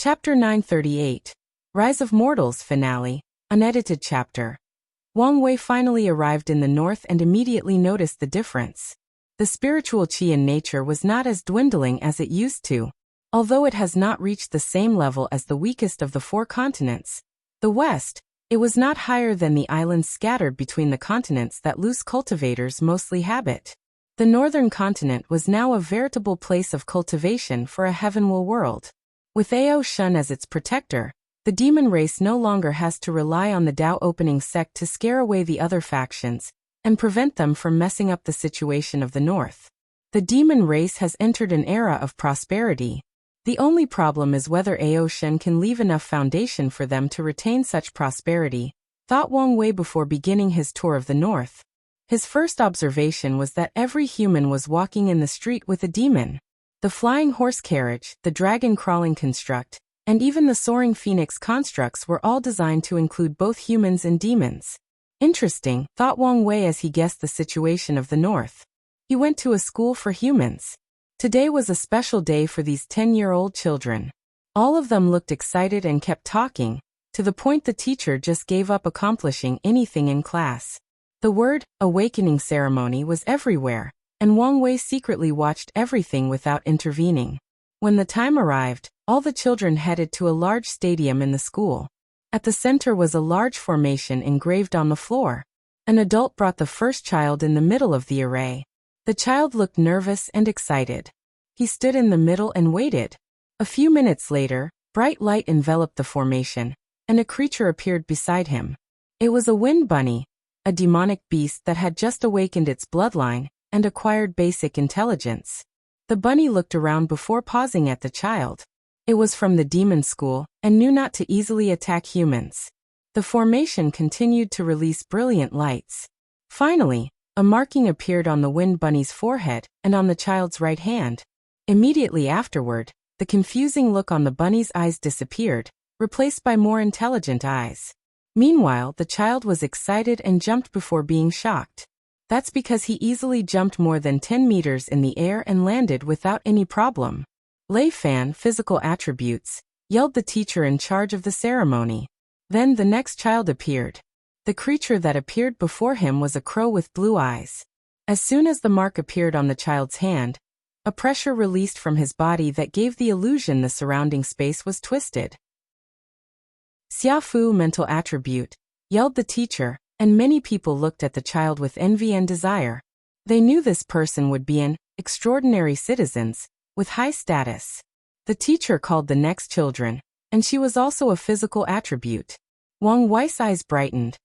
Chapter 938. Rise of Mortals Finale, unedited chapter. Wang Wei finally arrived in the north and immediately noticed the difference. The spiritual qi in nature was not as dwindling as it used to. Although it has not reached the same level as the weakest of the four continents, the west, it was not higher than the islands scattered between the continents that loose cultivators mostly habit. The northern continent was now a veritable place of cultivation for a heavenward world. With Ao Shun as its protector, the demon race no longer has to rely on the Dao opening sect to scare away the other factions and prevent them from messing up the situation of the north. The demon race has entered an era of prosperity. The only problem is whether Ao Shun can leave enough foundation for them to retain such prosperity, thought Wang Wei before beginning his tour of the north. His first observation was that every human was walking in the street with a demon. The flying horse carriage, the dragon crawling construct, and even the soaring phoenix constructs were all designed to include both humans and demons. Interesting, thought Wang Wei as he guessed the situation of the north. He went to a school for humans. Today was a special day for these 10-year-old children. All of them looked excited and kept talking, to the point the teacher just gave up accomplishing anything in class. The word, awakening ceremony was everywhere, and Wang Wei secretly watched everything without intervening. When the time arrived, all the children headed to a large stadium in the school. At the center was a large formation engraved on the floor. An adult brought the first child in the middle of the array. The child looked nervous and excited. He stood in the middle and waited. A few minutes later, bright light enveloped the formation, and a creature appeared beside him. It was a wind bunny, a demonic beast that had just awakened its bloodline and acquired basic intelligence. The bunny looked around before pausing at the child. It was from the demon school and knew not to easily attack humans. The formation continued to release brilliant lights. Finally, a marking appeared on the wind bunny's forehead and on the child's right hand. Immediately afterward, the confusing look on the bunny's eyes disappeared, replaced by more intelligent eyes. Meanwhile, the child was excited and jumped before being shocked. That's because he easily jumped more than 10 meters in the air and landed without any problem. Lei Fan, physical attributes, yelled the teacher in charge of the ceremony. Then the next child appeared. The creature that appeared before him was a crow with blue eyes. As soon as the mark appeared on the child's hand, a pressure released from his body that gave the illusion the surrounding space was twisted. Xiaofu, mental attribute, yelled the teacher, and many people looked at the child with envy and desire. They knew this person would be an extraordinary citizen, with high status. The teacher called the next children, and she was also a physical attribute. Wang Wei's eyes brightened.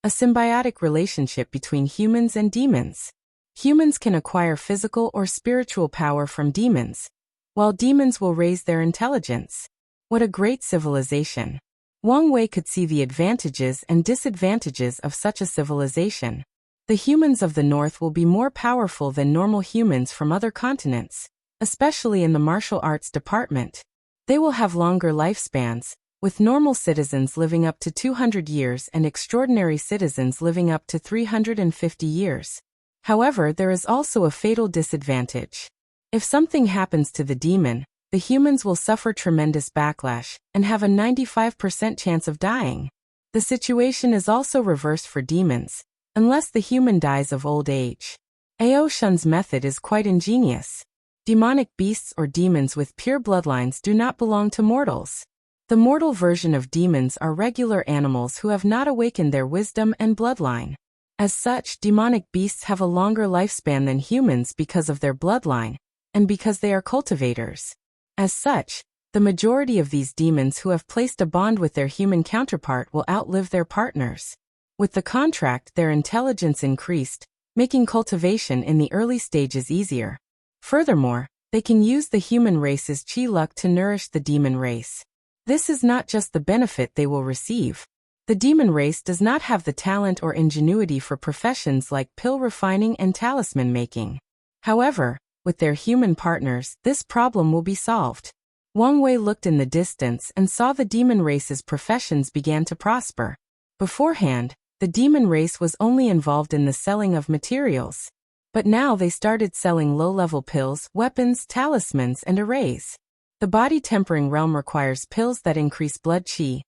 A symbiotic relationship between humans and demons. Humans can acquire physical or spiritual power from demons, while demons will raise their intelligence. What a great civilization. Wang Wei could see the advantages and disadvantages of such a civilization. The humans of the north will be more powerful than normal humans from other continents, especially in the martial arts department. They will have longer lifespans, with normal citizens living up to 200 years and extraordinary citizens living up to 350 years. However, there is also a fatal disadvantage. If something happens to the demon, the humans will suffer tremendous backlash and have a 95% chance of dying. The situation is also reversed for demons, unless the human dies of old age. Ao Shun's method is quite ingenious. Demonic beasts or demons with pure bloodlines do not belong to mortals. The mortal version of demons are regular animals who have not awakened their wisdom and bloodline. As such, demonic beasts have a longer lifespan than humans because of their bloodline, and because they are cultivators. As such, the majority of these demons who have placed a bond with their human counterpart will outlive their partners. With the contract, their intelligence increased, making cultivation in the early stages easier. Furthermore, they can use the human race's chi luck to nourish the demon race. This is not just the benefit they will receive. The demon race does not have the talent or ingenuity for professions like pill refining and talisman making. However, with their human partners, this problem will be solved. Wang Wei looked in the distance and saw the demon race's professions began to prosper. Beforehand, the demon race was only involved in the selling of materials. But now they started selling low-level pills, weapons, talismans, and arrays. The body-tempering realm requires pills that increase blood chi,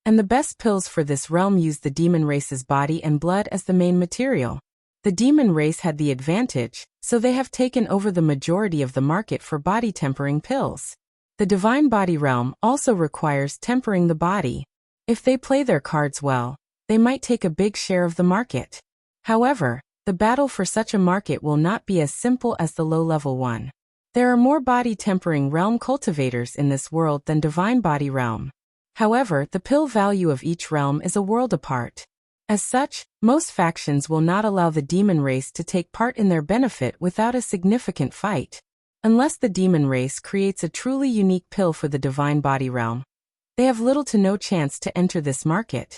and the best pills for this realm use the demon race's body and blood as the main material. The demon race had the advantage, so they have taken over the majority of the market for body-tempering pills. The divine body realm also requires tempering the body. If they play their cards well, they might take a big share of the market. However, the battle for such a market will not be as simple as the low-level one. There are more body-tempering realm cultivators in this world than divine body realm. However, the pill value of each realm is a world apart. As such, most factions will not allow the demon race to take part in their benefit without a significant fight. Unless the demon race creates a truly unique pill for the divine body realm, they have little to no chance to enter this market.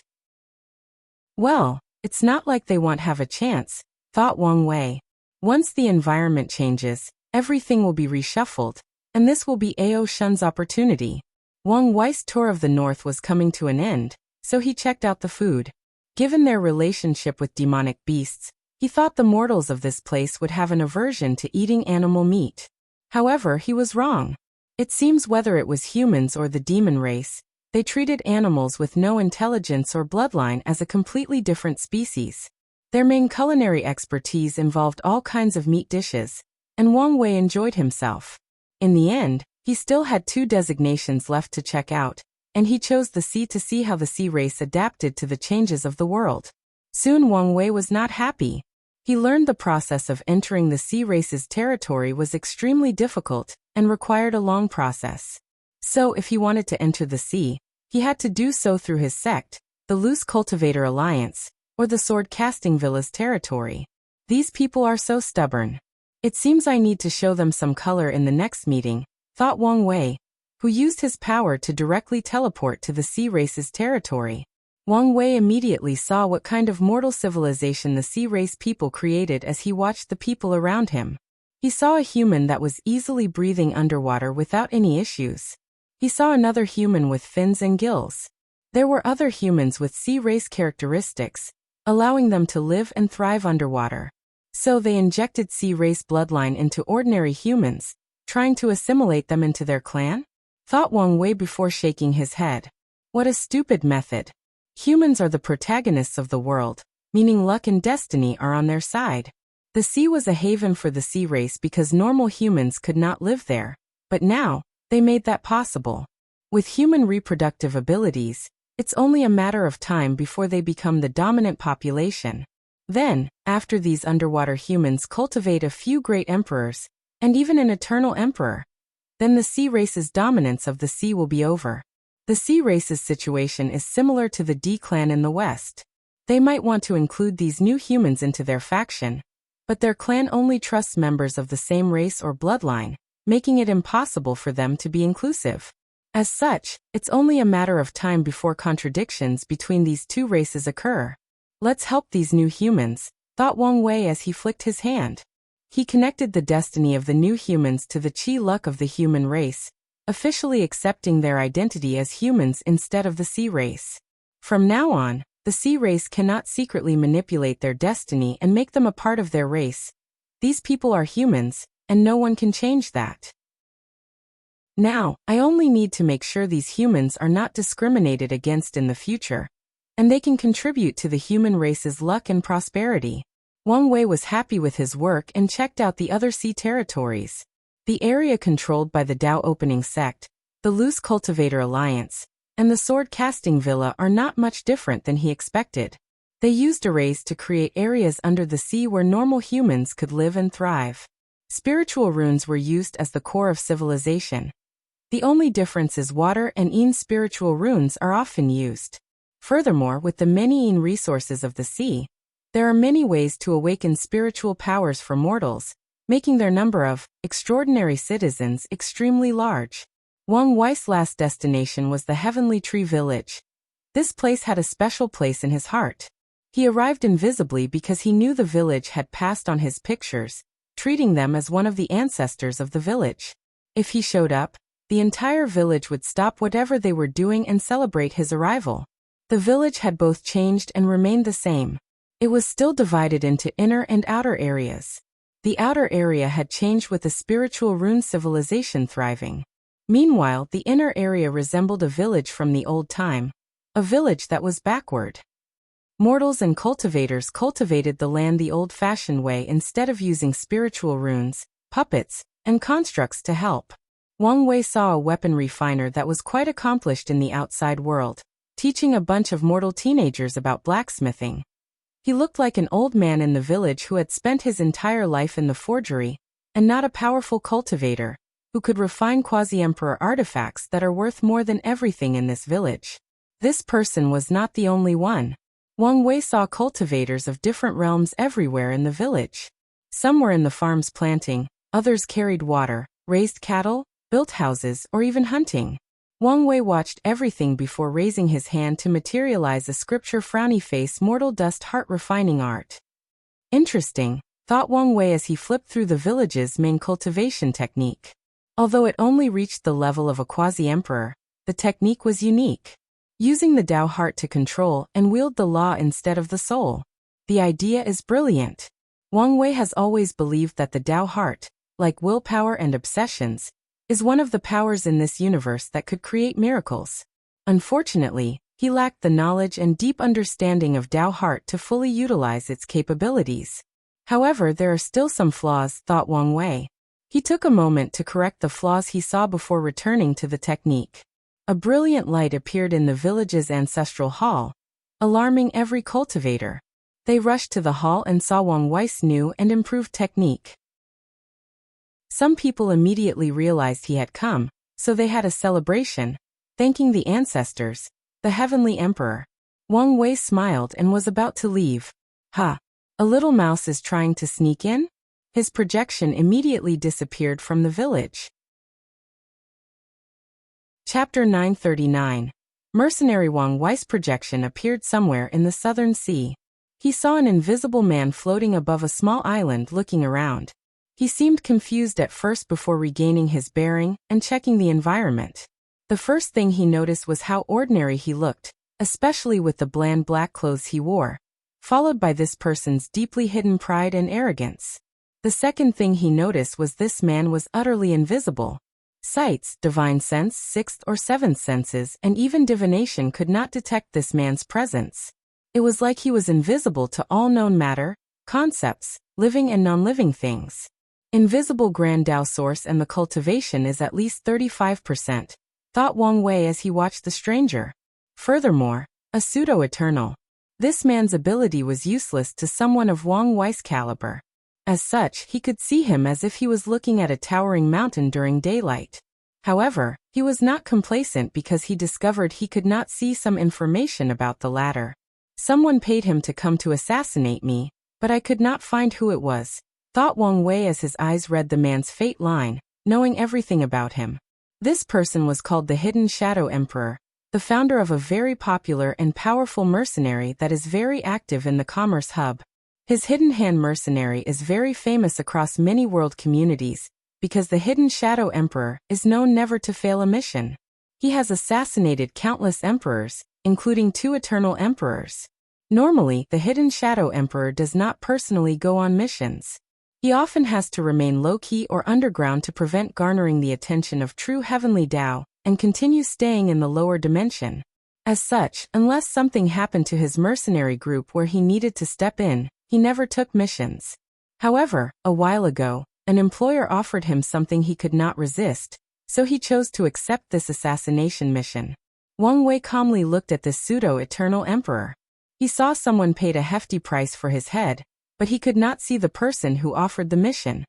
Well, it's not like they won't have a chance, thought Wang Wei. Once the environment changes, everything will be reshuffled, and this will be Ao Shun's opportunity. Wang Wei's tour of the north was coming to an end, so he checked out the food. Given their relationship with demonic beasts, he thought the mortals of this place would have an aversion to eating animal meat. However, he was wrong. It seems whether it was humans or the demon race, they treated animals with no intelligence or bloodline as a completely different species. Their main culinary expertise involved all kinds of meat dishes, and Wang Wei enjoyed himself. In the end, he still had 2 designations left to check out, and he chose the sea to see how the sea race adapted to the changes of the world. Soon Wang Wei was not happy. He learned the process of entering the sea race's territory was extremely difficult and required a long process. So if he wanted to enter the sea, he had to do so through his sect, the Loose Cultivator Alliance, or the Sword Casting Villa's territory. These people are so stubborn. It seems I need to show them some color in the next meeting, thought Wang Wei, who used his power to directly teleport to the sea race's territory. Wang Wei immediately saw what kind of mortal civilization the sea race people created as he watched the people around him. He saw a human that was easily breathing underwater without any issues. He saw another human with fins and gills. There were other humans with sea race characteristics, allowing them to live and thrive underwater. So they injected sea race bloodline into ordinary humans, trying to assimilate them into their clan? Thought Wang Wei before shaking his head. What a stupid method. Humans are the protagonists of the world, meaning luck and destiny are on their side. The sea was a haven for the sea race because normal humans could not live there, but now, they made that possible. With human reproductive abilities, it's only a matter of time before they become the dominant population. Then, after these underwater humans cultivate a few great emperors, and even an eternal emperor, then the sea race's dominance of the sea will be over. The sea race's situation is similar to the D clan in the West. They might want to include these new humans into their faction, but their clan only trusts members of the same race or bloodline, making it impossible for them to be inclusive. As such, it's only a matter of time before contradictions between these 2 races occur. Let's help these new humans, thought Wang Wei as he flicked his hand. He connected the destiny of the new humans to the chi luck of the human race, officially accepting their identity as humans instead of the sea race. From now on, the sea race cannot secretly manipulate their destiny and make them a part of their race. These people are humans, and no one can change that. Now, I only need to make sure these humans are not discriminated against in the future, and they can contribute to the human race's luck and prosperity. Wang Wei was happy with his work and checked out the other sea territories. The area controlled by the Dao Opening Sect, the Loose Cultivator Alliance, and the Sword Casting Villa are not much different than he expected. They used arrays to create areas under the sea where normal humans could live and thrive. Spiritual runes were used as the core of civilization. The only difference is water and Yin spiritual runes are often used. Furthermore, with the many Yin resources of the sea, there are many ways to awaken spiritual powers for mortals, making their number of extraordinary citizens extremely large. Wang Wei's last destination was the Heavenly Tree Village. This place had a special place in his heart. He arrived invisibly because he knew the village had passed on his pictures, treating them as one of the ancestors of the village. If he showed up, the entire village would stop whatever they were doing and celebrate his arrival. The village had both changed and remained the same. It was still divided into inner and outer areas. The outer area had changed with a spiritual rune civilization thriving. Meanwhile, the inner area resembled a village from the old time, a village that was backward. Mortals and cultivators cultivated the land the old-fashioned way instead of using spiritual runes, puppets, and constructs to help. Wang Wei saw a weapon refiner that was quite accomplished in the outside world, teaching a bunch of mortal teenagers about blacksmithing. He looked like an old man in the village who had spent his entire life in the forgery, and not a powerful cultivator, who could refine quasi-emperor artifacts that are worth more than everything in this village. This person was not the only one. Wang Wei saw cultivators of different realms everywhere in the village. Some were in the farms planting, others carried water, raised cattle, built houses, or even hunting. Wang Wei watched everything before raising his hand to materialize a scripture frowny face mortal dust heart refining art. Interesting, thought Wang Wei as he flipped through the village's main cultivation technique. Although it only reached the level of a quasi-emperor, the technique was unique. Using the Tao heart to control and wield the law instead of the soul. The idea is brilliant. Wang Wei has always believed that the Tao heart, like willpower and obsessions, is one of the powers in this universe that could create miracles. Unfortunately, he lacked the knowledge and deep understanding of Tao heart to fully utilize its capabilities. However, there are still some flaws, thought Wang Wei. He took a moment to correct the flaws he saw before returning to the technique. A brilliant light appeared in the village's ancestral hall, alarming every cultivator. They rushed to the hall and saw Wang Wei's new and improved technique. Some people immediately realized he had come, so they had a celebration, thanking the ancestors, the heavenly emperor. Wang Wei smiled and was about to leave. Ha! A little mouse is trying to sneak in? His projection immediately disappeared from the village. Chapter 939. Mercenary Wang Wei's projection appeared somewhere in the southern sea. He saw an invisible man floating above a small island looking around. He seemed confused at first before regaining his bearing and checking the environment. The first thing he noticed was how ordinary he looked, especially with the bland black clothes he wore, followed by this person's deeply hidden pride and arrogance. The second thing he noticed was this man was utterly invisible. Sights, divine sense, sixth or seventh senses, and even divination could not detect this man's presence. It was like he was invisible to all known matter, concepts, living and non-living things. Invisible Grand Tao source and the cultivation is at least 35%, thought Wang Wei as he watched the stranger. Furthermore, a pseudo-eternal. This man's ability was useless to someone of Wang Wei's caliber. As such, he could see him as if he was looking at a towering mountain during daylight. However, he was not complacent because he discovered he could not see some information about the latter. Someone paid him to come to assassinate me, but I could not find who it was, thought Wang Wei as his eyes read the man's fate line, knowing everything about him. This person was called the Hidden Shadow Emperor, the founder of a very popular and powerful mercenary that is very active in the commerce hub. His Hidden Hand mercenary is very famous across many world communities, because the Hidden Shadow Emperor is known never to fail a mission. He has assassinated countless emperors, including 2 eternal emperors. Normally, the Hidden Shadow Emperor does not personally go on missions. He often has to remain low-key or underground to prevent garnering the attention of true heavenly Tao, and continue staying in the lower dimension. As such, unless something happened to his mercenary group where he needed to step in, he never took missions. However, a while ago, an employer offered him something he could not resist, so he chose to accept this assassination mission. Wang Wei calmly looked at this pseudo-eternal emperor. He saw someone paid a hefty price for his head, but he could not see the person who offered the mission.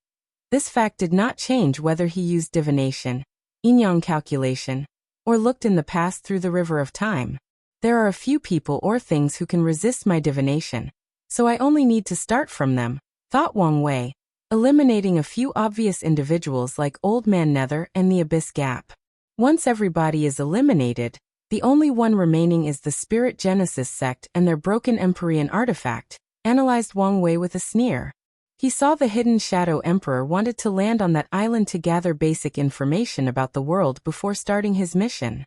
This fact did not change whether he used divination, yin-yang calculation, or looked in the past through the river of time. There are a few people or things who can resist my divination, so I only need to start from them, thought Wang Wei, eliminating a few obvious individuals like Old Man Nether and the Abyss Gap. Once everybody is eliminated, the only one remaining is the Spirit Genesis sect and their broken Empyrean artifact, analyzed Wang Wei with a sneer. He saw the Hidden Shadow Emperor wanted to land on that island to gather basic information about the world before starting his mission.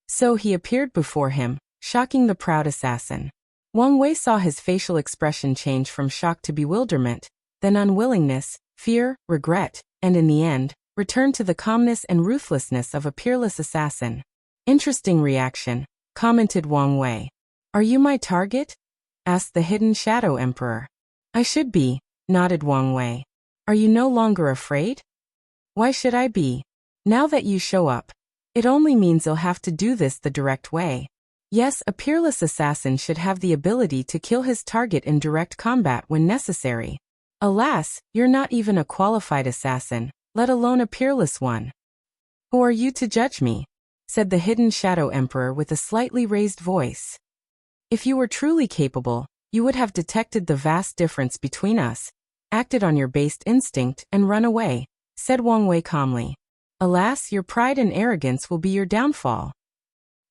So he appeared before him, shocking the proud assassin. Wang Wei saw his facial expression change from shock to bewilderment, then unwillingness, fear, regret, and in the end, returned to the calmness and ruthlessness of a peerless assassin. Interesting reaction, commented Wang Wei. Are you my target? Asked the Hidden Shadow Emperor. I should be, nodded Wang Wei. Are you no longer afraid? Why should I be? Now that you show up, it only means you'll have to do this the direct way. Yes, a peerless assassin should have the ability to kill his target in direct combat when necessary. Alas, you're not even a qualified assassin, let alone a peerless one. Who are you to judge me? Said the Hidden Shadow Emperor with a slightly raised voice. If you were truly capable, you would have detected the vast difference between us, acted on your based instinct, and run away, said Wang Wei calmly. Alas, your pride and arrogance will be your downfall.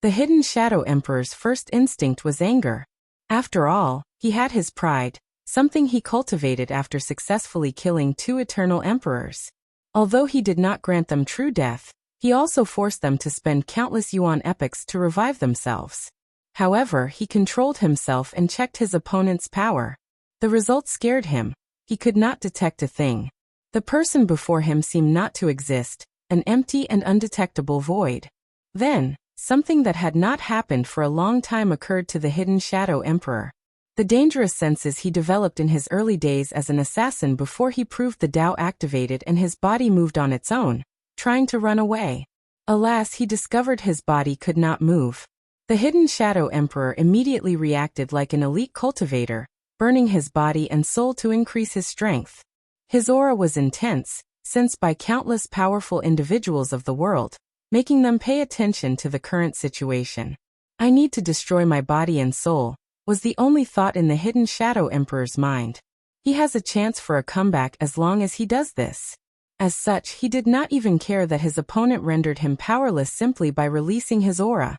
The Hidden Shadow Emperor's first instinct was anger. After all, he had his pride, something he cultivated after successfully killing 2 eternal emperors. Although he did not grant them true death, he also forced them to spend countless yuan epochs to revive themselves. However, he controlled himself and checked his opponent's power. The result scared him. He could not detect a thing. The person before him seemed not to exist, an empty and undetectable void. Then, something that had not happened for a long time occurred to the Hidden Shadow Emperor. The dangerous senses he developed in his early days as an assassin before he proved the Tao activated and his body moved on its own, trying to run away. Alas, he discovered his body could not move. The Hidden Shadow Emperor immediately reacted like an elite cultivator, burning his body and soul to increase his strength. His aura was intense, sensed by countless powerful individuals of the world, making them pay attention to the current situation. I need to destroy my body and soul, was the only thought in the Hidden Shadow Emperor's mind. He has a chance for a comeback as long as he does this. As such, he did not even care that his opponent rendered him powerless simply by releasing his aura.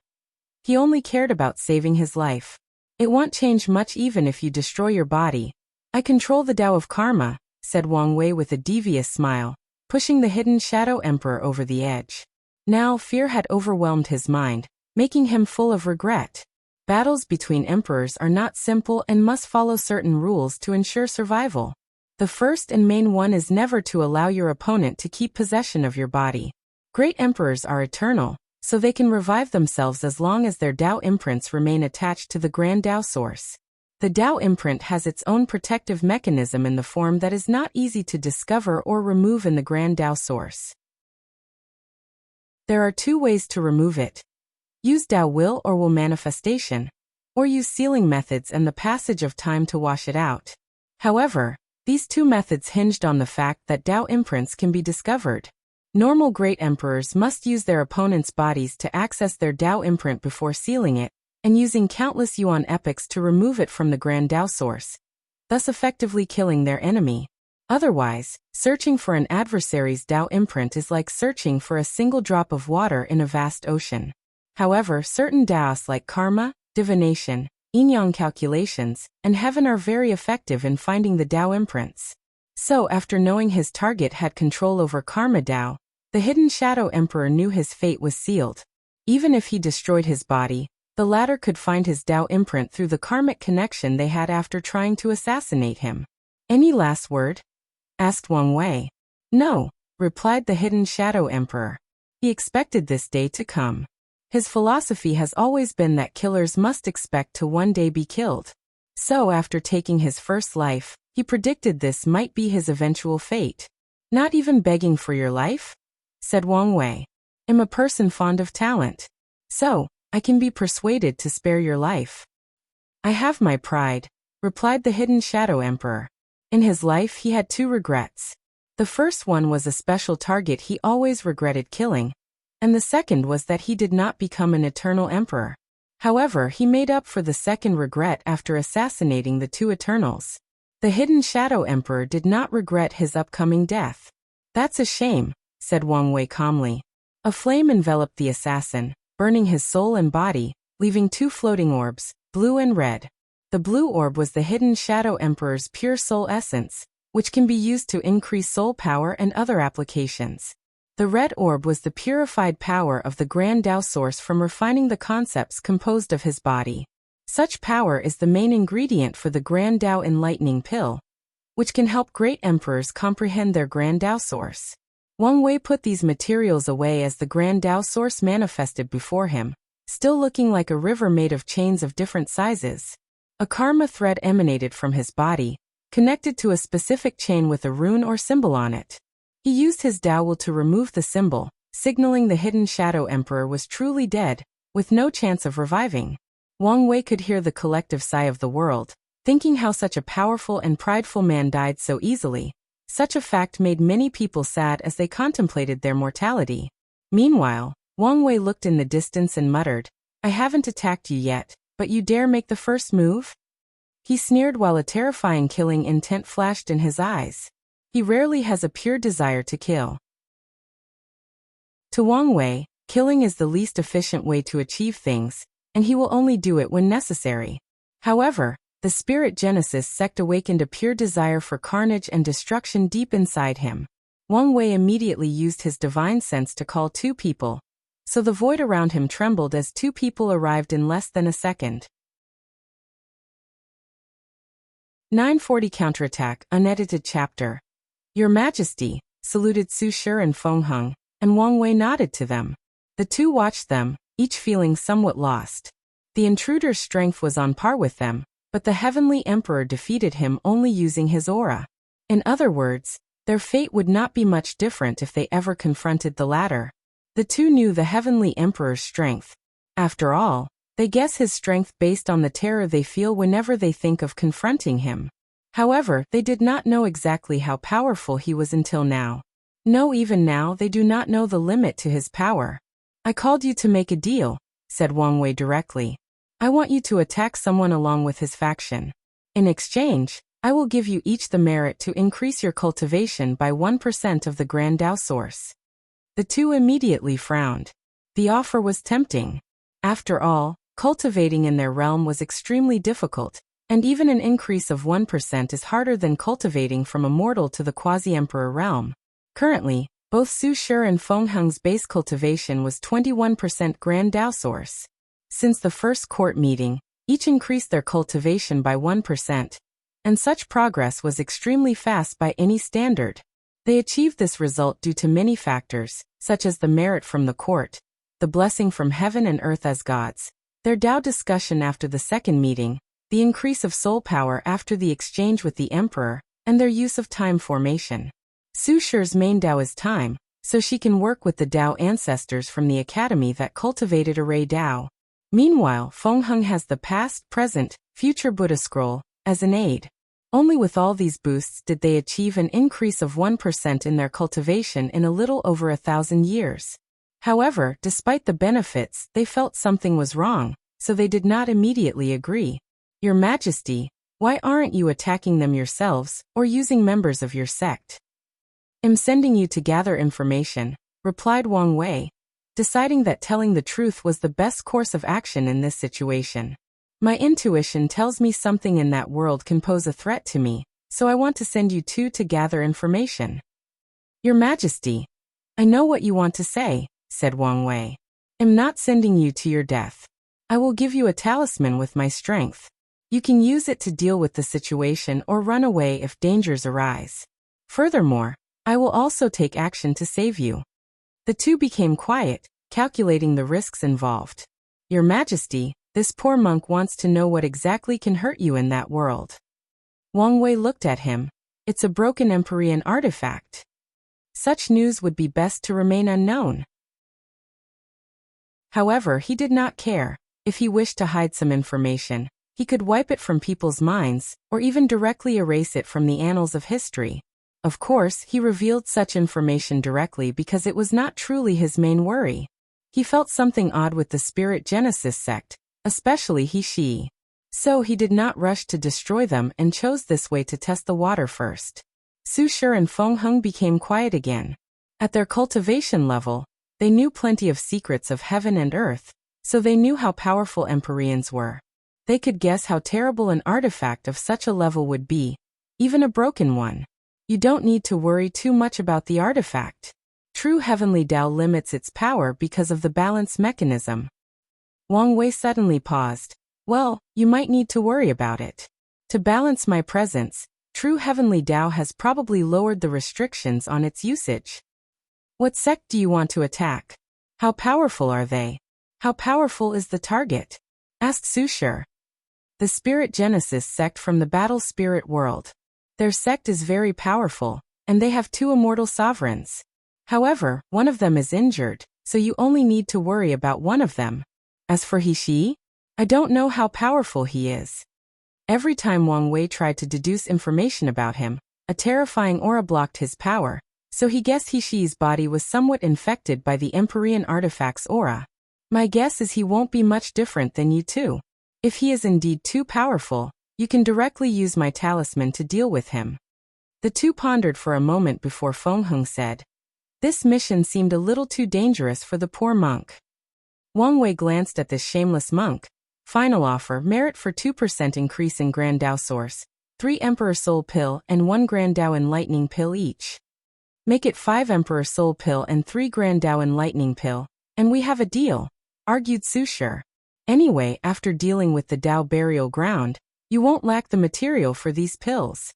He only cared about saving his life. It won't change much even if you destroy your body. I control the Tao of Karma, said Wang Wei with a devious smile, pushing the Hidden Shadow Emperor over the edge. Now fear had overwhelmed his mind, making him full of regret. Battles between emperors are not simple and must follow certain rules to ensure survival. The first and main one is never to allow your opponent to keep possession of your body. Great emperors are eternal, so they can revive themselves as long as their Tao imprints remain attached to the Grand Tao Source. The Tao imprint has its own protective mechanism in the form that is not easy to discover or remove in the Grand Tao Source. There are 2 ways to remove it. Use Tao will or will manifestation, or use sealing methods and the passage of time to wash it out. However, these 2 methods hinged on the fact that Tao imprints can be discovered. Normal great emperors must use their opponent's bodies to access their Tao imprint before sealing it, and using countless yuan epochs to remove it from the Grand Tao Source, thus effectively killing their enemy. Otherwise, searching for an adversary's Tao imprint is like searching for a single drop of water in a vast ocean. However, certain Taos like karma, divination, yin-yang calculations, and heaven are very effective in finding the Tao imprints. So after knowing his target had control over Karma Tao, the Hidden Shadow Emperor knew his fate was sealed. Even if he destroyed his body, the latter could find his Tao imprint through the karmic connection they had after trying to assassinate him. Any last word? Asked Wang Wei. No, replied the Hidden Shadow Emperor. He expected this day to come. His philosophy has always been that killers must expect to one day be killed. So after taking his first life, he predicted this might be his eventual fate. Not even begging for your life? Said Wang Wei. I'm a person fond of talent. So, I can be persuaded to spare your life. I have my pride, replied the Hidden Shadow Emperor. In his life he had 2 regrets. The first one was a special target he always regretted killing, and the second was that he did not become an eternal emperor. However, he made up for the second regret after assassinating the 2 Eternals. The Hidden Shadow Emperor did not regret his upcoming death. That's a shame, said Wang Wei calmly. A flame enveloped the assassin, burning his soul and body, leaving 2 floating orbs, blue and red. The blue orb was the Hidden Shadow Emperor's pure soul essence, which can be used to increase soul power and other applications. The red orb was the purified power of the Grand Tao Source from refining the concepts composed of his body. Such power is the main ingredient for the Grand Tao Enlightening Pill, which can help great emperors comprehend their Grand Tao Source. Wang Wei put these materials away as the Grand Tao source manifested before him, still looking like a river made of chains of different sizes. A karma thread emanated from his body, connected to a specific chain with a rune or symbol on it. He used his Tao will to remove the symbol, signaling the hidden Shadow Emperor was truly dead, with no chance of reviving. Wang Wei could hear the collective sigh of the world, thinking how such a powerful and prideful man died so easily. Such a fact made many people sad as they contemplated their mortality. Meanwhile, Wang Wei looked in the distance and muttered, "I haven't attacked you yet, but you dare make the first move?" He sneered while a terrifying killing intent flashed in his eyes. He rarely has a pure desire to kill. To Wang Wei, killing is the least efficient way to achieve things, and he will only do it when necessary. However, the Spirit Genesis sect awakened a pure desire for carnage and destruction deep inside him. Wang Wei immediately used his divine sense to call two people, so the void around him trembled as two people arrived in less than a second. 940 Counterattack, Unedited Chapter. "Your Majesty," saluted Su Shi and Feng Heng, and Wang Wei nodded to them. The two watched them, each feeling somewhat lost. The intruder's strength was on par with them, but the Heavenly Emperor defeated him only using his aura. In other words, their fate would not be much different if they ever confronted the latter. The two knew the Heavenly Emperor's strength. After all, they guess his strength based on the terror they feel whenever they think of confronting him. However, they did not know exactly how powerful he was until now. No, even now they do not know the limit to his power. "I called you to make a deal," said Wang Wei directly. "I want you to attack someone along with his faction. In exchange, I will give you each the merit to increase your cultivation by 1% of the Grand Tao source." The two immediately frowned. The offer was tempting. After all, cultivating in their realm was extremely difficult, and even an increase of 1% is harder than cultivating from a mortal to the quasi-emperor realm. Currently, both Su Shi and Feng Heng's base cultivation was 21% Grand Tao source. Since the first court meeting, each increased their cultivation by 1%, and such progress was extremely fast by any standard. They achieved this result due to many factors, such as the merit from the court, the blessing from heaven and earth as gods, their Tao discussion after the second meeting, the increase of soul power after the exchange with the emperor, and their use of time formation. Su Shi's main Tao is time, so she can work with the Tao ancestors from the academy that cultivated array Tao. Meanwhile, Feng Heng has the past, present, future Buddha scroll as an aid. Only with all these boosts did they achieve an increase of 1% in their cultivation in a little over 1,000 years. However, despite the benefits, they felt something was wrong, so they did not immediately agree. "Your Majesty, why aren't you attacking them yourselves, or using members of your sect?" "I'm sending you to gather information," replied Wang Wei, deciding that telling the truth was the best course of action in this situation. "My intuition tells me something in that world can pose a threat to me, so I want to send you two to gather information." "Your Majesty, I know what you want to say," said Wang Wei. "I'm not sending you to your death. I will give you a talisman with my strength. You can use it to deal with the situation or run away if dangers arise. Furthermore, I will also take action to save you." The two became quiet, calculating the risks involved. "Your Majesty, this poor monk wants to know what exactly can hurt you in that world." Wang Wei looked at him. "It's a broken Empyrean artifact. Such news would be best to remain unknown." However, he did not care. If he wished to hide some information, he could wipe it from people's minds, or even directly erase it from the annals of history. Of course, he revealed such information directly because it was not truly his main worry. He felt something odd with the Spirit Genesis sect, especially He-Shi. So he did not rush to destroy them and chose this way to test the water first. Su Shi and Feng Heng became quiet again. At their cultivation level, they knew plenty of secrets of heaven and earth, so they knew how powerful Empyreans were. They could guess how terrible an artifact of such a level would be, even a broken one. You don't need to worry too much about the artifact. True heavenly Tao limits its power because of the balance mechanism. Wang Wei suddenly paused. "Well, you might need to worry about it. To balance my presence, true heavenly Tao has probably lowered the restrictions on its usage." What sect do you want to attack? How powerful are they? How powerful is the target? Asked Sushar. The Spirit Genesis sect from the Battle Spirit world. Their sect is very powerful, and they have 2 immortal sovereigns. However, one of them is injured, so you only need to worry about one of them. As for He, I don't know how powerful he is. Every time Wang Wei tried to deduce information about him, a terrifying aura blocked his power, so he guessed He's body was somewhat infected by the Empyrean artifact's aura. My guess is he won't be much different than you two. If he is indeed too powerful, you can directly use my talisman to deal with him. The two pondered for a moment before Feng Heng said. This mission seemed a little too dangerous for the poor monk. Wang Wei glanced at this shameless monk. Final offer, merit for 2% increase in Grand Dao Source, 3 Emperor Soul Pill and 1 Grand Dao Enlightening Pill each. Make it 5 Emperor Soul Pill and 3 Grand Dao Enlightening Pill, and we have a deal, argued Sushar. Anyway, after dealing with the Dao burial ground, you won't lack the material for these pills.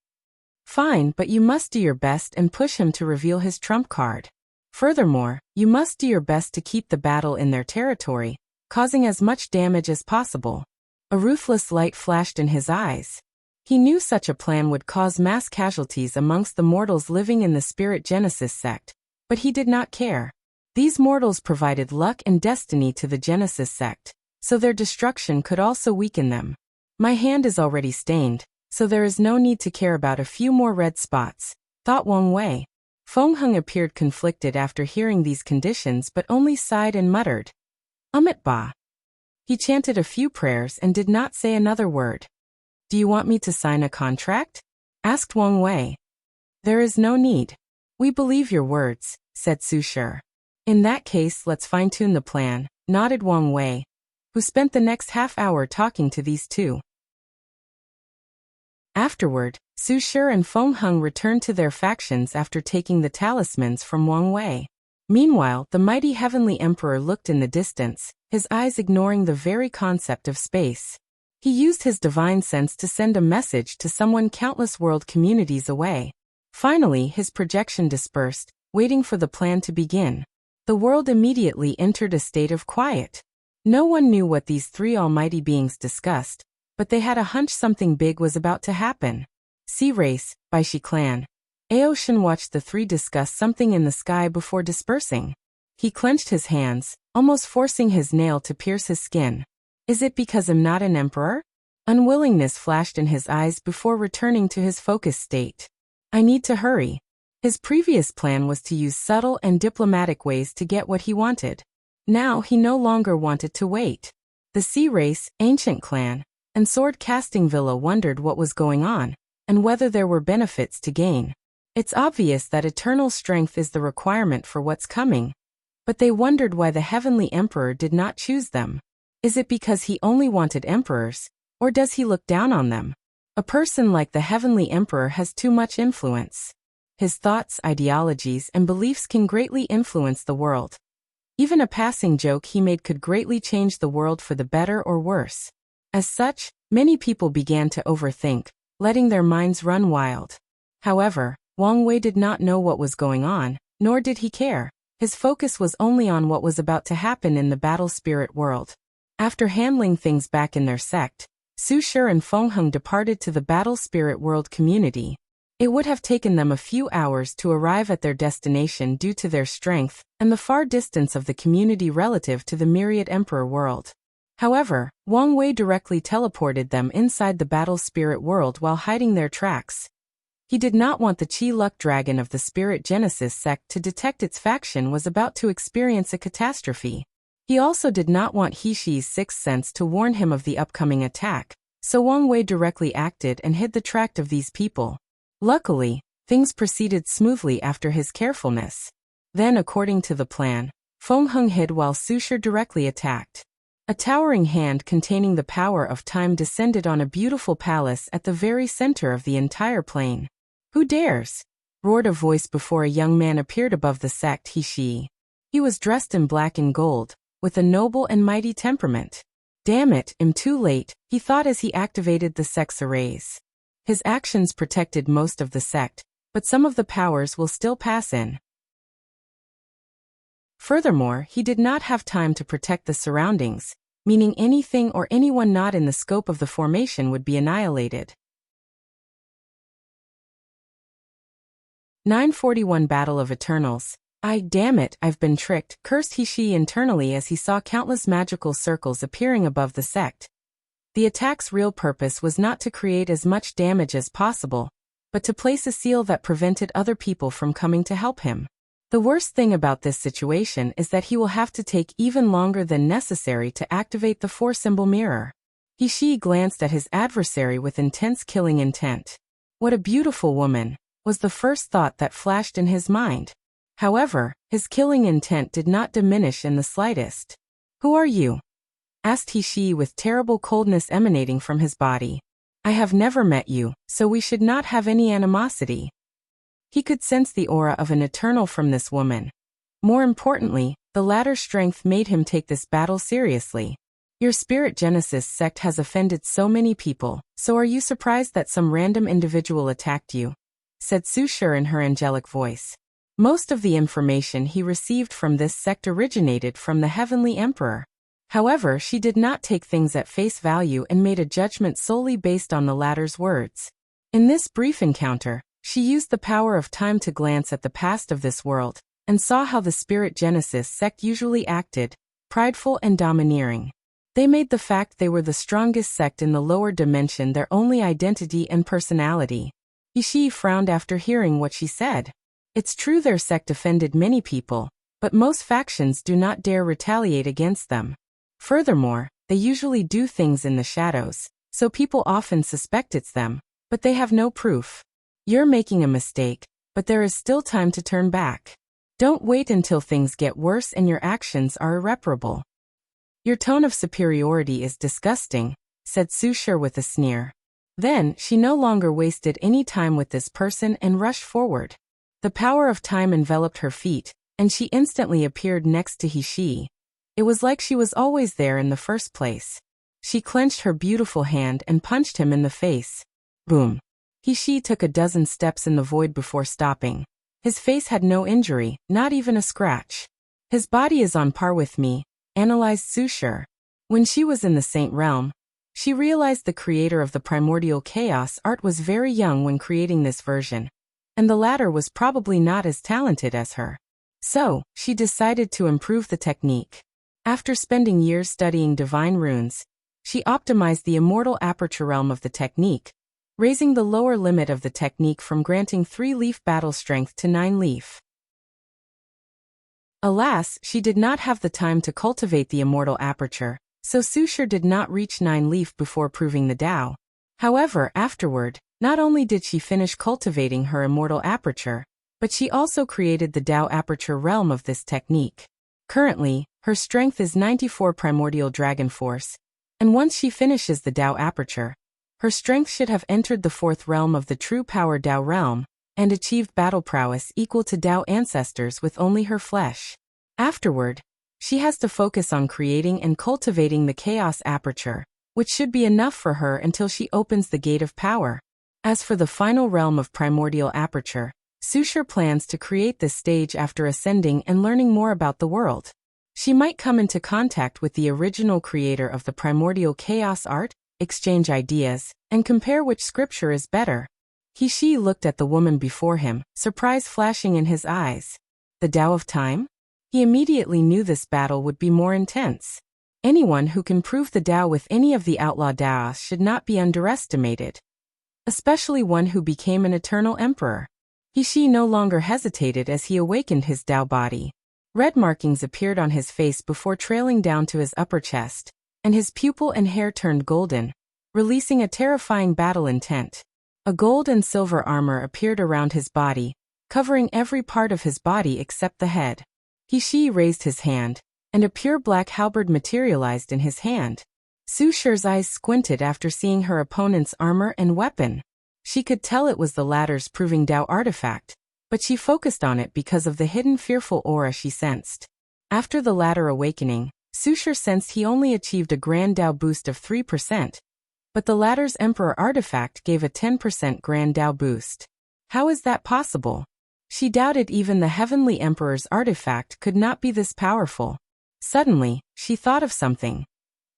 Fine, but you must do your best and push him to reveal his trump card. Furthermore, you must do your best to keep the battle in their territory, causing as much damage as possible. A ruthless light flashed in his eyes. He knew such a plan would cause mass casualties amongst the mortals living in the Spirit Genesis sect, but he did not care. These mortals provided luck and destiny to the Genesis sect, so their destruction could also weaken them. My hand is already stained, so there is no need to care about a few more red spots, thought Wang Wei. Feng Heng appeared conflicted after hearing these conditions but only sighed and muttered, Amit Ba. He chanted a few prayers and did not say another word. Do you want me to sign a contract? Asked Wang Wei. There is no need. We believe your words, said Sushar. In that case, let's fine-tune the plan, nodded Wang Wei, who spent the next half-hour talking to these two. Afterward, Sushar and Feng Heng returned to their factions after taking the talismans from Wang Wei. Meanwhile, the mighty heavenly emperor looked in the distance, his eyes ignoring the very concept of space. He used his divine sense to send a message to someone countless world communities away. Finally, his projection dispersed, waiting for the plan to begin. The world immediately entered a state of quiet. No one knew what these 3 almighty beings discussed, but they had a hunch something big was about to happen. Sea Race, Baishi Clan. Aoshin watched the 3 discuss something in the sky before dispersing. He clenched his hands, almost forcing his nail to pierce his skin. Is it because I'm not an emperor? Unwillingness flashed in his eyes before returning to his focused state. I need to hurry. His previous plan was to use subtle and diplomatic ways to get what he wanted. Now he no longer wanted to wait. The Sea Race, Ancient Clan, and Sword Casting Villa wondered what was going on, and whether there were benefits to gain. It's obvious that eternal strength is the requirement for what's coming, but they wondered why the Heavenly Emperor did not choose them. Is it because he only wanted emperors, or does he look down on them? A person like the Heavenly Emperor has too much influence. His thoughts, ideologies, and beliefs can greatly influence the world. Even a passing joke he made could greatly change the world for the better or worse. As such, many people began to overthink, letting their minds run wild. However, Wang Wei did not know what was going on, nor did he care. His focus was only on what was about to happen in the battle spirit world. After handling things back in their sect, Sushar and Feng Heng departed to the battle spirit world community. It would have taken them a few hours to arrive at their destination due to their strength and the far distance of the community relative to the myriad emperor world. However, Wang Wei directly teleported them inside the battle spirit world while hiding their tracks. He did not want the Chi Luck Dragon of the Spirit Genesis sect to detect its faction was about to experience a catastrophe. He also did not want Hexi's sixth sense to warn him of the upcoming attack, so Wang Wei directly acted and hid the track of these people. Luckily, things proceeded smoothly after his carefulness. Then, according to the plan, Feng Heng hid while Sushar directly attacked. A towering hand containing the power of time descended on a beautiful palace at the very center of the entire plain. Who dares? Roared a voice before a young man appeared above the sect Hexi. He was dressed in black and gold, with a noble and mighty temperament. Damn it, I'm too late, he thought as he activated the sect's arrays. His actions protected most of the sect, but some of the powers will still pass in. Furthermore, he did not have time to protect the surroundings, meaning anything or anyone not in the scope of the formation would be annihilated. 941 Battle of Eternals. Damn it, I've been tricked, cursed He internally as he saw countless magical circles appearing above the sect. The attack's real purpose was not to create as much damage as possible, but to place a seal that prevented other people from coming to help him. The worst thing about this situation is that he will have to take even longer than necessary to activate the 4-symbol mirror. He glanced at his adversary with intense killing intent. What a beautiful woman, was the first thought that flashed in his mind. However, his killing intent did not diminish in the slightest. Who are you? Asked He with terrible coldness emanating from his body. I have never met you, so we should not have any animosity. He could sense the aura of an eternal from this woman. More importantly, the latter's strength made him take this battle seriously. Your Spirit Genesis sect has offended so many people, so are you surprised that some random individual attacked you? Said Su Shi in her angelic voice. Most of the information he received from this sect originated from the Heavenly Emperor. However, she did not take things at face value and made a judgment solely based on the latter's words. In this brief encounter, she used the power of time to glance at the past of this world, and saw how the Spirit Genesis sect usually acted, prideful and domineering. They made the fact they were the strongest sect in the lower dimension their only identity and personality. He frowned after hearing what she said. It's true their sect offended many people, but most factions do not dare retaliate against them. Furthermore, they usually do things in the shadows, so people often suspect it's them, but they have no proof. You're making a mistake, but there is still time to turn back. Don't wait until things get worse and your actions are irreparable. Your tone of superiority is disgusting, said Su Shi with a sneer. Then, she no longer wasted any time with this person and rushed forward. The power of time enveloped her feet, and she instantly appeared next to He. It was like she was always there in the first place. She clenched her beautiful hand and punched him in the face. Boom. He took a dozen steps in the void before stopping. His face had no injury, not even a scratch. His body is on par with me, analyzed Su Shi. When she was in the Saint Realm, she realized the creator of the primordial chaos art was very young when creating this version, and the latter was probably not as talented as her. So, she decided to improve the technique. After spending years studying divine runes, she optimized the immortal aperture realm of the technique, raising the lower limit of the technique from granting 3-leaf battle strength to 9-leaf. Alas, she did not have the time to cultivate the immortal aperture, so Su Shi did not reach 9-leaf before proving the Tao. However, afterward, not only did she finish cultivating her immortal aperture, but she also created the Tao aperture realm of this technique. Currently, her strength is 94 primordial dragon force, and once she finishes the Tao aperture, her strength should have entered the 4th realm of the true power Tao realm, and achieved battle prowess equal to Tao ancestors with only her flesh. Afterward, she has to focus on creating and cultivating the chaos aperture, which should be enough for her until she opens the gate of power. As for the final realm of primordial aperture, Su Shi plans to create this stage after ascending and learning more about the world. She might come into contact with the original creator of the primordial chaos art, exchange ideas, and compare which scripture is better. He looked at the woman before him, surprise flashing in his eyes. The Tao of Time? He immediately knew this battle would be more intense. Anyone who can prove the Tao with any of the outlaw Taos should not be underestimated. Especially one who became an eternal emperor. He no longer hesitated as he awakened his Tao body. Red markings appeared on his face before trailing down to his upper chest, and his pupil and hair turned golden, releasing a terrifying battle intent. A gold and silver armor appeared around his body, covering every part of his body except the head. He raised his hand, and a pure black halberd materialized in his hand. Su Shi's eyes squinted after seeing her opponent's armor and weapon. She could tell it was the latter's proving Tao artifact, but she focused on it because of the hidden fearful aura she sensed. After the latter awakening, Su Shi sensed he only achieved a grand Tao boost of 3%, but the latter's Emperor artifact gave a 10% grand Tao boost. How is that possible? She doubted even the Heavenly Emperor's artifact could not be this powerful. Suddenly, she thought of something.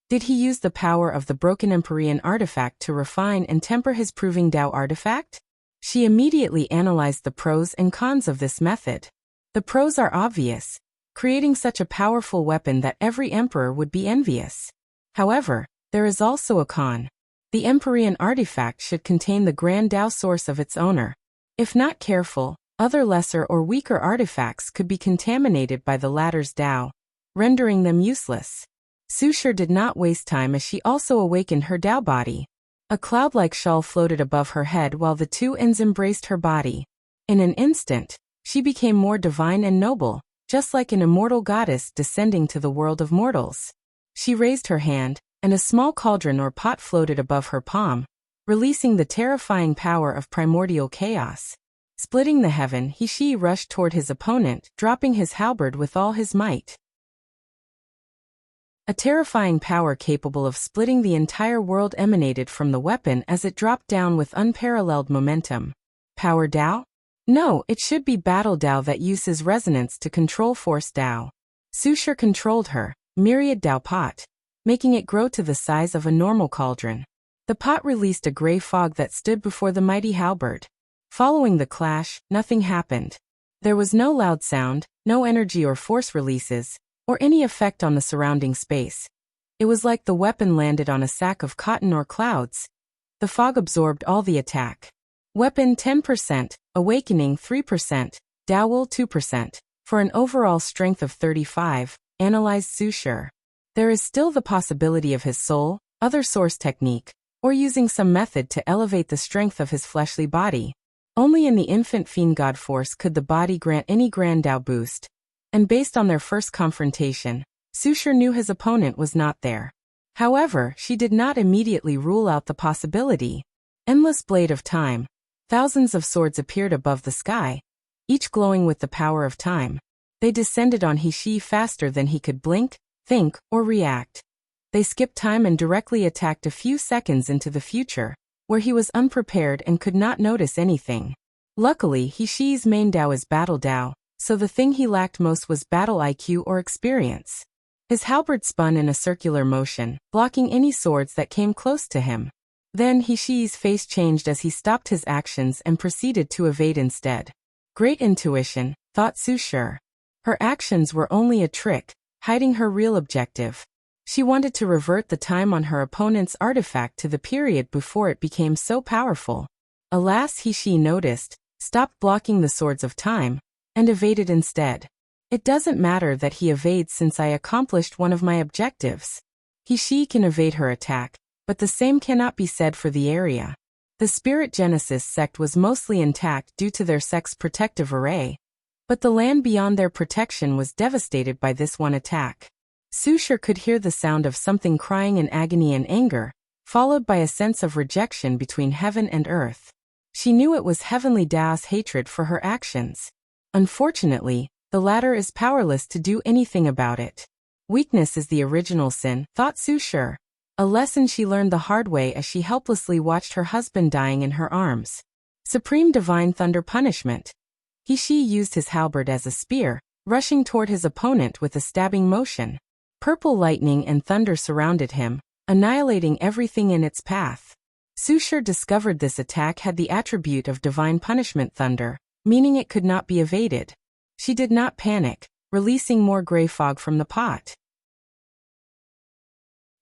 Did he use the power of the broken Empyrean artifact to refine and temper his proving Tao artifact? She immediately analyzed the pros and cons of this method. The pros are obvious, creating such a powerful weapon that every emperor would be envious. However, there is also a con. The Empyrean artifact should contain the grand Tao source of its owner. If not careful, other lesser or weaker artifacts could be contaminated by the latter's Tao, rendering them useless. Su Shi did not waste time as she also awakened her Tao body. A cloud-like shawl floated above her head while the two ends embraced her body. In an instant, she became more divine and noble, just like an immortal goddess descending to the world of mortals. She raised her hand, and a small cauldron or pot floated above her palm, releasing the terrifying power of primordial chaos. Splitting the heaven, Shi rushed toward his opponent, dropping his halberd with all his might. A terrifying power capable of splitting the entire world emanated from the weapon as it dropped down with unparalleled momentum. Power Tao? No, it should be Battle Tao that uses resonance to control Force Tao. Su Shi controlled her myriad Tao pot, making it grow to the size of a normal cauldron. The pot released a gray fog that stood before the mighty halberd. Following the clash, nothing happened. There was no loud sound, no energy or force releases, or any effect on the surrounding space. It was like the weapon landed on a sack of cotton or clouds. The fog absorbed all the attack. Weapon 10%, awakening 3%, Tao will 2%, for an overall strength of 35, analyzed Su Shi. There is still the possibility of his soul, other source technique, or using some method to elevate the strength of his fleshly body. Only in the infant fiend god force could the body grant any grand Tao boost. And based on their first confrontation, Su Shi knew his opponent was not there. However, she did not immediately rule out the possibility. Endless blade of time. Thousands of swords appeared above the sky, each glowing with the power of time. They descended on Shi faster than he could blink, think, or react. They skipped time and directly attacked a few seconds into the future, where he was unprepared and could not notice anything. Luckily, Shi's main Tao is Battle Tao, so the thing he lacked most was battle IQ or experience. His halberd spun in a circular motion, blocking any swords that came close to him. Then Shi's face changed as he stopped his actions and proceeded to evade instead. Great intuition, thought Su Shi. Her actions were only a trick, hiding her real objective. She wanted to revert the time on her opponent's artifact to the period before it became so powerful. Alas, Shi noticed, stopped blocking the swords of time, and evaded instead. It doesn't matter that he evades since I accomplished one of my objectives. Shi can evade her attack, but the same cannot be said for the area. The Spirit Genesis sect was mostly intact due to their sect's protective array, but the land beyond their protection was devastated by this one attack. Su Shi could hear the sound of something crying in agony and anger, followed by a sense of rejection between heaven and earth. She knew it was Heavenly Tao's hatred for her actions. Unfortunately, the latter is powerless to do anything about it. Weakness is the original sin, thought Su Shi. A lesson she learned the hard way as she helplessly watched her husband dying in her arms. Supreme Divine Thunder Punishment. Shi used his halberd as a spear, rushing toward his opponent with a stabbing motion. Purple lightning and thunder surrounded him, annihilating everything in its path. Su Shi discovered this attack had the attribute of divine punishment thunder, meaning it could not be evaded. She did not panic, releasing more gray fog from the pot.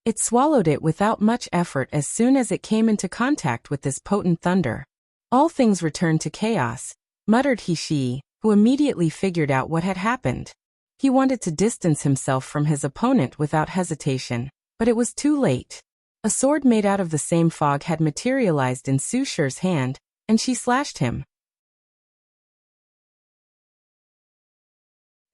It swallowed it without much effort as soon as it came into contact with this potent thunder. All things returned to chaos, muttered Shi, who immediately figured out what had happened. He wanted to distance himself from his opponent without hesitation, but it was too late. A sword made out of the same fog had materialized in Su Shi's hand, and she slashed him.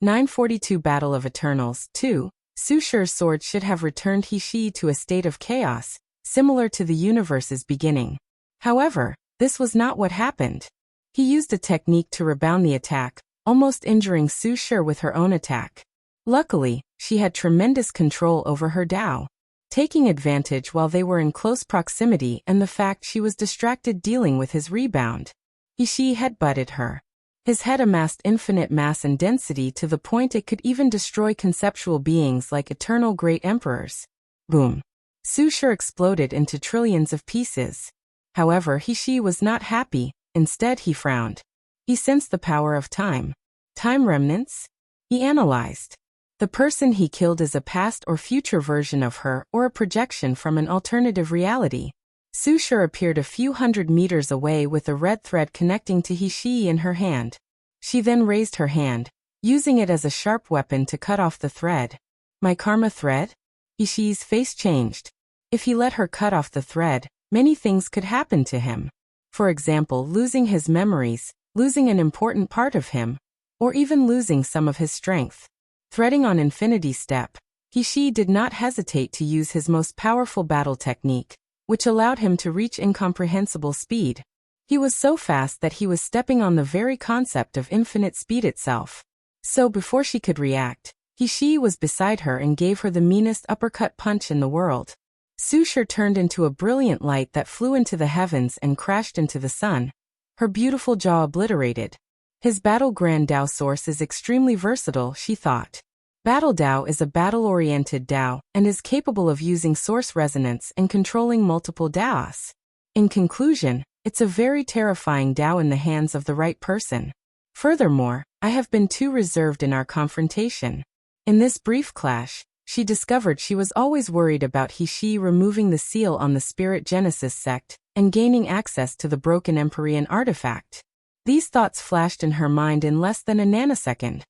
942 Battle of Eternals 2. Su Shi's sword should have returned Shi to a state of chaos, similar to the universe's beginning. However, this was not what happened. He used a technique to rebound the attack, almost injuring Su Shi with her own attack. Luckily, she had tremendous control over her Tao, taking advantage while they were in close proximity and the fact she was distracted dealing with his rebound. Shi headbutted her. His head amassed infinite mass and density to the point it could even destroy conceptual beings like eternal great emperors. Boom. Sushar exploded into trillions of pieces. However, he was not happy. Instead, he frowned. He sensed the power of time. Time remnants? He analyzed. The person he killed is a past or future version of her or a projection from an alternative reality. Sushar appeared a few hundred meters away with a red thread connecting to he in her hand. She then raised her hand, using it as a sharp weapon to cut off the thread. My karma thread? He's face changed. If he let her cut off the thread, many things could happen to him. For example, losing his memories, losing an important part of him, or even losing some of his strength. Threading on Infinity Step, he did not hesitate to use his most powerful battle technique, which allowed him to reach incomprehensible speed. He was so fast that he was stepping on the very concept of infinite speed itself. So before she could react, he was beside her and gave her the meanest uppercut punch in the world. Sushar turned into a brilliant light that flew into the heavens and crashed into the sun, her beautiful jaw obliterated. His Battle Grand Dao source is extremely versatile, she thought. Battle Dao is a battle-oriented Dao and is capable of using source resonance and controlling multiple Daos. In conclusion, it's a very terrifying Dao in the hands of the right person. Furthermore, I have been too reserved in our confrontation. In this brief clash, she discovered she was always worried about he removing the seal on the Spirit Genesis sect and gaining access to the broken Empyrean artifact. These thoughts flashed in her mind in less than a nanosecond.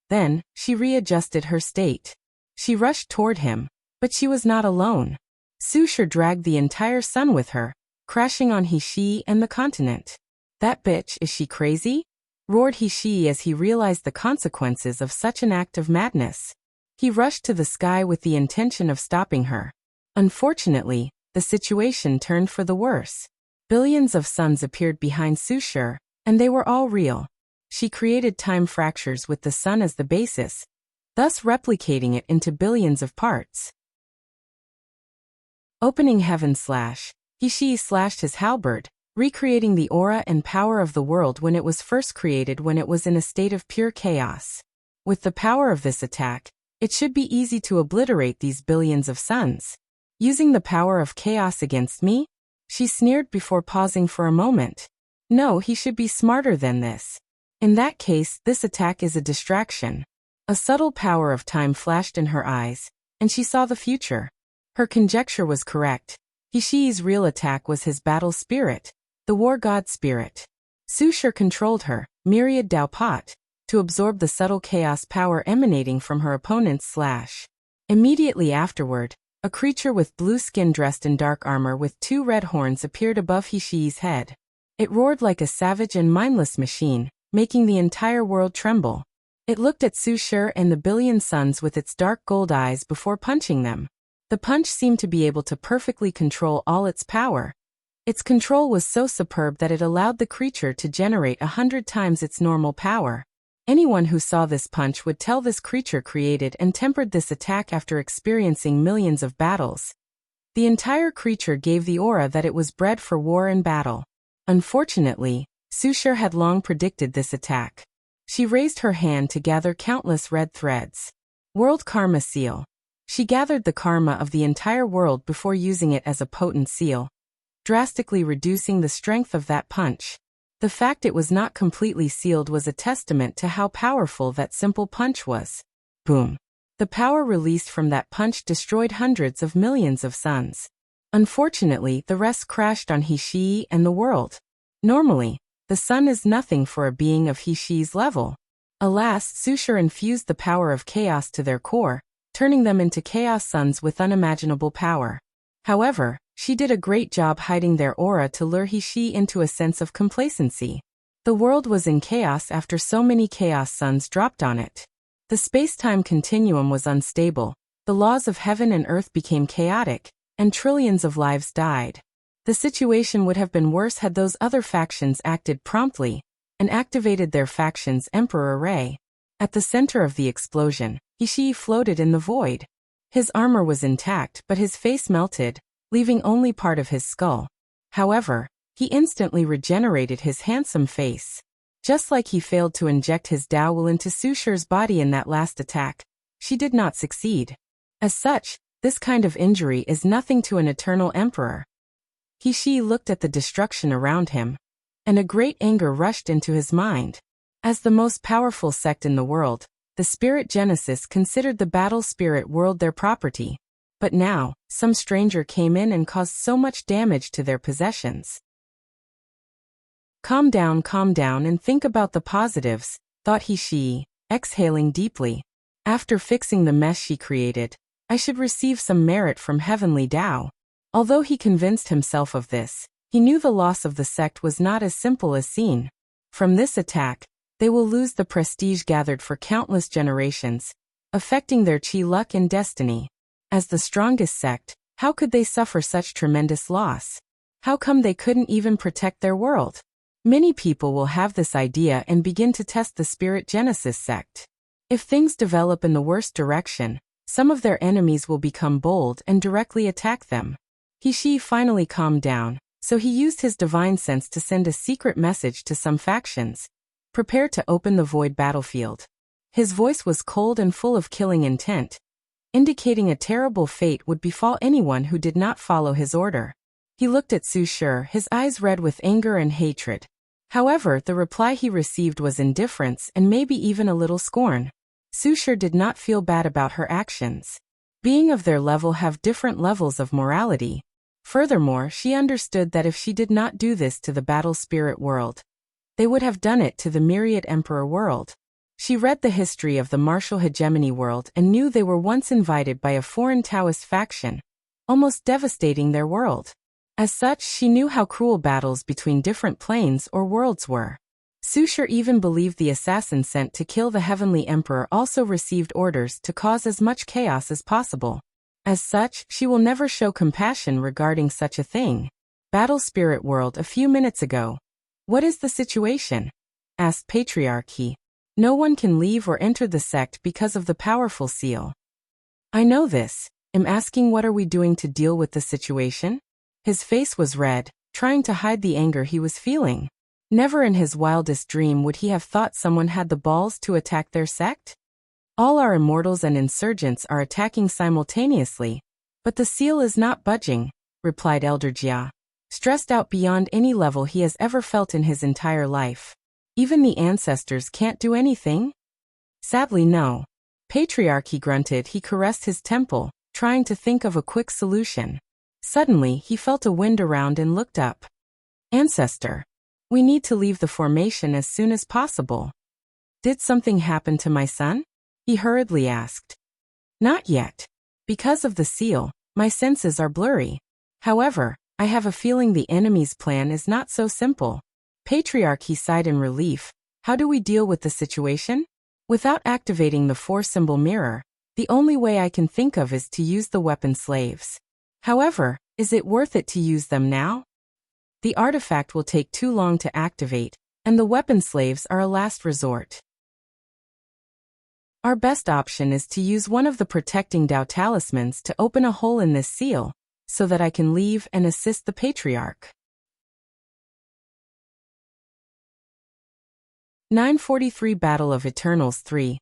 Then, she readjusted her state. She rushed toward him, but she was not alone. Sushar dragged the entire sun with her, crashing on he and the continent. That bitch, is she crazy? Roared he as he realized the consequences of such an act of madness. He rushed to the sky with the intention of stopping her. Unfortunately, the situation turned for the worse. Billions of suns appeared behind Sushar, and they were all real. She created time fractures with the sun as the basis, thus replicating it into billions of parts. Opening heaven slash. He slashed his halberd, recreating the aura and power of the world when it was first created when it was in a state of pure chaos. With the power of this attack, it should be easy to obliterate these billions of suns. Using the power of chaos against me? She sneered before pausing for a moment. No, he should be smarter than this. In that case, this attack is a distraction. A subtle power of time flashed in her eyes, and she saw the future. Her conjecture was correct. He's real attack was his battle spirit, the war god spirit. Sushar controlled her, myriad Dao Pot, to absorb the subtle chaos power emanating from her opponent's slash. Immediately afterward, a creature with blue skin dressed in dark armor with two red horns appeared above he's head. It roared like a savage and mindless machine, making the entire world tremble. It looked at Sushar and the billion suns with its dark gold eyes before punching them. The punch seemed to be able to perfectly control all its power. Its control was so superb that it allowed the creature to generate 100 times its normal power. Anyone who saw this punch would tell this creature created and tempered this attack after experiencing millions of battles. The entire creature gave the aura that it was bred for war and battle. Unfortunately, Sushar had long predicted this attack. She raised her hand to gather countless red threads. World Karma Seal. She gathered the karma of the entire world before using it as a potent seal, drastically reducing the strength of that punch. The fact it was not completely sealed was a testament to how powerful that simple punch was. Boom. The power released from that punch destroyed hundreds of millions of suns. Unfortunately, the rest crashed on he and the world. Normally, the sun is nothing for a being of he's level. Alas, Sushar infused the power of chaos to their core, turning them into chaos suns with unimaginable power. However, she did a great job hiding their aura to lure he into a sense of complacency. The world was in chaos after so many chaos suns dropped on it. The space-time continuum was unstable, the laws of heaven and earth became chaotic, and trillions of lives died. The situation would have been worse had those other factions acted promptly and activated their faction's Emperor Ray. At the center of the explosion, he floated in the void. His armor was intact, but his face melted, leaving only part of his skull. However, he instantly regenerated his handsome face. Just like he failed to inject his Dao will into Su Shi's body in that last attack, she did not succeed. As such, this kind of injury is nothing to an eternal emperor. He Shi looked at the destruction around him, and a great anger rushed into his mind. As the most powerful sect in the world, the Spirit Genesis considered the battle spirit world their property. But now, some stranger came in and caused so much damage to their possessions. Calm down and think about the positives, thought he Shi, exhaling deeply. After fixing the mess she created, I should receive some merit from heavenly Tao. Although he convinced himself of this, he knew the loss of the sect was not as simple as seen. From this attack, they will lose the prestige gathered for countless generations, affecting their chi luck and destiny. As the strongest sect, how could they suffer such tremendous loss? How come they couldn't even protect their world? Many people will have this idea and begin to test the Spirit Genesis sect. If things develop in the worst direction, some of their enemies will become bold and directly attack them. He Shi finally calmed down, so he used his divine sense to send a secret message to some factions. Prepare to open the void battlefield. His voice was cold and full of killing intent, indicating a terrible fate would befall anyone who did not follow his order. He looked at Su Shi, his eyes red with anger and hatred. However, the reply he received was indifference and maybe even a little scorn. Su Shi did not feel bad about her actions. Being of their level have different levels of morality. Furthermore, she understood that if she did not do this to the battle spirit world, they would have done it to the myriad emperor world. She read the history of the martial hegemony world and knew they were once invited by a foreign Taoist faction, almost devastating their world. As such, she knew how cruel battles between different planes or worlds were. Su Shi even believed the assassin sent to kill the heavenly emperor also received orders to cause as much chaos as possible. As such, she will never show compassion regarding such a thing. Battle spirit world a few minutes ago. What is the situation? Asked Patriarch He. No one can leave or enter the sect because of the powerful seal. I know this. I'm asking what are we doing to deal with the situation? His face was red, trying to hide the anger he was feeling. Never in his wildest dream would he have thought someone had the balls to attack their sect. All our immortals and insurgents are attacking simultaneously, but the seal is not budging, replied Elder Jia, stressed out beyond any level he has ever felt in his entire life. Even the ancestors can't do anything? Sadly, no. Patriarch he grunted. He caressed his temple, trying to think of a quick solution. Suddenly, he felt a wind around and looked up. Ancestor. We need to leave the formation as soon as possible. Did something happen to my son? He hurriedly asked. Not yet. Because of the seal, my senses are blurry. However, I have a feeling the enemy's plan is not so simple. Patriarch he sighed in relief. How do we deal with the situation? Without activating the 4-symbol mirror, the only way I can think of is to use the weapon slaves. However, is it worth it to use them now? The artifact will take too long to activate, and the weapon slaves are a last resort. Our best option is to use one of the protecting Dao talismans to open a hole in this seal, so that I can leave and assist the Patriarch. 943 Battle of Eternals 3.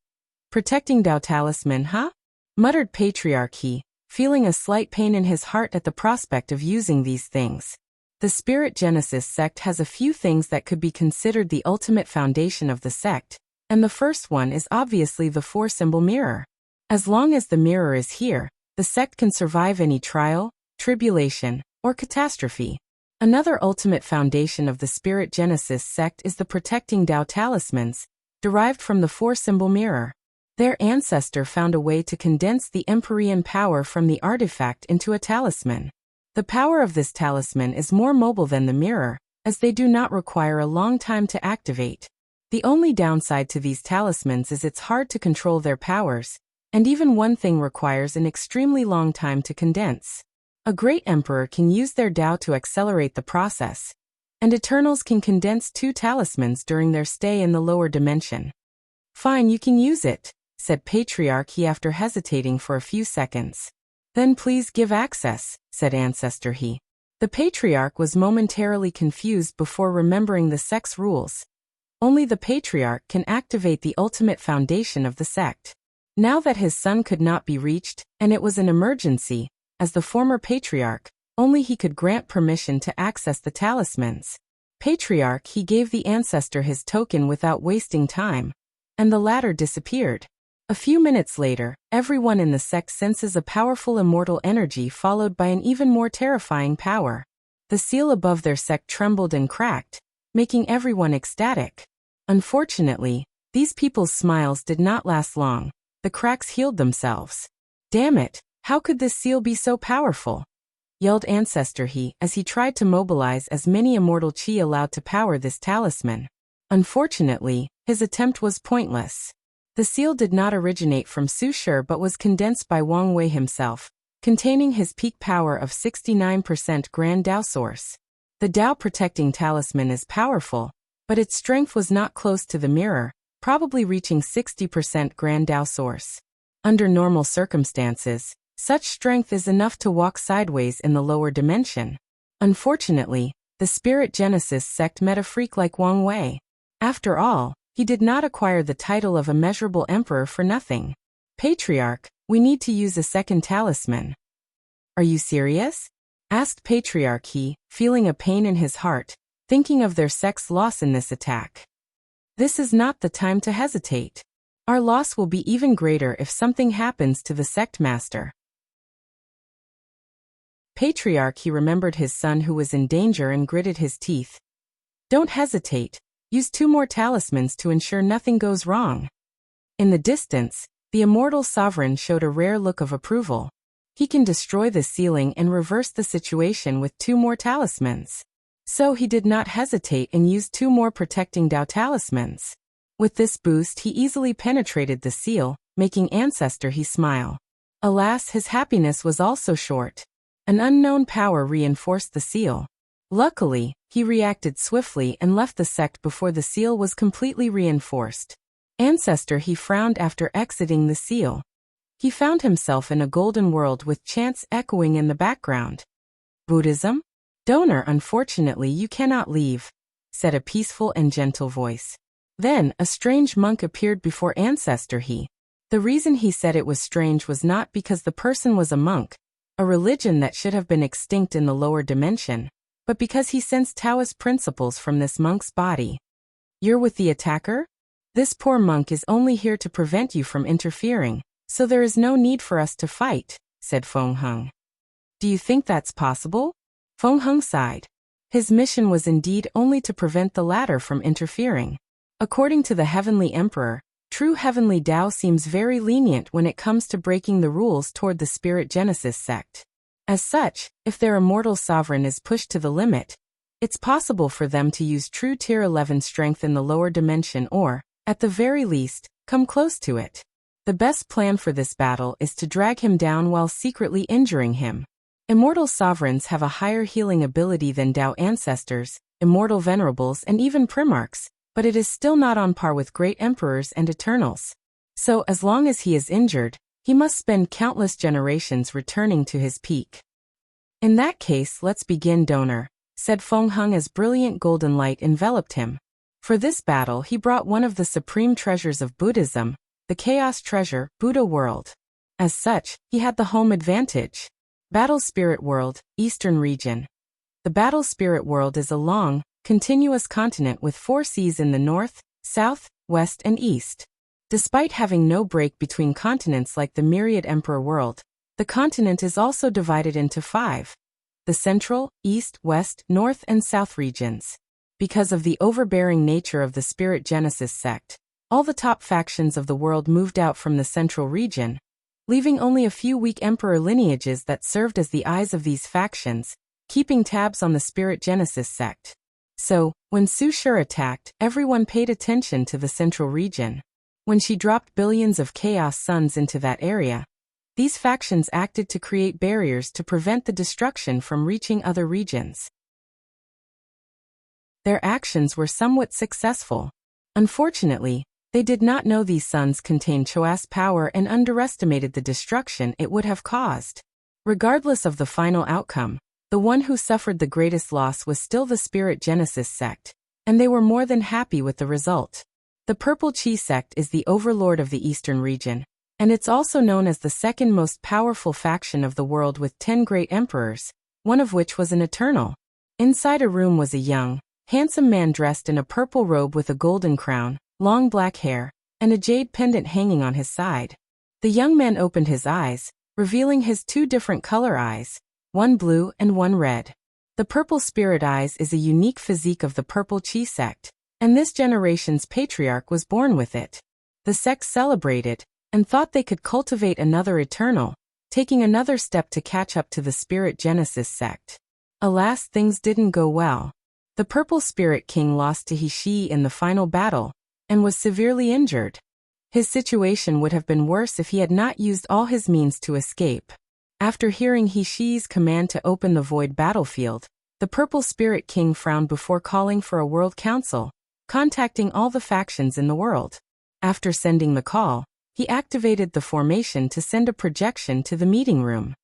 Protecting Dao talisman, huh? Muttered Patriarch he, feeling a slight pain in his heart at the prospect of using these things. The Spirit Genesis sect has a few things that could be considered the ultimate foundation of the sect, and the first one is obviously the 4-symbol mirror. As long as the mirror is here, the sect can survive any trial, tribulation, or catastrophe. Another ultimate foundation of the Spirit Genesis sect is the protecting Dao talismans, derived from the 4-symbol mirror. Their ancestor found a way to condense the Empyrean power from the artifact into a talisman. The power of this talisman is more mobile than the mirror, as they do not require a long time to activate. The only downside to these talismans is it's hard to control their powers, and even one thing requires an extremely long time to condense. A great emperor can use their Dao to accelerate the process, and Eternals can condense 2 talismans during their stay in the lower dimension. Fine, you can use it, said Patriarch he after hesitating for a few seconds. Then please give access, said Ancestor he. The Patriarch was momentarily confused before remembering the sect's rules. Only the patriarch can activate the ultimate foundation of the sect. Now that his son could not be reached, and it was an emergency, as the former patriarch, only he could grant permission to access the talismans. Patriarch, he gave the ancestor his token without wasting time, and the latter disappeared. A few minutes later, everyone in the sect senses a powerful immortal energy followed by an even more terrifying power. The seal above their sect trembled and cracked, making everyone ecstatic. Unfortunately, these people's smiles did not last long. The cracks healed themselves. "Damn it, how could this seal be so powerful?" yelled Ancestor He as he tried to mobilize as many immortal chi allowed to power this talisman. Unfortunately, his attempt was pointless. The seal did not originate from Su Shi but was condensed by Wang Wei himself, containing his peak power of 69% Grand Dao Source. The Dao protecting talisman is powerful, but its strength was not close to the mirror, probably reaching 60% Grand Dao Source. Under normal circumstances, such strength is enough to walk sideways in the lower dimension. Unfortunately, the Spirit Genesis sect met a freak like Wang Wei. After all, he did not acquire the title of immeasurable emperor for nothing. "Patriarch, we need to use a second talisman." "Are you serious?" asked Patriarch He, feeling a pain in his heart, thinking of their sect's loss in this attack. "This is not the time to hesitate. Our loss will be even greater if something happens to the sect master." Patriarch He remembered his son who was in danger and gritted his teeth. "Don't hesitate. Use 2 more talismans to ensure nothing goes wrong." In the distance, the immortal sovereign showed a rare look of approval. He can destroy the ceiling and reverse the situation with 2 more talismans. So he did not hesitate and used 2 more protecting Dao talismans. With this boost he easily penetrated the seal, making Ancestor He smile. Alas, his happiness was also short. An unknown power reinforced the seal. Luckily, he reacted swiftly and left the sect before the seal was completely reinforced. Ancestor He frowned after exiting the seal. He found himself in a golden world with chants echoing in the background. "Buddhism? Donor, unfortunately you cannot leave," said a peaceful and gentle voice. Then, a strange monk appeared before Ancestor He. The reason he said it was strange was not because the person was a monk, a religion that should have been extinct in the lower dimension, but because he sensed Taoist principles from this monk's body. "You're with the attacker? This poor monk is only here to prevent you from interfering, so there is no need for us to fight," said Feng Heng. "Do you think that's possible?" Feng Heng sighed. His mission was indeed only to prevent the latter from interfering. According to the Heavenly Emperor, true Heavenly Dao seems very lenient when it comes to breaking the rules toward the Spirit Genesis sect. As such, if their immortal sovereign is pushed to the limit, it's possible for them to use true Tier 11 strength in the lower dimension or, at the very least, come close to it. The best plan for this battle is to drag him down while secretly injuring him. Immortal sovereigns have a higher healing ability than Dao ancestors, immortal venerables and even primarchs, but it is still not on par with great emperors and eternals. So as long as he is injured, he must spend countless generations returning to his peak. "In that case, let's begin, Donor," said Feng Heng as brilliant golden light enveloped him. For this battle he brought one of the supreme treasures of Buddhism, the Chaos Treasure, Buddha World. As such, he had the home advantage. Battle Spirit World, Eastern Region. The Battle Spirit World is a long, continuous continent with 4 seas in the north, south, west and east. Despite having no break between continents like the Myriad Emperor world, the continent is also divided into 5. The Central, East, West, North and South regions. Because of the overbearing nature of the Spirit Genesis sect, all the top factions of the world moved out from the Central region, leaving only a few weak emperor lineages that served as the eyes of these factions, keeping tabs on the Spirit Genesis sect. So, when Su Shi attacked, everyone paid attention to the Central region. When she dropped billions of chaos suns into that area, these factions acted to create barriers to prevent the destruction from reaching other regions. Their actions were somewhat successful. Unfortunately, they did not know these suns contained Choas power and underestimated the destruction it would have caused. Regardless of the final outcome, the one who suffered the greatest loss was still the Spirit Genesis sect, and they were more than happy with the result. The Purple Chi sect is the overlord of the eastern region, and it's also known as the second most powerful faction of the world with 10 great emperors, one of which was an eternal. Inside a room was a young, handsome man dressed in a purple robe with a golden crown, long black hair, and a jade pendant hanging on his side. The young man opened his eyes, revealing his 2 different color eyes, one blue and one red. The purple spirit eyes is a unique physique of the Purple Chi sect, and this generation's patriarch was born with it. The sect celebrated, and thought they could cultivate another eternal, taking another step to catch up to the Spirit Genesis sect. Alas, things didn't go well. The Purple Spirit King lost to He in the final battle, and was severely injured. His situation would have been worse if he had not used all his means to escape. After hearing He-Shi's command to open the void battlefield, the Purple Spirit King frowned before calling for a world council, contacting all the factions in the world. After sending the call, he activated the formation to send a projection to the meeting room.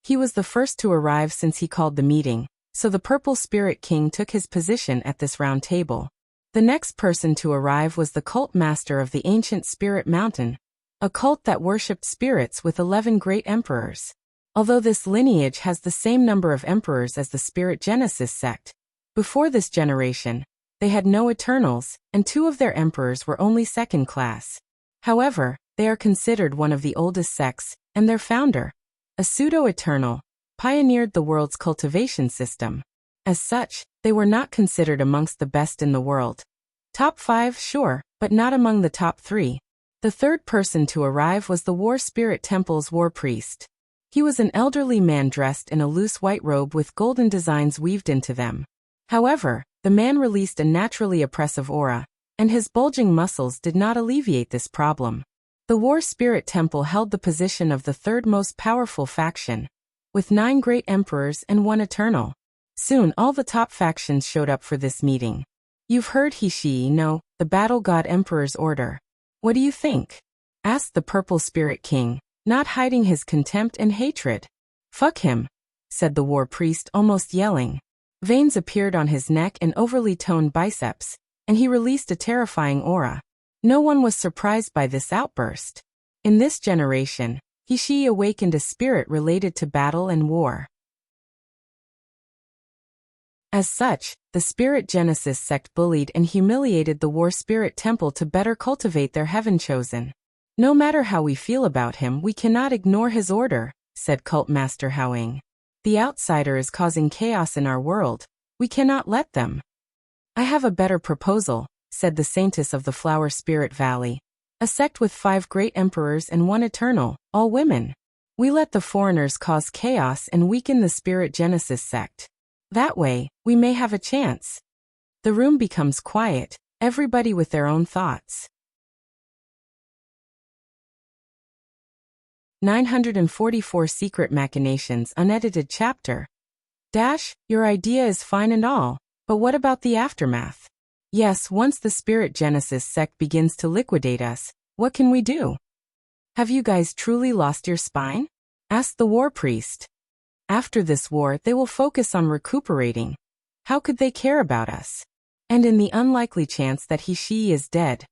He was the first to arrive since he called the meeting, so the Purple Spirit King took his position at this round table. The next person to arrive was the cult master of the ancient Spirit Mountain, a cult that worshipped spirits with 11 great emperors. Although this lineage has the same number of emperors as the Spirit Genesis sect, before this generation, they had no Eternals, and 2 of their emperors were only second class. However, they are considered one of the oldest sects, and their founder, a pseudo-Eternal, pioneered the world's cultivation system. As such, they were not considered amongst the best in the world. Top 5, sure, but not among the top 3. The third person to arrive was the War Spirit Temple's War Priest. He was an elderly man dressed in a loose white robe with golden designs weaved into them. However, the man released a naturally oppressive aura, and his bulging muscles did not alleviate this problem. The War Spirit Temple held the position of the third most powerful faction, with 9 great emperors and 1 eternal. Soon all the top factions showed up for this meeting. You've heard He-Shi, no, the Battle God Emperor's order. What do you think? Asked the Purple Spirit King, not hiding his contempt and hatred. Fuck him, said the War Priest, almost yelling. Veins appeared on his neck and overly toned biceps, and he released a terrifying aura. No one was surprised by this outburst. In this generation, He-Shi awakened a spirit related to battle and war. As such, the Spirit Genesis sect bullied and humiliated the War Spirit Temple to better cultivate their heaven chosen. No matter how we feel about him, we cannot ignore his order, said Cult Master Howing. The outsider is causing chaos in our world. We cannot let them. I have a better proposal, said the Saintess of the Flower Spirit Valley. A sect with 5 great emperors and 1 eternal, all women. We let the foreigners cause chaos and weaken the Spirit Genesis sect. That way, we may have a chance. The room becomes quiet, everybody with their own thoughts. 944 Secret Machinations Unedited Chapter. Your idea is fine and all, but what about the aftermath? Yes, once the Spirit Genesis sect begins to liquidate us, what can we do? Have you guys truly lost your spine? Asked the War Priest. After this war, they will focus on recuperating. How could they care about us? And in the unlikely chance that He-Shi is dead.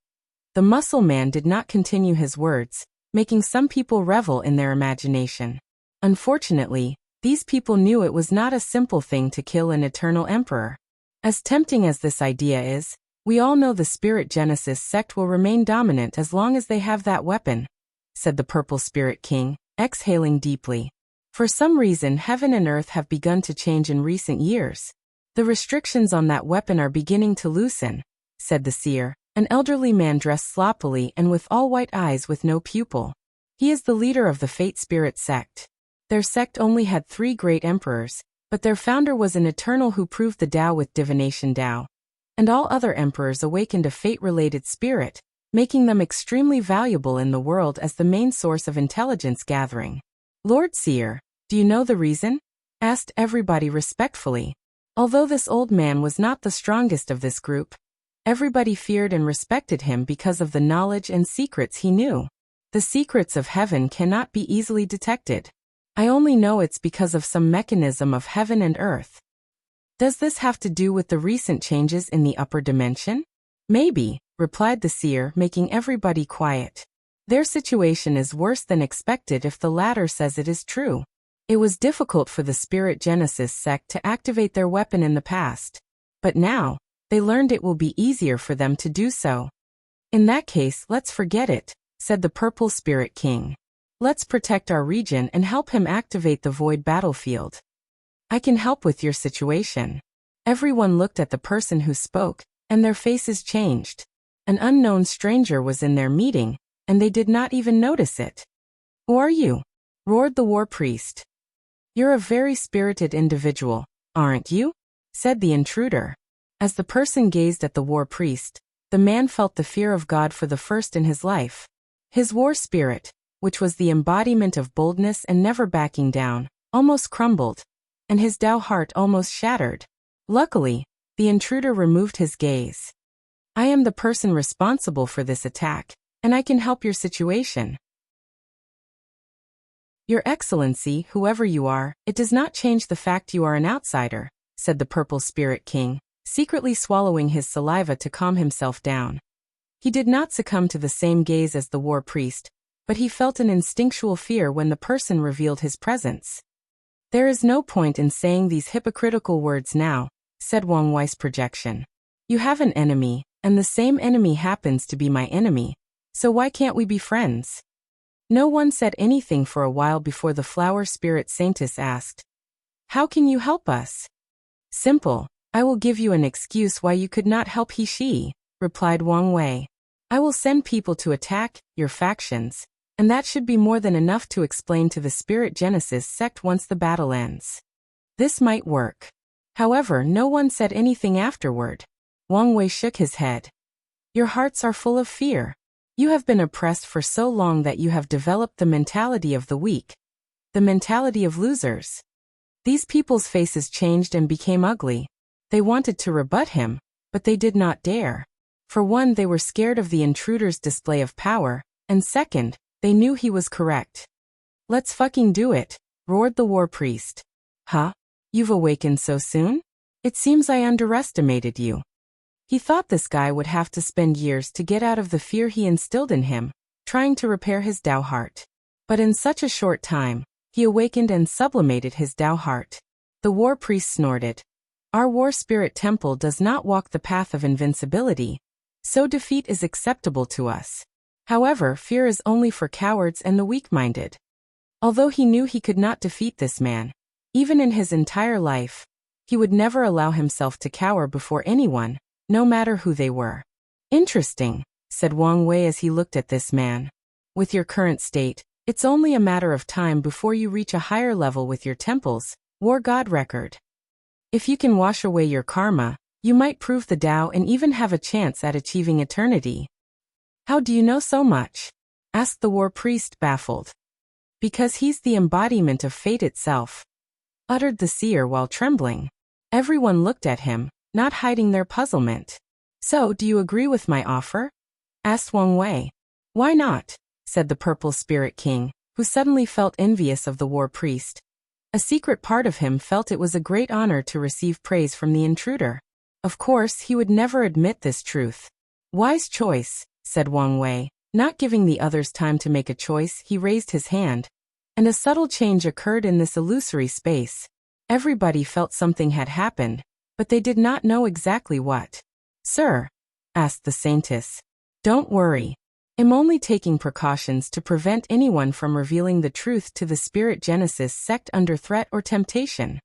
The Muscle Man did not continue his words, making some people revel in their imagination. Unfortunately, these people knew it was not a simple thing to kill an eternal emperor. As tempting as this idea is, we all know the Spirit Genesis sect will remain dominant as long as they have that weapon, said the Purple Spirit King, exhaling deeply. For some reason, heaven and earth have begun to change in recent years. The restrictions on that weapon are beginning to loosen, said the seer, an elderly man dressed sloppily and with all white eyes with no pupil. He is the leader of the Fate Spirit sect. Their sect only had 3 great emperors, but their founder was an eternal who proved the Tao with divination Tao. And all other emperors awakened a fate-related spirit, making them extremely valuable in the world as the main source of intelligence gathering. Lord Seer, do you know the reason? Asked everybody respectfully. Although this old man was not the strongest of this group, everybody feared and respected him because of the knowledge and secrets he knew. The secrets of heaven cannot be easily detected. I only know it's because of some mechanism of heaven and earth. Does this have to do with the recent changes in the upper dimension? Maybe, replied the seer, making everybody quiet. Their situation is worse than expected if the latter says it is true. It was difficult for the Spirit Genesis sect to activate their weapon in the past. But now, they learned it will be easier for them to do so. In that case, let's forget it, said the Purple Spirit King. Let's protect our region and help him activate the void battlefield. I can help with your situation. Everyone looked at the person who spoke, and their faces changed. An unknown stranger was in their meeting, and they did not even notice it. Who are you? Roared the war priest. You're a very spirited individual, aren't you? Said the intruder. As the person gazed at the war priest, the man felt the fear of God for the first in his life. His war spirit, which was the embodiment of boldness and never backing down, almost crumbled, and his Tao heart almost shattered. Luckily, the intruder removed his gaze. I am the person responsible for this attack, and I can help your situation. Your Excellency, whoever you are, it does not change the fact you are an outsider, said the Purple Spirit King, secretly swallowing his saliva to calm himself down. He did not succumb to the same gaze as the war priest, but he felt an instinctual fear when the person revealed his presence. There is no point in saying these hypocritical words now, said Wang Wei's projection. You have an enemy, and the same enemy happens to be my enemy, so why can't we be friends? No one said anything for a while before the flower spirit saintess asked, How can you help us? Simple, I will give you an excuse why you could not help she, replied Wang Wei. I will send people to attack your factions, and that should be more than enough to explain to the Spirit Genesis sect once the battle ends. This might work. However, no one said anything afterward. Wang Wei shook his head. Your hearts are full of fear. You have been oppressed for so long that you have developed the mentality of the weak, the mentality of losers. These people's faces changed and became ugly. They wanted to rebut him, but they did not dare. For one, they were scared of the intruder's display of power, and second, they knew he was correct. Let's fucking do it, roared the war priest. Huh? You've awakened so soon? It seems I underestimated you. He thought this guy would have to spend years to get out of the fear he instilled in him, trying to repair his Tao heart. But in such a short time, he awakened and sublimated his Tao heart. The war priest snorted. Our war spirit temple does not walk the path of invincibility, so defeat is acceptable to us. However, fear is only for cowards and the weak-minded. Although he knew he could not defeat this man, even in his entire life, he would never allow himself to cower before anyone, no matter who they were. Interesting, said Wang Wei as he looked at this man. With your current state, it's only a matter of time before you reach a higher level with your temple's war god record. If you can wash away your karma, you might prove the Tao and even have a chance at achieving eternity. How do you know so much? Asked the war priest, baffled. Because he's the embodiment of fate itself, uttered the seer while trembling. Everyone looked at him, not hiding their puzzlement. So, do you agree with my offer? Asked Wang Wei. Why not? Said the Purple Spirit King, who suddenly felt envious of the war priest. A secret part of him felt it was a great honor to receive praise from the intruder. Of course, he would never admit this truth. Wise choice, said Wang Wei. Not giving the others time to make a choice, he raised his hand, and a subtle change occurred in this illusory space. Everybody felt something had happened, but they did not know exactly what. Sir, asked the saintess. Don't worry. I'm only taking precautions to prevent anyone from revealing the truth to the Spirit Genesis sect under threat or temptation.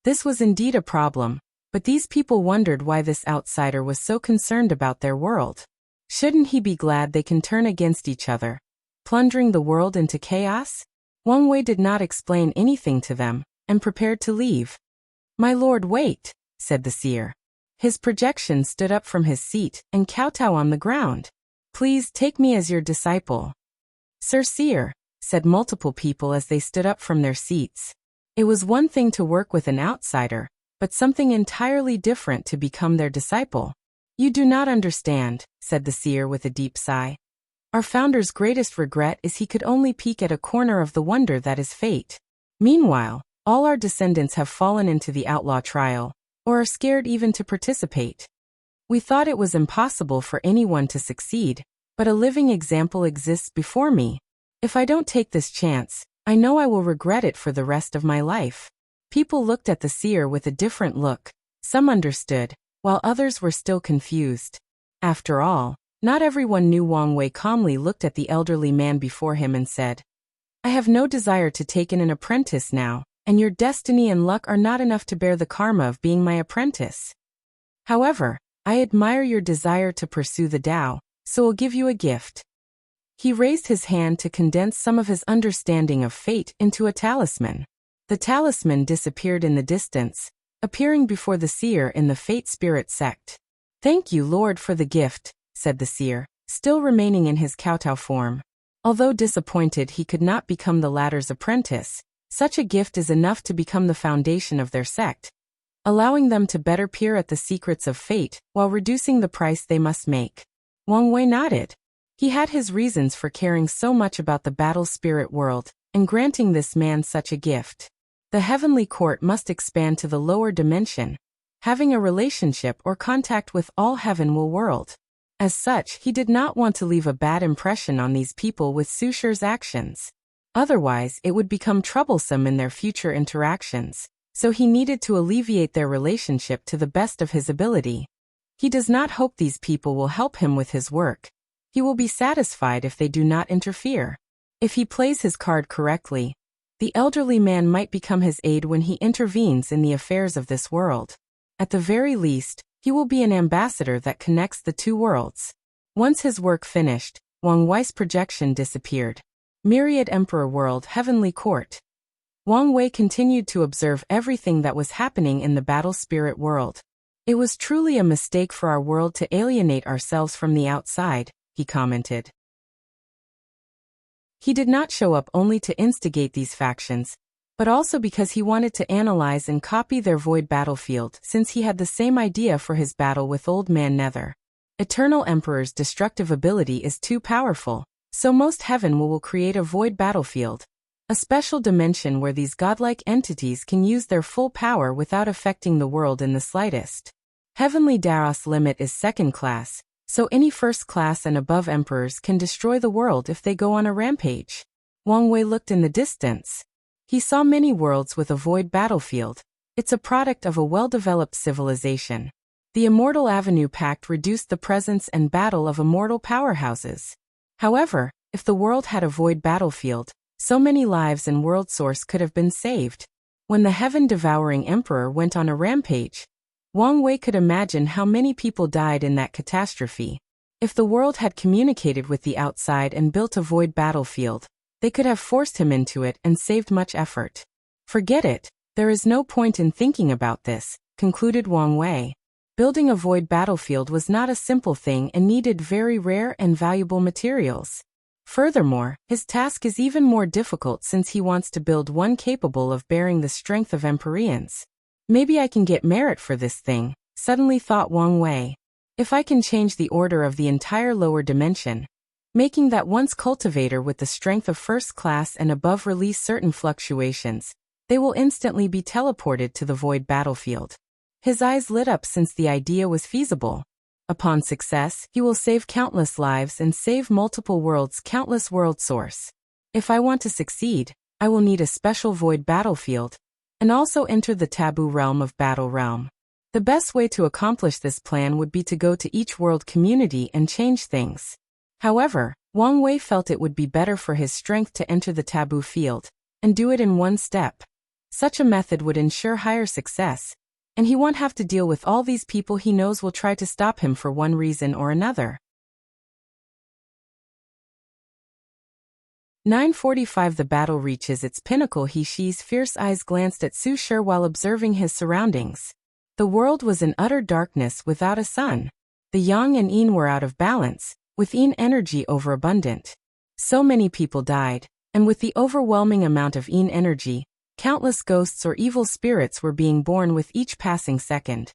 This was indeed a problem, but these people wondered why this outsider was so concerned about their world. Shouldn't he be glad they can turn against each other, plundering the world into chaos? Wang Wei did not explain anything to them, and prepared to leave. My lord, wait, said the seer. His projection stood up from his seat and kowtow on the ground. Please take me as your disciple. Sir Seer, said multiple people as they stood up from their seats. It was one thing to work with an outsider, but something entirely different to become their disciple. You do not understand, said the seer with a deep sigh. Our founder's greatest regret is he could only peek at a corner of the wonder that is fate. Meanwhile, All our descendants have fallen into the outlaw trial, or are scared even to participate. We thought it was impossible for anyone to succeed, but a living example exists before me. If I don't take this chance, I know I will regret it for the rest of my life." People looked at the seer with a different look. Some understood, while others were still confused. After all, not everyone knew. Wang Wei calmly looked at the elderly man before him and said, "I have no desire to take in an apprentice now, and your destiny and luck are not enough to bear the karma of being my apprentice. However, I admire your desire to pursue the Tao, so I'll give you a gift." He raised his hand to condense some of his understanding of fate into a talisman. The talisman disappeared in the distance, appearing before the seer in the Fate Spirit sect. "Thank you, Lord, for the gift," said the seer, still remaining in his kowtow form. Although disappointed he could not become the latter's apprentice, such a gift is enough to become the foundation of their sect, allowing them to better peer at the secrets of fate while reducing the price they must make. Wang Wei nodded. He had his reasons for caring so much about the battle spirit world, and granting this man such a gift. The heavenly court must expand to the lower dimension, having a relationship or contact with all heavenly world. As such, he did not want to leave a bad impression on these people with Su Shi's actions. Otherwise, it would become troublesome in their future interactions, so he needed to alleviate their relationship to the best of his ability. He does not hope these people will help him with his work. He will be satisfied if they do not interfere. If he plays his card correctly, the elderly man might become his aide when he intervenes in the affairs of this world. At the very least, he will be an ambassador that connects the two worlds. Once his work finished, Wang Wei's projection disappeared. Myriad Emperor World Heavenly Court. Wang Wei continued to observe everything that was happening in the battle spirit world. "It was truly a mistake for our world to alienate ourselves from the outside," he commented. He did not show up only to instigate these factions, but also because he wanted to analyze and copy their void battlefield, since he had the same idea for his battle with Old Man Nether. Eternal Emperor's destructive ability is too powerful, so most heaven will create a void battlefield, a special dimension where these godlike entities can use their full power without affecting the world in the slightest. Heavenly Daos limit is second class, so any first class and above emperors can destroy the world if they go on a rampage. Wang Wei looked in the distance. He saw many worlds with a void battlefield. It's a product of a well-developed civilization. The Immortal Avenue Pact reduced the presence and battle of immortal powerhouses. However, if the world had a void battlefield, so many lives and world source could have been saved. When the heaven-devouring emperor went on a rampage, Wang Wei could imagine how many people died in that catastrophe. If the world had communicated with the outside and built a void battlefield, they could have forced him into it and saved much effort. "Forget it, there is no point in thinking about this," concluded Wang Wei. Building a void battlefield was not a simple thing and needed very rare and valuable materials. Furthermore, his task is even more difficult since he wants to build one capable of bearing the strength of Empyreans. "Maybe I can get merit for this thing," suddenly thought Wang Wei. "If I can change the order of the entire lower dimension, making that once cultivator with the strength of first class and above release certain fluctuations, they will instantly be teleported to the void battlefield." His eyes lit up since the idea was feasible. Upon success, he will save countless lives and save multiple worlds, countless world source. If I want to succeed, I will need a special void battlefield, and also enter the taboo realm of Battle Realm. The best way to accomplish this plan would be to go to each world community and change things. However, Wang Wei felt it would be better for his strength to enter the taboo field, and do it in one step. Such a method would ensure higher success, and he won't have to deal with all these people he knows will try to stop him for one reason or another. 9:45 The battle reaches its pinnacle. He Shi's fierce eyes glanced at Su Shi while observing his surroundings. The world was in utter darkness without a sun. The Yang and Yin were out of balance, with Yin energy overabundant. So many people died, and with the overwhelming amount of Yin energy, countless ghosts or evil spirits were being born with each passing second.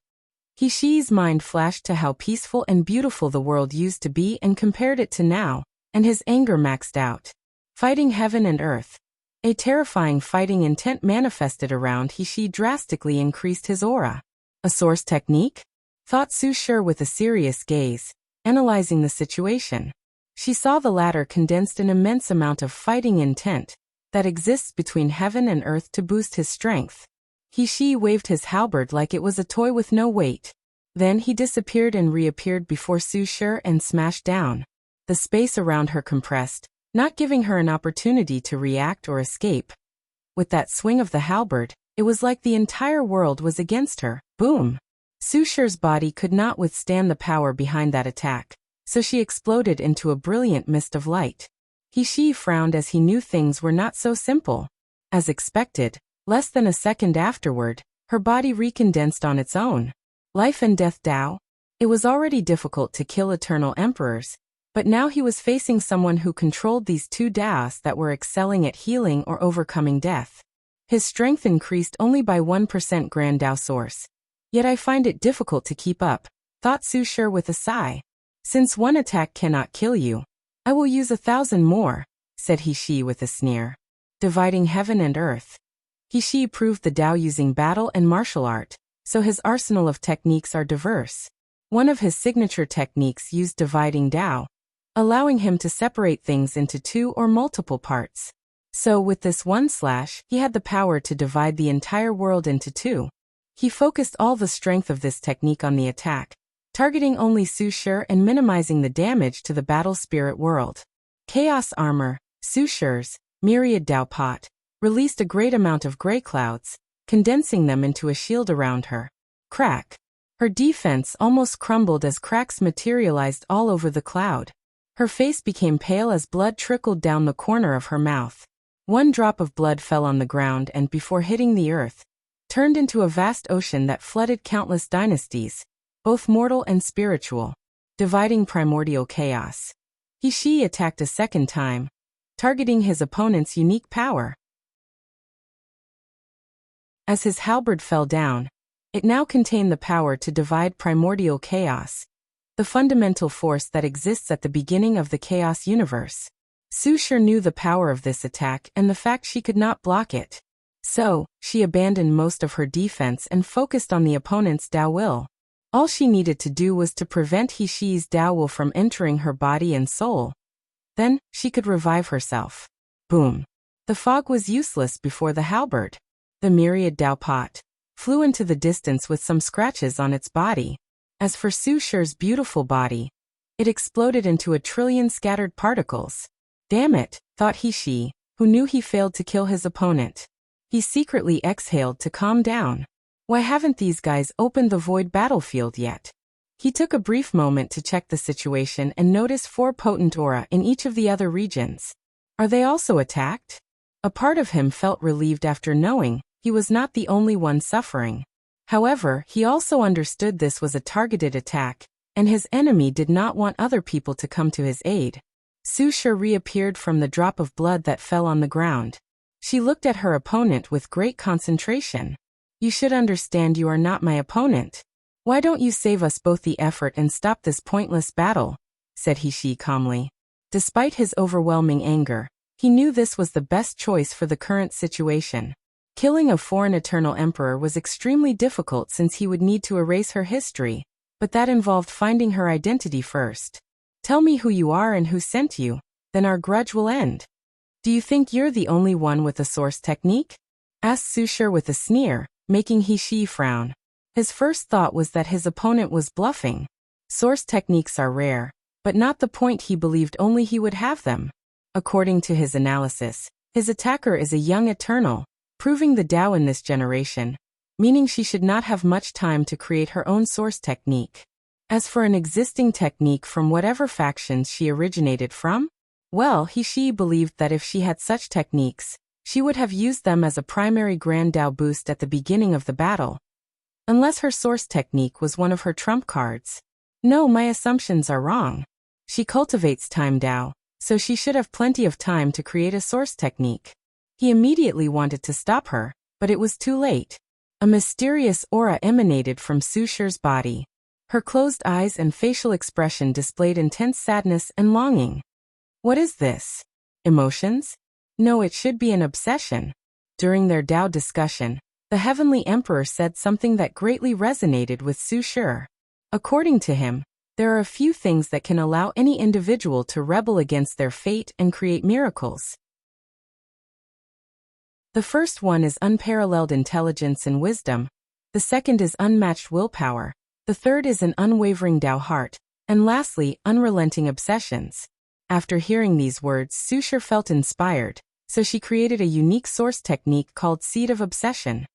He Shi's mind flashed to how peaceful and beautiful the world used to be and compared it to now, and his anger maxed out. Fighting heaven and earth. A terrifying fighting intent manifested around He drastically increased his aura. A source technique? Thought Su Shi with a serious gaze, analyzing the situation. She saw the latter condensed an immense amount of fighting intent that exists between heaven and earth to boost his strength. He waved his halberd like it was a toy with no weight. Then he disappeared and reappeared before Su Shi and smashed down. The space around her compressed, not giving her an opportunity to react or escape. With that swing of the halberd, it was like the entire world was against her. Boom! Su Shi's body could not withstand the power behind that attack, so she exploded into a brilliant mist of light. He frowned as he knew things were not so simple. As expected, less than a second afterward, her body recondensed on its own. Life and death Tao? It was already difficult to kill eternal emperors, but now he was facing someone who controlled these two Taos that were excelling at healing or overcoming death. His strength increased only by 1% Grand Tao source. Yet I find it difficult to keep up, thought Su Shi with a sigh. Since one attack cannot kill you, I will use 1,000 more, said He with a sneer. Dividing heaven and earth. He proved the Tao using battle and martial art, so his arsenal of techniques are diverse. One of his signature techniques used dividing Tao, allowing him to separate things into two or multiple parts. So with this one slash, he had the power to divide the entire world into two. He focused all the strength of this technique on the attack, targeting only Su Shi and minimizing the damage to the battle spirit world. Chaos armor, Su Shi's myriad Tao pot, released a great amount of gray clouds, condensing them into a shield around her. Crack. Her defense almost crumbled as cracks materialized all over the cloud. Her face became pale as blood trickled down the corner of her mouth. One drop of blood fell on the ground and, before hitting the earth, turned into a vast ocean that flooded countless dynasties, both mortal and spiritual, dividing primordial chaos. He attacked a second time, targeting his opponent's unique power. As his halberd fell down, it now contained the power to divide primordial chaos, the fundamental force that exists at the beginning of the chaos universe. Su Shi knew the power of this attack and the fact she could not block it. So, she abandoned most of her defense and focused on the opponent's Tao will. All she needed to do was to prevent He's Tao will from entering her body and soul. Then, she could revive herself. Boom. The fog was useless before the halberd. The myriad Tao pot flew into the distance with some scratches on its body. As for Su Shi's beautiful body, it exploded into 1,000,000,000,000 scattered particles. Damn it, thought He, who knew he failed to kill his opponent. He secretly exhaled to calm down. Why haven't these guys opened the void battlefield yet? He took a brief moment to check the situation and notice 4 potent aura in each of the other regions. Are they also attacked? A part of him felt relieved after knowing he was not the only one suffering. However, he also understood this was a targeted attack, and his enemy did not want other people to come to his aid. Su Shi reappeared from the drop of blood that fell on the ground. She looked at her opponent with great concentration. You should understand you are not my opponent. Why don't you save us both the effort and stop this pointless battle? Said He calmly. Despite his overwhelming anger, he knew this was the best choice for the current situation. Killing a foreign eternal emperor was extremely difficult since he would need to erase her history, but that involved finding her identity first. Tell me who you are and who sent you, then our grudge will end. Do you think you're the only one with a source technique? Asked Su Shi with a sneer, making He frown. His first thought was that his opponent was bluffing. Source techniques are rare, but not the point he believed only he would have them. According to his analysis, his attacker is a young eternal, proving the Tao in this generation, meaning she should not have much time to create her own source technique. As for an existing technique from whatever factions she originated from, well, He believed that if she had such techniques, she would have used them as a primary Grand Tao boost at the beginning of the battle. Unless her source technique was one of her trump cards. No, my assumptions are wrong. She cultivates time Tao, so she should have plenty of time to create a source technique. He immediately wanted to stop her, but it was too late. A mysterious aura emanated from Su Shi's body. Her closed eyes and facial expression displayed intense sadness and longing. What is this? Emotions? No, it should be an obsession. During their Tao discussion, the Heavenly Emperor said something that greatly resonated with Su Shi. According to him, there are a few things that can allow any individual to rebel against their fate and create miracles. The first one is unparalleled intelligence and wisdom. The second is unmatched willpower. The third is an unwavering Tao heart. And lastly, unrelenting obsessions. After hearing these words, Su Shi felt inspired, so she created a unique source technique called Seed of Obsession.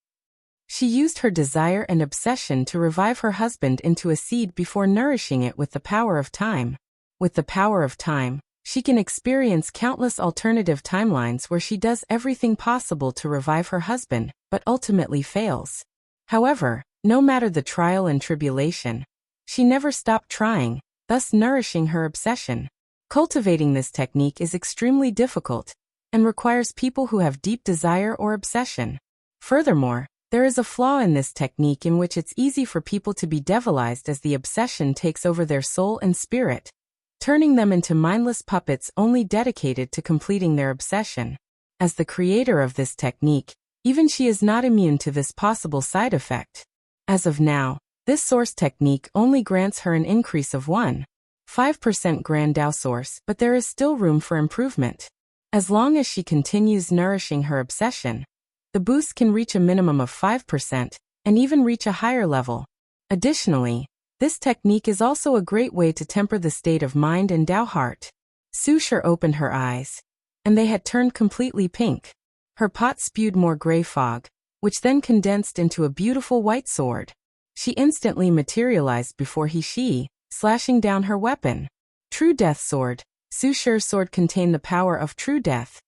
She used her desire and obsession to revive her husband into a seed before nourishing it with the power of time. With the power of time, she can experience countless alternative timelines where she does everything possible to revive her husband, but ultimately fails. However, no matter the trial and tribulation, she never stopped trying, thus nourishing her obsession. Cultivating this technique is extremely difficult and requires people who have deep desire or obsession. Furthermore, there is a flaw in this technique in which it's easy for people to be devilized as the obsession takes over their soul and spirit, turning them into mindless puppets only dedicated to completing their obsession. As the creator of this technique, even she is not immune to this possible side effect. As of now, this source technique only grants her an increase of 1.5% Grand Tao source, but there is still room for improvement. As long as she continues nourishing her obsession, the boost can reach a minimum of 5% and even reach a higher level. Additionally, this technique is also a great way to temper the state of mind and Tao heart. Su Shi opened her eyes, and they had turned completely pink. Her pot spewed more gray fog, which then condensed into a beautiful white sword. She instantly materialized before she, slashing down her weapon. True Death Sword. Su Shi's sword contained the power of true death,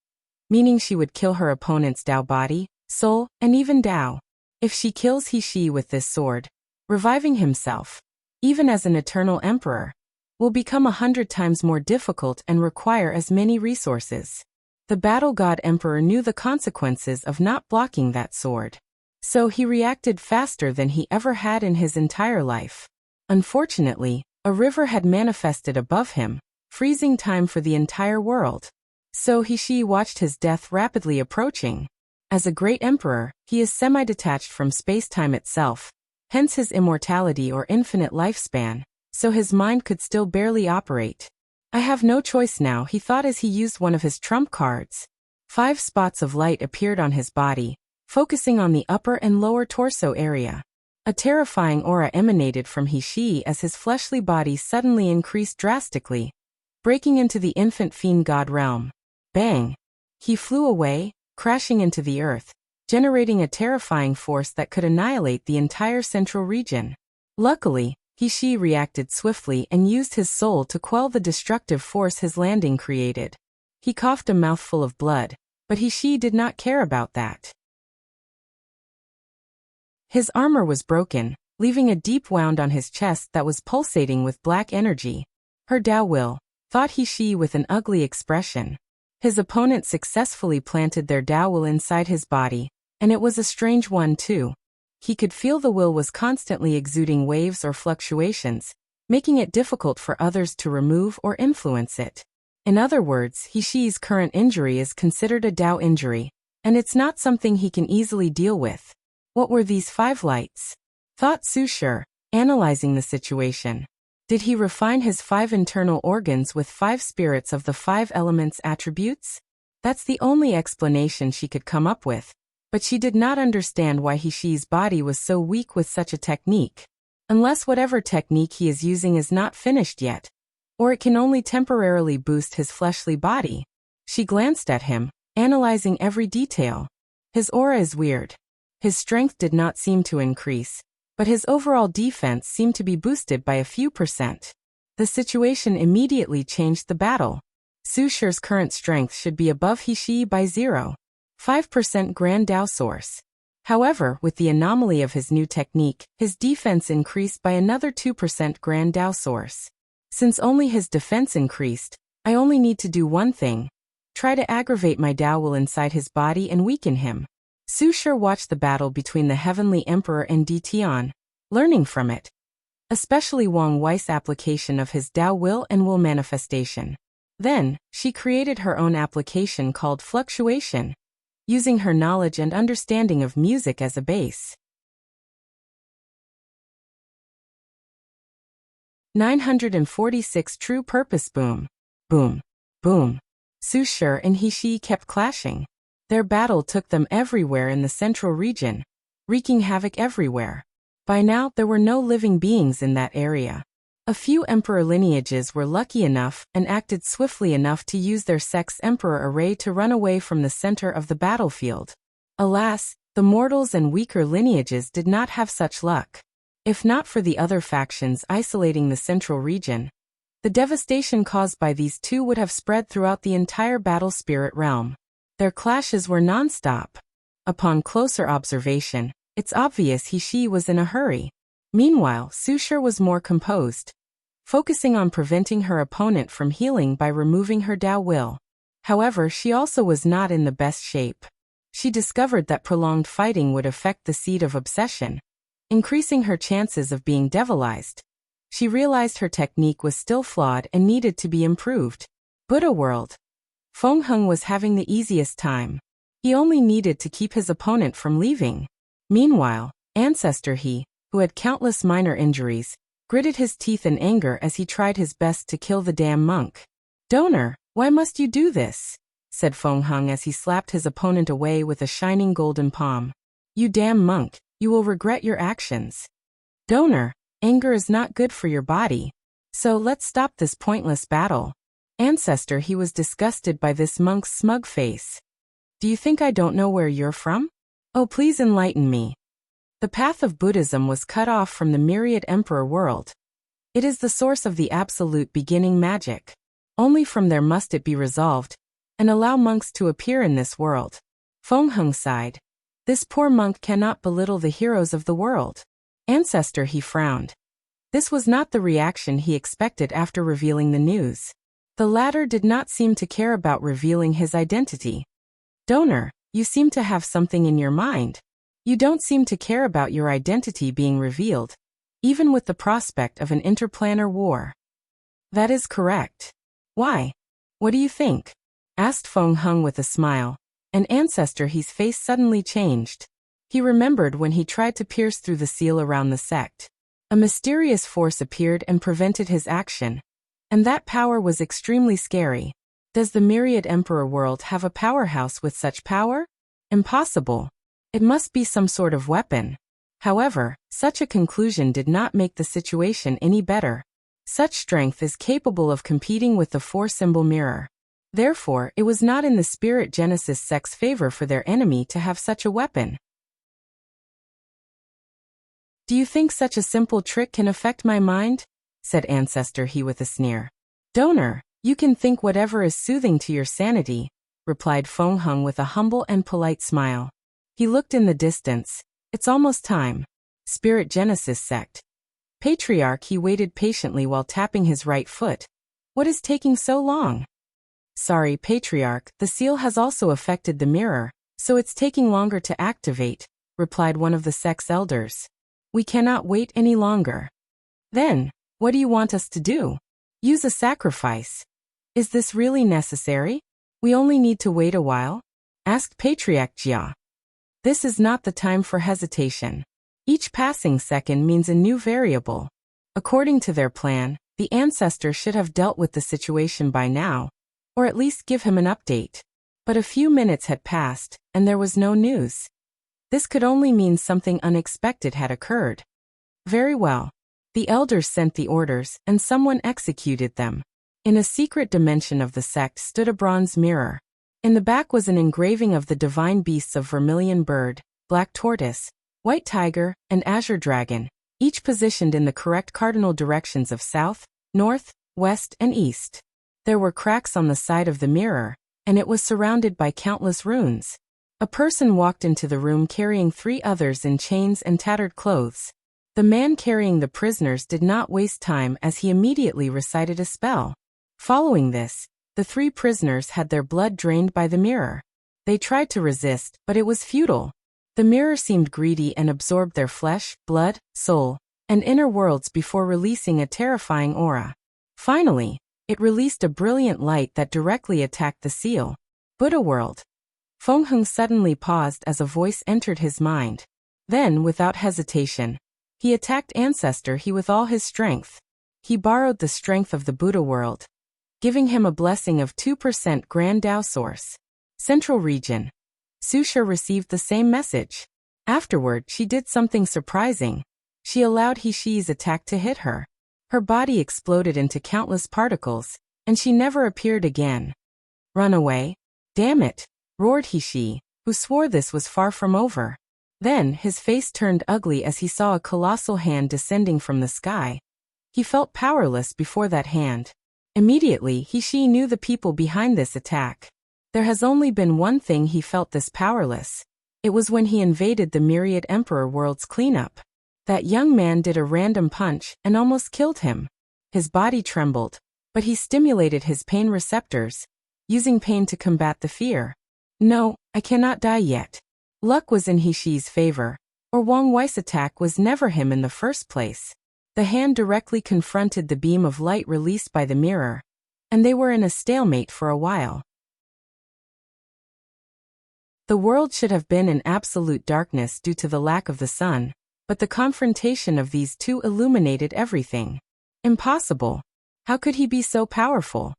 meaning she would kill her opponent's Tao body, soul, and even Tao. If she kills she with this sword, reviving himself, even as an eternal emperor, will become 100 times more difficult and require as many resources. The battle god emperor knew the consequences of not blocking that sword, so he reacted faster than he ever had in his entire life. Unfortunately, a river had manifested above him, freezing time for the entire world. So she watched his death rapidly approaching. As a great emperor, he is semi-detached from space-time itself, hence his immortality or infinite lifespan, so his mind could still barely operate. I have no choice now, he thought as he used one of his trump cards. 5 spots of light appeared on his body, focusing on the upper and lower torso area. A terrifying aura emanated from he as his fleshly body suddenly increased drastically, breaking into the infant fiend god realm. Bang! He flew away, crashing into the earth, generating a terrifying force that could annihilate the entire central region. Luckily, he reacted swiftly and used his soul to quell the destructive force his landing created. He coughed a mouthful of blood, but he did not care about that. His armor was broken, leaving a deep wound on his chest that was pulsating with black energy. Her Tao will, thought he with an ugly expression. His opponent successfully planted their Tao will inside his body, and it was a strange one too. He could feel the will was constantly exuding waves or fluctuations, making it difficult for others to remove or influence it. In other words, he's current injury is considered a Tao injury, and it's not something he can easily deal with. What were these 5 lights? Thought Su Shi, analyzing the situation. Did he refine his 5 internal organs with 5 spirits of the 5 elements attributes? That's the only explanation she could come up with, but she did not understand why she's body was so weak with such a technique. Unless whatever technique he is using is not finished yet, or it can only temporarily boost his fleshly body. She glanced at him, analyzing every detail. His aura is weird. His strength did not seem to increase, but his overall defense seemed to be boosted by a few %. The situation immediately changed the battle. Su Shi's current strength should be above he by 0.5% Grand Tao source. However, with the anomaly of his new technique, his defense increased by another 2% Grand Tao source. Since only his defense increased, I only need to do one thing. Try to aggravate my Tao will inside his body and weaken him. Su Shi watched the battle between the Heavenly Emperor and Tian, learning from it, especially Wang Wei's application of his Tao will and will manifestation. Then, she created her own application called Fluctuation, using her knowledge and understanding of music as a base. 946 True Purpose. Boom. Boom. Boom. Su Shi and He Shi kept clashing. Their battle took them everywhere in the central region, wreaking havoc everywhere. By now, there were no living beings in that area. A few emperor lineages were lucky enough and acted swiftly enough to use their sex-emperor array to run away from the center of the battlefield. Alas, the mortals and weaker lineages did not have such luck. If not for the other factions isolating the central region, the devastation caused by these two would have spread throughout the entire battle spirit realm. Their clashes were non-stop. Upon closer observation, it's obvious He Shi was in a hurry. Meanwhile, Su Shi was more composed, focusing on preventing her opponent from healing by removing her Tao will. However, she also was not in the best shape. She discovered that prolonged fighting would affect the seed of obsession, increasing her chances of being devilized. She realized her technique was still flawed and needed to be improved. Buddha World. Feng Heng was having the easiest time. He only needed to keep his opponent from leaving. Meanwhile, Ancestor He, who had countless minor injuries, gritted his teeth in anger as he tried his best to kill the damn monk. "Donor, why must you do this?" said Feng Heng as he slapped his opponent away with a shining golden palm. "You damn monk, you will regret your actions." "Donor, anger is not good for your body. So let's stop this pointless battle." Ancestor He was disgusted by this monk's smug face. "Do you think I don't know where you're from? Oh, please enlighten me." The path of Buddhism was cut off from the myriad emperor world. It is the source of the absolute beginning magic. Only from there must it be resolved, and allow monks to appear in this world. Feng Heng sighed. This poor monk cannot belittle the heroes of the world. Ancestor He frowned. This was not the reaction he expected after revealing the news. The latter did not seem to care about revealing his identity. "Donor, you seem to have something in your mind. You don't seem to care about your identity being revealed, even with the prospect of an interplanar war." "That is correct. Why? What do you think?" asked Feng Heng with a smile, and Ancestor He's face suddenly changed. He remembered when he tried to pierce through the seal around the sect. A mysterious force appeared and prevented his action, and that power was extremely scary. Does the myriad emperor world have a powerhouse with such power? Impossible. It must be some sort of weapon. However, such a conclusion did not make the situation any better. Such strength is capable of competing with the four-symbol mirror. Therefore, it was not in the spirit Genesis sect's favor for their enemy to have such a weapon. "Do you think such a simple trick can affect my mind?" said Ancestor He with a sneer. "Donor, you can think whatever is soothing to your sanity," replied Feng Heng with a humble and polite smile. He looked in the distance. It's almost time. Spirit Genesis sect. Patriarch He waited patiently while tapping his right foot. "What is taking so long?" "Sorry, Patriarch, the seal has also affected the mirror, so it's taking longer to activate," replied one of the sect's elders. "We cannot wait any longer." "Then, what do you want us to do?" "Use a sacrifice." "Is this really necessary? We only need to wait a while?" asked Patriarch Jia. "This is not the time for hesitation. Each passing second means a new variable." According to their plan, the ancestor should have dealt with the situation by now, or at least give him an update. But a few minutes had passed, and there was no news. This could only mean something unexpected had occurred. Very well. The elders sent the orders, and someone executed them. In a secret dimension of the sect stood a bronze mirror. In the back was an engraving of the divine beasts of vermilion bird, black tortoise, white tiger, and azure dragon, each positioned in the correct cardinal directions of south, north, west, and east. There were cracks on the side of the mirror, and it was surrounded by countless runes. A person walked into the room carrying 3 others in chains and tattered clothes. The man carrying the prisoners did not waste time as he immediately recited a spell. Following this, the 3 prisoners had their blood drained by the mirror. They tried to resist, but it was futile. The mirror seemed greedy and absorbed their flesh, blood, soul, and inner worlds before releasing a terrifying aura. Finally, It released a brilliant light that directly attacked the seal. Buddha world. Feng Heng suddenly paused as a voice entered his mind. Then, without hesitation, he attacked Ancestor He with all his strength. He borrowed the strength of the Buddha world, giving him a blessing of 2% Grand Tao Source. Central Region. Susha received the same message. Afterward, she did something surprising. She allowed He Shi's attack to hit her. Her body exploded into countless particles, and she never appeared again. Run away? Damn it, roared He Shi, who swore this was far from over. Then, his face turned ugly as he saw a colossal hand descending from the sky. He felt powerless before that hand. Immediately, He Shi knew the people behind this attack. There has only been one thing he felt this powerless. It was when he invaded the Myriad Emperor world's cleanup. That young man did a random punch and almost killed him. His body trembled, but he stimulated his pain receptors, using pain to combat the fear. No, I cannot die yet. Luck was in He Shi's favor, or Wang Wei's attack was never him in the first place. The hand directly confronted the beam of light released by the mirror, and they were in a stalemate for a while. The world should have been in absolute darkness due to the lack of the sun, but the confrontation of these two illuminated everything. Impossible. How could he be so powerful?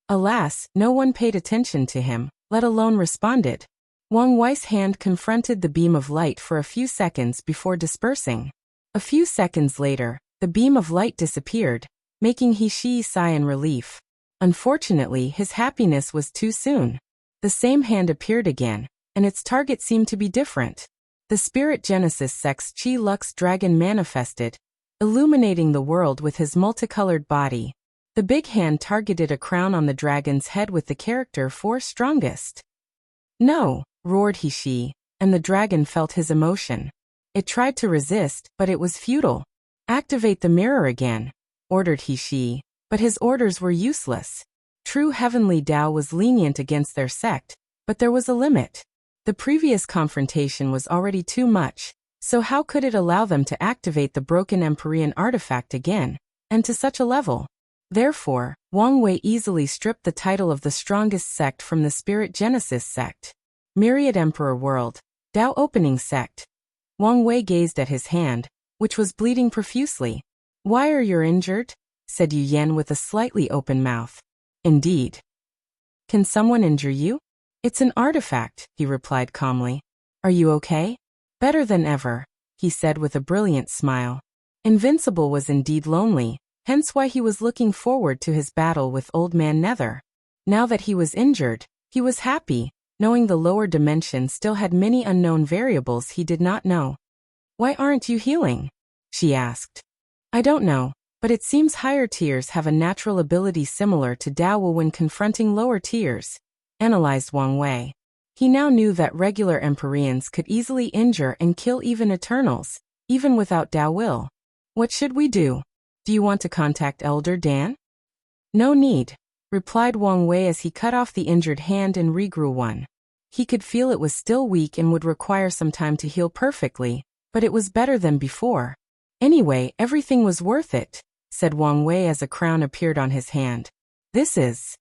Alas, no one paid attention to him, let alone responded. Wang Wei's hand confronted the beam of light for a few seconds before dispersing. A few seconds later, the beam of light disappeared, making He Shi sigh in relief. Unfortunately, his happiness was too soon. The same hand appeared again, and its target seemed to be different. The Spirit Genesis Sect's Chi Lux dragon manifested, illuminating the world with his multicolored body. The big hand targeted a crown on the dragon's head with the character for strongest. No, roared He Shi, and the dragon felt his emotion. It tried to resist, but it was futile. Activate the mirror again, ordered He Shi, but his orders were useless. True heavenly Tao was lenient against their sect, but there was a limit. The previous confrontation was already too much, so how could it allow them to activate the broken Empyrean artifact again, and to such a level? Therefore, Wang Wei easily stripped the title of the strongest sect from the Spirit Genesis sect. Myriad Emperor World, Tao Opening Sect. Wang Wei gazed at his hand, which was bleeding profusely. Why are you injured? Said Yu Yan with a slightly open mouth. Indeed. Can someone injure you? It's an artifact, he replied calmly. Are you okay? Better than ever, he said with a brilliant smile. Invincible was indeed lonely, hence why he was looking forward to his battle with Old Man Nether. Now that he was injured, he was happy, knowing the lower dimension still had many unknown variables he did not know. Why aren't you healing? She asked. I don't know, but it seems higher tiers have a natural ability similar to Tao Will when confronting lower tiers, analyzed Wang Wei. He now knew that regular Empyreans could easily injure and kill even Eternals, even without Tao Will. What should we do? Do you want to contact Elder Dan? No need, replied Wang Wei as he cut off the injured hand and regrew one. He could feel it was still weak and would require some time to heal perfectly, but it was better than before. Anyway, everything was worth it, said Wang Wei as a crown appeared on his hand. This is.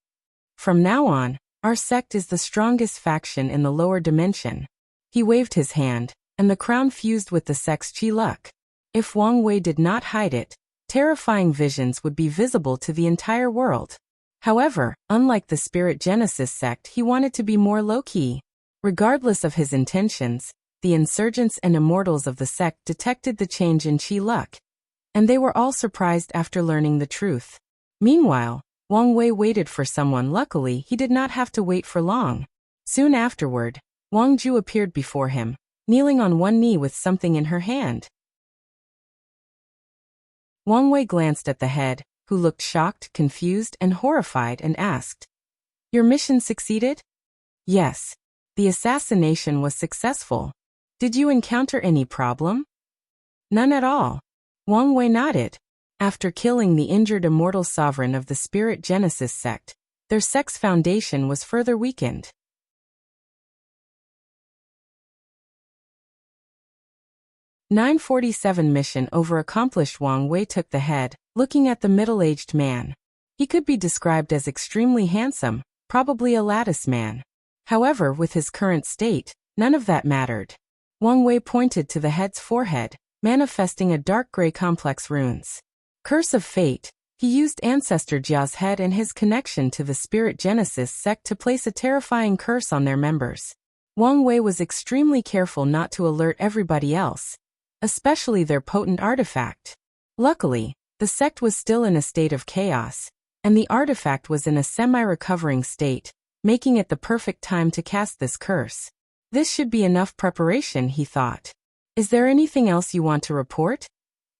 From now on, our sect is the strongest faction in the lower dimension. He waved his hand, and the crown fused with the sect's Chi Luck. If Wang Wei did not hide it, terrifying visions would be visible to the entire world. However, unlike the Spirit Genesis sect, he wanted to be more low-key. Regardless of his intentions, the insurgents and immortals of the sect detected the change in Chi Luck, and they were all surprised after learning the truth. Meanwhile, Wang Wei waited for someone. Luckily, he did not have to wait for long. Soon afterward, Wang Ju appeared before him, kneeling on one knee with something in her hand. Wang Wei glanced at the head, who looked shocked, confused, and horrified, and asked, Your mission succeeded? Yes. The assassination was successful. Did you encounter any problem? None at all. Wang Wei nodded. After killing the injured immortal sovereign of the Spirit Genesis sect, their sect's foundation was further weakened. "947 mission over accomplished. Wang Wei took the head, looking at the middle-aged man. He could be described as extremely handsome, probably a lattice man. However, with his current state, none of that mattered. Wang Wei pointed to the head's forehead, manifesting a dark gray complex runes. Curse of Fate. He used Ancestor Jia's head and his connection to the Spirit Genesis sect to place a terrifying curse on their members. Wang Wei was extremely careful not to alert everybody else, especially their potent artifact. Luckily, the sect was still in a state of chaos, and the artifact was in a semi-recovering state, making it the perfect time to cast this curse. This should be enough preparation, he thought. Is there anything else you want to report?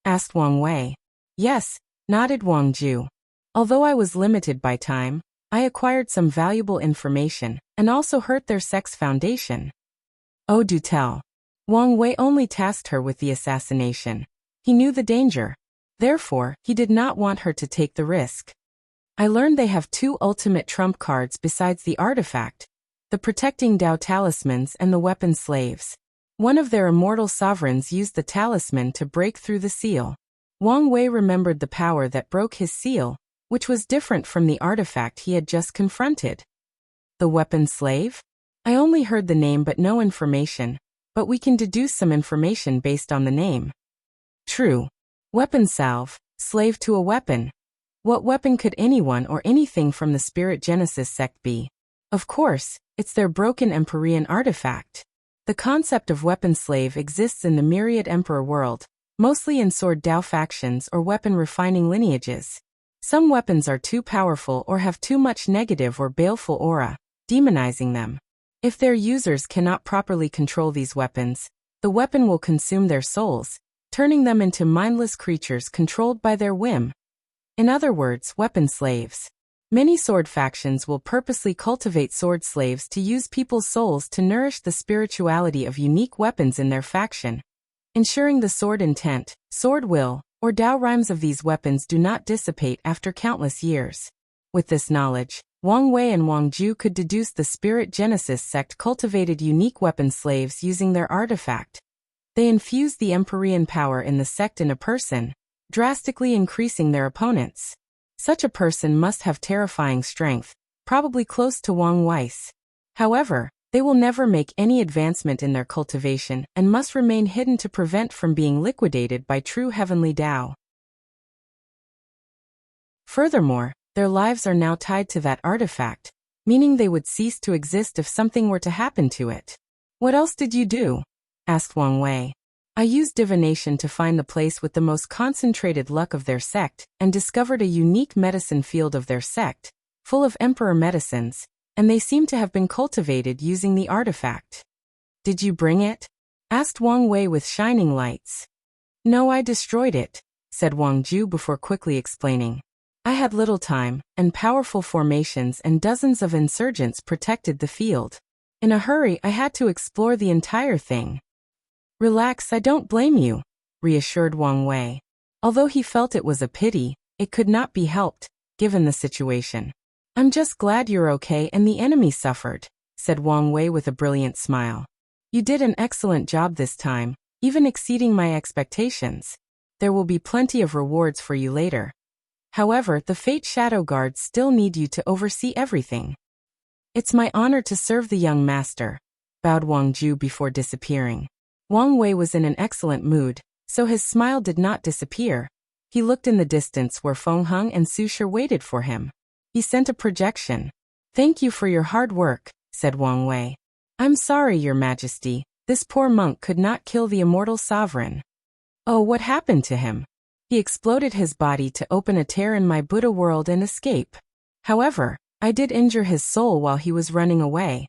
Asked Wang Wei. Yes, nodded Wang Ju. Although I was limited by time, I acquired some valuable information, and also hurt their sect's foundation. Oh, do tell. Wang Wei only tasked her with the assassination. He knew the danger. Therefore, he did not want her to take the risk. I learned they have 2 ultimate trump cards besides the artifact, the protecting Dao talismans and the weapon slaves. One of their immortal sovereigns used the talisman to break through the seal. Wang Wei remembered the power that broke his seal, which was different from the artifact he had just confronted. The weapon slave? I only heard the name but no information, but we can deduce some information based on the name. True. Weapon salve, slave to a weapon. What weapon could anyone or anything from the Spirit Genesis sect be? Of course, it's their broken Empyrean artifact. The concept of weapon slave exists in the myriad Emperor world, mostly in sword Dao factions or weapon refining lineages. Some weapons are too powerful or have too much negative or baleful aura, demonizing them. If their users cannot properly control these weapons, the weapon will consume their souls, turning them into mindless creatures controlled by their whim. In other words, weapon slaves. Many sword factions will purposely cultivate sword slaves to use people's souls to nourish the spirituality of unique weapons in their faction, ensuring the sword intent, sword will, or Dao rhymes of these weapons do not dissipate after countless years. With this knowledge, Wang Wei and Wang Ju could deduce the Spirit Genesis sect cultivated unique weapon slaves using their artifact. They infused the Empyrean power in the sect in a person, drastically increasing their opponents. Such a person must have terrifying strength, probably close to Wang Wei's. However, they will never make any advancement in their cultivation and must remain hidden to prevent from being liquidated by true heavenly Dao. Furthermore, their lives are now tied to that artifact, meaning they would cease to exist if something were to happen to it. What else did you do? Asked Wang Wei. I used divination to find the place with the most concentrated luck of their sect and discovered a unique medicine field of their sect, full of emperor medicines, and they seem to have been cultivated using the artifact. Did you bring it? Asked Wang Wei with shining lights. No, I destroyed it, said Wang Ju before quickly explaining. I had little time, and powerful formations and dozens of insurgents protected the field. In a hurry, I had to explore the entire thing. Relax, I don't blame you, reassured Wang Wei. Although he felt it was a pity, it could not be helped, given the situation. I'm just glad you're okay and the enemy suffered, said Wang Wei with a brilliant smile. You did an excellent job this time, even exceeding my expectations. There will be plenty of rewards for you later. However, the Fate Shadow Guards still need you to oversee everything. It's my honor to serve the young master, bowed Wang Ju before disappearing. Wang Wei was in an excellent mood, so his smile did not disappear. He looked in the distance where Feng Heng and Su Shi waited for him. He sent a projection. Thank you for your hard work, said Wang Wei. I'm sorry, Your Majesty, this poor monk could not kill the immortal sovereign. Oh, what happened to him? He exploded his body to open a tear in my Buddha world and escape. However, I did injure his soul while he was running away.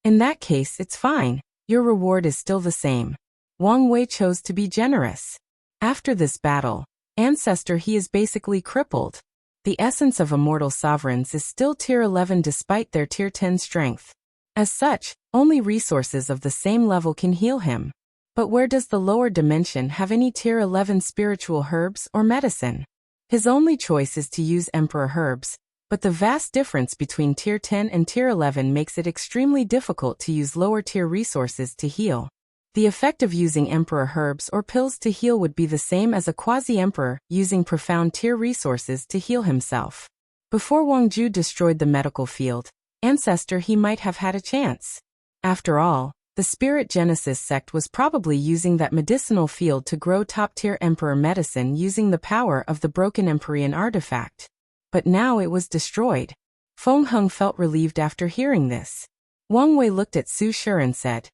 In that case, it's fine. Your reward is still the same. Wang Wei chose to be generous. After this battle, Ancestor, he is basically crippled. The essence of immortal sovereigns is still tier 11 despite their tier 10 strength. As such, only resources of the same level can heal him. But where does the lower dimension have any tier 11 spiritual herbs or medicine? His only choice is to use Emperor herbs, but the vast difference between tier 10 and tier 11 makes it extremely difficult to use lower tier resources to heal. The effect of using Emperor herbs or pills to heal would be the same as a quasi-emperor using profound tier resources to heal himself. Before Wangju destroyed the medical field, ancestor he might have had a chance. After all, the Spirit Genesis sect was probably using that medicinal field to grow top-tier emperor medicine using the power of the broken Empyrean artifact. But now it was destroyed. Feng Heng felt relieved after hearing this. Wang Wei looked at Su Shi and said,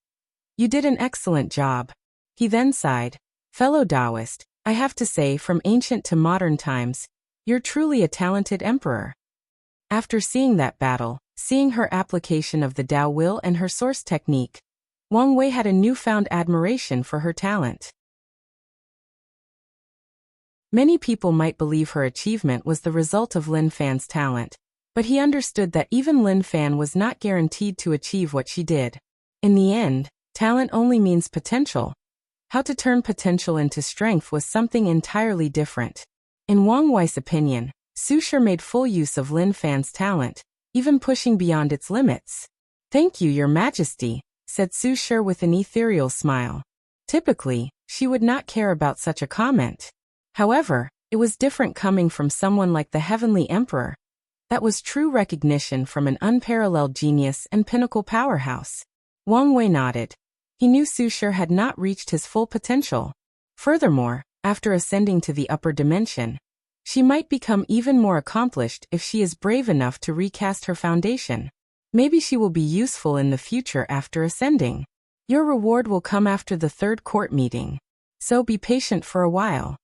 "You did an excellent job." He then sighed. "Fellow Taoist, I have to say, from ancient to modern times, you're truly a talented emperor." After seeing that battle, seeing her application of the Tao will and her source technique, Wang Wei had a newfound admiration for her talent. Many people might believe her achievement was the result of Lin Fan's talent, but he understood that even Lin Fan was not guaranteed to achieve what she did. In the end, talent only means potential. How to turn potential into strength was something entirely different. In Wang Wei's opinion, Su Shi made full use of Lin Fan's talent, even pushing beyond its limits. "Thank you, Your Majesty," said Su Shi with an ethereal smile. Typically, she would not care about such a comment. However, it was different coming from someone like the Heavenly Emperor. That was true recognition from an unparalleled genius and pinnacle powerhouse. Wang Wei nodded. He knew Su Shi had not reached his full potential. Furthermore, after ascending to the upper dimension, she might become even more accomplished if she is brave enough to recast her foundation. Maybe she will be useful in the future after ascending. Your reward will come after the third court meeting. So be patient for a while.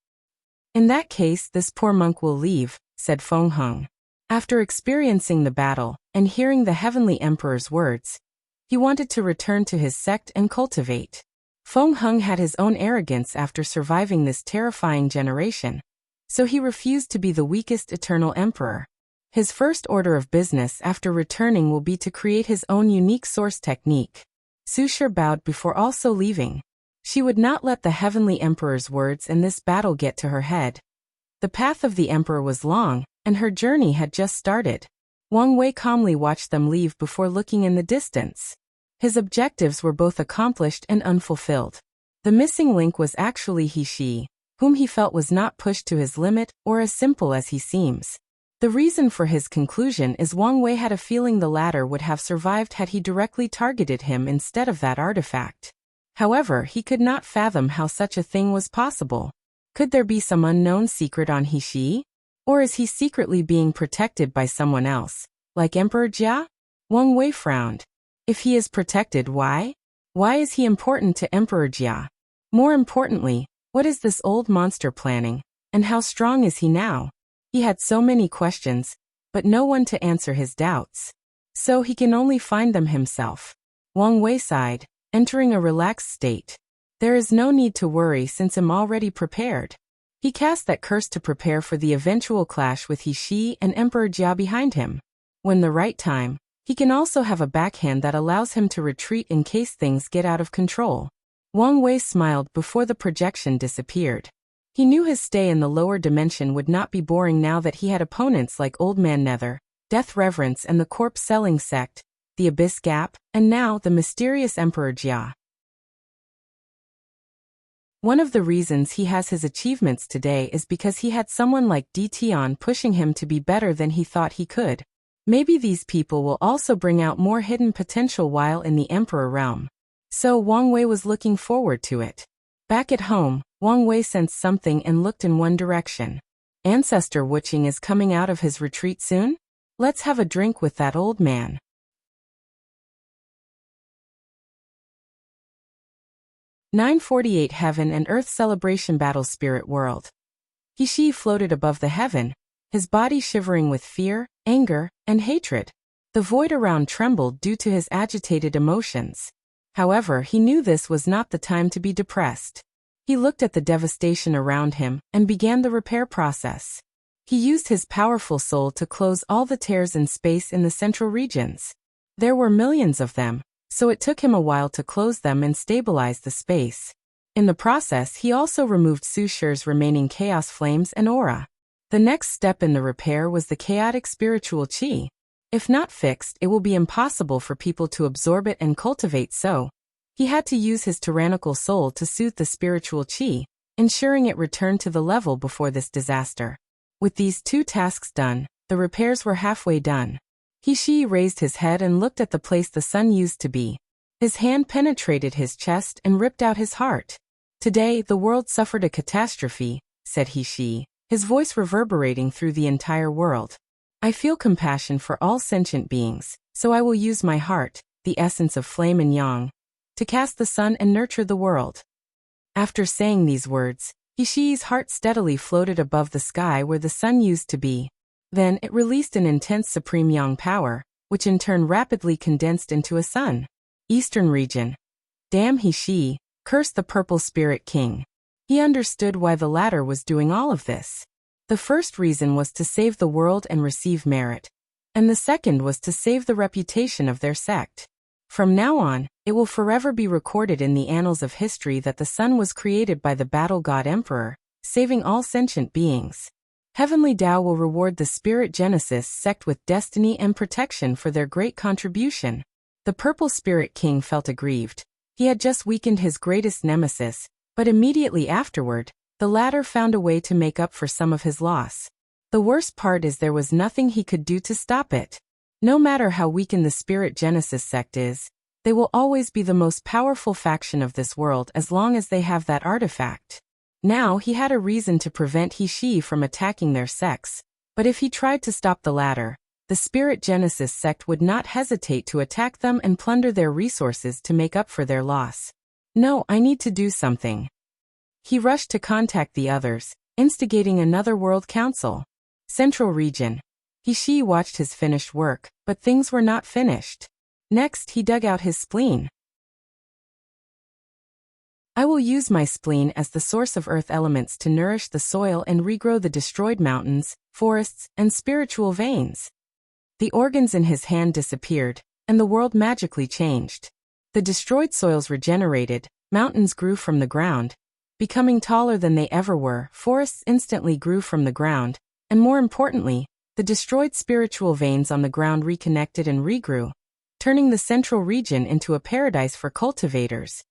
In that case, this poor monk will leave, said Feng Heng. After experiencing the battle and hearing the Heavenly Emperor's words, he wanted to return to his sect and cultivate. Feng Heng had his own arrogance after surviving this terrifying generation, so he refused to be the weakest eternal emperor. His first order of business after returning will be to create his own unique source technique. Su Shi bowed before also leaving. She would not let the Heavenly Emperor's words and this battle get to her head. The path of the Emperor was long, and her journey had just started. Wang Wei calmly watched them leave before looking in the distance. His objectives were both accomplished and unfulfilled. The missing link was actually He, whom he felt was not pushed to his limit or as simple as he seems. The reason for his conclusion is Wang Wei had a feeling the latter would have survived had he directly targeted him instead of that artifact. However, he could not fathom how such a thing was possible. Could there be some unknown secret on He? Or is he secretly being protected by someone else, like Emperor Jia? Wang Wei frowned. If he is protected, why? Why is he important to Emperor Jia? More importantly, what is this old monster planning, and how strong is he now? He had so many questions, but no one to answer his doubts. So he can only find them himself. Wang Wei sighed, entering a relaxed state. There is no need to worry since I'm already prepared. He cast that curse to prepare for the eventual clash with He and Emperor Jia behind him. When the right time, he can also have a backhand that allows him to retreat in case things get out of control. Wang Wei smiled before the projection disappeared. He knew his stay in the lower dimension would not be boring now that he had opponents like Old Man Nether, Death Reverence and the corpse-selling sect, the Abyss Gap, and now the mysterious Emperor Jia. One of the reasons he has his achievements today is because he had someone like Tian pushing him to be better than he thought he could. Maybe these people will also bring out more hidden potential while in the Emperor realm. So Wang Wei was looking forward to it. Back at home, Wang Wei sensed something and looked in one direction. Ancestor Wuching is coming out of his retreat soon? Let's have a drink with that old man. (948) Heaven and Earth Celebration Battle Spirit World. He floated above the heaven, his body shivering with fear, anger, and hatred. The void around trembled due to his agitated emotions. However, he knew this was not the time to be depressed. He looked at the devastation around him and began the repair process. He used his powerful soul to close all the tears in space in the central regions. There were millions of them, so it took him a while to close them and stabilize the space. In the process, he also removed Su Shi's remaining chaos flames and aura. The next step in the repair was the chaotic spiritual qi. If not fixed, it will be impossible for people to absorb it and cultivate, so he had to use his tyrannical soul to soothe the spiritual qi, ensuring it returned to the level before this disaster. With these two tasks done, the repairs were halfway done. He raised his head and looked at the place the sun used to be. His hand penetrated his chest and ripped out his heart. Today, the world suffered a catastrophe, said he, his voice reverberating through the entire world. I feel compassion for all sentient beings, so I will use my heart, the essence of flame and yang, to cast the sun and nurture the world. After saying these words, Hishi's heart steadily floated above the sky where the sun used to be. Then it released an intense supreme yang power, which in turn rapidly condensed into a sun. Eastern region. Damn Hishi, cursed the purple spirit king. He understood why the latter was doing all of this. The first reason was to save the world and receive merit. And the second was to save the reputation of their sect. From now on, it will forever be recorded in the annals of history that the sun was created by the battle god emperor, saving all sentient beings. Heavenly Tao will reward the Spirit Genesis sect with destiny and protection for their great contribution. The Purple Spirit King felt aggrieved. He had just weakened his greatest nemesis, but immediately afterward, the latter found a way to make up for some of his loss. The worst part is there was nothing he could do to stop it. No matter how weakened the Spirit Genesis sect is, they will always be the most powerful faction of this world as long as they have that artifact. Now he had a reason to prevent Hishi from attacking their sects, but if he tried to stop the latter, the Spirit Genesis sect would not hesitate to attack them and plunder their resources to make up for their loss. No, I need to do something. He rushed to contact the others, instigating another World Council. Central Region. Hishi watched his finished work, but things were not finished. Next, he dug out his spleen. I will use my spleen as the source of earth elements to nourish the soil and regrow the destroyed mountains, forests, and spiritual veins. The organs in his hand disappeared, and the world magically changed. The destroyed soils regenerated, mountains grew from the ground, becoming taller than they ever were, forests instantly grew from the ground, and more importantly, the destroyed spiritual veins on the ground reconnected and regrew, turning the central region into a paradise for cultivators.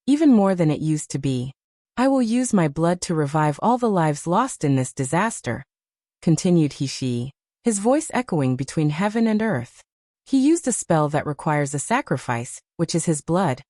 Even more than it used to be. I will use my blood to revive all the lives lost in this disaster, continued Hishi, his voice echoing between heaven and earth. He used a spell that requires a sacrifice, which is his blood.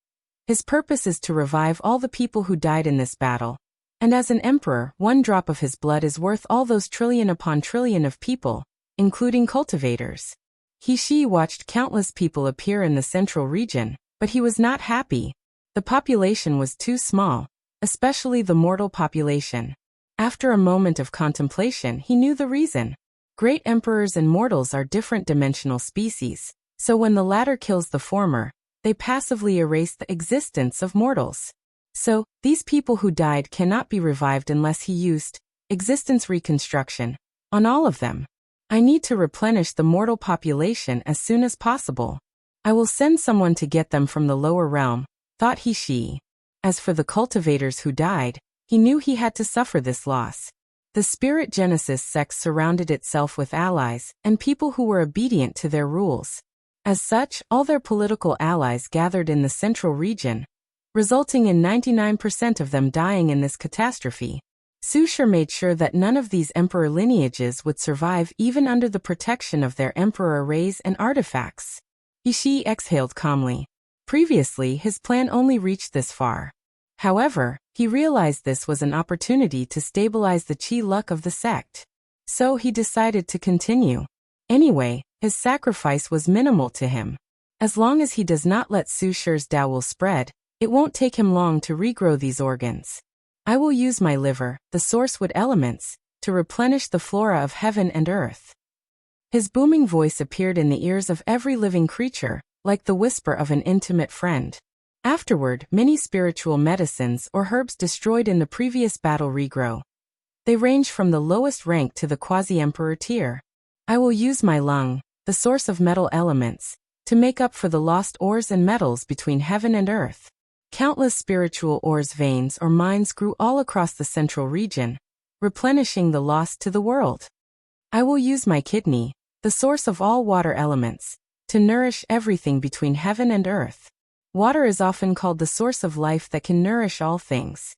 His purpose is to revive all the people who died in this battle. And as an emperor, one drop of his blood is worth all those trillion upon trillion of people, including cultivators. Hishi watched countless people appear in the central region, but he was not happy. The population was too small, especially the mortal population. After a moment of contemplation, he knew the reason. Great emperors and mortals are different dimensional species, so when the latter kills the former, they passively erase the existence of mortals. So, these people who died cannot be revived unless he used existence reconstruction on all of them. I need to replenish the mortal population as soon as possible. I will send someone to get them from the lower realm, thought Hishi. As for the cultivators who died, he knew he had to suffer this loss. The Spirit Genesis sect surrounded itself with allies and people who were obedient to their rules. As such, all their political allies gathered in the central region, resulting in 99% of them dying in this catastrophe. Sushar made sure that none of these emperor lineages would survive even under the protection of their emperor arrays and artifacts. Hishi exhaled calmly. Previously, his plan only reached this far. However, he realized this was an opportunity to stabilize the chi luck of the sect. So he decided to continue. Anyway, his sacrifice was minimal to him. As long as he does not let Sushar's Tao will spread, it won't take him long to regrow these organs. I will use my liver, the source wood elements, to replenish the flora of heaven and earth. His booming voice appeared in the ears of every living creature, like the whisper of an intimate friend. Afterward, many spiritual medicines or herbs destroyed in the previous battle regrow. They range from the lowest rank to the quasi-emperor tier. I will use my lung, the source of metal elements, to make up for the lost ores and metals between heaven and earth. Countless spiritual ores veins or mines grew all across the central region, replenishing the lost to the world. I will use my kidney, the source of all water elements, to nourish everything between heaven and earth. Water is often called the source of life that can nourish all things.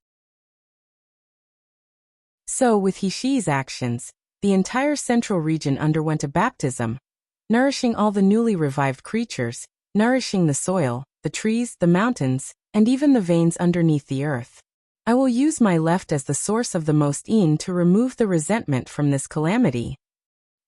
So with Hishi's actions, the entire central region underwent a baptism, nourishing all the newly revived creatures, nourishing the soil, the trees, the mountains, and even the veins underneath the earth. I will use my left as the source of the most een to remove the resentment from this calamity.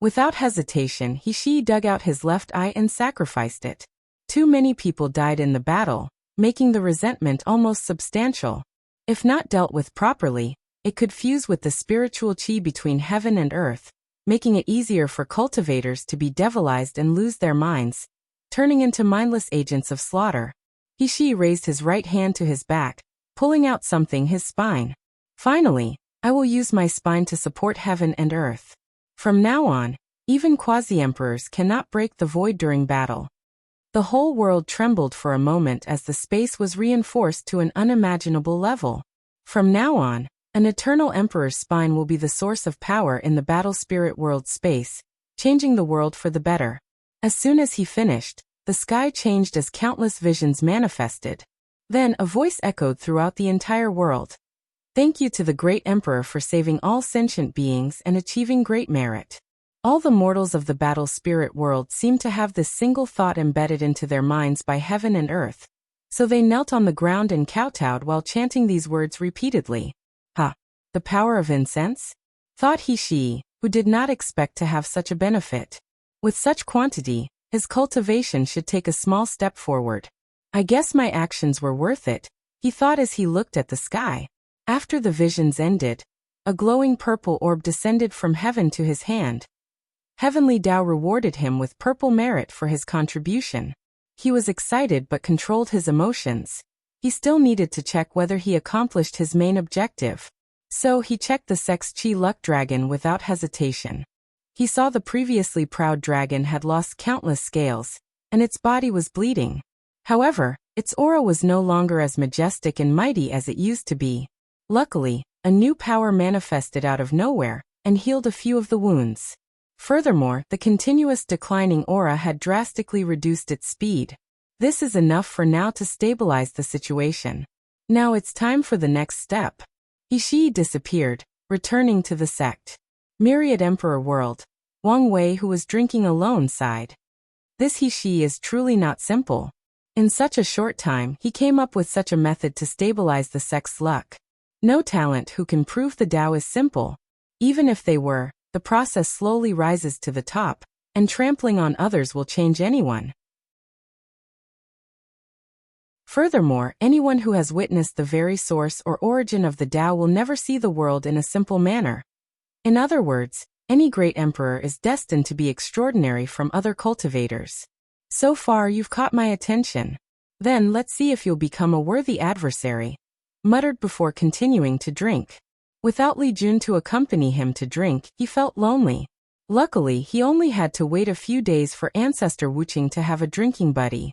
Without hesitation, he dug out his left eye and sacrificed it. Too many people died in the battle, making the resentment almost substantial. If not dealt with properly, it could fuse with the spiritual chi between heaven and earth, making it easier for cultivators to be devilized and lose their minds, turning into mindless agents of slaughter. He raised his right hand to his back, pulling out something his spine. Finally, I will use my spine to support heaven and earth. From now on, even quasi-emperors cannot break the void during battle. The whole world trembled for a moment as the space was reinforced to an unimaginable level. From now on, an eternal emperor's spine will be the source of power in the battle spirit world space, changing the world for the better. As soon as he finished, the sky changed as countless visions manifested. Then a voice echoed throughout the entire world. Thank you to the great emperor for saving all sentient beings and achieving great merit. All the mortals of the battle spirit world seemed to have this single thought embedded into their minds by heaven and earth. So they knelt on the ground and kowtowed while chanting these words repeatedly. Ha! The power of incense? Thought he, who did not expect to have such a benefit. With such quantity, his cultivation should take a small step forward. I guess my actions were worth it, he thought as he looked at the sky. After the visions ended, a glowing purple orb descended from heaven to his hand. Heavenly Tao rewarded him with purple merit for his contribution. He was excited but controlled his emotions. He still needed to check whether he accomplished his main objective. So he checked the Sex Chi Luck Dragon without hesitation. He saw the previously proud dragon had lost countless scales, and its body was bleeding. However, its aura was no longer as majestic and mighty as it used to be. Luckily, a new power manifested out of nowhere, and healed a few of the wounds. Furthermore, the continuous declining aura had drastically reduced its speed. This is enough for now to stabilize the situation. Now it's time for the next step. He disappeared, returning to the sect. Myriad Emperor World. Wang Wei, who was drinking alone, sighed. This he is truly not simple. In such a short time, he came up with such a method to stabilize the sect's luck. No talent who can prove the Tao is simple. Even if they were, the process slowly rises to the top, and trampling on others will change anyone. Furthermore, anyone who has witnessed the very source or origin of the Tao will never see the world in a simple manner. In other words, any great emperor is destined to be extraordinary from other cultivators. So far you've caught my attention. Then let's see if you'll become a worthy adversary, muttered before continuing to drink. Without Li Jun to accompany him to drink, he felt lonely. Luckily, he only had to wait a few days for Ancestor Wuqing to have a drinking buddy.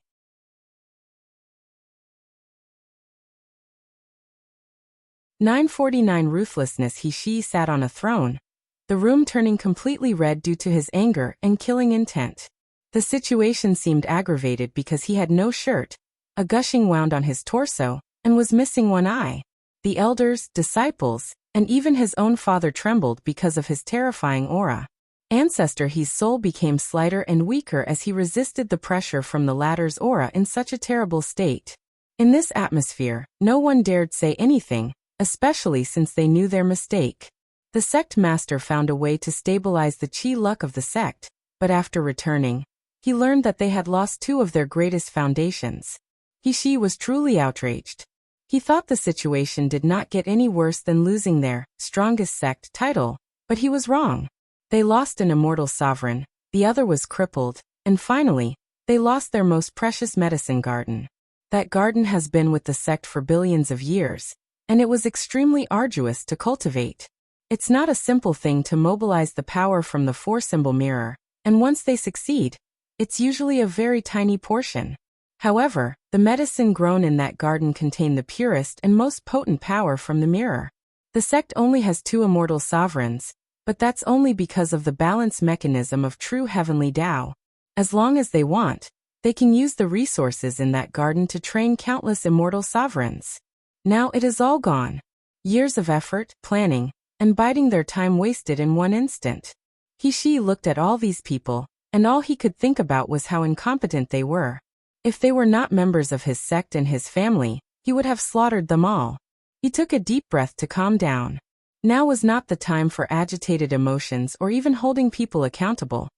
949 Ruthlessness. He sat on a throne, the room turning completely red due to his anger and killing intent. The situation seemed aggravated because he had no shirt, a gushing wound on his torso, and was missing one eye. The elders, disciples, and even his own father trembled because of his terrifying aura. Ancestor He's soul became slighter and weaker as he resisted the pressure from the latter's aura in such a terrible state. In this atmosphere, no one dared say anything, especially since they knew their mistake. The sect master found a way to stabilize the chi luck of the sect, but after returning, he learned that they had lost two of their greatest foundations. He was truly outraged. He thought the situation did not get any worse than losing their strongest sect title, but he was wrong. They lost an immortal sovereign, the other was crippled, and finally, they lost their most precious medicine garden. That garden has been with the sect for billions of years, and it was extremely arduous to cultivate. It's not a simple thing to mobilize the power from the four-symbol mirror, and once they succeed, it's usually a very tiny portion. However, the medicine grown in that garden contained the purest and most potent power from the mirror. The sect only has two immortal sovereigns, but that's only because of the balance mechanism of true heavenly Tao. As long as they want, they can use the resources in that garden to train countless immortal sovereigns. Now it is all gone. Years of effort, planning, and biding their time wasted in one instant. He looked at all these people, and all he could think about was how incompetent they were. If they were not members of his sect and his family, he would have slaughtered them all. He took a deep breath to calm down. Now was not the time for agitated emotions or even holding people accountable.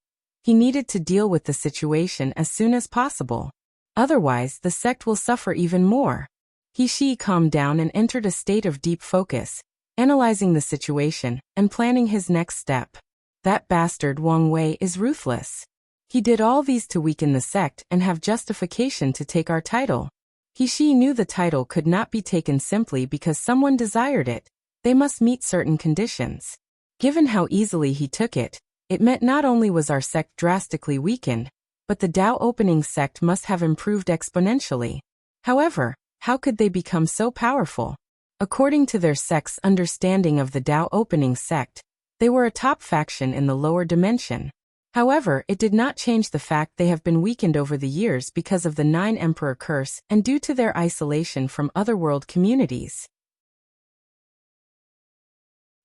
He needed to deal with the situation as soon as possible. Otherwise, the sect will suffer even more. He calmed down and entered a state of deep focus, analyzing the situation and planning his next step. That bastard Wang Wei is ruthless. He did all these to weaken the sect and have justification to take our title. He knew the title could not be taken simply because someone desired it. They must meet certain conditions. Given how easily he took it, it meant not only was our sect drastically weakened, but the Tao opening sect must have improved exponentially. However, how could they become so powerful? According to their sect's understanding of the Tao opening sect, they were a top faction in the lower dimension. However, it did not change the fact they have been weakened over the years because of the 9 Emperor curse and due to their isolation from otherworld communities.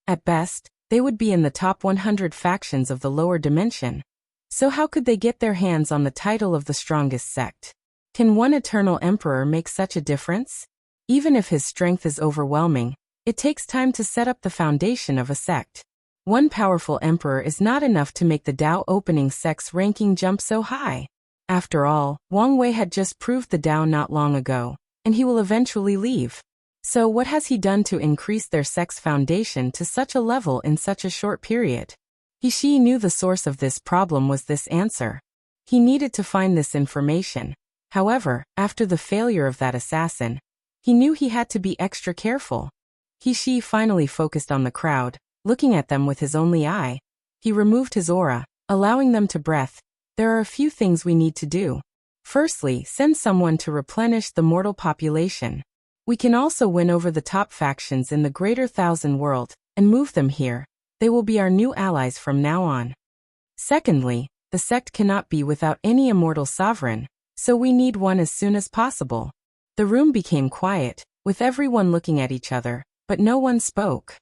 At best, they would be in the top 100 factions of the lower dimension. So how could they get their hands on the title of the strongest sect? Can one eternal emperor make such a difference? Even if his strength is overwhelming, it takes time to set up the foundation of a sect. One powerful emperor is not enough to make the Tao opening sect's ranking jump so high. After all, Wang Wei had just proved the Tao not long ago, and he will eventually leave. So what has he done to increase their sect's foundation to such a level in such a short period? He knew the source of this problem was this answer. He needed to find this information. However, after the failure of that assassin, he knew he had to be extra careful. He finally focused on the crowd, looking at them with his only eye. He removed his aura, allowing them to breathe. There are a few things we need to do. Firstly, send someone to replenish the mortal population. We can also win over the top factions in the greater Thousand World, and move them here. They will be our new allies from now on. Secondly, the sect cannot be without any immortal sovereign, so we need one as soon as possible. The room became quiet, with everyone looking at each other, but no one spoke.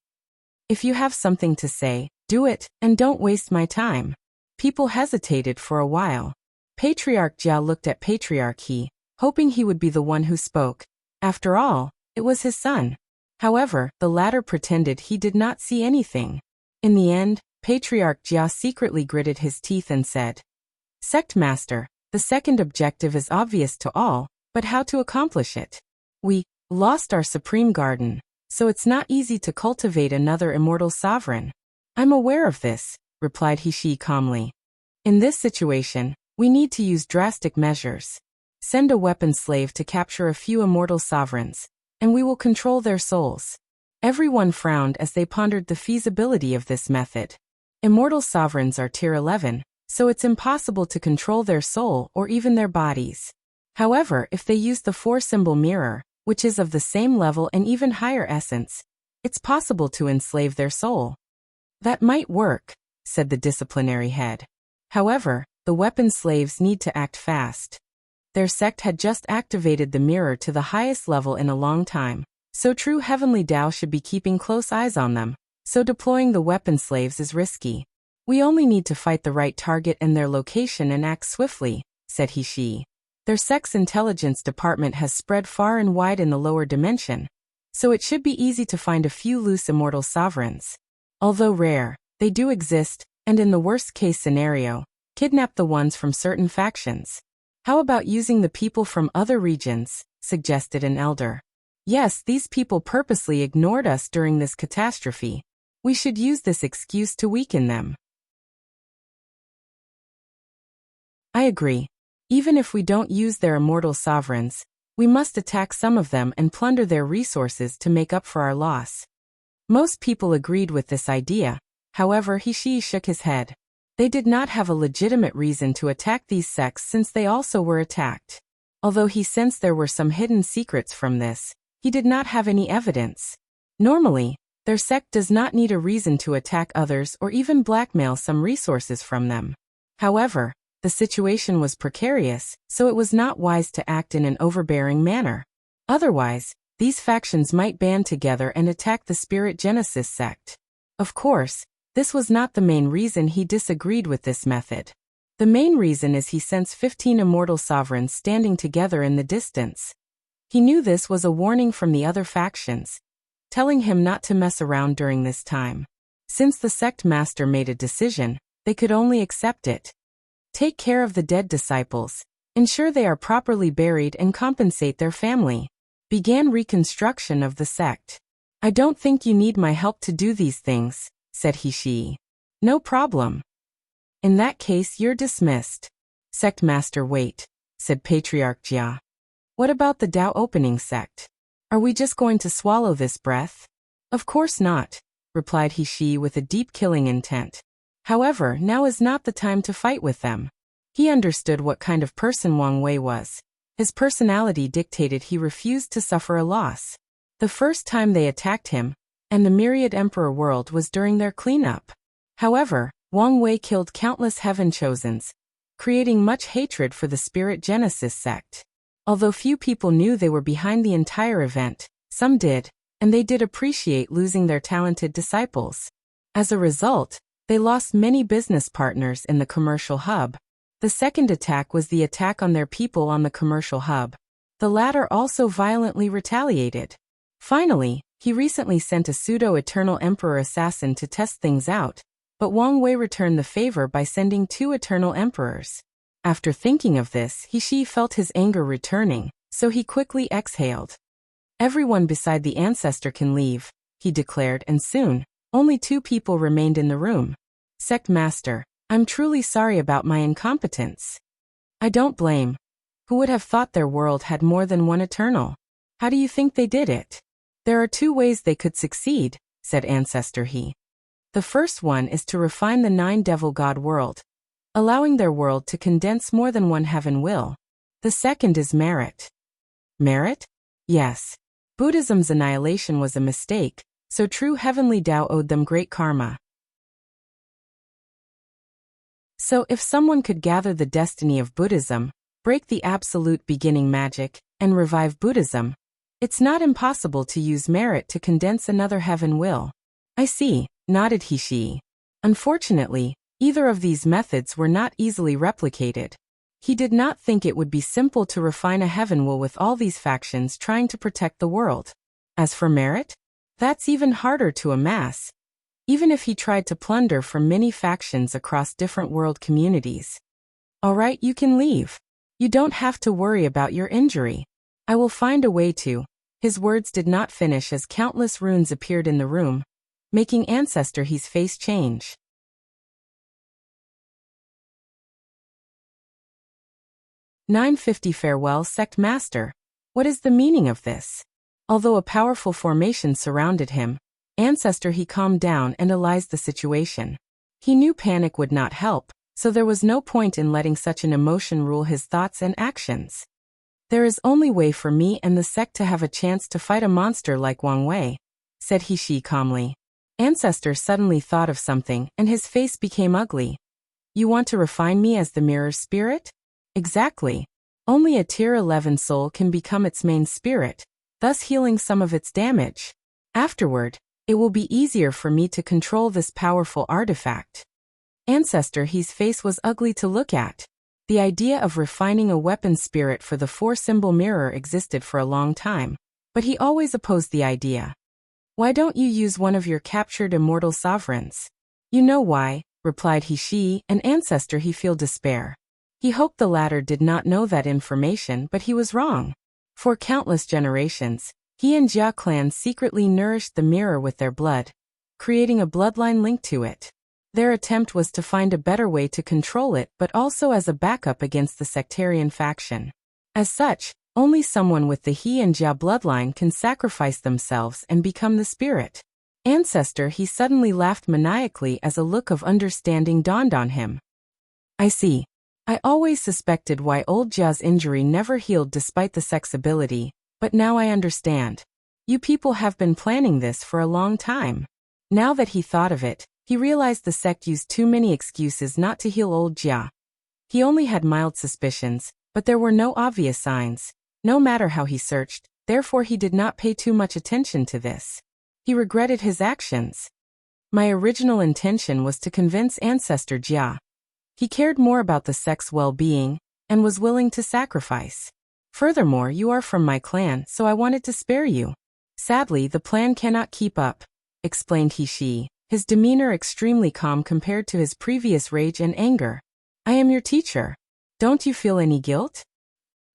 If you have something to say, do it, and don't waste my time. People hesitated for a while. Patriarch Jiao looked at Patriarch He, hoping he would be the one who spoke. After all, it was his son. However, the latter pretended he did not see anything. In the end, Patriarch Jia secretly gritted his teeth and said, "Sect Master, the second objective is obvious to all, but how to accomplish it? We lost our Supreme Garden, so it's not easy to cultivate another immortal sovereign." "I'm aware of this," replied He calmly. "In this situation, we need to use drastic measures. Send a weapon slave to capture a few immortal sovereigns, and we will control their souls." Everyone frowned as they pondered the feasibility of this method. Immortal sovereigns are tier 11, so it's impossible to control their soul or even their bodies. However, if they use the 4-symbol mirror, which is of the same level and even higher essence, it's possible to enslave their soul. "That might work," said the disciplinary head. However, the weapon slaves need to act fast. Their sect had just activated the mirror to the highest level in a long time, so true heavenly Tao should be keeping close eyes on them, so deploying the weapon slaves is risky. "We only need to fight the right target and their location and act swiftly," said He. Their sect's intelligence department has spread far and wide in the lower dimension, so it should be easy to find a few loose immortal sovereigns. Although rare, they do exist, and in the worst-case scenario, kidnap the ones from certain factions. "How about using the people from other regions?" suggested an elder. "Yes, these people purposely ignored us during this catastrophe. We should use this excuse to weaken them." "I agree. Even if we don't use their immortal sovereigns, we must attack some of them and plunder their resources to make up for our loss." Most people agreed with this idea. However, He shook his head. They did not have a legitimate reason to attack these sects since they also were attacked. Although he sensed there were some hidden secrets from this, he did not have any evidence. Normally, their sect does not need a reason to attack others or even blackmail some resources from them. However, the situation was precarious, so it was not wise to act in an overbearing manner. Otherwise, these factions might band together and attack the Spirit Genesis sect. Of course, this was not the main reason he disagreed with this method. The main reason is he sensed 15 immortal sovereigns standing together in the distance. He knew this was a warning from the other factions, telling him not to mess around during this time. Since the sect master made a decision, they could only accept it. Take care of the dead disciples, ensure they are properly buried and compensate their family. Began reconstruction of the sect. I don't think you need my help to do these things, said He. No problem. In that case you're dismissed. Sect master, wait, said Patriarch Jia. What about the Tao opening sect? Are we just going to swallow this breath? Of course not, replied He with a deep killing intent. However, now is not the time to fight with them. He understood what kind of person Wang Wei was. His personality dictated he refused to suffer a loss. The first time they attacked him, and the myriad emperor world, was during their cleanup. However, Wang Wei killed countless heaven chosens, creating much hatred for the Spirit Genesis sect. Although few people knew they were behind the entire event, some did, and they did appreciate losing their talented disciples. As a result, they lost many business partners in the commercial hub. The second attack was the attack on their people on the commercial hub. The latter also violently retaliated. Finally, he recently sent a pseudo-eternal emperor assassin to test things out, but Wang Wei returned the favor by sending 2 eternal emperors. After thinking of this, He felt his anger returning, so he quickly exhaled. Everyone beside the ancestor can leave, he declared, and soon, only 2 people remained in the room. Sect master, I'm truly sorry about my incompetence. I don't blame. Who would have thought their world had more than one eternal? How do you think they did it? There are 2 ways they could succeed, said Ancestor He. The first one is to refine the 9 devil god world, allowing their world to condense more than one heaven will. The second is merit. Merit? Yes. Buddhism's annihilation was a mistake, so true heavenly Tao owed them great karma. So if someone could gather the destiny of Buddhism, break the absolute beginning magic, and revive Buddhism, it's not impossible to use merit to condense another heaven will. I see, nodded He. Unfortunately, either of these methods were not easily replicated. He did not think it would be simple to refine a heaven will with all these factions trying to protect the world. As for merit, that's even harder to amass, even if he tried to plunder from many factions across different world communities. All right, you can leave. You don't have to worry about your injury. I will find a way to. His words did not finish as countless runes appeared in the room, making Ancestor He's face change. "950 Farewell, Sect Master. What is the meaning of this?" Although a powerful formation surrounded him, Ancestor He calmed down and analyzed the situation. He knew panic would not help, so there was no point in letting such an emotion rule his thoughts and actions. "There is only way for me and the sect to have a chance to fight a monster like Wang Wei," said He calmly. Ancestor suddenly thought of something and his face became ugly. "You want to refine me as the mirror spirit?" "Exactly. Only a tier 11 soul can become its main spirit, thus healing some of its damage. Afterward, it will be easier for me to control this powerful artifact." Ancestor He's face was ugly to look at. The idea of refining a weapon spirit for the 4-symbol mirror existed for a long time, but he always opposed the idea. "Why don't you use one of your captured immortal sovereigns?" "You know why," replied He, and Ancestor He felt despair. He hoped the latter did not know that information, but he was wrong. For countless generations, he and Jia clan secretly nourished the mirror with their blood, creating a bloodline linked to it. Their attempt was to find a better way to control it, but also as a backup against the sectarian faction. As such, only someone with the He and Jia bloodline can sacrifice themselves and become the spirit. Ancestor He suddenly laughed maniacally as a look of understanding dawned on him. "I see. I always suspected why old Jia's injury never healed despite the sect's ability, but now I understand. You people have been planning this for a long time." Now that he thought of it, he realized the sect used too many excuses not to heal old Jia. He only had mild suspicions, but there were no obvious signs, no matter how he searched, therefore he did not pay too much attention to this. He regretted his actions. My original intention was to convince Ancestor Jia. He cared more about the sect's well-being and was willing to sacrifice. Furthermore, you are from my clan, so I wanted to spare you. Sadly, the plan cannot keep up, explained He, his demeanor extremely calm compared to his previous rage and anger. I am your teacher. Don't you feel any guilt?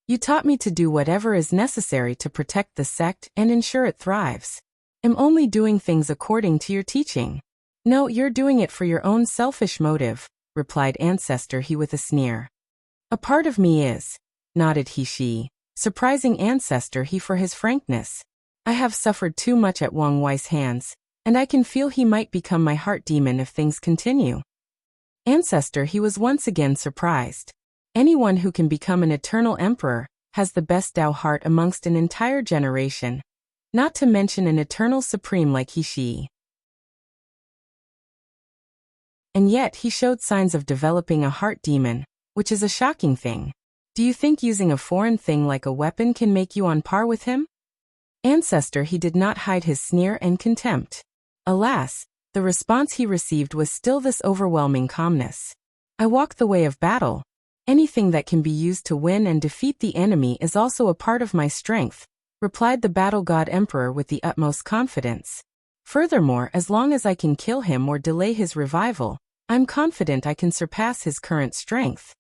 You taught me to do whatever is necessary to protect the sect and ensure it thrives. I'm only doing things according to your teaching. No, you're doing it for your own selfish motive, replied Ancestor He with a sneer. A part of me is, nodded He, surprising Ancestor He for his frankness. I have suffered too much at Wang Wei's hands, and I can feel he might become my heart demon if things continue. Ancestor He was once again surprised. Anyone who can become an eternal emperor has the best Tao heart amongst an entire generation, not to mention an eternal supreme like He. And yet he showed signs of developing a heart demon, which is a shocking thing. Do you think using a foreign thing like a weapon can make you on par with him? Ancestor He did not hide his sneer and contempt. Alas, the response he received was still this overwhelming calmness. I walk the way of battle. Anything that can be used to win and defeat the enemy is also a part of my strength, replied the battle god emperor with the utmost confidence. Furthermore, as long as I can kill him or delay his revival, I'm confident I can surpass his current strength.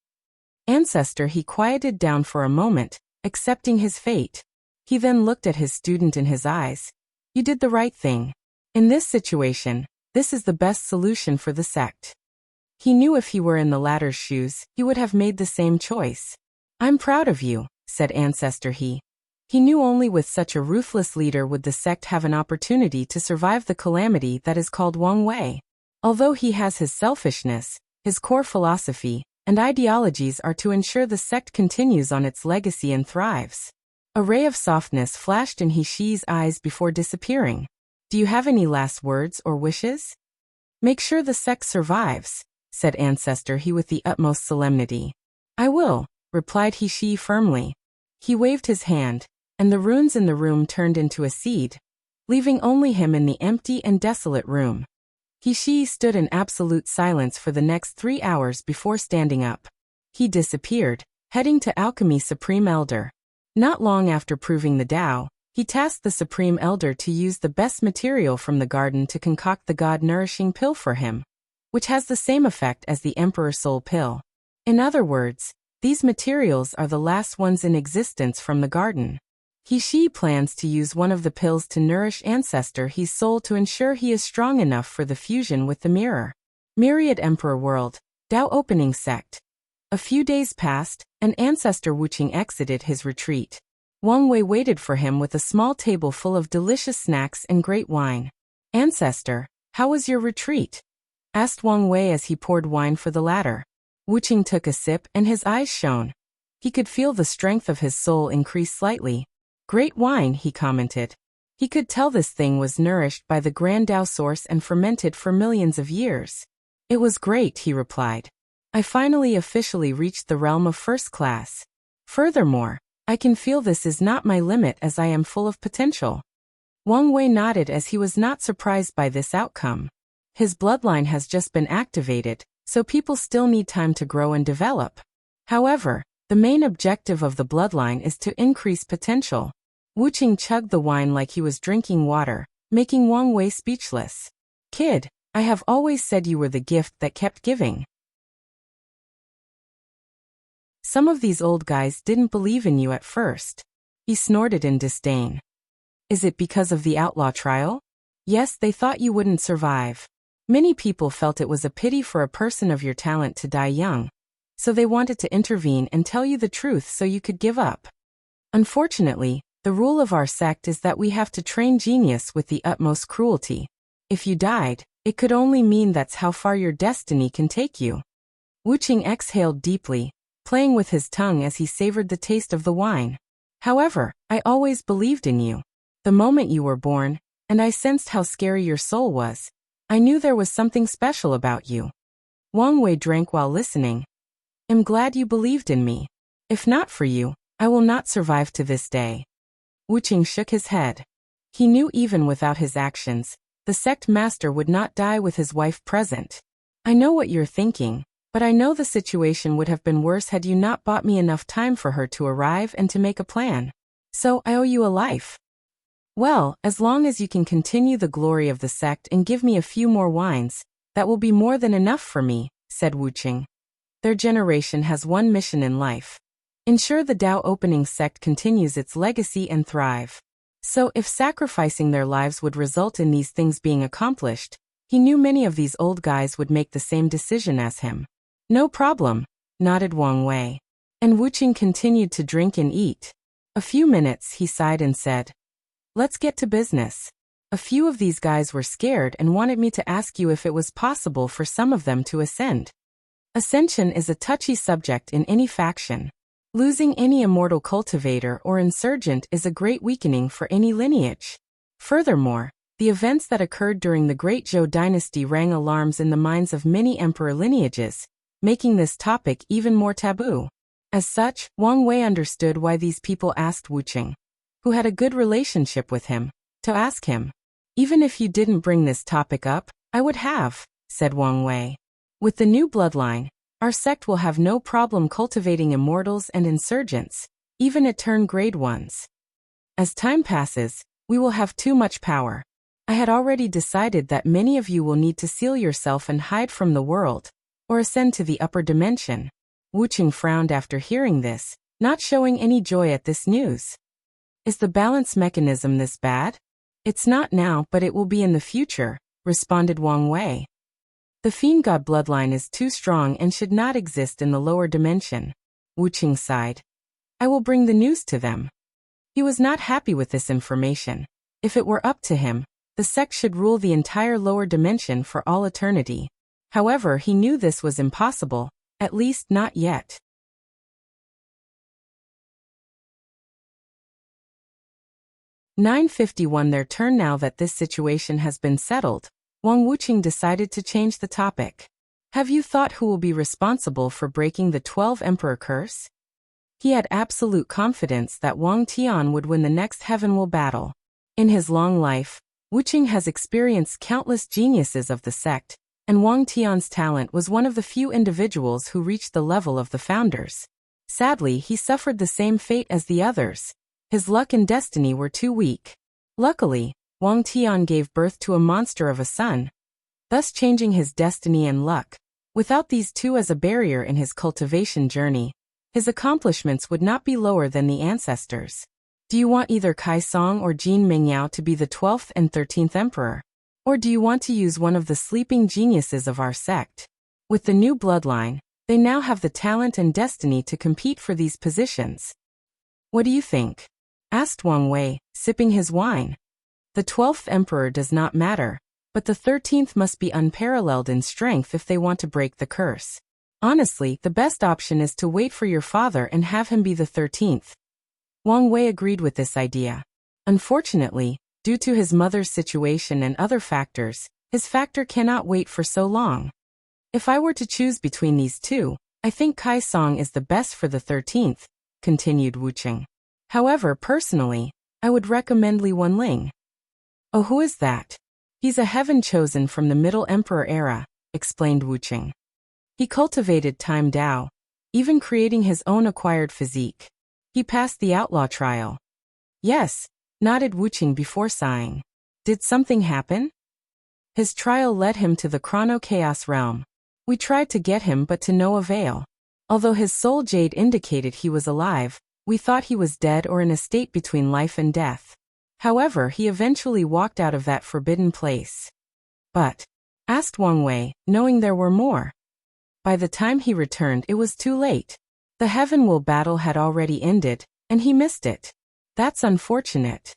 Ancestor He quieted down for a moment, accepting his fate. He then looked at his student in his eyes. You did the right thing. In this situation, this is the best solution for the sect. He knew if he were in the latter's shoes, he would have made the same choice. I'm proud of you, said Ancestor He. He knew only with such a ruthless leader would the sect have an opportunity to survive the calamity that is called Wang Wei. Although he has his selfishness, his core philosophy and ideologies are to ensure the sect continues on its legacy and thrives. A ray of softness flashed in He's eyes before disappearing. Do you have any last words or wishes? Make sure the sect survives, said Ancestor He with the utmost solemnity. I will, replied He firmly. He waved his hand, and the runes in the room turned into a seed, leaving only him in the empty and desolate room. He stood in absolute silence for the next 3 hours before standing up. He disappeared, heading to Alchemy Supreme Elder. Not long after proving the Tao, he tasked the Supreme Elder to use the best material from the garden to concoct the God-nourishing pill for him, which has the same effect as the Emperor Soul Pill. In other words, these materials are the last ones in existence from the garden. He plans to use one of the pills to nourish Ancestor He's soul to ensure he is strong enough for the fusion with the mirror. Myriad Emperor World, Tao Opening Sect. A few days passed, and Ancestor Wuqing exited his retreat. Wang Wei waited for him with a small table full of delicious snacks and great wine. Ancestor, how was your retreat? Asked Wang Wei as he poured wine for the latter. Wuqing took a sip and his eyes shone. He could feel the strength of his soul increase slightly. Great wine, he commented. He could tell this thing was nourished by the Grand Tao source and fermented for millions of years. It was great, he replied. I finally officially reached the realm of first class. Furthermore, I can feel this is not my limit as I am full of potential. Wang Wei nodded as he was not surprised by this outcome. His bloodline has just been activated, so people still need time to grow and develop. However, the main objective of the bloodline is to increase potential. Wuqing chugged the wine like he was drinking water, making Wang Wei speechless. Kid, I have always said you were the gift that kept giving. Some of these old guys didn't believe in you at first. He snorted in disdain. Is it because of the outlaw trial? Yes, they thought you wouldn't survive. Many people felt it was a pity for a person of your talent to die young, so they wanted to intervene and tell you the truth so you could give up. Unfortunately, the rule of our sect is that we have to train genius with the utmost cruelty. If you died, it could only mean that's how far your destiny can take you. Wuqing exhaled deeply, playing with his tongue as he savored the taste of the wine. However, I always believed in you. The moment you were born, and I sensed how scary your soul was, I knew there was something special about you. Wang Wei drank while listening. I'm glad you believed in me. If not for you, I will not survive to this day. Wuqing shook his head. He knew even without his actions, the sect master would not die with his wife present. I know what you're thinking, but I know the situation would have been worse had you not bought me enough time for her to arrive and to make a plan. So I owe you a life. Well, as long as you can continue the glory of the sect and give me a few more wines, that will be more than enough for me, said Wuqing. Their generation has one mission in life. Ensure the Dao opening sect continues its legacy and thrive. So if sacrificing their lives would result in these things being accomplished, he knew many of these old guys would make the same decision as him. No problem, nodded Wang Wei. And Wuqing continued to drink and eat. A few minutes he sighed and said, let's get to business. A few of these guys were scared and wanted me to ask you if it was possible for some of them to ascend. Ascension is a touchy subject in any faction. Losing any immortal cultivator or insurgent is a great weakening for any lineage. Furthermore, the events that occurred during the Great Zhou dynasty rang alarms in the minds of many emperor lineages, making this topic even more taboo. As such, Wang Wei understood why these people asked Wuqing, who had a good relationship with him, to ask him. Even if you didn't bring this topic up, I would have, said Wang Wei. With the new bloodline, our sect will have no problem cultivating immortals and insurgents, even at turn-grade ones. As time passes, we will have too much power. I had already decided that many of you will need to seal yourself and hide from the world, or ascend to the upper dimension. Wuqing frowned after hearing this, not showing any joy at this news. Is the balance mechanism this bad? It's not now, but it will be in the future, responded Wang Wei. The fiend god bloodline is too strong and should not exist in the lower dimension. Wuqing sighed. I will bring the news to them. He was not happy with this information. If it were up to him, the sect should rule the entire lower dimension for all eternity. However, he knew this was impossible, at least not yet. "951 Their turn. Now that this situation has been settled, Wang Wuqing decided to change the topic. Have you thought who will be responsible for breaking the 12 Emperor curse? He had absolute confidence that Wang Tian would win the next Heavenwell battle. In his long life, Wuqing has experienced countless geniuses of the sect, and Wang Tian's talent was one of the few individuals who reached the level of the founders. Sadly, he suffered the same fate as the others. His luck and destiny were too weak. Luckily, Wang Tian gave birth to a monster of a son, thus changing his destiny and luck. Without these two as a barrier in his cultivation journey, his accomplishments would not be lower than the ancestors. Do you want either Kai Song or Jin Mingyao to be the 12th and 13th emperor? Or do you want to use one of the sleeping geniuses of our sect? With the new bloodline, they now have the talent and destiny to compete for these positions. What do you think? Asked Wang Wei, sipping his wine. The 12th emperor does not matter, but the 13th must be unparalleled in strength if they want to break the curse. Honestly, the best option is to wait for your father and have him be the 13th. Wang Wei agreed with this idea. Unfortunately, due to his mother's situation and other factors, his factor cannot wait for so long. If I were to choose between these two, I think Kai Song is the best for the 13th, continued Wuqing. However, personally, I would recommend Li Wenling. Oh, who is that? He's a heaven chosen from the Middle Emperor era, explained Wuqing. He cultivated Time Dao, even creating his own acquired physique. He passed the outlaw trial. Yes, nodded Wuqing before sighing. Did something happen? His trial led him to the chrono-chaos realm. We tried to get him but to no avail. Although his soul jade indicated he was alive, we thought he was dead or in a state between life and death. However, he eventually walked out of that forbidden place. But, asked Wang Wei, knowing there were more. By the time he returned, it was too late. The Heavenwell battle had already ended, and he missed it. That's unfortunate.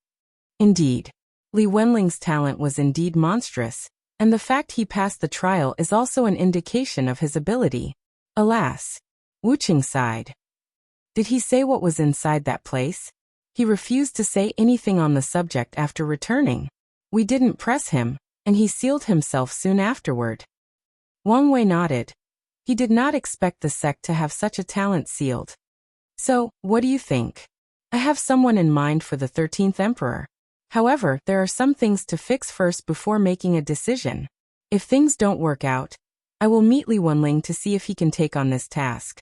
Indeed. Li Wenling's talent was indeed monstrous, and the fact he passed the trial is also an indication of his ability. Alas. Wuqing sighed. Did he say what was inside that place? He refused to say anything on the subject after returning. We didn't press him, and he sealed himself soon afterward. Wang Wei nodded. He did not expect the sect to have such a talent sealed. So, what do you think? I have someone in mind for the 13th emperor. However, there are some things to fix first before making a decision. If things don't work out, I will meet Li Wenling to see if he can take on this task.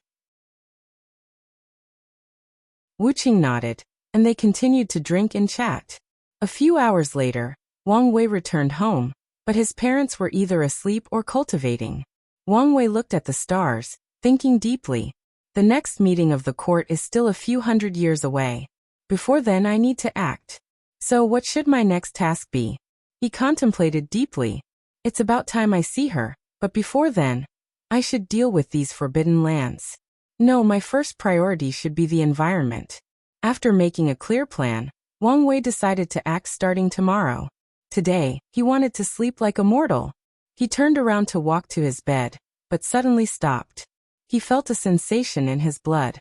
Wu Qing nodded, and they continued to drink and chat. A few hours later, Wang Wei returned home, but his parents were either asleep or cultivating. Wang Wei looked at the stars, thinking deeply. The next meeting of the court is still a few hundred years away. Before then I need to act. So what should my next task be? He contemplated deeply. It's about time I see her, but before then, I should deal with these forbidden lands. No, my first priority should be the environment. After making a clear plan, Wang Wei decided to act starting tomorrow. Today, he wanted to sleep like a mortal. He turned around to walk to his bed, but suddenly stopped. He felt a sensation in his blood.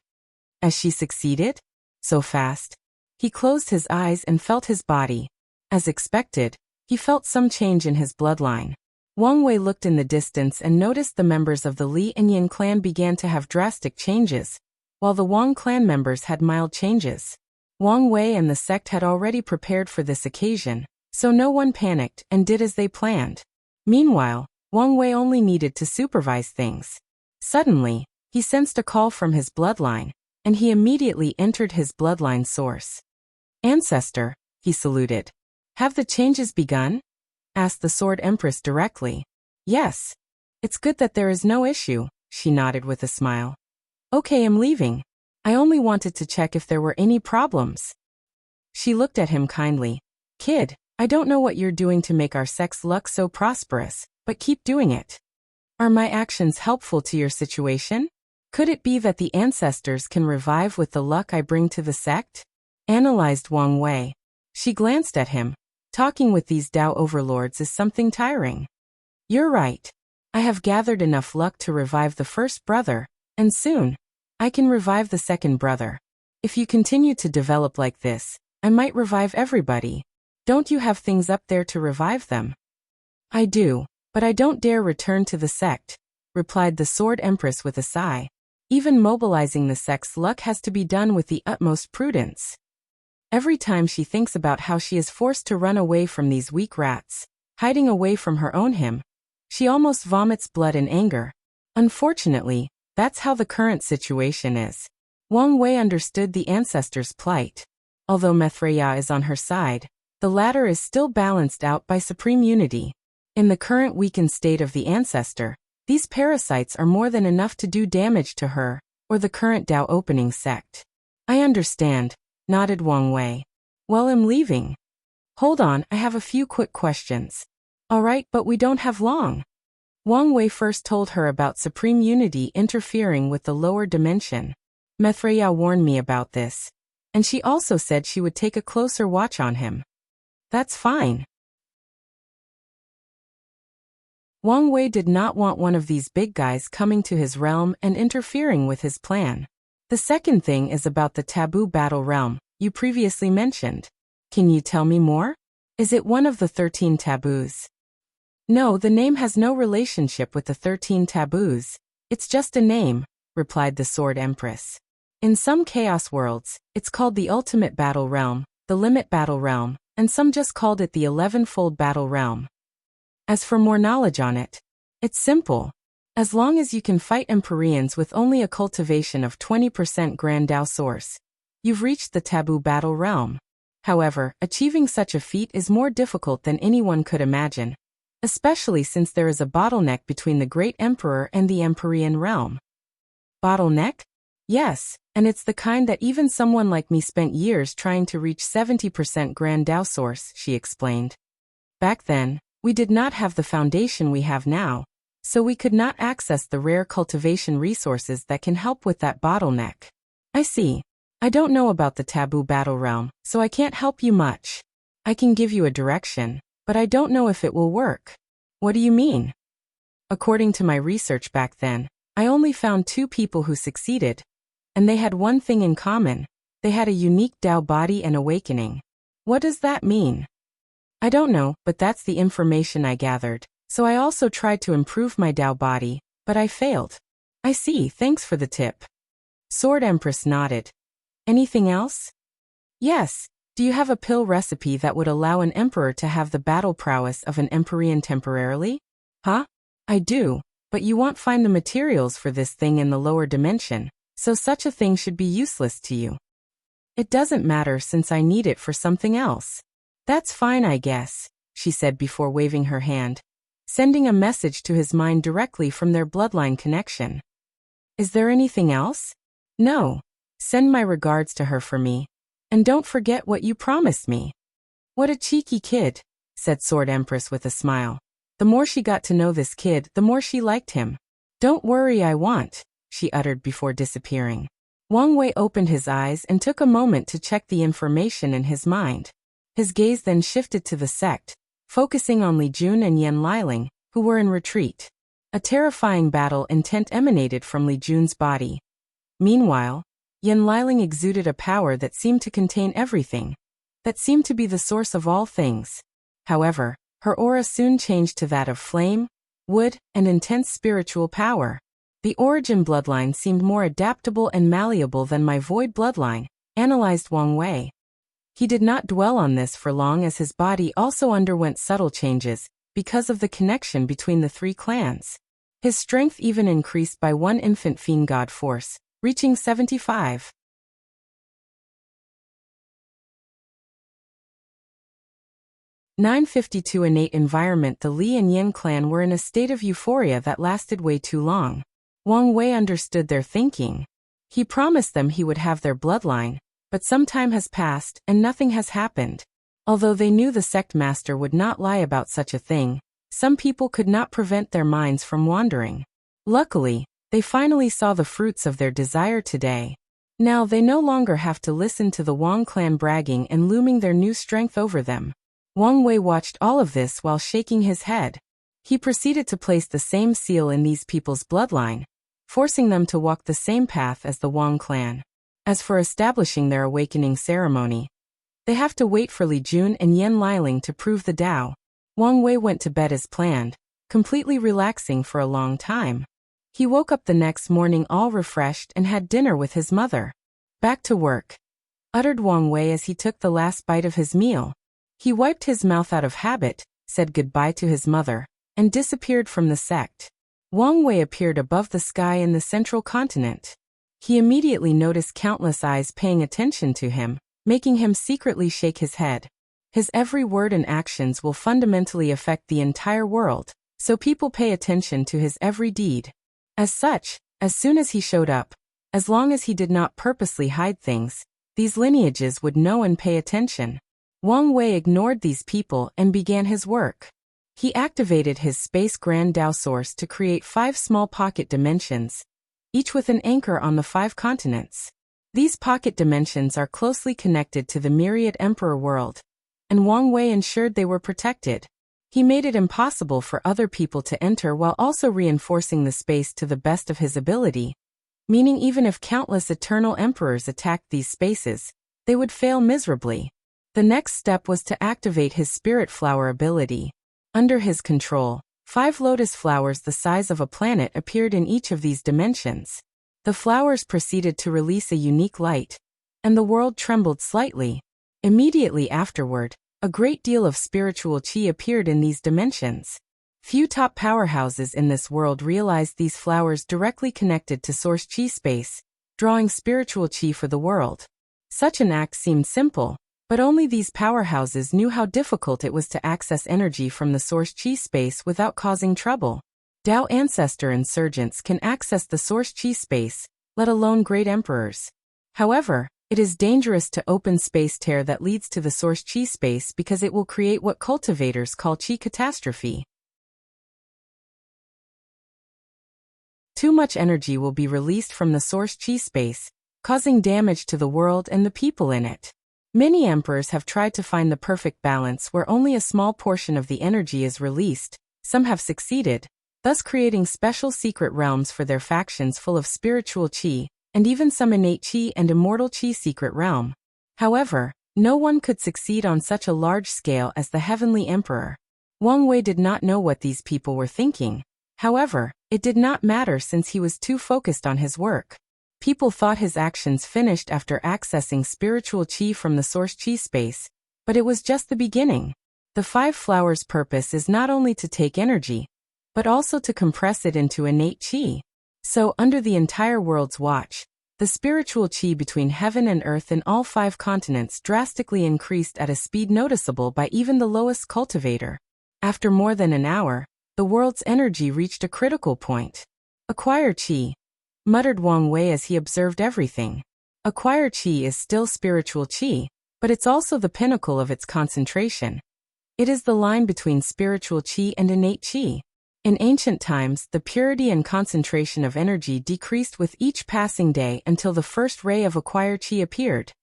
As she succeeded? So fast. He closed his eyes and felt his body. As expected, he felt some change in his bloodline. Wang Wei looked in the distance and noticed the members of the Li and Yin clan began to have drastic changes, while the Wang clan members had mild changes. Wang Wei and the sect had already prepared for this occasion, so no one panicked and did as they planned. Meanwhile, Wang Wei only needed to supervise things. Suddenly, he sensed a call from his bloodline, and he immediately entered his bloodline source. "Ancestor," he saluted. "Have the changes begun?" asked the Sword Empress directly. "Yes. It's good that there is no issue," she nodded with a smile. "Okay, I'm leaving. I only wanted to check if there were any problems." She looked at him kindly. "Kid, I don't know what you're doing to make our sect's luck so prosperous, but keep doing it. Are my actions helpful to your situation? Could it be that the ancestors can revive with the luck I bring to the sect?" Analyzed Wang Wei. She glanced at him. Talking with these Tao overlords is something tiring. "You're right. I have gathered enough luck to revive the first brother, and soon, I can revive the second brother. If you continue to develop like this, I might revive everybody. Don't you have things up there to revive them?" "I do, but I don't dare return to the sect," replied the Sword Empress with a sigh. Even mobilizing the sect's luck has to be done with the utmost prudence. Every time she thinks about how she is forced to run away from these weak rats, hiding away from her own him, she almost vomits blood in anger. Unfortunately, that's how the current situation is. Wang Wei understood the ancestors' plight. Although Mithreya is on her side, the latter is still balanced out by supreme unity. In the current weakened state of the ancestor, these parasites are more than enough to do damage to her, or the current Tao opening sect. "I understand," nodded Wang Wei. "Well, I'm leaving." "Hold on, I have a few quick questions." "All right, but we don't have long." Wang Wei first told her about supreme unity interfering with the lower dimension. Mithreya warned me about this, and she also said she would take a closer watch on him. "That's fine." Wang Wei did not want one of these big guys coming to his realm and interfering with his plan. The second thing is about the taboo battle realm you previously mentioned. Can you tell me more? Is it one of the 13 taboos? "No, the name has no relationship with the 13 taboos. It's just a name," replied the Sword Empress. "In some chaos worlds, it's called the ultimate battle realm, the limit battle realm, and some just called it the 11-fold battle realm. As for more knowledge on it, it's simple. As long as you can fight Empyreans with only a cultivation of 20% Grand Tao source, you've reached the taboo battle realm. However, achieving such a feat is more difficult than anyone could imagine, especially since there is a bottleneck between the Great Emperor and the Empyrean realm." "Bottleneck?" "Yes, and it's the kind that even someone like me spent years trying to reach 70% Grand Tao source," she explained. "Back then, we did not have the foundation we have now, so we could not access the rare cultivation resources that can help with that bottleneck." "I see. I don't know about the taboo battle realm, so I can't help you much. I can give you a direction, but I don't know if it will work." "What do you mean?" "According to my research back then, I only found 2 people who succeeded, and they had one thing in common. They had a unique Tao body and awakening." "What does that mean?" "I don't know, but that's the information I gathered. So I also tried to improve my Tao body, but I failed." "I see, thanks for the tip." Sword Empress nodded. "Anything else?" "Yes. Do you have a pill recipe that would allow an emperor to have the battle prowess of an Empyrean temporarily? Huh? I do, but you won't find the materials for this thing in the lower dimension, so such a thing should be useless to you. It doesn't matter since I need it for something else. That's fine, I guess, she said before waving her hand, sending a message to his mind directly from their bloodline connection. Is there anything else? No. Send my regards to her for me. And don't forget what you promised me. What a cheeky kid, said Sword Empress with a smile. The more she got to know this kid, the more she liked him. Don't worry, I won't, she uttered before disappearing. Wang Wei opened his eyes and took a moment to check the information in his mind. His gaze then shifted to the sect, focusing on Li Jun and Yan Liling, who were in retreat. A terrifying battle intent emanated from Li Jun's body. Meanwhile, Yan Liling exuded a power that seemed to contain everything, that seemed to be the source of all things. However, her aura soon changed to that of flame, wood, and intense spiritual power. The origin bloodline seemed more adaptable and malleable than my void bloodline, analyzed Wang Wei. He did not dwell on this for long as his body also underwent subtle changes, because of the connection between the three clans. His strength even increased by 1 infant fiend god force, reaching 75. (952) innate environment. The Li and Yin clan were in a state of euphoria that lasted way too long. Wang Wei understood their thinking. He promised them he would have their bloodline, but some time has passed and nothing has happened. Although they knew the sect master would not lie about such a thing, some people could not prevent their minds from wandering. Luckily, they finally saw the fruits of their desire today. Now they no longer have to listen to the Wang clan bragging and looming their new strength over them. Wang Wei watched all of this while shaking his head. He proceeded to place the same seal in these people's bloodline, forcing them to walk the same path as the Wang clan. As for establishing their awakening ceremony, they have to wait for Li Jun and Yan Liling to prove the Tao. Wang Wei went to bed as planned, completely relaxing for a long time. He woke up the next morning all refreshed and had dinner with his mother. Back to work, uttered Wang Wei as he took the last bite of his meal. He wiped his mouth out of habit, said goodbye to his mother, and disappeared from the sect. Wang Wei appeared above the sky in the central continent. He immediately noticed countless eyes paying attention to him, making him secretly shake his head. His every word and actions will fundamentally affect the entire world, so people pay attention to his every deed. As such, as soon as he showed up, as long as he did not purposely hide things, these lineages would know and pay attention. Wang Wei ignored these people and began his work. He activated his Space Grand Tao Source to create 5 small pocket dimensions, each with an anchor on the 5 continents. These pocket dimensions are closely connected to the myriad Emperor world, and Wang Wei ensured they were protected. He made it impossible for other people to enter while also reinforcing the space to the best of his ability, meaning even if countless eternal emperors attacked these spaces, they would fail miserably. The next step was to activate his spirit flower ability. Under his control, 5 lotus flowers the size of a planet appeared in each of these dimensions. The flowers proceeded to release a unique light, and the world trembled slightly. Immediately afterward, a great deal of spiritual qi appeared in these dimensions. Few top powerhouses in this world realized these flowers directly connected to source qi space, drawing spiritual qi for the world. Such an act seemed simple, but only these powerhouses knew how difficult it was to access energy from the source qi space without causing trouble. Tao ancestor insurgents can access the source qi space, let alone great emperors. However, it is dangerous to open space tear that leads to the source qi space because it will create what cultivators call qi catastrophe. Too much energy will be released from the source qi space, causing damage to the world and the people in it. Many emperors have tried to find the perfect balance where only a small portion of the energy is released. Some have succeeded, thus creating special secret realms for their factions full of spiritual qi, and even some innate qi and immortal qi secret realm. However, no one could succeed on such a large scale as the Heavenly Emperor. Wang Wei did not know what these people were thinking. However, it did not matter since he was too focused on his work. People thought his actions finished after accessing spiritual qi from the source qi space, but it was just the beginning. The five flowers' purpose is not only to take energy, but also to compress it into innate qi. So, under the entire world's watch, the spiritual qi between heaven and earth in all five continents drastically increased at a speed noticeable by even the lowest cultivator. After more than an hour, the world's energy reached a critical point. Acquire qi, muttered Wang Wei as he observed everything. Acquire qi is still spiritual qi, but it's also the pinnacle of its concentration. It is the line between spiritual qi and innate qi. In ancient times, the purity and concentration of energy decreased with each passing day until the first ray of acquired qi appeared.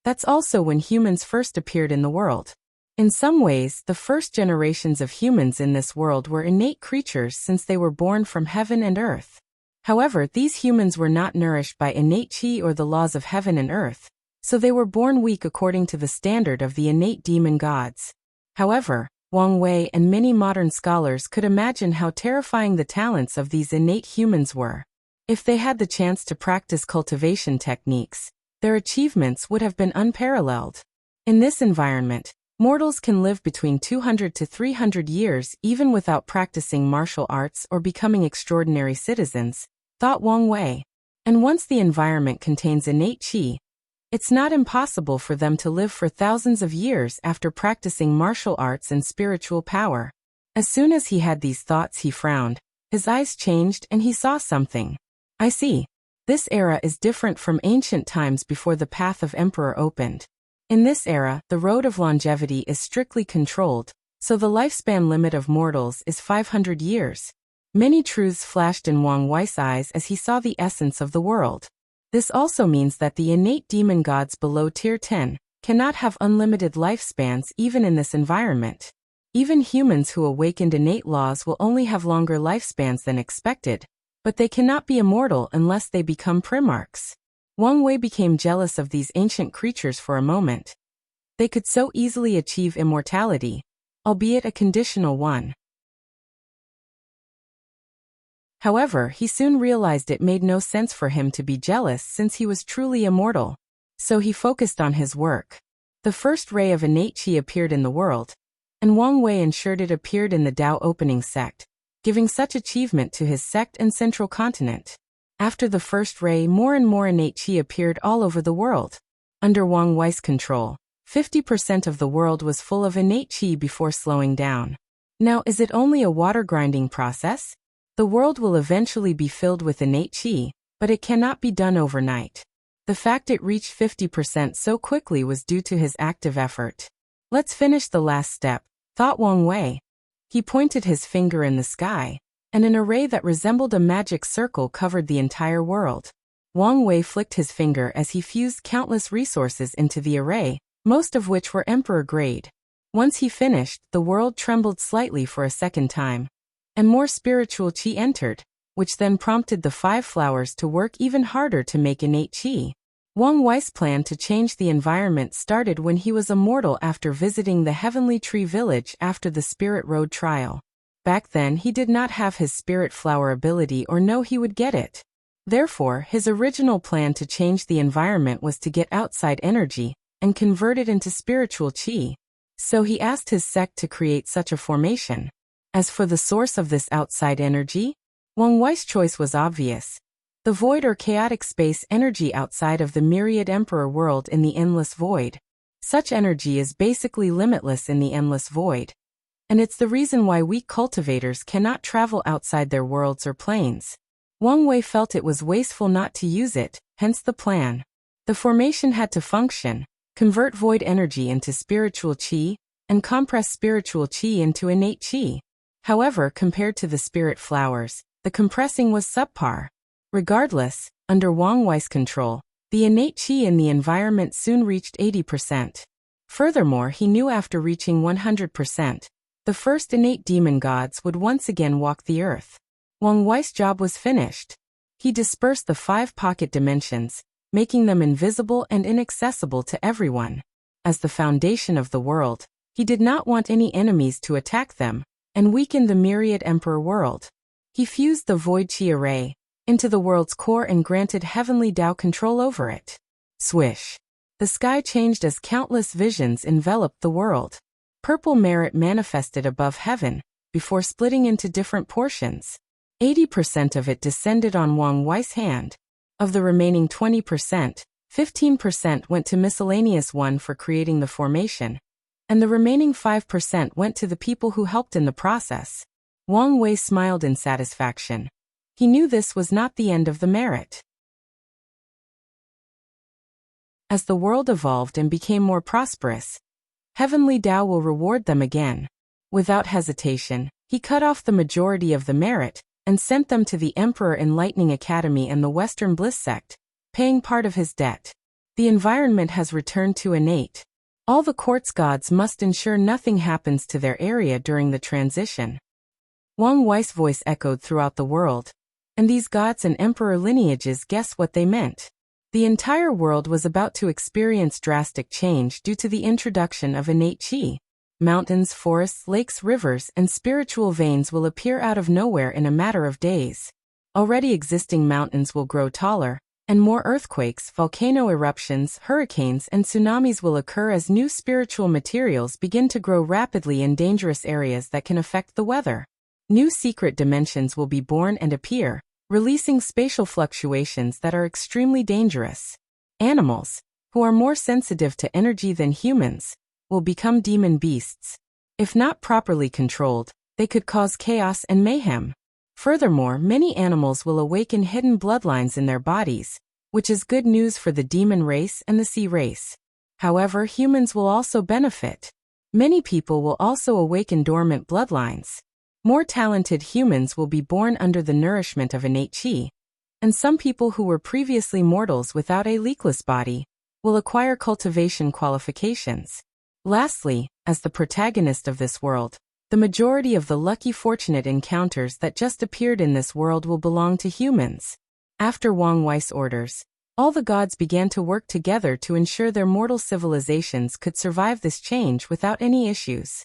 That's also when humans first appeared in the world. In some ways, the first generations of humans in this world were innate creatures since they were born from heaven and earth. However, these humans were not nourished by innate qi or the laws of heaven and earth, so they were born weak according to the standard of the innate demon gods. However, Wang Wei and many modern scholars could imagine how terrifying the talents of these innate humans were. If they had the chance to practice cultivation techniques, their achievements would have been unparalleled. In this environment, mortals can live between 200 to 300 years even without practicing martial arts or becoming extraordinary citizens, thought Wang Wei. And once the environment contains innate qi, it's not impossible for them to live for thousands of years after practicing martial arts and spiritual power. As soon as he had these thoughts, he frowned. His eyes changed and he saw something. I see. This era is different from ancient times before the path of emperor opened. In this era, the road of longevity is strictly controlled, so the lifespan limit of mortals is 500 years. Many truths flashed in Wang Wei's eyes as he saw the essence of the world. This also means that the innate demon gods below Tier 10 cannot have unlimited lifespans even in this environment. Even humans who awakened innate laws will only have longer lifespans than expected, but they cannot be immortal unless they become primarchs. Wang Wei became jealous of these ancient creatures for a moment. They could so easily achieve immortality, albeit a conditional one. However, he soon realized it made no sense for him to be jealous since he was truly immortal. So he focused on his work. The first ray of innate qi appeared in the world, and Wang Wei ensured it appeared in the Tao opening sect, giving such achievement to his sect and central continent. After the first ray, more and more innate qi appeared all over the world. Under Wang Wei's control, 50% of the world was full of innate qi before slowing down. Now, is it only a water grinding process? The world will eventually be filled with innate qi, but it cannot be done overnight. The fact it reached 50% so quickly was due to his active effort. Let's finish the last step, thought Wang Wei. He pointed his finger in the sky, and an array that resembled a magic circle covered the entire world. Wang Wei flicked his finger as he fused countless resources into the array, most of which were emperor grade. Once he finished, the world trembled slightly for a second time, and more spiritual qi entered, which then prompted the five flowers to work even harder to make innate qi. Wang Wei's plan to change the environment started when he was a mortal after visiting the Heavenly Tree Village after the Spirit Road trial. Back then he did not have his spirit flower ability or know he would get it. Therefore, his original plan to change the environment was to get outside energy and convert it into spiritual qi. So he asked his sect to create such a formation. As for the source of this outside energy, Wang Wei's choice was obvious. The void or chaotic space energy outside of the myriad emperor world in the endless void. Such energy is basically limitless in the endless void. And it's the reason why weak cultivators cannot travel outside their worlds or planes. Wang Wei felt it was wasteful not to use it, hence the plan. The formation had to function, convert void energy into spiritual qi, and compress spiritual qi into innate qi. However, compared to the spirit flowers, the compressing was subpar. Regardless, under Wang Wei's control, the innate qi in the environment soon reached 80%. Furthermore, he knew after reaching 100%, the first innate demon gods would once again walk the earth. Wang Wei's job was finished. He dispersed the 5 pocket dimensions, making them invisible and inaccessible to everyone. As the foundation of the world, he did not want any enemies to attack them, and weakened the myriad emperor world. He fused the void qi array, into the world's core and granted heavenly Tao control over it. Swish. The sky changed as countless visions enveloped the world. Purple merit manifested above heaven, before splitting into different portions. 80% of it descended on Wang Wei's hand. Of the remaining 20%, 15% went to miscellaneous one for creating the formation, and the remaining 5% went to the people who helped in the process. Wang Wei smiled in satisfaction. He knew this was not the end of the merit. As the world evolved and became more prosperous, heavenly Tao will reward them again. Without hesitation, he cut off the majority of the merit and sent them to the Emperor Enlightening Academy and the Western Bliss sect, paying part of his debt. The environment has returned to innate. All the quartz gods must ensure nothing happens to their area during the transition. Wang Wei's voice echoed throughout the world, and these gods and emperor lineages guessed what they meant. The entire world was about to experience drastic change due to the introduction of innate qi. Mountains, forests, lakes, rivers, and spiritual veins will appear out of nowhere in a matter of days. Already existing mountains will grow taller, and more earthquakes, volcano eruptions, hurricanes, and tsunamis will occur as new spiritual materials begin to grow rapidly in dangerous areas that can affect the weather. New secret dimensions will be born and appear, releasing spatial fluctuations that are extremely dangerous. Animals, who are more sensitive to energy than humans, will become demon beasts. If not properly controlled, they could cause chaos and mayhem. Furthermore, many animals will awaken hidden bloodlines in their bodies, which is good news for the demon race and the sea race. However, humans will also benefit. Many people will also awaken dormant bloodlines. More talented humans will be born under the nourishment of innate qi, and some people who were previously mortals without a leakless body will acquire cultivation qualifications. Lastly, as the protagonist of this world, the majority of the lucky fortunate encounters that just appeared in this world will belong to humans. After Wang Wei's orders, all the gods began to work together to ensure their mortal civilizations could survive this change without any issues.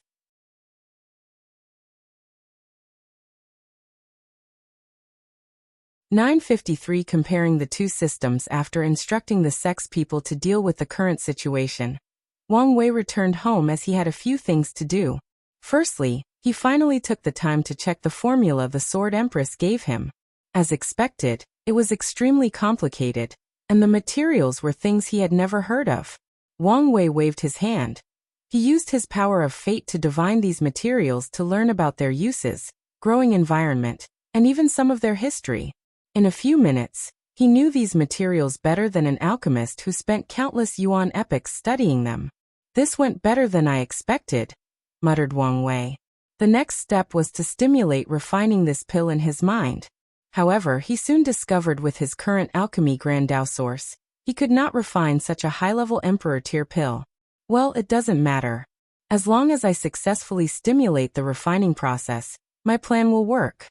953 Comparing the two systems. After instructing the sex people to deal with the current situation, Wang Wei returned home as he had a few things to do. Firstly, he finally took the time to check the formula the Sword Empress gave him. As expected, it was extremely complicated, and the materials were things he had never heard of. Wang Wei waved his hand. He used his power of fate to divine these materials to learn about their uses, growing environment, and even some of their history. In a few minutes, he knew these materials better than an alchemist who spent countless Yuan epochs studying them. This went better than I expected, muttered Wang Wei. The next step was to stimulate refining this pill in his mind. However, he soon discovered with his current alchemy Grand Dao source, he could not refine such a high-level emperor tier pill. Well, it doesn't matter. As long as I successfully stimulate the refining process, my plan will work.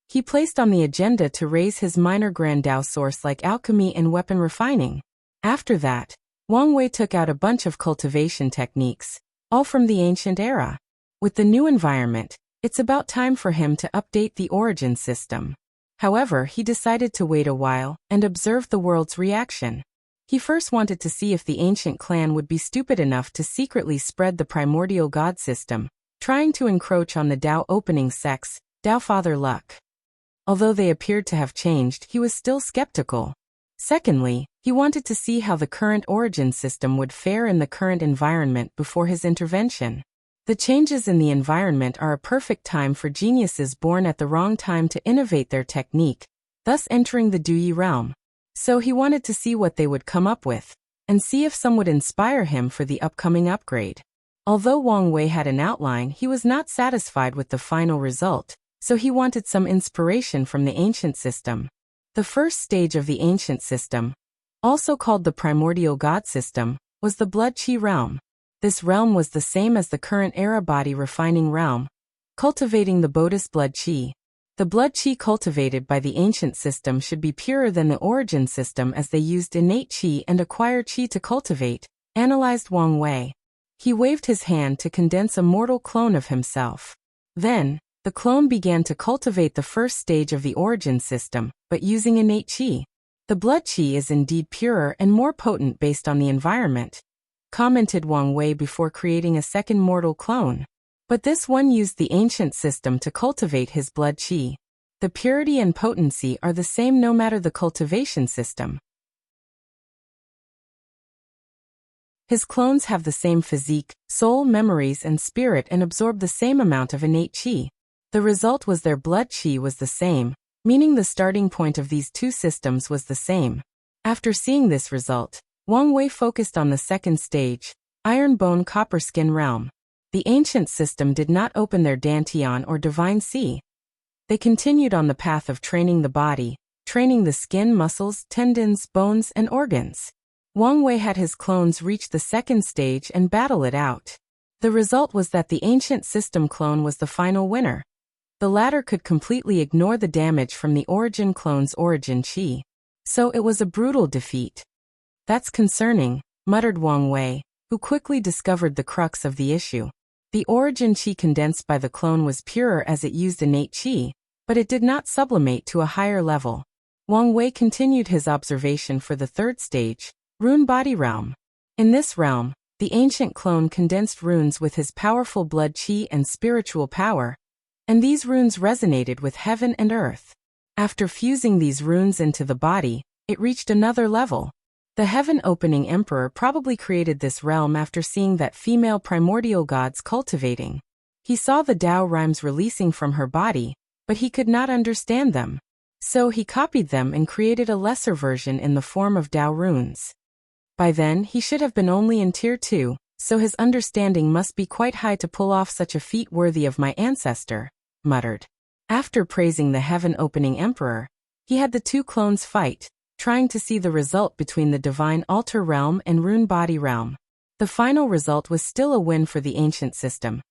He placed on the agenda to raise his minor Grand Dao source like alchemy and weapon refining. After that, Wang Wei took out a bunch of cultivation techniques, all from the ancient era. With the new environment, it's about time for him to update the origin system. However, he decided to wait a while and observe the world's reaction. He first wanted to see if the ancient clan would be stupid enough to secretly spread the primordial god system, trying to encroach on the Dao opening sects, Dao Father Luck. Although they appeared to have changed, he was still skeptical. Secondly, he wanted to see how the current origin system would fare in the current environment before his intervention. The changes in the environment are a perfect time for geniuses born at the wrong time to innovate their technique, thus entering the Duyi realm. So he wanted to see what they would come up with, and see if some would inspire him for the upcoming upgrade. Although Wang Wei had an outline, he was not satisfied with the final result, so he wanted some inspiration from the ancient system. The first stage of the ancient system, also called the primordial god system, was the blood qi realm. This realm was the same as the current era body refining realm, cultivating the Bodhis blood qi. The blood qi cultivated by the ancient system should be purer than the origin system as they used innate qi and acquired qi to cultivate, analyzed Wang Wei. He waved his hand to condense a mortal clone of himself. Then, the clone began to cultivate the first stage of the origin system, but using innate qi. The blood qi is indeed purer and more potent based on the environment, commented Wang Wei before creating a second mortal clone. But this one used the ancient system to cultivate his blood qi. The purity and potency are the same no matter the cultivation system. His clones have the same physique, soul, memories, and spirit and absorb the same amount of innate qi. The result was their blood qi was the same, meaning the starting point of these two systems was the same. After seeing this result, Wang Wei focused on the second stage, Iron Bone Copper Skin Realm. The ancient system did not open their Dantian or Divine Sea. They continued on the path of training the body, training the skin, muscles, tendons, bones, and organs. Wang Wei had his clones reach the second stage and battle it out. The result was that the ancient system clone was the final winner. The latter could completely ignore the damage from the origin clone's origin qi. So it was a brutal defeat. That's concerning, muttered Wang Wei, who quickly discovered the crux of the issue. The origin qi condensed by the clone was purer as it used innate qi, but it did not sublimate to a higher level. Wang Wei continued his observation for the third stage, Rune Body Realm. In this realm, the ancient clone condensed runes with his powerful blood qi and spiritual power, and these runes resonated with heaven and earth. After fusing these runes into the body, it reached another level. The heaven-opening emperor probably created this realm after seeing that female primordial gods cultivating. He saw the Tao rhymes releasing from her body, but he could not understand them. So he copied them and created a lesser version in the form of Tao runes. By then, he should have been only in Tier 2, so his understanding must be quite high to pull off such a feat worthy of my ancestor, muttered. After praising the heaven-opening emperor, he had the two clones fight, trying to see the result between the divine altar realm and rune body realm. The final result was still a win for the ancient system.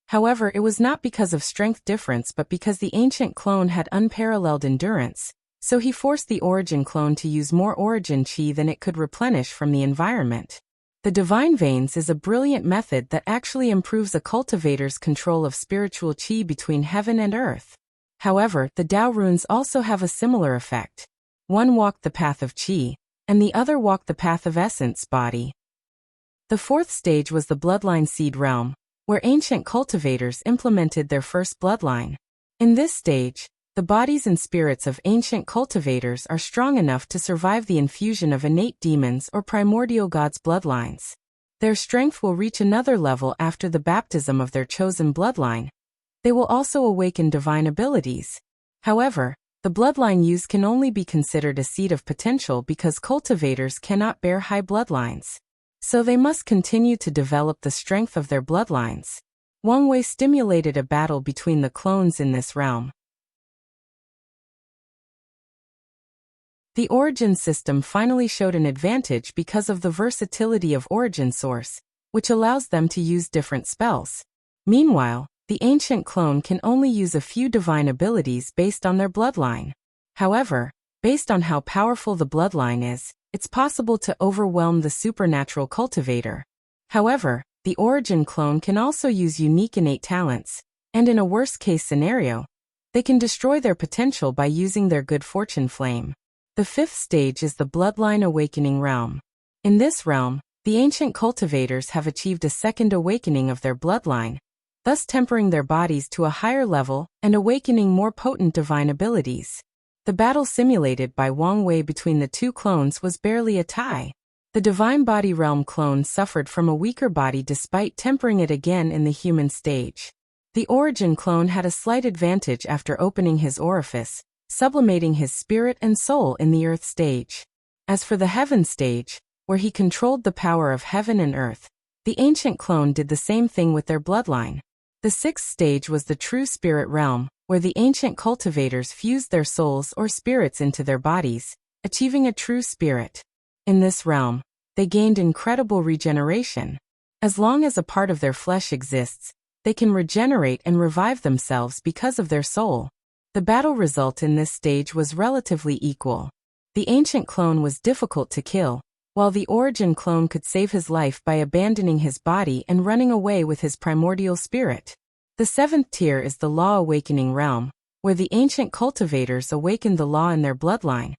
However, it was not because of strength difference but because the ancient clone had unparalleled endurance, so he forced the origin clone to use more origin qi than it could replenish from the environment. The divine veins is a brilliant method that actually improves a cultivator's control of spiritual qi between heaven and earth. However, the Tao runes also have a similar effect. One walked the path of qi, and the other walked the path of essence body. The fourth stage was the bloodline seed realm, where ancient cultivators implemented their first bloodline. In this stage, the bodies and spirits of ancient cultivators are strong enough to survive the infusion of innate demons or primordial gods' bloodlines. Their strength will reach another level after the baptism of their chosen bloodline. They will also awaken divine abilities. However, the bloodline used can only be considered a seed of potential because cultivators cannot bear high bloodlines. So they must continue to develop the strength of their bloodlines. Wang Wei stimulated a battle between the clones in this realm. The origin system finally showed an advantage because of the versatility of origin source, which allows them to use different spells. Meanwhile, the ancient clone can only use a few divine abilities based on their bloodline. However, based on how powerful the bloodline is, it's possible to overwhelm the supernatural cultivator. However, the origin clone can also use unique innate talents, and in a worst-case scenario, they can destroy their potential by using their good fortune flame. The fifth stage is the Bloodline Awakening Realm. In this realm, the ancient cultivators have achieved a second awakening of their bloodline, thus tempering their bodies to a higher level and awakening more potent divine abilities. The battle simulated by Wang Wei between the two clones was barely a tie. The Divine Body Realm clone suffered from a weaker body despite tempering it again in the human stage. The Origin clone had a slight advantage after opening his orifice, sublimating his spirit and soul in the Earth stage. As for the Heaven stage, where he controlled the power of heaven and earth, the ancient clone did the same thing with their bloodline. The sixth stage was the True Spirit Realm, where the ancient cultivators fused their souls or spirits into their bodies, achieving a true spirit. In this realm, they gained incredible regeneration. As long as a part of their flesh exists, they can regenerate and revive themselves because of their soul. The battle result in this stage was relatively equal. The ancient clone was difficult to kill, while the Origin clone could save his life by abandoning his body and running away with his primordial spirit. The seventh tier is the law awakening realm, where the ancient cultivators awakened the law in their bloodline.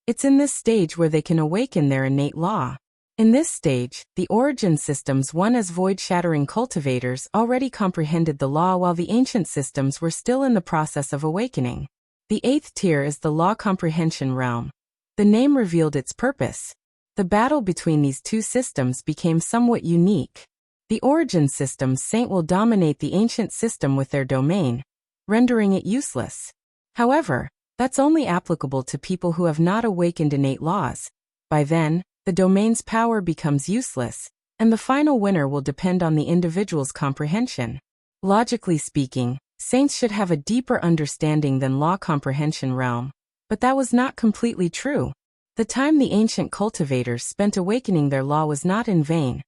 It's in this stage where they can awaken their innate law. In this stage, the origin systems won as void-shattering cultivators already comprehended the law while the ancient systems were still in the process of awakening. The eighth tier is the law comprehension realm. The name revealed its purpose. The battle between these two systems became somewhat unique. The origin system's saint will dominate the ancient system with their domain, rendering it useless. However, that's only applicable to people who have not awakened innate laws. By then, the domain's power becomes useless, and the final winner will depend on the individual's comprehension. Logically speaking, saints should have a deeper understanding than law comprehension realm, but that was not completely true. The time the ancient cultivators spent awakening their law was not in vain,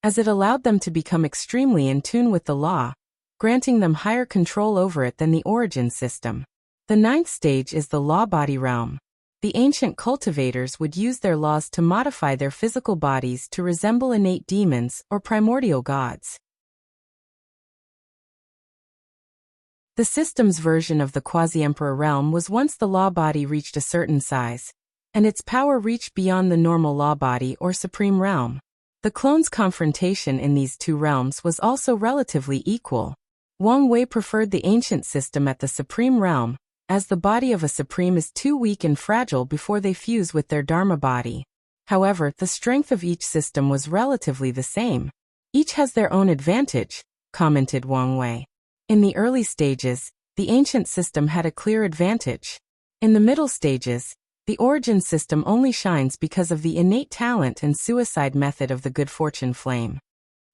as it allowed them to become extremely in tune with the law, granting them higher control over it than the origin system. The ninth stage is the law body realm. The ancient cultivators would use their laws to modify their physical bodies to resemble innate demons or primordial gods. The system's version of the quasi-emperor realm was once the law body reached a certain size, and its power reached beyond the normal law body or supreme realm. The clones' confrontation in these two realms was also relatively equal. Wang Wei preferred the ancient system at the supreme realm, as the body of a supreme is too weak and fragile before they fuse with their dharma body. However, the strength of each system was relatively the same. Each has their own advantage, commented Wang Wei. In the early stages, the ancient system had a clear advantage. In the middle stages, the origin system only shines because of the innate talent and suicide method of the good fortune flame.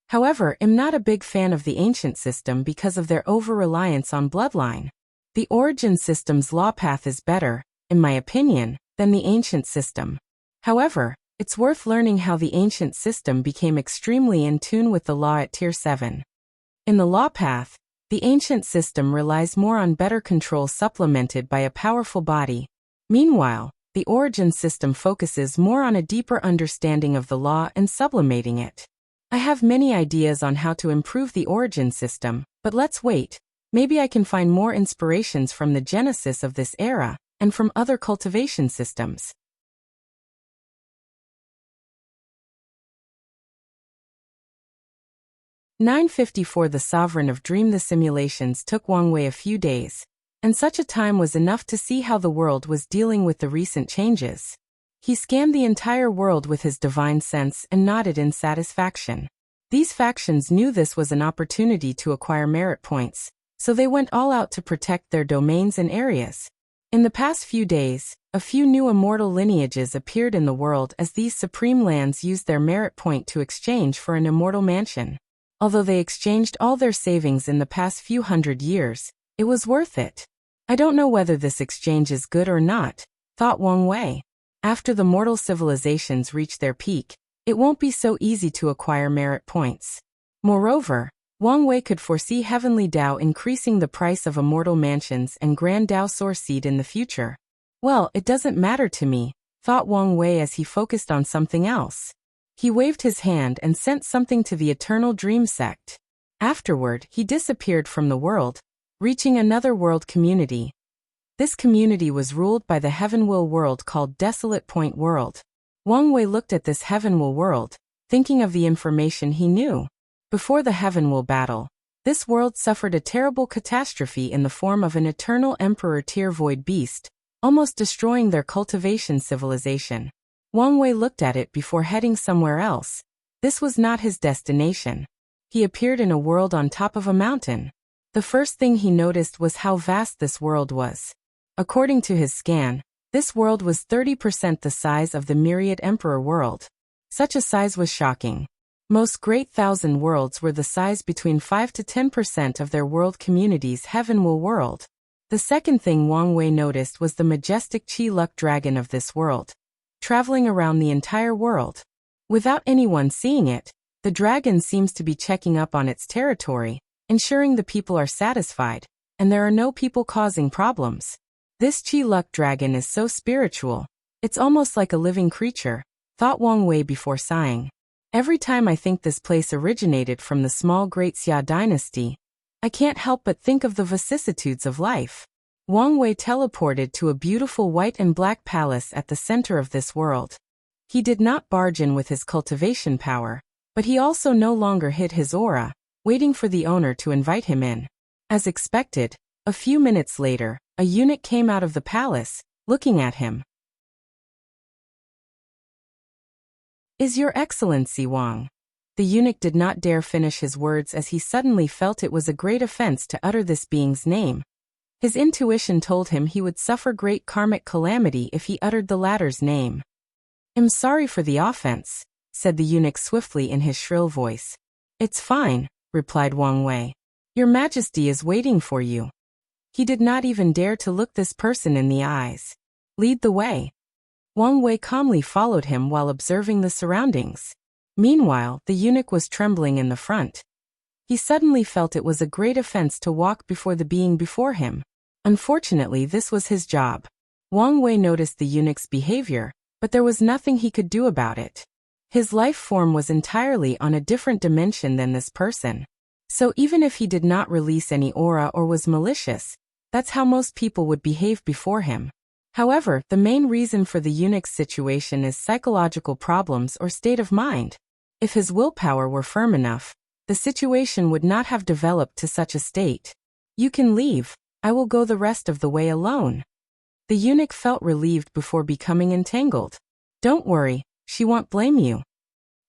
However, I'm not a big fan of the ancient system because of their over-reliance on bloodline. The origin system's law path is better, in my opinion, than the ancient system. However, it's worth learning how the ancient system became extremely in tune with the law at Tier 7. In the law path, the ancient system relies more on better control supplemented by a powerful body. Meanwhile, the origin system focuses more on a deeper understanding of the law and sublimating it. I have many ideas on how to improve the origin system, but let's wait. Maybe I can find more inspirations from the genesis of this era, and from other cultivation systems. "954 The Sovereign of Dream. The simulations took Wang Wei a few days, and such a time was enough to see how the world was dealing with the recent changes. He scanned the entire world with his divine sense and nodded in satisfaction. These factions knew this was an opportunity to acquire merit points, so they went all out to protect their domains and areas. In the past few days, a few new immortal lineages appeared in the world as these supreme lands used their merit point to exchange for an immortal mansion. Although they exchanged all their savings in the past few hundred years, it was worth it. I don't know whether this exchange is good or not, thought Wang Wei. After the mortal civilizations reach their peak, it won't be so easy to acquire merit points. Moreover, Wang Wei could foresee Heavenly Dao increasing the price of immortal mansions and Grand Dao Source Seed in the future. Well, it doesn't matter to me, thought Wang Wei as he focused on something else. He waved his hand and sent something to the Eternal Dream Sect. Afterward, he disappeared from the world, reaching another world community. This community was ruled by the Heavenwell world called Desolate Point World. Wang Wei looked at this Heavenwell world, thinking of the information he knew. Before the Heavenwell battle, this world suffered a terrible catastrophe in the form of an eternal Emperor Tier Void Beast, almost destroying their cultivation civilization. Wang Wei looked at it before heading somewhere else. This was not his destination. He appeared in a world on top of a mountain. The first thing he noticed was how vast this world was. According to his scan, this world was 30% the size of the Myriad Emperor world. Such a size was shocking. Most Great Thousand Worlds were the size between 5 to 10% of their world community's Heavenwell world. The second thing Wang Wei noticed was the majestic Qi Luck dragon of this world, traveling around the entire world. Without anyone seeing it, the dragon seems to be checking up on its territory, ensuring the people are satisfied, and there are no people causing problems. This Qi Luck dragon is so spiritual, it's almost like a living creature, thought Wang Wei before sighing. Every time I think this place originated from the small Great Xia dynasty, I can't help but think of the vicissitudes of life. Wang Wei teleported to a beautiful white and black palace at the center of this world. He did not barge in with his cultivation power, but he also no longer hid his aura, waiting for the owner to invite him in. As expected, a few minutes later, a eunuch came out of the palace, looking at him. Is Your Excellency Wang? The eunuch did not dare finish his words as he suddenly felt it was a great offense to utter this being's name. His intuition told him he would suffer great karmic calamity if he uttered the latter's name. I'm sorry for the offense, said the eunuch swiftly in his shrill voice. It's fine, replied Wang Wei. Your Majesty is waiting for you. He did not even dare to look this person in the eyes. Lead the way. Wang Wei calmly followed him while observing the surroundings. Meanwhile, the eunuch was trembling in the front. He suddenly felt it was a great offense to walk before the being before him. Unfortunately, this was his job. Wang Wei noticed the eunuch's behavior, but there was nothing he could do about it. His life form was entirely on a different dimension than this person. So even if he did not release any aura or was malicious, that's how most people would behave before him. However, the main reason for the eunuch's situation is psychological problems or state of mind. If his willpower were firm enough, the situation would not have developed to such a state. You can leave, I will go the rest of the way alone. The eunuch felt relieved before becoming entangled. Don't worry, she won't blame you.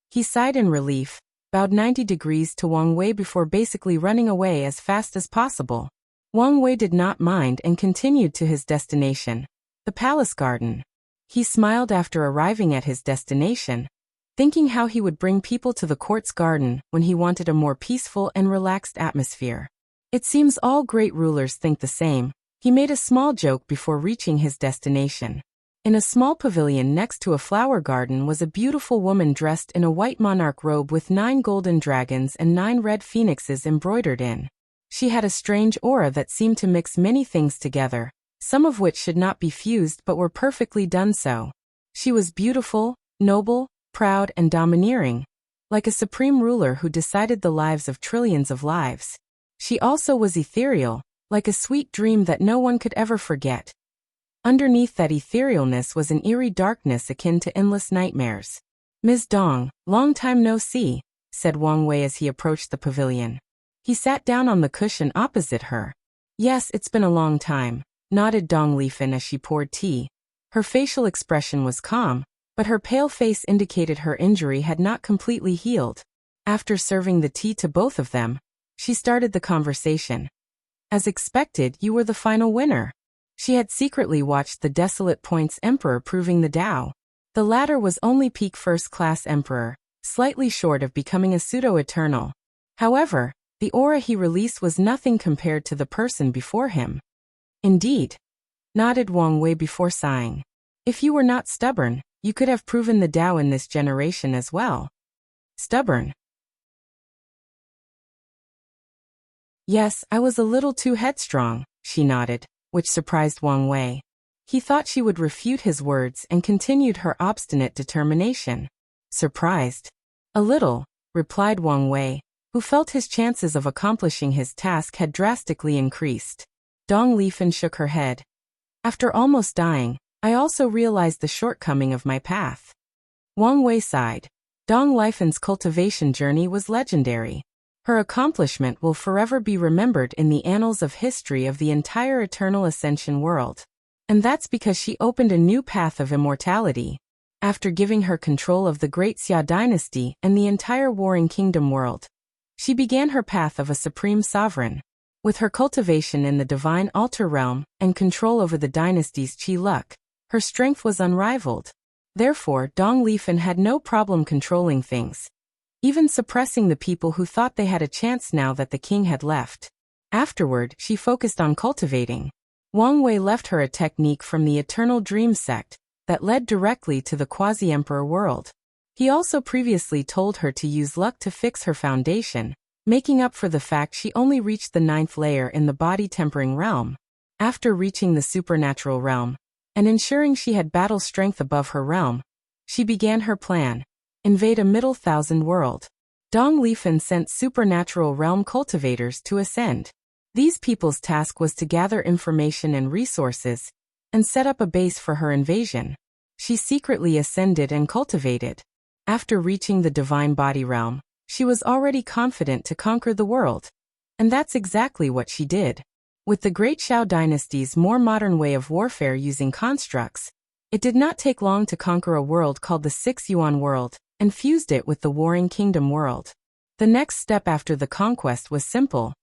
He sighed in relief, bowed 90 degrees to Wang Wei before basically running away as fast as possible. Wang Wei did not mind and continued to his destination, the palace garden. He smiled after arriving at his destination, thinking how he would bring people to the court's garden when he wanted a more peaceful and relaxed atmosphere. It seems all great rulers think the same. He made a small joke before reaching his destination. In a small pavilion next to a flower garden was a beautiful woman dressed in a white monarch robe with 9 golden dragons and 9 red phoenixes embroidered in. She had a strange aura that seemed to mix many things together, some of which should not be fused but were perfectly done so. She was beautiful, noble, proud and domineering, like a supreme ruler who decided the lives of trillions of lives. She also was ethereal, like a sweet dream that no one could ever forget. Underneath that etherealness was an eerie darkness akin to endless nightmares. Ms. Dong, long time no see, said Wang Wei as he approached the pavilion. He sat down on the cushion opposite her. Yes, it's been a long time, nodded Dong Lifan as she poured tea. Her facial expression was calm, but her pale face indicated her injury had not completely healed. After serving the tea to both of them, she started the conversation. As expected, you were the final winner. She had secretly watched the Desolate Point's Emperor proving the Tao. The latter was only peak first-class Emperor, slightly short of becoming a pseudo-eternal. However, the aura he released was nothing compared to the person before him. Indeed, nodded Wang Wei before sighing. If you were not stubborn, you could have proven the Tao in this generation as well. Stubborn? Yes, I was a little too headstrong, she nodded, which surprised Wang Wei. He thought she would refute his words and continued her obstinate determination. Surprised? A little, replied Wang Wei, who felt his chances of accomplishing his task had drastically increased. Dong Lifan shook her head. After almost dying, I also realized the shortcoming of my path. Wang Wei sighed. Dong Lifan's cultivation journey was legendary. Her accomplishment will forever be remembered in the annals of history of the entire Eternal Ascension world. And that's because she opened a new path of immortality. After giving her control of the Great Xia dynasty and the entire Warring Kingdom world, she began her path of a supreme sovereign. With her cultivation in the Divine Altar realm and control over the dynasty's Qi luck, her strength was unrivaled. Therefore, Dong Lifan had no problem controlling things, even suppressing the people who thought they had a chance now that the king had left. Afterward, she focused on cultivating. Wang Wei left her a technique from the Eternal Dream sect that led directly to the quasi-emperor world. He also previously told her to use luck to fix her foundation, making up for the fact she only reached the 9th layer in the body-tempering realm. After reaching the supernatural realm, and ensuring she had battle strength above her realm, she began her plan. Invade a middle thousand world. Dong Lifen sent supernatural realm cultivators to ascend. These people's task was to gather information and resources and set up a base for her invasion. She secretly ascended and cultivated. After reaching the divine body realm, she was already confident to conquer the world. And that's exactly what she did. With the Great Shao dynasty's more modern way of warfare using constructs, it did not take long to conquer a world called the Six Yuan world, and fused it with the Warring Kingdom world. The next step after the conquest was simple.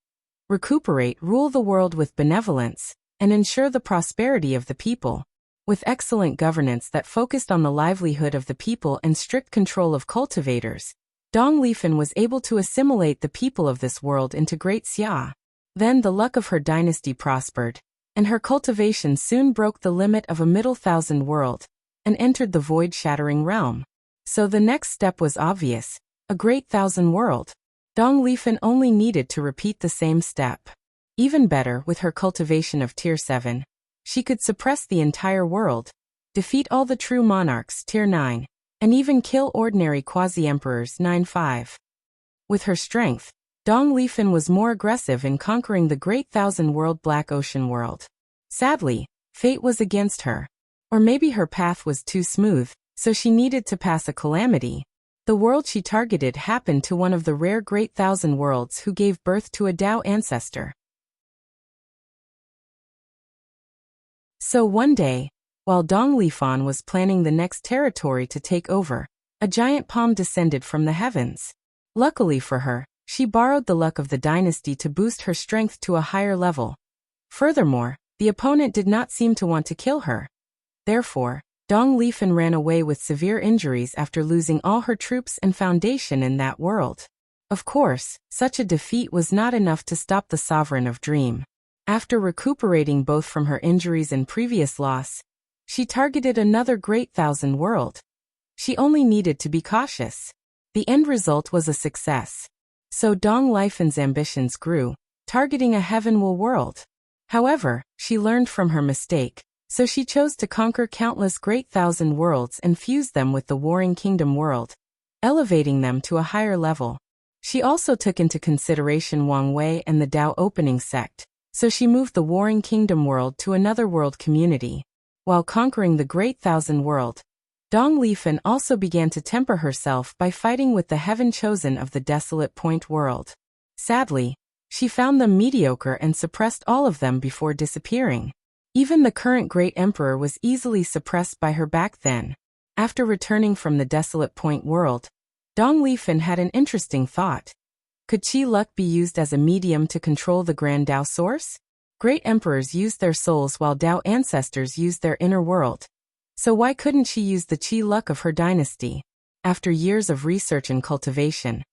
Recuperate, rule the world with benevolence, and ensure the prosperity of the people. With excellent governance that focused on the livelihood of the people and strict control of cultivators, Dong Lifen was able to assimilate the people of this world into Great Xia. Then the luck of her dynasty prospered, and her cultivation soon broke the limit of a middle thousand world, and entered the void-shattering realm. So the next step was obvious, a great thousand world. Dong Lifen only needed to repeat the same step. Even better, with her cultivation of Tier 7, she could suppress the entire world, defeat all the true monarchs Tier 9, and even kill ordinary quasi-emperors 9-5. With her strength, Dong Lifen was more aggressive in conquering the Great Thousand World Black Ocean world. Sadly, fate was against her. Or maybe her path was too smooth, so she needed to pass a calamity. The world she targeted happened to one of the rare Great Thousand Worlds who gave birth to a Dao ancestor. So one day, while Dong Lifan was planning the next territory to take over, a giant palm descended from the heavens. Luckily for her, she borrowed the luck of the dynasty to boost her strength to a higher level. Furthermore, the opponent did not seem to want to kill her. Therefore, Dong Lifen ran away with severe injuries after losing all her troops and foundation in that world. Of course, such a defeat was not enough to stop the Sovereign of Dream. After recuperating both from her injuries and previous loss, she targeted another Great Thousand World. She only needed to be cautious. The end result was a success. So Dong Lifen's ambitions grew, targeting a Heavenwell world. However, she learned from her mistake, so she chose to conquer countless Great Thousand Worlds and fuse them with the Warring Kingdom world, elevating them to a higher level. She also took into consideration Wang Wei and the Dao opening sect, so she moved the Warring Kingdom world to another world community. While conquering the Great Thousand World, Dong Lifen also began to temper herself by fighting with the Heaven Chosen of the Desolate Point world. Sadly, she found them mediocre and suppressed all of them before disappearing. Even the current Great Emperor was easily suppressed by her back then. After returning from the Desolate Point world, Dong Lifen had an interesting thought. Could Qi luck be used as a medium to control the Grand Dao source? Great emperors used their souls while Dao ancestors used their inner world. So why couldn't she use the Qi luck of her dynasty? After years of research and cultivation,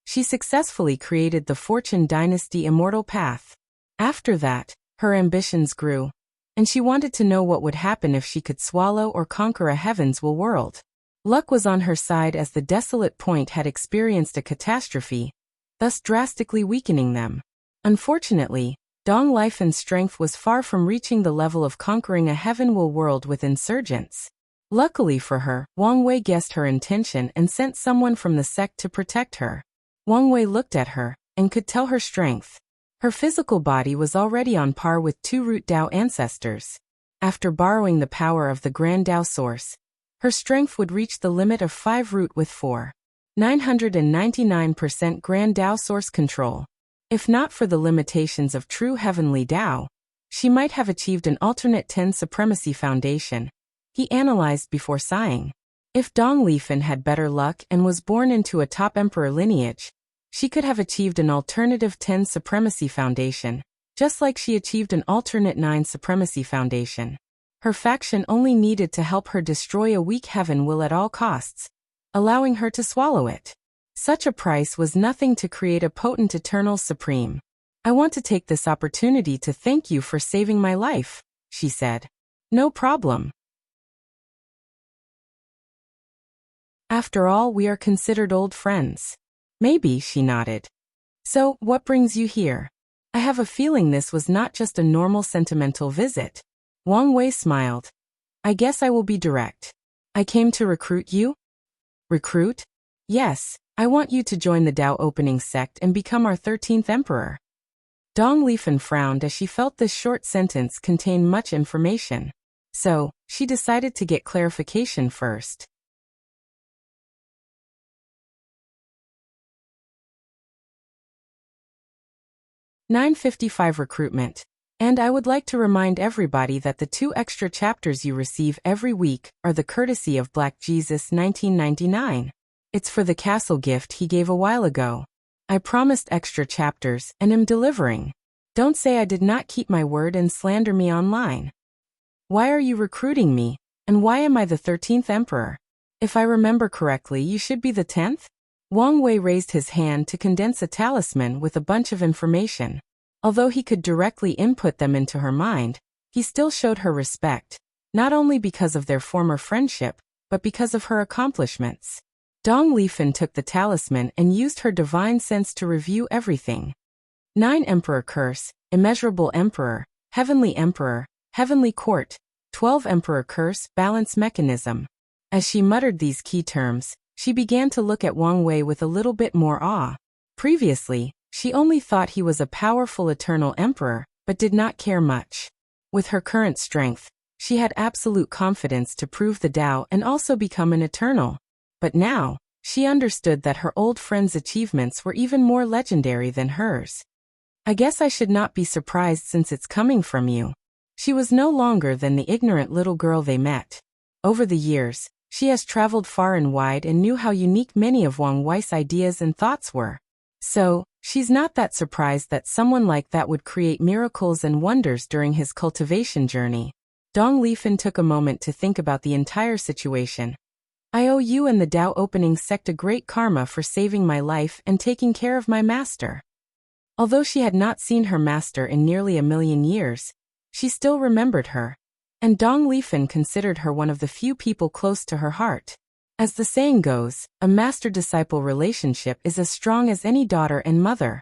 she successfully created the Fortune Dynasty Immortal Path. After that, her ambitions grew, and she wanted to know what would happen if she could swallow or conquer a Heavenswell world. Luck was on her side as the Desolate Point had experienced a catastrophe, thus drastically weakening them. Unfortunately, Dong Lifen's strength was far from reaching the level of conquering a Heavenwell world with insurgents. Luckily for her, Wang Wei guessed her intention and sent someone from the sect to protect her. Wang Wei looked at her, and could tell her strength. Her physical body was already on par with two Root Dao ancestors. After borrowing the power of the Grand Dao source, her strength would reach the limit of 5 Root with 999% Grand Dao source control. If not for the limitations of true Heavenly Dao, she might have achieved an alternate 10 Supremacy Foundation. He analyzed before sighing. If Dong Lifen had better luck and was born into a top emperor lineage, she could have achieved an alternative 10 Supremacy Foundation, just like she achieved an alternate 9 Supremacy Foundation. Her faction only needed to help her destroy a weak Heavenwell at all costs, allowing her to swallow it. Such a price was nothing to create a potent Eternal Supreme. "I want to take this opportunity to thank you for saving my life," she said. "No problem. After all, we are considered old friends." "Maybe," she nodded. "So, what brings you here?" "I have a feeling this was not just a normal sentimental visit." Wang Wei smiled. "I guess I will be direct. I came to recruit you." "Recruit?" "Yes, I want you to join the Tao opening sect and become our 13th emperor. Dong Lifen frowned as she felt this short sentence contained much information. So, she decided to get clarification first. (955) Recruitment. And I would like to remind everybody that the 2 extra chapters you receive every week are the courtesy of Black Jesus 1999. It's for the castle gift he gave a while ago. I promised extra chapters and am delivering. Don't say I did not keep my word and slander me online. Why are you recruiting me, and why am I the 13th emperor? If I remember correctly, you should be the 10th? Wang Wei raised his hand to condense a talisman with a bunch of information. Although he could directly input them into her mind, he still showed her respect, not only because of their former friendship, but because of her accomplishments. Dong Lifen took the talisman and used her divine sense to review everything. 9 Emperor Curse, Immeasurable Emperor, Heavenly Emperor, Heavenly Court, 12 Emperor Curse, Balance Mechanism. As she muttered these key terms, she began to look at Wang Wei with a little bit more awe. Previously, she only thought he was a powerful eternal emperor, but did not care much. With her current strength, she had absolute confidence to prove the Tao and also become an eternal. But now, she understood that her old friend's achievements were even more legendary than hers. I guess I should not be surprised since it's coming from you. She was no longer than the ignorant little girl they met. Over the years, she has traveled far and wide and knew how unique many of Wang Wei's ideas and thoughts were. So, she's not that surprised that someone like that would create miracles and wonders during his cultivation journey. Dong Lifen took a moment to think about the entire situation. I owe you and the Tao opening sect a great karma for saving my life and taking care of my master. Although she had not seen her master in nearly a million years, she still remembered her. And Dong Lifen considered her one of the few people close to her heart. As the saying goes, a master-disciple relationship is as strong as any daughter and mother.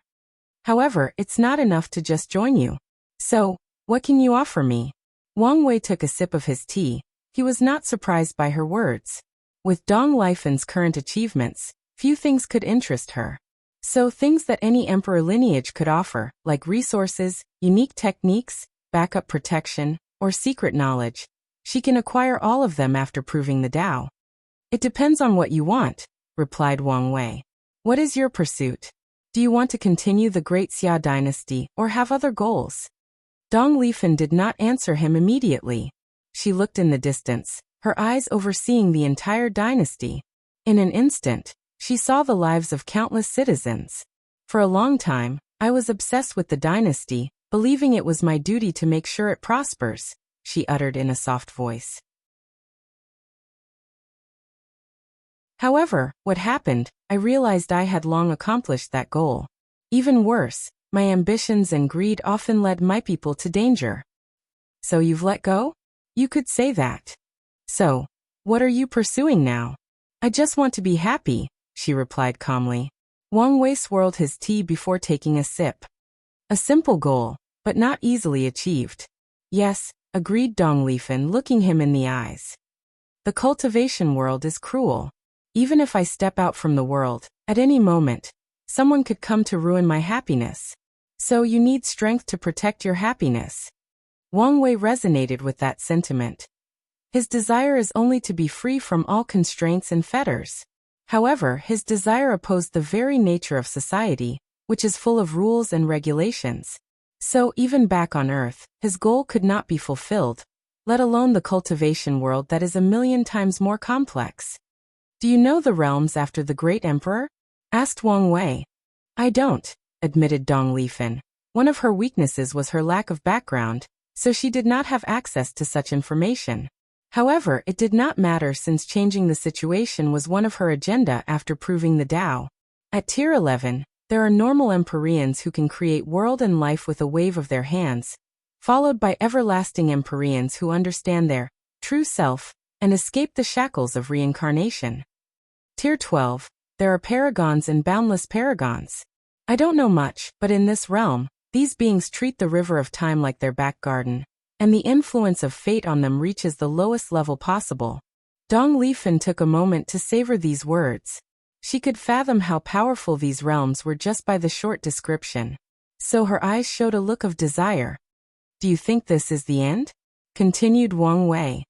However, it's not enough to just join you. So, what can you offer me? Wang Wei took a sip of his tea. He was not surprised by her words. With Dong Lifen's current achievements, few things could interest her. So things that any emperor lineage could offer, like resources, unique techniques, backup protection, or secret knowledge, she can acquire all of them after proving the Tao. It depends on what you want, replied Wang Wei. What is your pursuit? Do you want to continue the Great Xia dynasty or have other goals? Dong Lifen did not answer him immediately. She looked in the distance, her eyes overseeing the entire dynasty. In an instant, she saw the lives of countless citizens. For a long time, I was obsessed with the dynasty, believing it was my duty to make sure it prospers, she uttered in a soft voice. However, what happened, I realized I had long accomplished that goal. Even worse, my ambitions and greed often led my people to danger. So you've let go? You could say that. So, what are you pursuing now? I just want to be happy, she replied calmly. Wang Wei swirled his tea before taking a sip. A simple goal, but not easily achieved. Yes, agreed Dong Lifen, looking him in the eyes. The cultivation world is cruel. Even if I step out from the world, at any moment, someone could come to ruin my happiness. So you need strength to protect your happiness. Wang Wei resonated with that sentiment. His desire is only to be free from all constraints and fetters. However, his desire opposed the very nature of society, which is full of rules and regulations. So even back on Earth, his goal could not be fulfilled, let alone the cultivation world that is a million times more complex. Do you know the realms after the great emperor? Asked Wang Wei. I don't, admitted Dong Lifen. One of her weaknesses was her lack of background, so she did not have access to such information. However, it did not matter since changing the situation was one of her agenda after proving the Tao. At Tier 11, there are normal Empyreans who can create world and life with a wave of their hands, followed by everlasting Empyreans who understand their true self and escape the shackles of reincarnation. Tier 12, there are Paragons and Boundless Paragons. I don't know much, but in this realm, these beings treat the river of time like their back garden, and the influence of fate on them reaches the lowest level possible. Dong Lifen took a moment to savor these words. She could fathom how powerful these realms were just by the short description. So her eyes showed a look of desire. Do you think this is the end? Continued Wang Wei.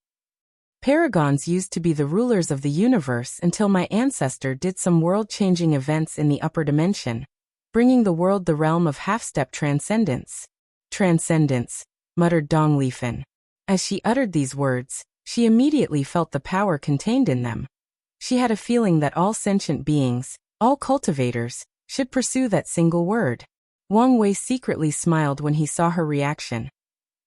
Paragons used to be the rulers of the universe until my ancestor did some world-changing events in the upper dimension, bringing the world the realm of half-step transcendence. Transcendence, muttered Dong Lifen. As she uttered these words, she immediately felt the power contained in them. She had a feeling that all sentient beings, all cultivators, should pursue that single word. Wang Wei secretly smiled when he saw her reaction.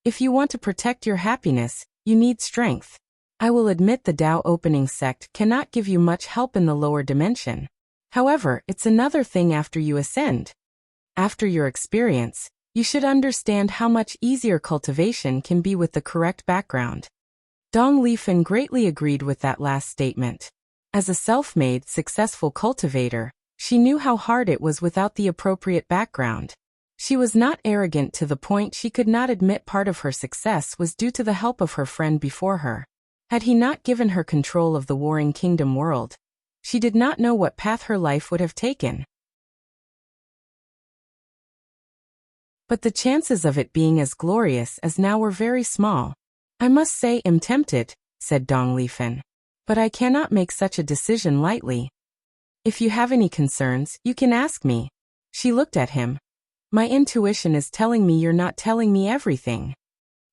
If you want to protect your happiness, you need strength. I will admit the Tao opening sect cannot give you much help in the lower dimension. However, it's another thing after you ascend. After your experience, you should understand how much easier cultivation can be with the correct background. Dong Lifen greatly agreed with that last statement. As a self-made, successful cultivator, she knew how hard it was without the appropriate background. She was not arrogant to the point she could not admit part of her success was due to the help of her friend before her. Had he not given her control of the warring kingdom world, she did not know what path her life would have taken. But the chances of it being as glorious as now were very small. I must say I'm tempted, said Dong Lifen. But I cannot make such a decision lightly. If you have any concerns, you can ask me. She looked at him. My intuition is telling me you're not telling me everything.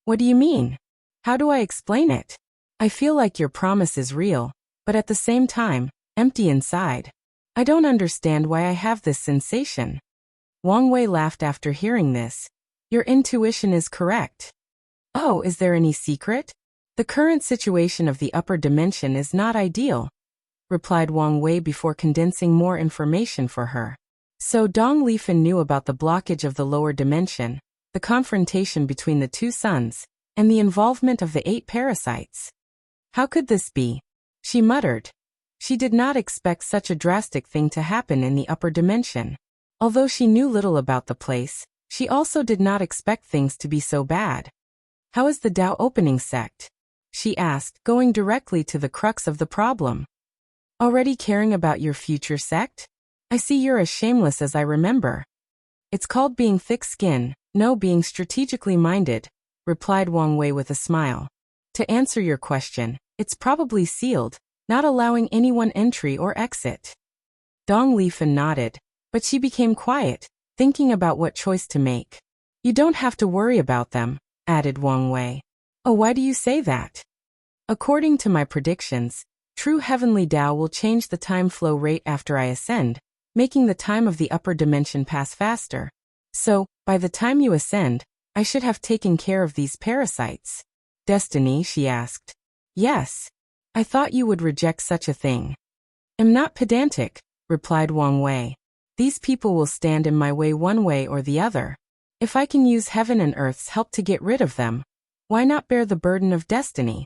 What do you mean? How do I explain it? I feel like your promise is real, but at the same time, empty inside. I don't understand why I have this sensation. Wang Wei laughed after hearing this. Your intuition is correct. Oh, is there any secret? The current situation of the upper dimension is not ideal, replied Wang Wei before condensing more information for her. So Dong Lifen knew about the blockage of the lower dimension, the confrontation between the two suns, and the involvement of the 8 parasites. How could this be? She muttered. She did not expect such a drastic thing to happen in the upper dimension. Although she knew little about the place, she also did not expect things to be so bad. How is the Tao opening sect? She asked, going directly to the crux of the problem. Already caring about your future sect? I see you're as shameless as I remember. It's called being thick-skinned, no being strategically minded, replied Wang Wei with a smile. To answer your question, it's probably sealed, not allowing anyone entry or exit. Dong Lifen nodded, but she became quiet, thinking about what choice to make. You don't have to worry about them, added Wang Wei. Oh, why do you say that? According to my predictions, true heavenly Tao will change the time flow rate after I ascend, making the time of the upper dimension pass faster. So, by the time you ascend, I should have taken care of these parasites. Destiny, she asked. Yes. I thought you would reject such a thing. I'm not pedantic, replied Wang Wei. These people will stand in my way one way or the other. If I can use heaven and earth's help to get rid of them, why not bear the burden of destiny?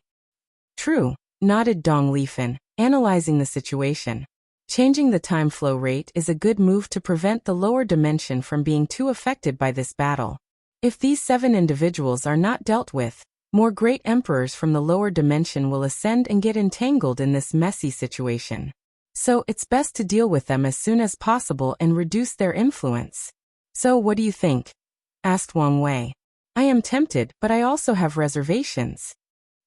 True, nodded Dong Lifen, analyzing the situation. Changing the time flow rate is a good move to prevent the lower dimension from being too affected by this battle. If these 7 individuals are not dealt with, more great emperors from the lower dimension will ascend and get entangled in this messy situation. So it's best to deal with them as soon as possible and reduce their influence. So what do you think? Asked Wang Wei. I am tempted, but I also have reservations.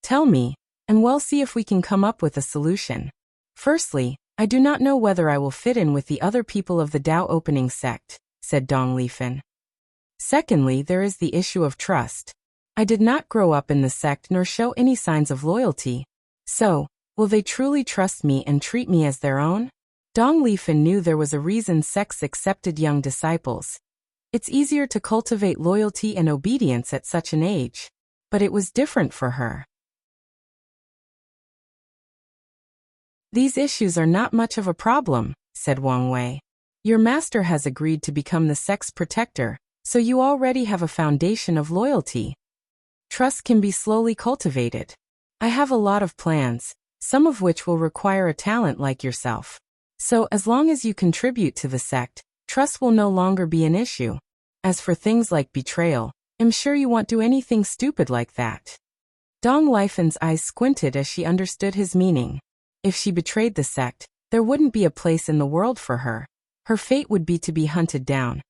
Tell me, and we'll see if we can come up with a solution. Firstly, I do not know whether I will fit in with the other people of the Tao opening sect, said Dong Lifen. Secondly, there is the issue of trust. I did not grow up in the sect nor show any signs of loyalty. So, will they truly trust me and treat me as their own? Dong Lifen knew there was a reason sects accepted young disciples. It's easier to cultivate loyalty and obedience at such an age. But it was different for her. These issues are not much of a problem, said Wang Wei. Your master has agreed to become the sect's protector, so you already have a foundation of loyalty. Trust can be slowly cultivated. I have a lot of plans, some of which will require a talent like yourself. So as long as you contribute to the sect, trust will no longer be an issue. As for things like betrayal, I'm sure you won't do anything stupid like that. Dong Lifen's eyes squinted as she understood his meaning. If she betrayed the sect, there wouldn't be a place in the world for her. Her fate would be to be hunted down.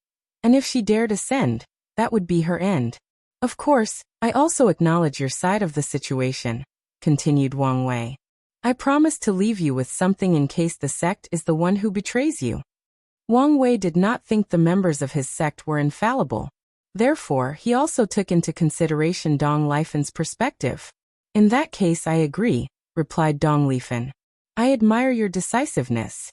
And if she dared ascend, that would be her end. Of course, I also acknowledge your side of the situation, continued Wang Wei. I promise to leave you with something in case the sect is the one who betrays you. Wang Wei did not think the members of his sect were infallible. Therefore, he also took into consideration Dong Lifen's perspective. In that case I agree, replied Dong Lifen. I admire your decisiveness.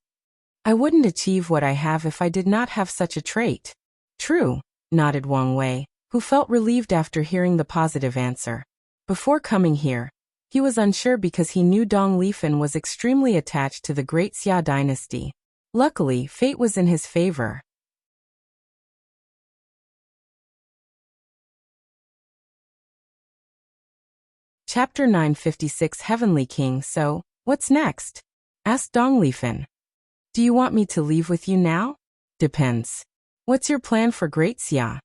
I wouldn't achieve what I have if I did not have such a trait. True, nodded Wang Wei, who felt relieved after hearing the positive answer. Before coming here, he was unsure because he knew Dong Lifen was extremely attached to the Great Xia dynasty. Luckily, fate was in his favor. Chapter 956 Heavenly King. So, what's next? Asked Dong Lifen. Do you want me to leave with you now? Depends. What's your plan for Great Xia?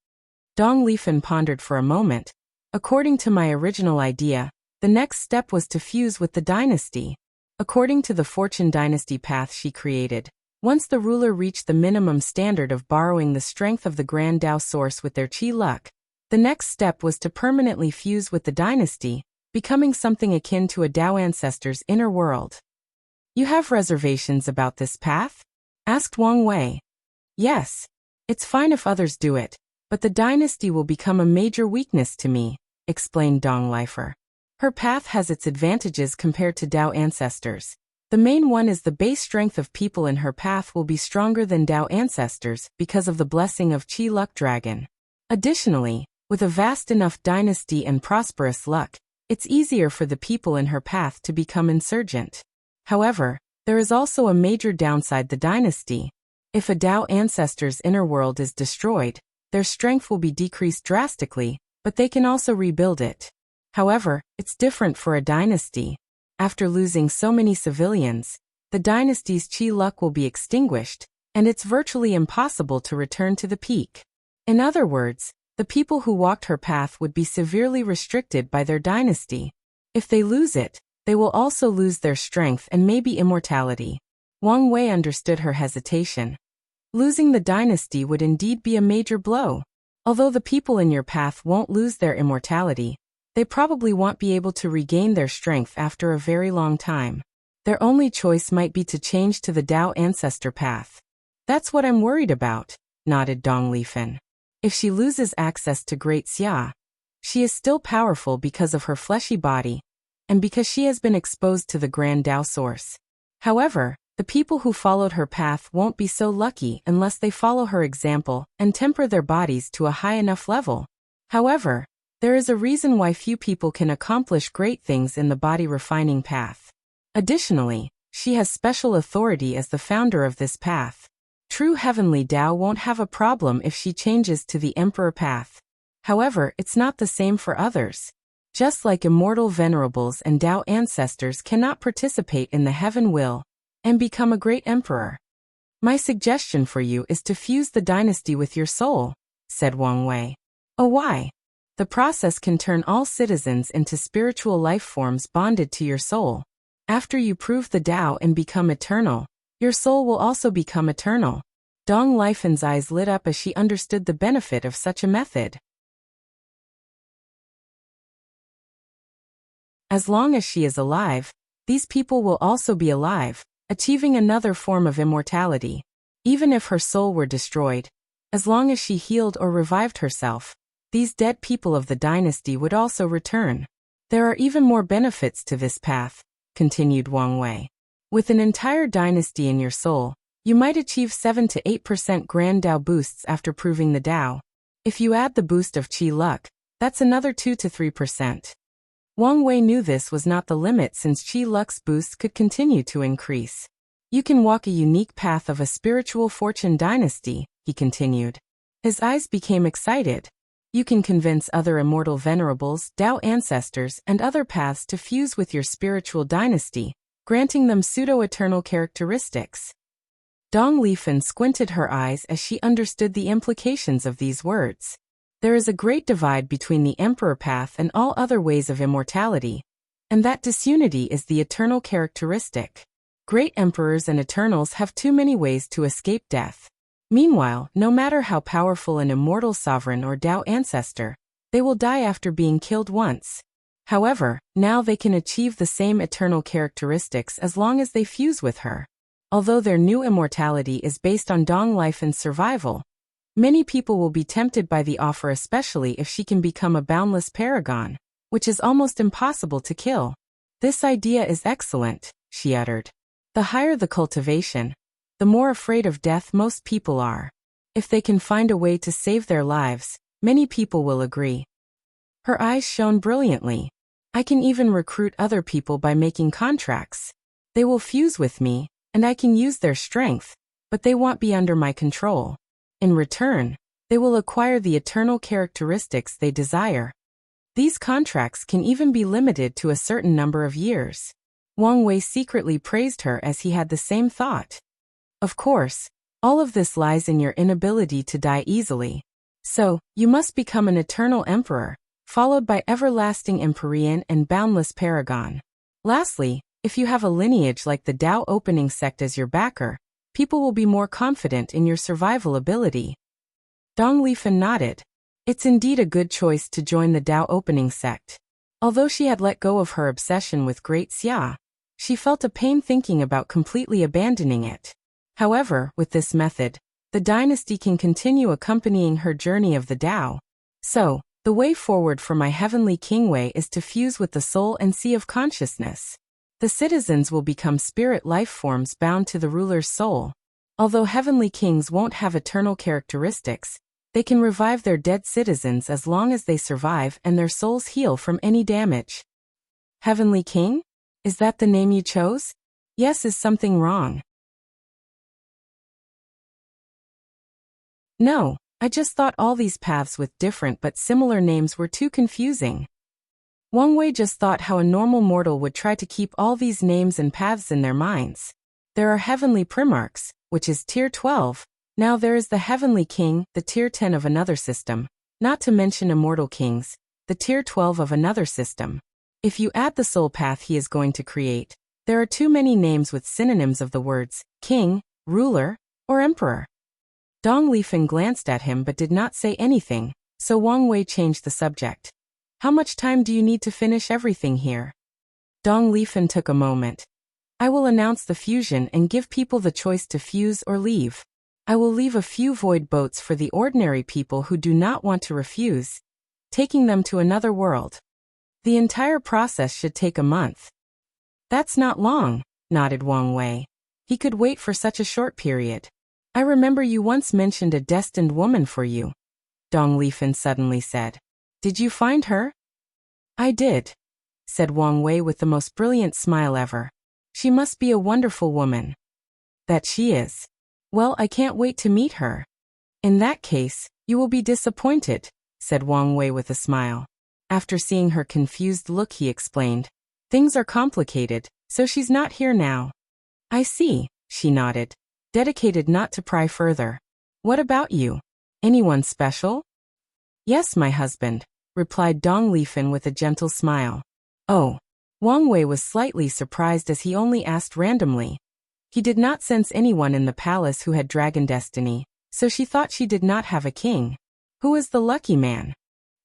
Dong Lifen pondered for a moment. According to my original idea, the next step was to fuse with the dynasty. According to the fortune dynasty path she created, once the ruler reached the minimum standard of borrowing the strength of the Grand Tao source with their Qi luck, the next step was to permanently fuse with the dynasty, becoming something akin to a Tao ancestor's inner world. You have reservations about this path? Asked Wang Wei. Yes. It's fine if others do it, but the dynasty will become a major weakness to me, explained Dong Lifer. Her path has its advantages compared to Tao ancestors. The main one is the base strength of people in her path will be stronger than Tao ancestors because of the blessing of Qi Luck Dragon. Additionally, with a vast enough dynasty and prosperous luck, it's easier for the people in her path to become insurgent. However, there is also a major downside: the dynasty. If a Tao ancestor's inner world is destroyed, their strength will be decreased drastically, but they can also rebuild it. However, it's different for a dynasty. After losing so many civilians, the dynasty's Qi luck will be extinguished, and it's virtually impossible to return to the peak. In other words, the people who walked her path would be severely restricted by their dynasty. If they lose it, they will also lose their strength and maybe immortality. Wang Wei understood her hesitation. Losing the dynasty would indeed be a major blow. Although the people in your path won't lose their immortality, they probably won't be able to regain their strength after a very long time. Their only choice might be to change to the Tao ancestor path. That's what I'm worried about, nodded Dong Lifen. If she loses access to Great Xia, she is still powerful because of her fleshy body, and because she has been exposed to the Grand Tao source. However, the people who followed her path won't be so lucky unless they follow her example and temper their bodies to a high enough level. However, there is a reason why few people can accomplish great things in the body refining path. Additionally, she has special authority as the founder of this path. True heavenly Tao won't have a problem if she changes to the Emperor path. However, it's not the same for others. Just like immortal venerables and Tao ancestors cannot participate in the heaven will and become a great emperor. My suggestion for you is to fuse the dynasty with your soul, said Wang Wei. Oh, why? The process can turn all citizens into spiritual life forms bonded to your soul. After you prove the Tao and become eternal, your soul will also become eternal. Dong Lifen's eyes lit up as she understood the benefit of such a method. As long as she is alive, these people will also be alive, achieving another form of immortality. Even if her soul were destroyed, as long as she healed or revived herself, these dead people of the dynasty would also return. There are even more benefits to this path, continued Wang Wei. With an entire dynasty in your soul, you might achieve 7 to 8% Grand Tao boosts after proving the Tao. If you add the boost of Qi luck, that's another 2 to 3%. Wang Wei knew this was not the limit since Qi luck's boost could continue to increase. You can walk a unique path of a spiritual fortune dynasty, he continued. His eyes became excited. You can convince other immortal venerables, Tao ancestors, and other paths to fuse with your spiritual dynasty, granting them pseudo-eternal characteristics. Dong Lifen squinted her eyes as she understood the implications of these words. There is a great divide between the Emperor path and all other ways of immortality, and that disunity is the eternal characteristic. Great emperors and eternals have too many ways to escape death. Meanwhile, no matter how powerful an immortal sovereign or Tao ancestor, they will die after being killed once. However, now they can achieve the same eternal characteristics as long as they fuse with her. Although their new immortality is based on Dong life and survival, many people will be tempted by the offer, especially if she can become a boundless paragon, which is almost impossible to kill. This idea is excellent, she uttered. The higher the cultivation, the more afraid of death most people are. If they can find a way to save their lives, many people will agree. Her eyes shone brilliantly. I can even recruit other people by making contracts. They will fuse with me, and I can use their strength, but they won't be under my control. In return, they will acquire the eternal characteristics they desire. These contracts can even be limited to a certain number of years. Wang Wei secretly praised her as he had the same thought. Of course, all of this lies in your inability to die easily. So, you must become an eternal emperor, followed by everlasting empyrean and boundless paragon. Lastly, if you have a lineage like the Tao opening sect as your backer, people will be more confident in your survival ability. Dong Lifen nodded. It's indeed a good choice to join the Tao opening sect. Although she had let go of her obsession with Great Xia, she felt a pain thinking about completely abandoning it. However, with this method, the dynasty can continue accompanying her journey of the Tao. So, the way forward for my heavenly king way is to fuse with the soul and sea of consciousness. The citizens will become spirit life forms bound to the ruler's soul. Although heavenly kings won't have eternal characteristics, they can revive their dead citizens as long as they survive and their souls heal from any damage. Heavenly King? Is that the name you chose? Yes, is something wrong? No, I just thought all these paths with different but similar names were too confusing. Wang Wei just thought how a normal mortal would try to keep all these names and paths in their minds. There are heavenly primarchs, which is tier 12. Now there is the heavenly king, the tier 10 of another system, not to mention immortal kings, the tier 12 of another system. If you add the soul path he is going to create, there are too many names with synonyms of the words king, ruler, or emperor. Dong Lifen glanced at him but did not say anything, so Wang Wei changed the subject. How much time do you need to finish everything here? Dong Lifen took a moment. I will announce the fusion and give people the choice to fuse or leave. I will leave a few void boats for the ordinary people who do not want to refuse, taking them to another world. The entire process should take a month. That's not long, nodded Wang Wei. He could wait for such a short period. I remember you once mentioned a destined woman for you, Dong Lifen suddenly said. Did you find her? I did, said Wang Wei with the most brilliant smile ever. She must be a wonderful woman. That she is. Well, I can't wait to meet her. In that case, you will be disappointed, said Wang Wei with a smile. After seeing her confused look, he explained. Things are complicated, so she's not here now. I see, she nodded, dedicated not to pry further. What about you? Anyone special? Yes, my husband, replied Dong Lifen with a gentle smile. Oh. Wang Wei was slightly surprised as he only asked randomly. He did not sense anyone in the palace who had dragon destiny, so she thought she did not have a king. Who is the lucky man?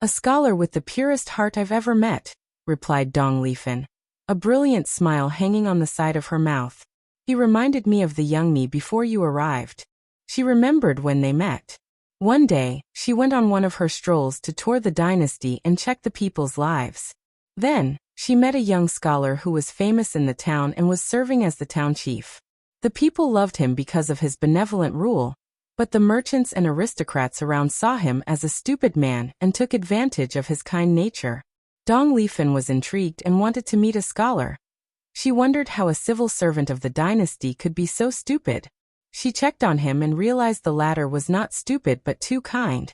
A scholar with the purest heart I've ever met, replied Dong Lifen, a brilliant smile hanging on the side of her mouth. He reminded me of the young me before you arrived. She remembered when they met. One day, she went on one of her strolls to tour the dynasty and check the people's lives. Then, she met a young scholar who was famous in the town and was serving as the town chief. The people loved him because of his benevolent rule, but the merchants and aristocrats around saw him as a stupid man and took advantage of his kind nature. Dong Lifen was intrigued and wanted to meet a scholar. She wondered how a civil servant of the dynasty could be so stupid. She checked on him and realized the latter was not stupid but too kind.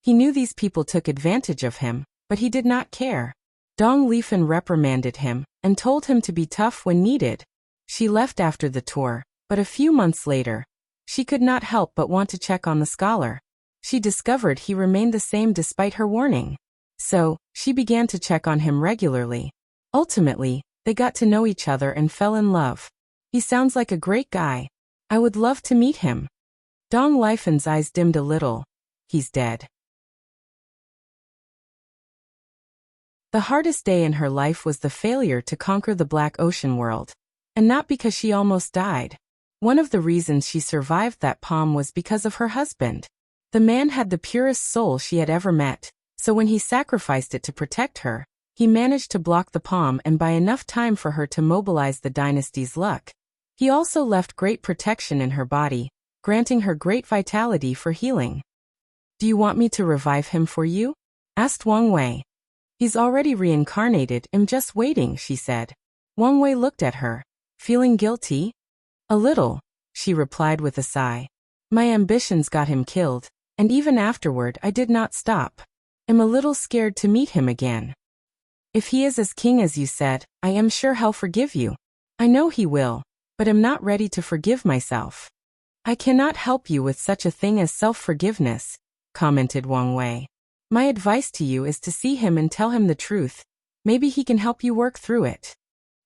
He knew these people took advantage of him, but he did not care. Dong Lifen reprimanded him and told him to be tough when needed. She left after the tour, but a few months later, she could not help but want to check on the scholar. She discovered he remained the same despite her warning. So, she began to check on him regularly. Ultimately, they got to know each other and fell in love. He sounds like a great guy. I would love to meet him. Dong Lifen's eyes dimmed a little. He's dead. The hardest day in her life was the failure to conquer the Black Ocean world. And not because she almost died. One of the reasons she survived that palm was because of her husband. The man had the purest soul she had ever met, so when he sacrificed it to protect her, he managed to block the palm and buy enough time for her to mobilize the dynasty's luck. He also left great protection in her body, granting her great vitality for healing. Do you want me to revive him for you? Asked Wang Wei. He's already reincarnated, I'm just waiting, she said. Wang Wei looked at her. Feeling guilty? A little, she replied with a sigh. My ambitions got him killed, and even afterward I did not stop. I'm a little scared to meet him again. If he is as king as you said, I am sure he'll forgive you. I know he will, but I'm not ready to forgive myself. I cannot help you with such a thing as self-forgiveness, commented Wang Wei. My advice to you is to see him and tell him the truth. Maybe he can help you work through it.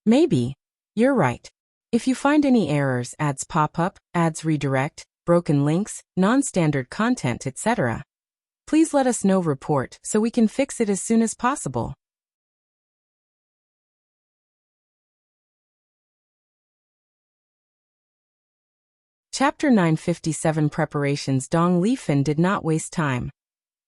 Maybe. You're right. If you find any errors, ads pop up, ads redirect, broken links, non-standard content, etc., please let us know. Report so we can fix it as soon as possible. Chapter 957 Preparations. Dong Lifan did not waste time.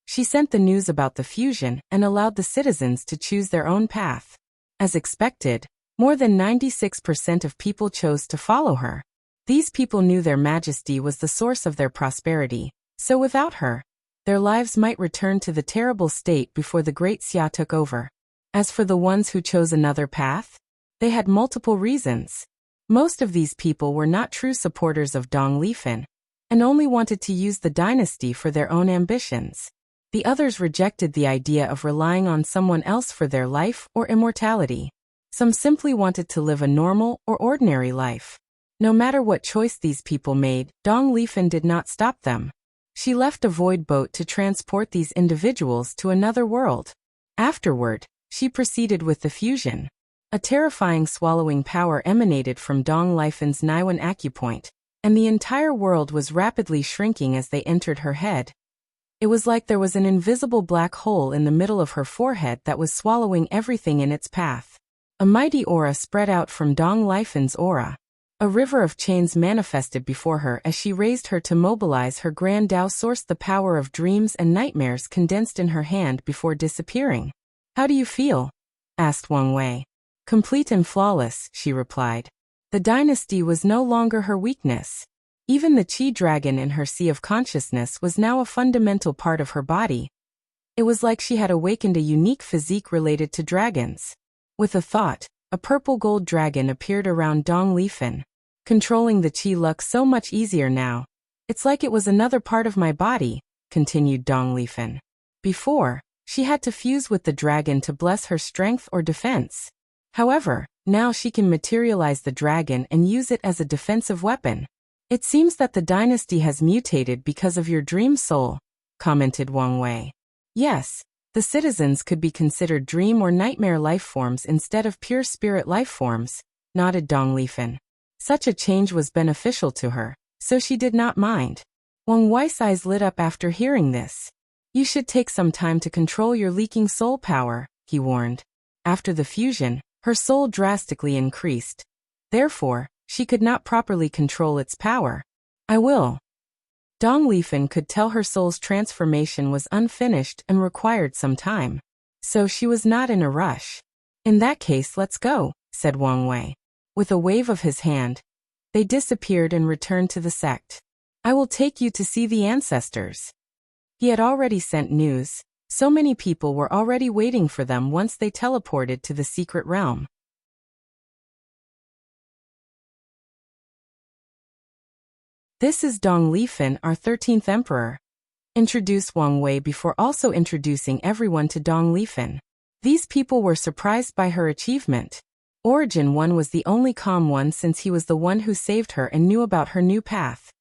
She sent the news about the fusion and allowed the citizens to choose their own path. As expected, more than 96% of people chose to follow her. These people knew their majesty was the source of their prosperity, so without her, their lives might return to the terrible state before the Great Xia took over. As for the ones who chose another path, they had multiple reasons. Most of these people were not true supporters of Dong Lifan, and only wanted to use the dynasty for their own ambitions. The others rejected the idea of relying on someone else for their life or immortality. Some simply wanted to live a normal or ordinary life. No matter what choice these people made, Dong Lifan did not stop them. She left a void boat to transport these individuals to another world. Afterward, she proceeded with the fusion. A terrifying swallowing power emanated from Dong Lifan's Niwen acupoint, and the entire world was rapidly shrinking as they entered her head. It was like there was an invisible black hole in the middle of her forehead that was swallowing everything in its path. A mighty aura spread out from Dong Lifan's aura. A river of chains manifested before her as she raised her to mobilize her grand Tao source. The power of dreams and nightmares condensed in her hand before disappearing. How do you feel? Asked Wang Wei. Complete and flawless, she replied. The dynasty was no longer her weakness. Even the Qi dragon in her sea of consciousness was now a fundamental part of her body. It was like she had awakened a unique physique related to dragons. With a thought, a purple gold dragon appeared around Dong Lifan. Controlling the Qi luck so much easier now. It's like it was another part of my body, continued Dong Lifan. Before, she had to fuse with the dragon to bless her strength or defense. However, now she can materialize the dragon and use it as a defensive weapon. It seems that the dynasty has mutated because of your dream soul, commented Wang Wei. Yes, the citizens could be considered dream or nightmare life forms instead of pure spirit life forms, nodded Dong Lifan. Such a change was beneficial to her, so she did not mind. Wang Wei's eyes lit up after hearing this. You should take some time to control your leaking soul power, he warned. After the fusion, her soul drastically increased. Therefore, she could not properly control its power. I will. Dong Lifan could tell her soul's transformation was unfinished and required some time. So she was not in a rush. In that case, let's go, said Wang Wei. With a wave of his hand, they disappeared and returned to the sect. I will take you to see the ancestors. He had already sent news. So many people were already waiting for them once they teleported to the secret realm. This is Dong Lifan, our 13th emperor. Introduced Wang Wei before also introducing everyone to Dong Lifan. These people were surprised by her achievement. Origin 1 was the only calm one since he was the one who saved her and knew about her new path.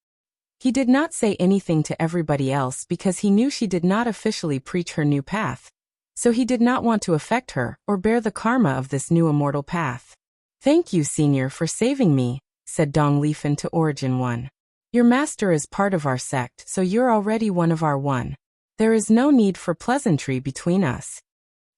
He did not say anything to everybody else because he knew she did not officially preach her new path. So he did not want to affect her or bear the karma of this new immortal path. Thank you, Senior, for saving me, said Dong Lifen to Origin 1. Your master is part of our sect, so you're already one of our one. There is no need for pleasantry between us.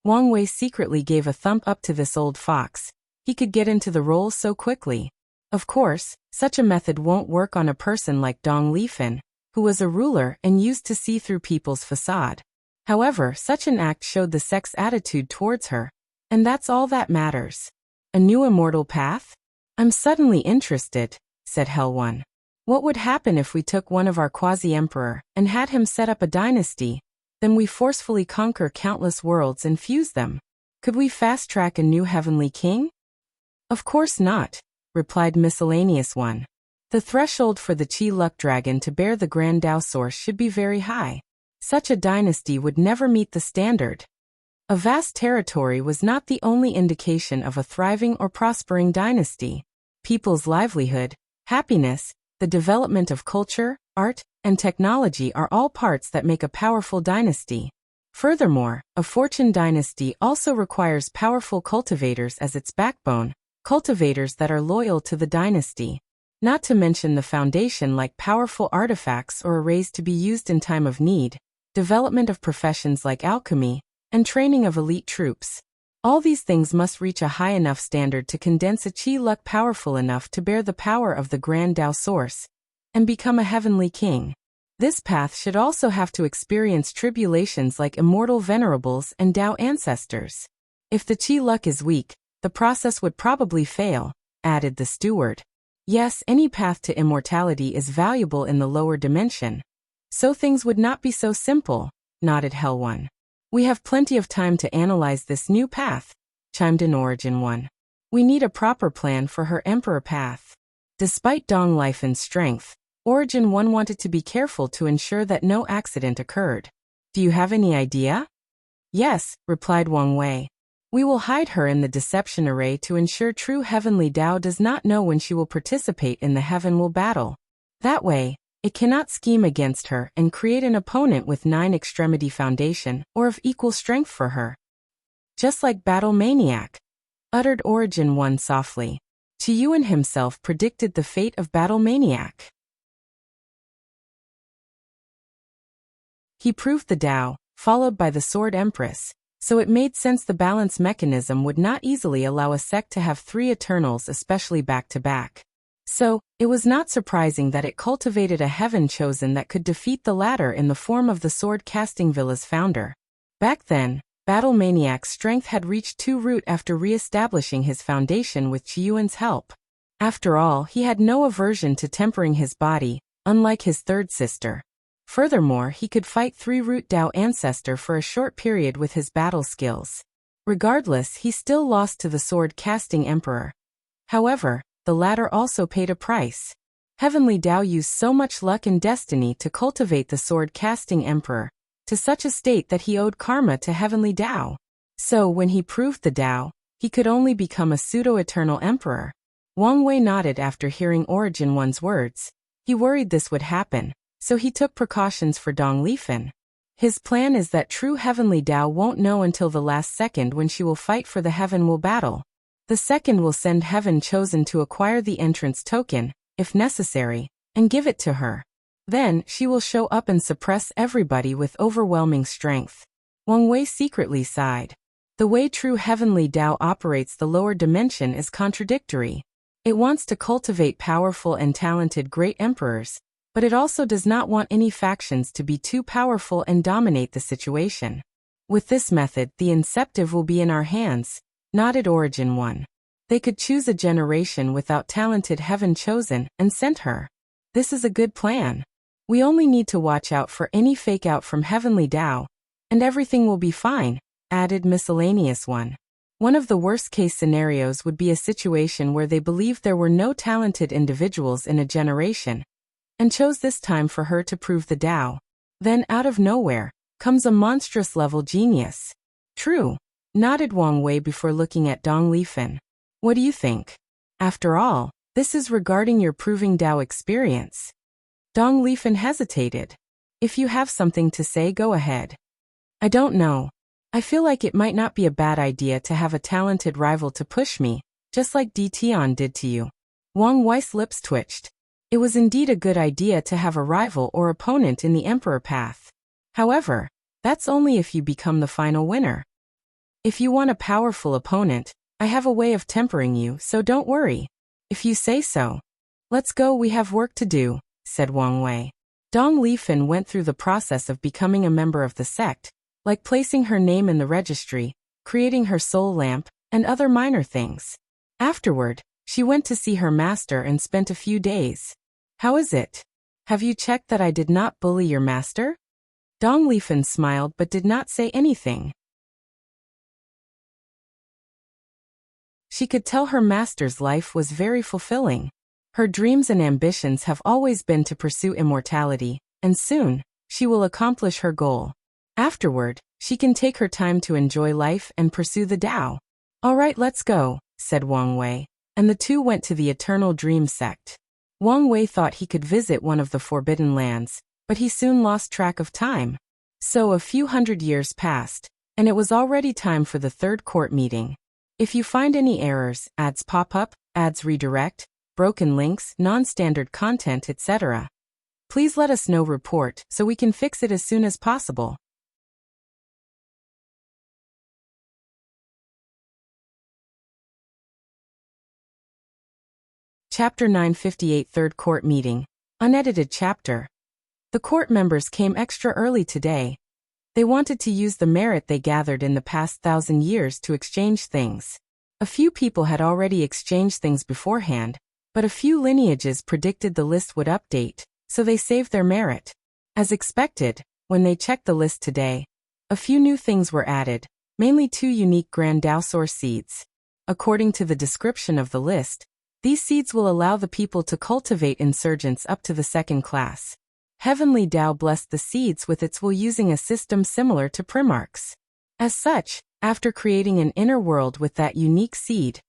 Wang Wei secretly gave a thumb up to this old fox. He could get into the role so quickly. Of course, such a method won't work on a person like Dong Lifen, who was a ruler and used to see through people's facade. However, such an act showed the sect's attitude towards her, and that's all that matters. A new immortal path? I'm suddenly interested, said Hell One. What would happen if we took one of our quasi-emperor and had him set up a dynasty? Then we forcefully conquer countless worlds and fuse them. Could we fast-track a new heavenly king? Of course not, replied Miscellaneous One. The threshold for the Qi Luck Dragon to bear the Grand Dao Source should be very high. Such a dynasty would never meet the standard. A vast territory was not the only indication of a thriving or prospering dynasty. People's livelihood, happiness, the development of culture, art, and technology are all parts that make a powerful dynasty. Furthermore, a fortune dynasty also requires powerful cultivators as its backbone, cultivators that are loyal to the dynasty. Not to mention the foundation like powerful artifacts or arrays to be used in time of need, development of professions like alchemy, and training of elite troops. All these things must reach a high enough standard to condense a Qi Luck powerful enough to bear the power of the Grand Dao Source and become a heavenly king. This path should also have to experience tribulations like immortal venerables and Dao ancestors. If the Qi Luck is weak, the process would probably fail, added the steward. Yes, any path to immortality is valuable in the lower dimension. So things would not be so simple, nodded Hell One. We have plenty of time to analyze this new path, chimed in Origin 1. We need a proper plan for her emperor path. Despite Dong Lifen's strength, Origin 1 wanted to be careful to ensure that no accident occurred. Do you have any idea? Yes, replied Wang Wei. We will hide her in the deception array to ensure true heavenly Dao does not know when she will participate in the heavenly battle. That way, it cannot scheme against her and create an opponent with 9 extremity foundation or of equal strength for her. Just like Battle Maniac, uttered Origin 1 softly. Qiyuan himself predicted the fate of Battle Maniac. He proved the Dao, followed by the Sword Empress, so it made sense the balance mechanism would not easily allow a sect to have 3 Eternals, especially back-to-back. So, it was not surprising that it cultivated a heaven chosen that could defeat the latter in the form of the sword-casting Villa's founder. Back then, Battle Maniac's strength had reached 2 root after re-establishing his foundation with Qiyuan's help. After all, he had no aversion to tempering his body, unlike his third sister. Furthermore, he could fight 3 root Dao ancestor for a short period with his battle skills. Regardless, he still lost to the sword-casting emperor. However, the latter also paid a price. Heavenly Dao used so much luck and destiny to cultivate the sword-casting emperor, to such a state that he owed karma to Heavenly Dao. So, when he proved the Dao, he could only become a pseudo-eternal emperor. Wang Wei nodded after hearing Origin 1's words. He worried this would happen, so he took precautions for Dong Lifen. His plan is that true Heavenly Dao won't know until the last second when she will fight for the heaven battle. The second will send Heaven Chosen to acquire the entrance token, if necessary, and give it to her. Then, she will show up and suppress everybody with overwhelming strength. Wang Wei secretly sighed. The way true Heavenly Dao operates the lower dimension is contradictory. It wants to cultivate powerful and talented great emperors, but it also does not want any factions to be too powerful and dominate the situation. With this method, the inceptive will be in our hands, nodded Origin 1. They could choose a generation without talented Heaven Chosen and sent her. This is a good plan. We only need to watch out for any fake out from Heavenly Dao, and everything will be fine, added Miscellaneous One. One of the worst-case scenarios would be a situation where they believed there were no talented individuals in a generation, and chose this time for her to prove the Dao. Then, out of nowhere, comes a monstrous-level genius. True, nodded Wang Wei before looking at Dong Lifen. What do you think? After all, this is regarding your proving Dao experience. Dong Lifen hesitated. If you have something to say, go ahead. I don't know. I feel like it might not be a bad idea to have a talented rival to push me, just like Tian did to you. Wang Wei's lips twitched. It was indeed a good idea to have a rival or opponent in the emperor path. However, that's only if you become the final winner. If you want a powerful opponent, I have a way of tempering you, so don't worry. If you say so. Let's go, we have work to do, said Wang Wei. Dong Lifan went through the process of becoming a member of the sect, like placing her name in the registry, creating her soul lamp, and other minor things. Afterward, she went to see her master and spent a few days. How is it? Have you checked that I did not bully your master? Dong Lifan smiled but did not say anything. She could tell her master's life was very fulfilling. Her dreams and ambitions have always been to pursue immortality, and soon, she will accomplish her goal. Afterward, she can take her time to enjoy life and pursue the Tao. All right, let's go, said Wang Wei, and the two went to the Eternal Dream sect. Wang Wei thought he could visit one of the Forbidden Lands, but he soon lost track of time. So a few hundred years passed, and it was already time for the third court meeting. If you find any errors, ads pop up, ads redirect, broken links, non-standard content, etc., please let us know report so we can fix it as soon as possible. Chapter 958 Third Court Meeting. Unedited chapter. The court members came extra early today. They wanted to use the merit they gathered in the past 1,000 years to exchange things. A few people had already exchanged things beforehand, but a few lineages predicted the list would update, so they saved their merit. As expected, when they checked the list today, a few new things were added, mainly 2 unique Grand Dao Source seeds. According to the description of the list, these seeds will allow the people to cultivate insurgents up to the 2nd class. Heavenly Tao blessed the seeds with its will using a system similar to Primarch's. As such, after creating an inner world with that unique seed,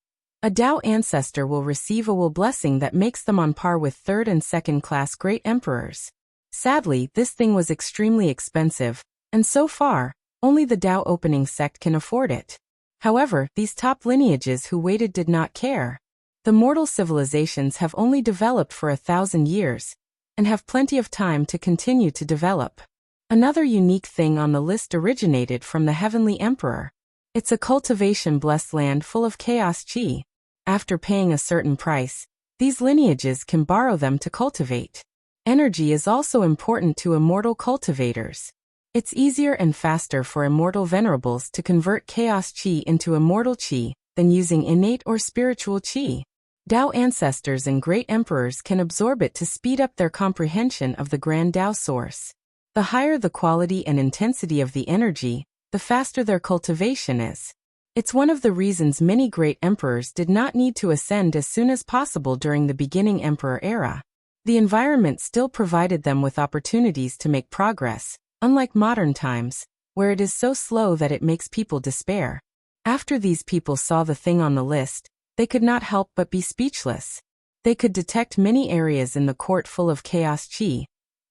a Tao ancestor will receive a will blessing that makes them on par with 3rd and 2nd class great emperors. Sadly, this thing was extremely expensive, and so far, only the Tao opening sect can afford it. However, these top lineages who waited did not care. The mortal civilizations have only developed for 1,000 years, and have plenty of time to continue to develop. Another unique thing on the list originated from the Heavenly Emperor. It's a cultivation-blessed land full of chaos chi. After paying a certain price, these lineages can borrow them to cultivate. Energy is also important to immortal cultivators. It's easier and faster for immortal venerables to convert chaos chi into immortal chi than using innate or spiritual chi. Tao ancestors and great emperors can absorb it to speed up their comprehension of the Grand Tao source. The higher the quality and intensity of the energy, the faster their cultivation is. It's one of the reasons many great emperors did not need to ascend as soon as possible during the beginning emperor era. The environment still provided them with opportunities to make progress, unlike modern times, where it is so slow that it makes people despair. After these people saw the thing on the list, they could not help but be speechless. They could detect many areas in the court full of chaos chi,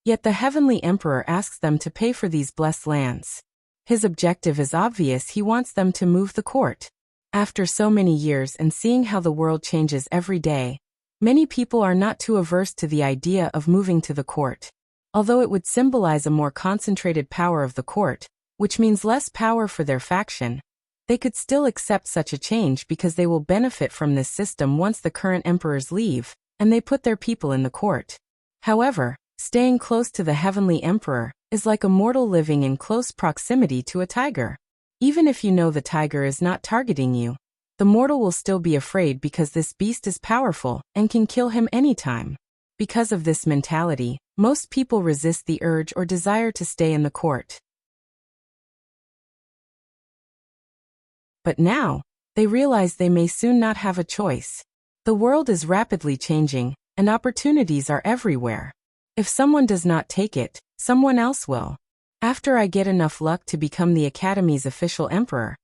yet the Heavenly Emperor asks them to pay for these blessed lands. His objective is obvious, he wants them to move the court. After so many years and seeing how the world changes every day, many people are not too averse to the idea of moving to the court. Although it would symbolize a more concentrated power of the court, which means less power for their faction, they could still accept such a change because they will benefit from this system once the current emperors leave, and they put their people in the court. However, staying close to the Heavenly Emperor is like a mortal living in close proximity to a tiger. Even if you know the tiger is not targeting you, the mortal will still be afraid because this beast is powerful and can kill him anytime. Because of this mentality, most people resist the urge or desire to stay in the court. But now, they realize they may soon not have a choice. The world is rapidly changing, and opportunities are everywhere. If someone does not take it, someone else will. After I get enough luck to become the Academy's official emperor,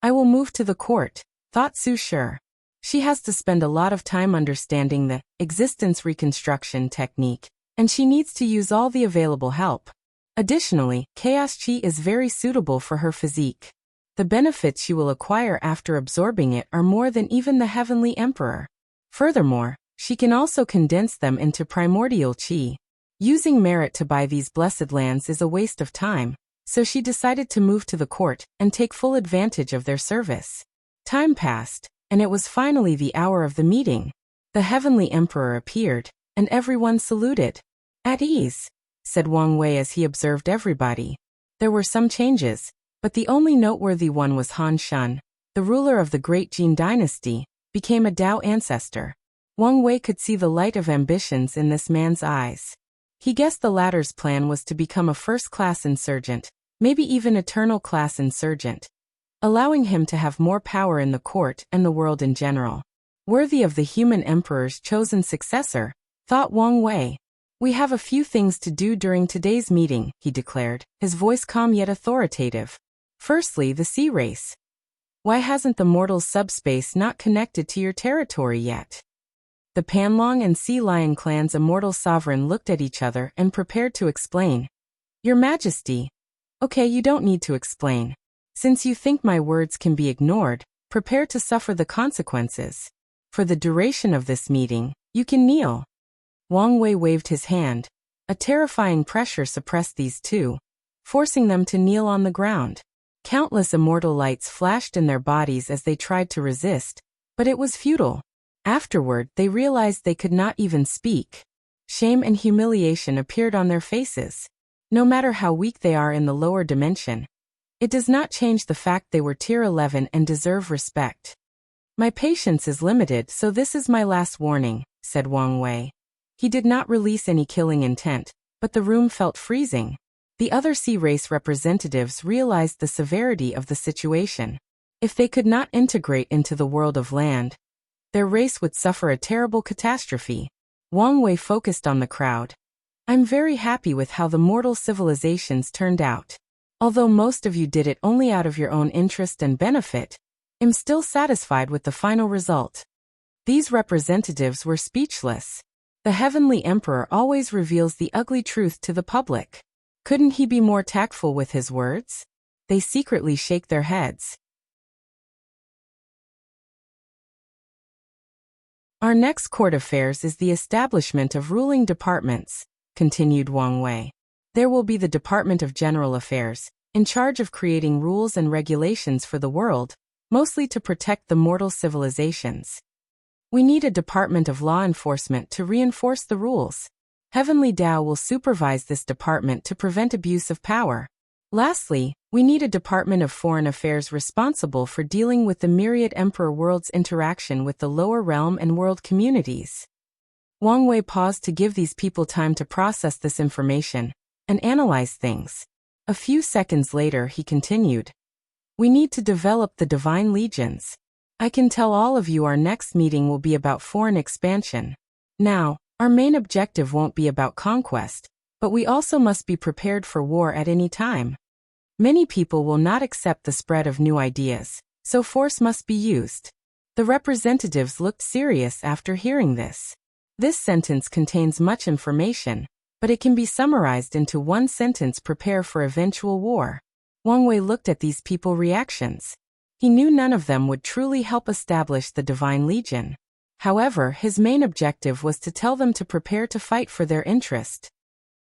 I will move to the court, thought Su Shi. She has to spend a lot of time understanding the existence reconstruction technique, and she needs to use all the available help. Additionally, Chaos Chi is very suitable for her physique. The benefits she will acquire after absorbing it are more than even the Heavenly Emperor. Furthermore, She can also condense them into primordial qi. Using merit to buy these blessed lands is a waste of time, so she decided to move to the court and take full advantage of their service. Time passed, and it was finally the hour of the meeting. The heavenly emperor appeared, and everyone saluted. "At ease," said Wang Wei as he observed everybody. There were some changes, but the only noteworthy one was Han Shun, the ruler of the great Jin dynasty, became a Dao ancestor. Wang Wei could see the light of ambitions in this man's eyes. He guessed the latter's plan was to become a first-class insurgent, maybe even eternal-class insurgent, allowing him to have more power in the court and the world in general. Worthy of the human emperor's chosen successor, thought Wang Wei. "We have a few things to do during today's meeting," he declared, his voice calm yet authoritative. "Firstly, the sea race. Why hasn't the mortal's subspace not connected to your territory yet?" The Panlong and Sea Lion clan's immortal sovereign looked at each other and prepared to explain. "Your Majesty." "Okay, you don't need to explain. Since you think my words can be ignored, prepare to suffer the consequences. For the duration of this meeting, you can kneel." Wang Wei waved his hand. A terrifying pressure suppressed these two, forcing them to kneel on the ground. Countless immortal lights flashed in their bodies as they tried to resist, but it was futile. Afterward, they realized they could not even speak. Shame and humiliation appeared on their faces. No matter how weak they are in the lower dimension, it does not change the fact they were tier 11 and deserve respect. "My patience is limited, so this is my last warning," said Wang Wei. He did not release any killing intent, but the room felt freezing. The other sea race representatives realized the severity of the situation. If they could not integrate into the world of land, their race would suffer a terrible catastrophe. Wang Wei focused on the crowd. "I'm very happy with how the mortal civilizations turned out. Although most of you did it only out of your own interest and benefit, I'm still satisfied with the final result." These representatives were speechless. The heavenly emperor always reveals the ugly truth to the public. Couldn't he be more tactful with his words? They secretly shake their heads. "Our next court affairs is the establishment of ruling departments," continued Wang Wei. "There will be the Department of General Affairs, in charge of creating rules and regulations for the world, mostly to protect the mortal civilizations. We need a Department of Law Enforcement to reinforce the rules. Heavenly Dao will supervise this department to prevent abuse of power. Lastly, we need a Department of Foreign Affairs responsible for dealing with the myriad Emperor world's interaction with the lower realm and world communities." Wang Wei paused to give these people time to process this information and analyze things. A few seconds later he continued. "We need to develop the Divine Legions. I can tell all of you our next meeting will be about foreign expansion. Now, our main objective won't be about conquest, but we also must be prepared for war at any time. Many people will not accept the spread of new ideas, so force must be used." The representatives looked serious after hearing this. This sentence contains much information, but it can be summarized into one sentence: prepare for eventual war. Wang Wei looked at these people's reactions. He knew none of them would truly help establish the Divine Legion. However, his main objective was to tell them to prepare to fight for their interest.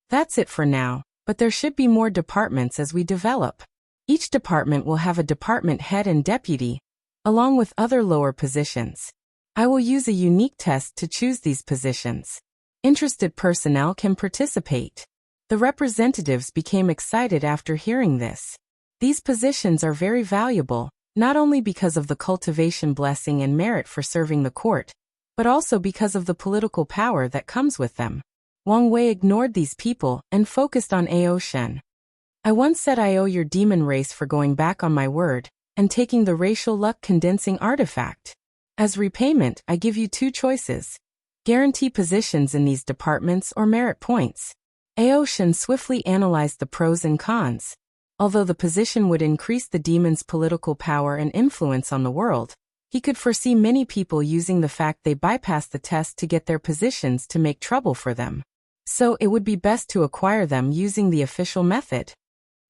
"That's it for now. But there should be more departments as we develop. Each department will have a department head and deputy, along with other lower positions. I will use a unique test to choose these positions. Interested personnel can participate." The representatives became excited after hearing this. These positions are very valuable, not only because of the cultivation blessing and merit for serving the court, but also because of the political power that comes with them. Wang Wei ignored these people and focused on Ao Shen. "I once said I owe your demon race for going back on my word and taking the racial luck condensing artifact. As repayment, I give you two choices. Guarantee positions in these departments or merit points." Ao Shen swiftly analyzed the pros and cons. Although the position would increase the demon's political power and influence on the world, he could foresee many people using the fact they bypassed the test to get their positions to make trouble for them. So it would be best to acquire them using the official method.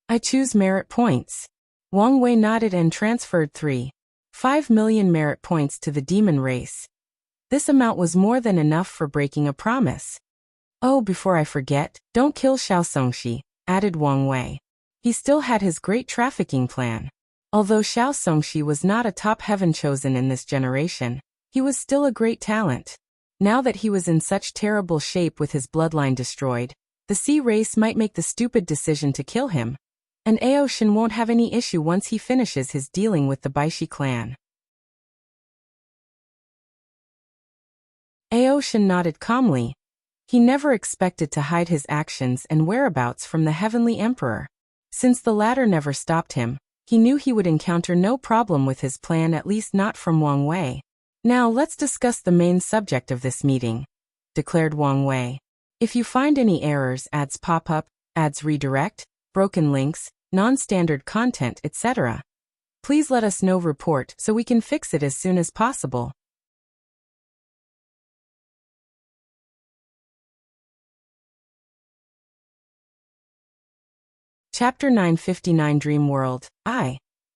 "I choose merit points." Wang Wei nodded and transferred 3.5 million merit points to the demon race. This amount was more than enough for breaking a promise. Oh, before I forget, don't kill Xiao Songxi, added Wang Wei. He still had his great trafficking plan. Although Xiao Songxi was not a top heaven chosen in this generation, he was still a great talent. Now that he was in such terrible shape with his bloodline destroyed, the Sea race might make the stupid decision to kill him, and Aoshin won't have any issue once he finishes his dealing with the Baishi clan. Aoshin nodded calmly. He never expected to hide his actions and whereabouts from the Heavenly Emperor. Since the latter never stopped him, he knew he would encounter no problem with his plan, at least not from Wang Wei. Now let's discuss the main subject of this meeting, declared Wang Wei. If you find any errors, ads pop up, ads redirect, broken links, non-standard content, etc., please let us know. Report so we can fix it as soon as possible. Chapter 959 Dream World.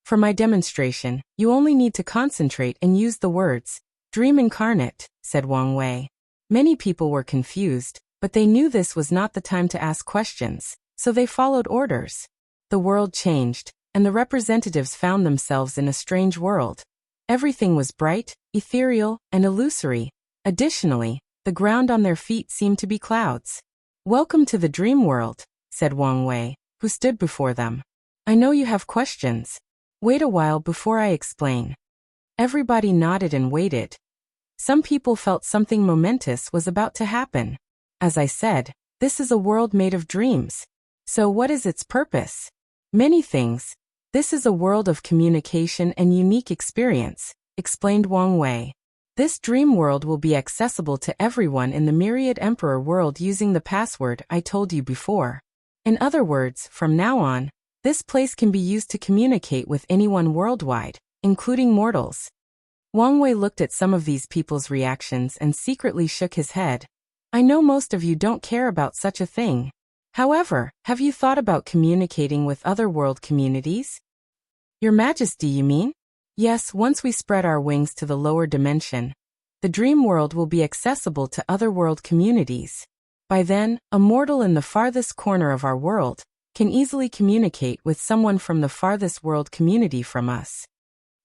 For my demonstration, you only need to concentrate and use the words, dream incarnate, said Wang Wei. Many people were confused, but they knew this was not the time to ask questions, so they followed orders. The world changed, and the representatives found themselves in a strange world. Everything was bright, ethereal, and illusory. Additionally, the ground on their feet seemed to be clouds. Welcome to the dream world, said Wang Wei, who stood before them. I know you have questions. Wait a while before I explain. Everybody nodded and waited. Some people felt something momentous was about to happen. As I said, this is a world made of dreams. So what is its purpose? Many things. This is a world of communication and unique experience, explained Wang Wei. This dream world will be accessible to everyone in the Myriad Emperor world using the password I told you before. In other words, from now on, this place can be used to communicate with anyone worldwide, including mortals. Wang Wei looked at some of these people's reactions and secretly shook his head. I know most of you don't care about such a thing. However, have you thought about communicating with other world communities? Your Majesty, you mean? Yes, once we spread our wings to the lower dimension, the dream world will be accessible to other world communities. By then, a mortal in the farthest corner of our world can easily communicate with someone from the farthest world community from us.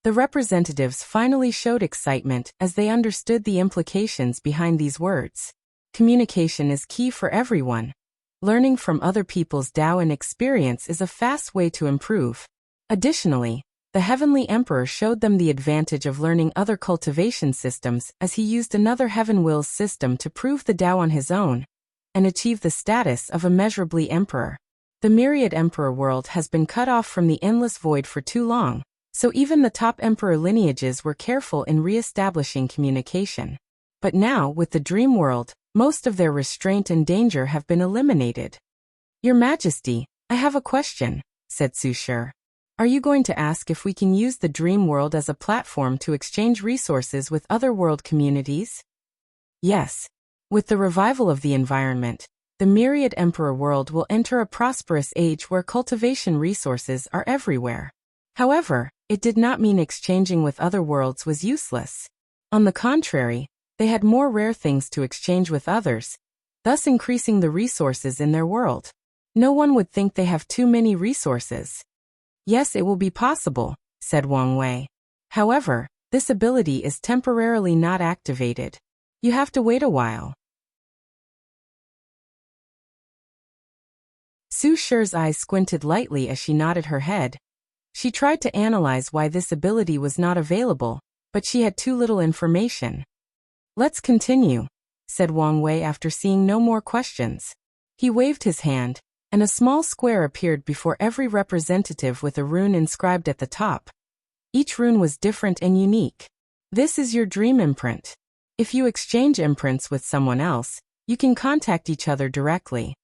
The representatives finally showed excitement as they understood the implications behind these words. Communication is key for everyone. Learning from other people's Tao and experience is a fast way to improve. Additionally, the Heavenly Emperor showed them the advantage of learning other cultivation systems as he used another Heaven Will's system to prove the Tao on his own and achieve the status of immeasurably Emperor. The Myriad Emperor world has been cut off from the endless void for too long, so even the top Emperor lineages were careful in re-establishing communication. But now, with the dream world, most of their restraint and danger have been eliminated. Your Majesty, I have a question, said Su Shi. Are you going to ask if we can use the dream world as a platform to exchange resources with other world communities? Yes. With the revival of the environment, the Myriad Emperor world will enter a prosperous age where cultivation resources are everywhere. However, it did not mean exchanging with other worlds was useless. On the contrary, they had more rare things to exchange with others, thus increasing the resources in their world. No one would think they have too many resources. Yes, it will be possible, said Wang Wei. However, this ability is temporarily not activated. You have to wait a while. Su Shi's eyes squinted lightly as she nodded her head. She tried to analyze why this ability was not available, but she had too little information. Let's continue, said Wang Wei after seeing no more questions. He waved his hand, and a small square appeared before every representative with a rune inscribed at the top. Each rune was different and unique. This is your dream imprint. If you exchange imprints with someone else, you can contact each other directly.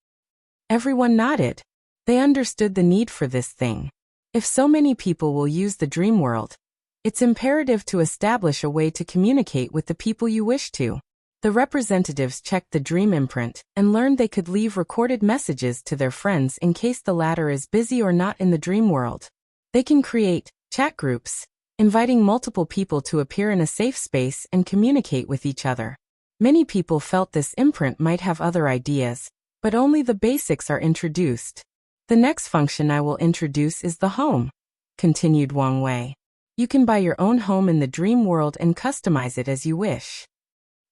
Everyone nodded. They understood the need for this thing. If so many people will use the dream world, it's imperative to establish a way to communicate with the people you wish to. The representatives checked the dream imprint and learned they could leave recorded messages to their friends in case the latter is busy or not in the dream world. They can create chat groups, inviting multiple people to appear in a safe space and communicate with each other. Many people felt this imprint might have other ideas, but only the basics are introduced. The next function I will introduce is the home, continued Wang Wei. You can buy your own home in the dream world and customize it as you wish.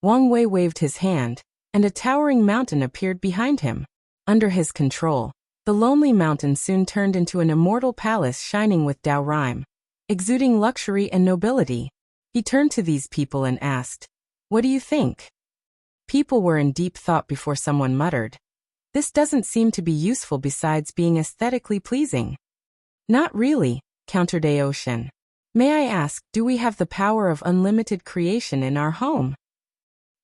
Wang Wei waved his hand, and a towering mountain appeared behind him. Under his control, the lonely mountain soon turned into an immortal palace shining with Dao rhyme, exuding luxury and nobility. He turned to these people and asked, "What do you think?" People were in deep thought before someone muttered, "This doesn't seem to be useful besides being aesthetically pleasing." "Not really," countered Aoshin. "May I ask, do we have the power of unlimited creation in our home?"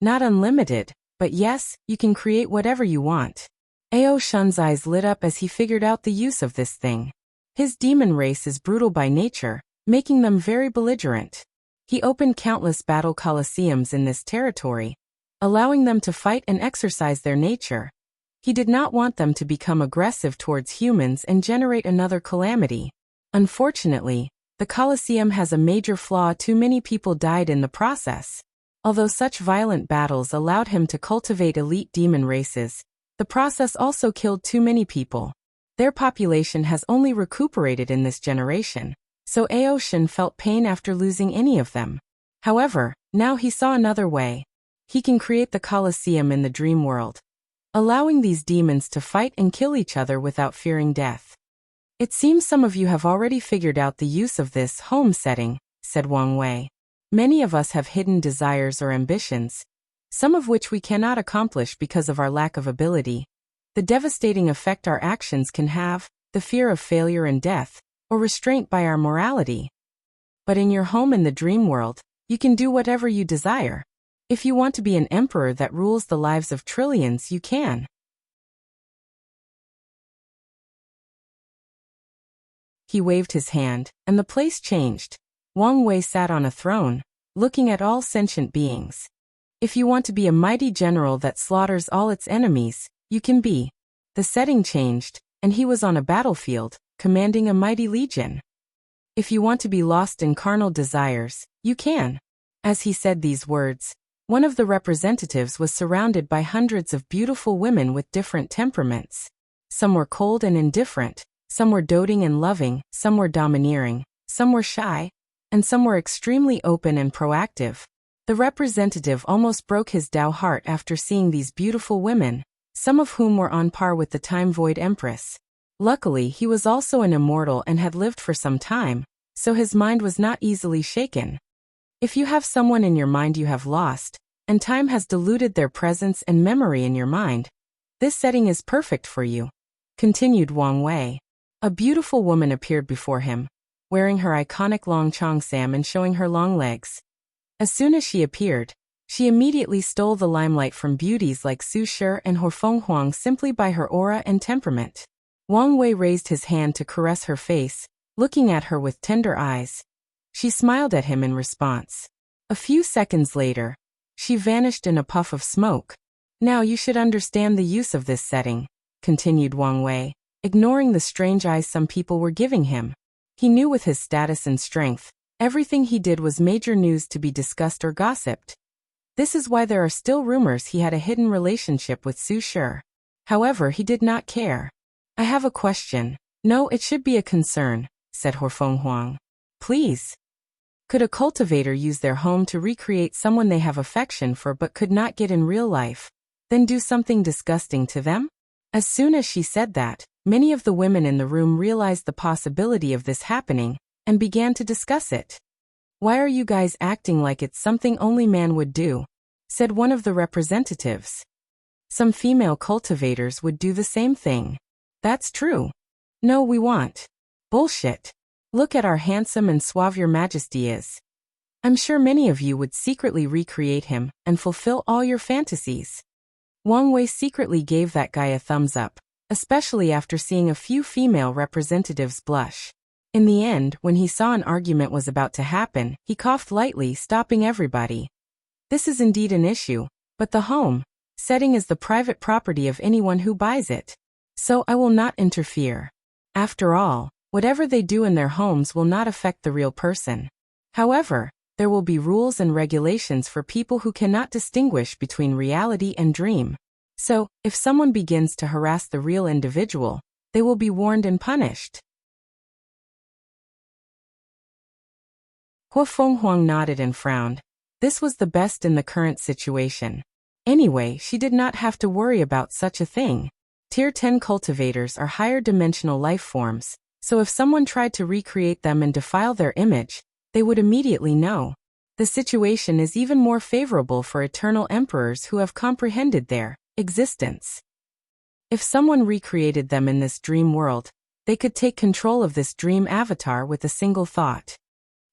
"Not unlimited, but yes, you can create whatever you want." Aoshin's eyes lit up as he figured out the use of this thing. His demon race is brutal by nature, making them very belligerent. He opened countless battle coliseums in this territory, allowing them to fight and exercise their nature. He did not want them to become aggressive towards humans and generate another calamity. Unfortunately, the Colosseum has a major flaw: too many people died in the process. Although such violent battles allowed him to cultivate elite demon races, the process also killed too many people. Their population has only recuperated in this generation, so Aoshin felt pain after losing any of them. However, now he saw another way. He can create the Colosseum in the dream world, allowing these demons to fight and kill each other without fearing death. "It seems some of you have already figured out the use of this home setting," said Wang Wei. "Many of us have hidden desires or ambitions, some of which we cannot accomplish because of our lack of ability. The devastating effect our actions can have, the fear of failure and death, or restraint by our morality. But in your home in the dream world, you can do whatever you desire. If you want to be an emperor that rules the lives of trillions, you can." He waved his hand, and the place changed. Wang Wei sat on a throne, looking at all sentient beings. If you want to be a mighty general that slaughters all its enemies, you can be. The setting changed, and he was on a battlefield, commanding a mighty legion. If you want to be lost in carnal desires, you can. As he said these words, one of the representatives was surrounded by hundreds of beautiful women with different temperaments. Some were cold and indifferent, some were doting and loving, some were domineering, some were shy, and some were extremely open and proactive. The representative almost broke his Dao heart after seeing these beautiful women, some of whom were on par with the time-void empress. Luckily, he was also an immortal and had lived for some time, so his mind was not easily shaken. If you have someone in your mind you have lost, and time has diluted their presence and memory in your mind, this setting is perfect for you, continued Wang Wei. A beautiful woman appeared before him, wearing her iconic long cheongsam and showing her long legs. As soon as she appeared, she immediately stole the limelight from beauties like Su Shi and Horfeng Huang simply by her aura and temperament. Wang Wei raised his hand to caress her face, looking at her with tender eyes. She smiled at him in response. A few seconds later, she vanished in a puff of smoke. "Now you should understand the use of this setting," continued Wang Wei, ignoring the strange eyes some people were giving him. He knew with his status and strength, everything he did was major news to be discussed or gossiped. This is why there are still rumors he had a hidden relationship with Su Shi. However, he did not care. "I have a question." "No, it should be a concern," said Horfeng Huang. "Please." "Could a cultivator use their home to recreate someone they have affection for but could not get in real life, then do something disgusting to them?" As soon as she said that, many of the women in the room realized the possibility of this happening, and began to discuss it. "Why are you guys acting like it's something only man would do?" said one of the representatives. "Some female cultivators would do the same thing." "That's true." "No, we want." "Bullshit. Look at how handsome and suave your majesty is. I'm sure many of you would secretly recreate him and fulfill all your fantasies." Wang Wei secretly gave that guy a thumbs up, especially after seeing a few female representatives blush. In the end, when he saw an argument was about to happen, he coughed lightly, stopping everybody. "This is indeed an issue, but the home setting is the private property of anyone who buys it. So I will not interfere. After all, whatever they do in their homes will not affect the real person. However, there will be rules and regulations for people who cannot distinguish between reality and dream. So, if someone begins to harass the real individual, they will be warned and punished. Hua Fenghuang nodded and frowned. This was the best in the current situation. Anyway, she did not have to worry about such a thing. Tier 10 cultivators are higher dimensional life forms, so if someone tried to recreate them and defile their image, they would immediately know. The situation is even more favorable for eternal emperors who have comprehended their existence. If someone recreated them in this dream world, they could take control of this dream avatar with a single thought.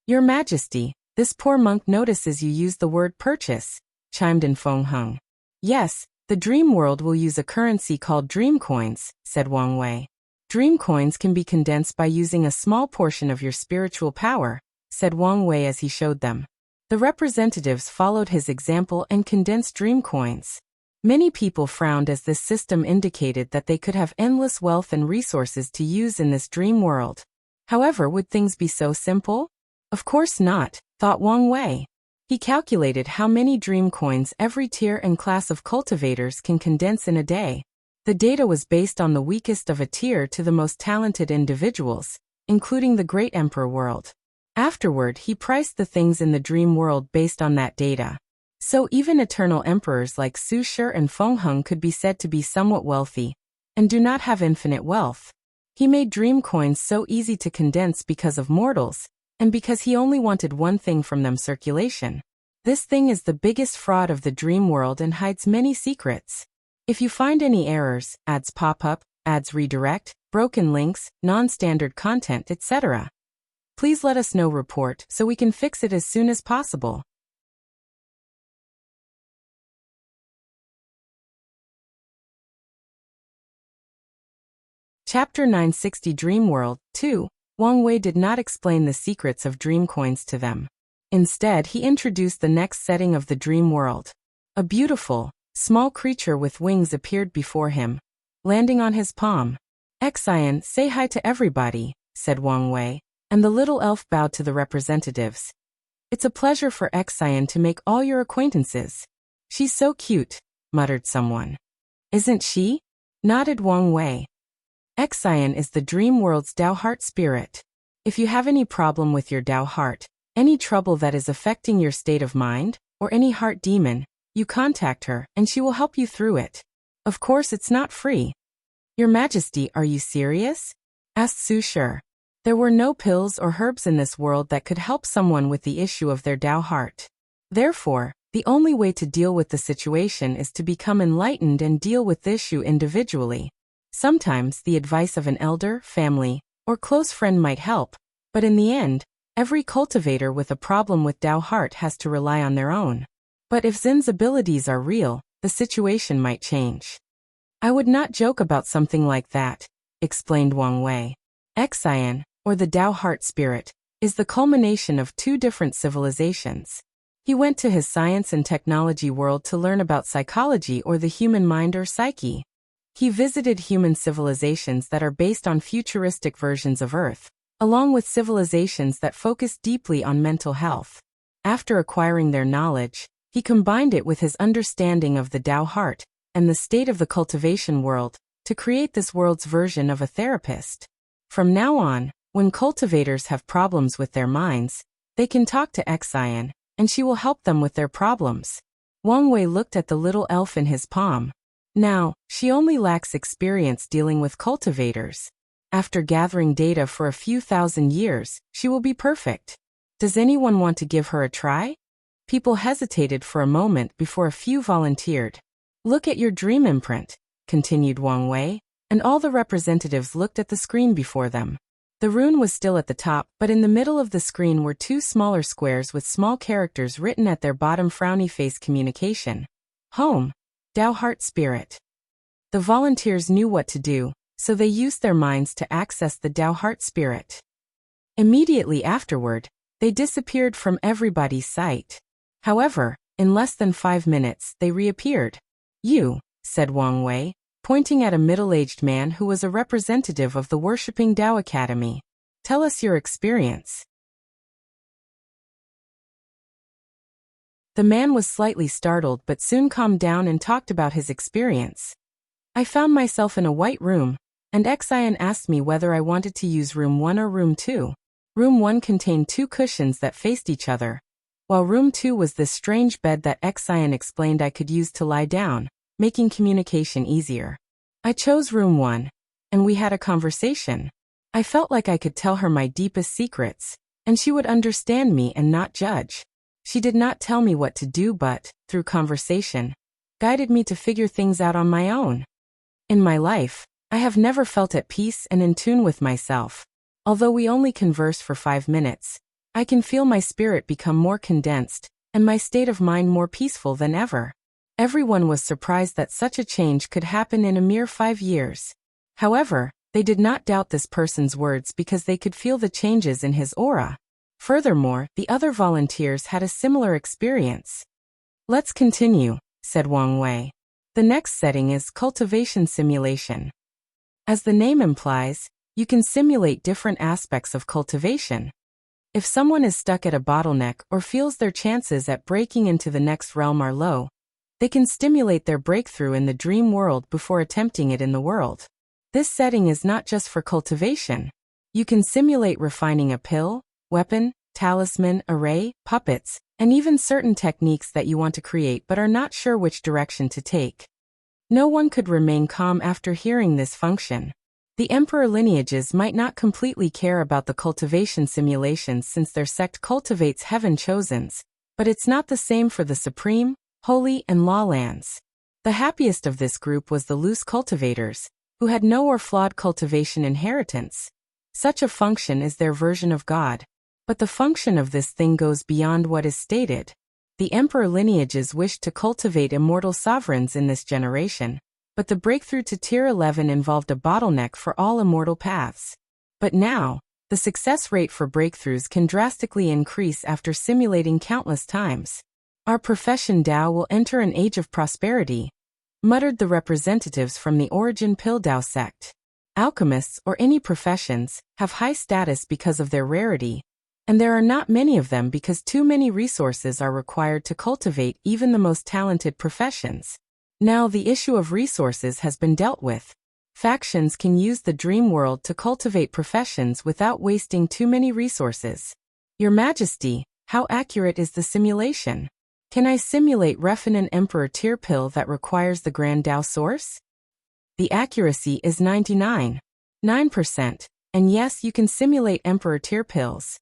Your Majesty, this poor monk notices you use the word purchase, chimed in Fengheng. Yes, the dream world will use a currency called dream coins, said Wang Wei. Dream coins can be condensed by using a small portion of your spiritual power, said Wang Wei as he showed them. The representatives followed his example and condensed dream coins. Many people frowned as this system indicated that they could have endless wealth and resources to use in this dream world. However, would things be so simple? Of course not, thought Wang Wei. He calculated how many dream coins every tier and class of cultivators can condense in a day. The data was based on the weakest of a tier to the most talented individuals, including the Great Emperor world. Afterward, he priced the things in the dream world based on that data. So even eternal emperors like Su Shi and Fengheng could be said to be somewhat wealthy, and do not have infinite wealth. He made dream coins so easy to condense because of mortals, and because he only wanted one thing from them: circulation. This thing is the biggest fraud of the dream world and hides many secrets. If you find any errors, ads pop up, ads redirect, broken links, non-standard content, etc., please let us know. Report so we can fix it as soon as possible. Chapter 960 Dream World 2. Wang Wei did not explain the secrets of dream coins to them. Instead, he introduced the next setting of the dream world. A beautiful, small creature with wings appeared before him, landing on his palm. Xian, say hi to everybody, said Wang Wei, and the little elf bowed to the representatives. It's a pleasure for Xian to make all your acquaintances. She's so cute, muttered someone. Isn't she? Nodded Wang Wei. Xian is the dream world's Tao heart spirit. If you have any problem with your Tao heart, any trouble that is affecting your state of mind, or any heart demon, you contact her and she will help you through it. Of course, it's not free. Your Majesty, are you serious? Asked Su Shi. There were no pills or herbs in this world that could help someone with the issue of their Tao heart. Therefore, the only way to deal with the situation is to become enlightened and deal with the issue individually. Sometimes the advice of an elder, family, or close friend might help, but in the end, every cultivator with a problem with Tao heart has to rely on their own. But if Zin's abilities are real, the situation might change. I would not joke about something like that, explained Wang Wei. Xian, or the Tao heart spirit, is the culmination of two different civilizations. He went to his science and technology world to learn about psychology or the human mind or psyche. He visited human civilizations that are based on futuristic versions of Earth, along with civilizations that focus deeply on mental health. After acquiring their knowledge, he combined it with his understanding of the Tao heart and the state of the cultivation world to create this world's version of a therapist. From now on, when cultivators have problems with their minds, they can talk to Xian, and she will help them with their problems. Wang Wei looked at the little elf in his palm. Now, she only lacks experience dealing with cultivators. After gathering data for a few thousand years, she will be perfect. Does anyone want to give her a try? People hesitated for a moment before a few volunteered. Look at your dream imprint, continued Wang Wei, and all the representatives looked at the screen before them. The rune was still at the top, but in the middle of the screen were two smaller squares with small characters written at their bottom: frowny face communication. Home. Tao heart spirit. The volunteers knew what to do, so they used their minds to access the Tao heart spirit. Immediately afterward, they disappeared from everybody's sight. However, in less than 5 minutes, they reappeared. You, said Wang Wei, pointing at a middle-aged man who was a representative of the Worshipping Tao Academy. Tell us your experience. The man was slightly startled but soon calmed down and talked about his experience. I found myself in a white room, and Xian asked me whether I wanted to use room 1 or room 2. Room 1 contained 2 cushions that faced each other, while room 2 was this strange bed that Xian explained I could use to lie down, making communication easier. I chose room 1, and we had a conversation. I felt like I could tell her my deepest secrets, and she would understand me and not judge. She did not tell me what to do but, through conversation, guided me to figure things out on my own. In my life, I have never felt at peace and in tune with myself. Although we only converse for 5 minutes, I can feel my spirit become more condensed, and my state of mind more peaceful than ever. Everyone was surprised that such a change could happen in a mere 5 years. However, they did not doubt this person's words because they could feel the changes in his aura. Furthermore, the other volunteers had a similar experience. Let's continue, said Wang Wei. The next setting is cultivation simulation. As the name implies, you can simulate different aspects of cultivation. If someone is stuck at a bottleneck or feels their chances at breaking into the next realm are low, they can stimulate their breakthrough in the dream world before attempting it in the world. This setting is not just for cultivation. You can simulate refining a pill, weapon, talisman, array, puppets, and even certain techniques that you want to create but are not sure which direction to take. No one could remain calm after hearing this function. The emperor lineages might not completely care about the cultivation simulations since their sect cultivates heaven-chosens, but it's not the same for the supreme, holy, and law lands. The happiest of this group was the loose cultivators, who had no or flawed cultivation inheritance. Such a function is their version of God. But the function of this thing goes beyond what is stated. The emperor lineages wished to cultivate immortal sovereigns in this generation, but the breakthrough to tier 11 involved a bottleneck for all immortal paths. But now, the success rate for breakthroughs can drastically increase after simulating countless times. Our profession Dao will enter an age of prosperity, muttered the representatives from the origin Pill Dao sect. Alchemists or any professions have high status because of their rarity, and there are not many of them because too many resources are required to cultivate even the most talented professions. Now the issue of resources has been dealt with. Factions can use the dream world to cultivate professions without wasting too many resources. Your Majesty, how accurate is the simulation? Can I simulate Refinant Emperor tier pill that requires the Grand Dao source? The accuracy is 99.9%, and yes, you can simulate Emperor tier pills.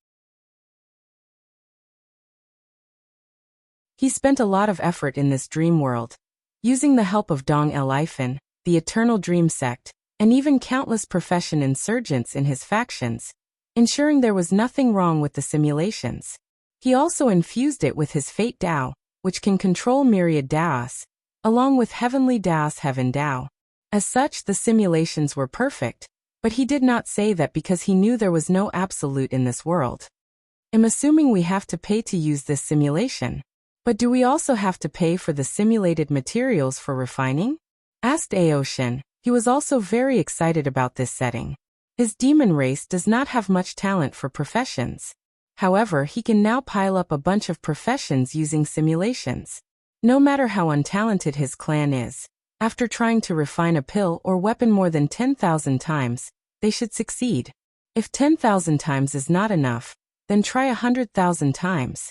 He spent a lot of effort in this dream world, using the help of Dong El-Ifan, the Eternal Dream Sect, and even countless profession insurgents in his factions, ensuring there was nothing wrong with the simulations. He also infused it with his Fate Dao, which can control myriad Daos, along with Heavenly Daos Heaven Dao. As such, the simulations were perfect, but he did not say that because he knew there was no absolute in this world. I'm assuming we have to pay to use this simulation. But do we also have to pay for the simulated materials for refining? Asked Aoshin. He was also very excited about this setting. His demon race does not have much talent for professions. However, he can now pile up a bunch of professions using simulations. No matter how untalented his clan is, after trying to refine a pill or weapon more than 10,000 times, they should succeed. If 10,000 times is not enough, then try 100,000 times.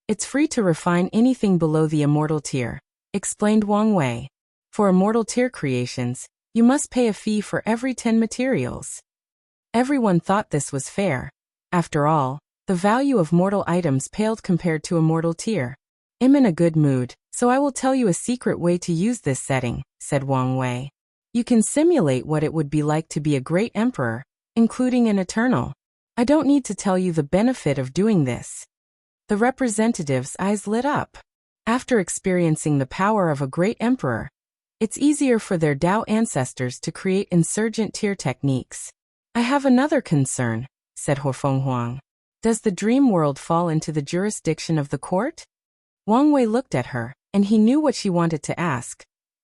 It's free to refine anything below the immortal tier, explained Wang Wei. For immortal tier creations, you must pay a fee for every 10 materials. Everyone thought this was fair. After all, the value of mortal items paled compared to immortal tier. I'm in a good mood, so I will tell you a secret way to use this setting, said Wang Wei. You can simulate what it would be like to be a great emperor, including an eternal. I don't need to tell you the benefit of doing this. The representative's eyes lit up. After experiencing the power of a great emperor, it's easier for their Dao ancestors to create insurgent tier techniques. I have another concern, said Huofeng Huang. Does the dream world fall into the jurisdiction of the court? Wang Wei looked at her, and he knew what she wanted to ask.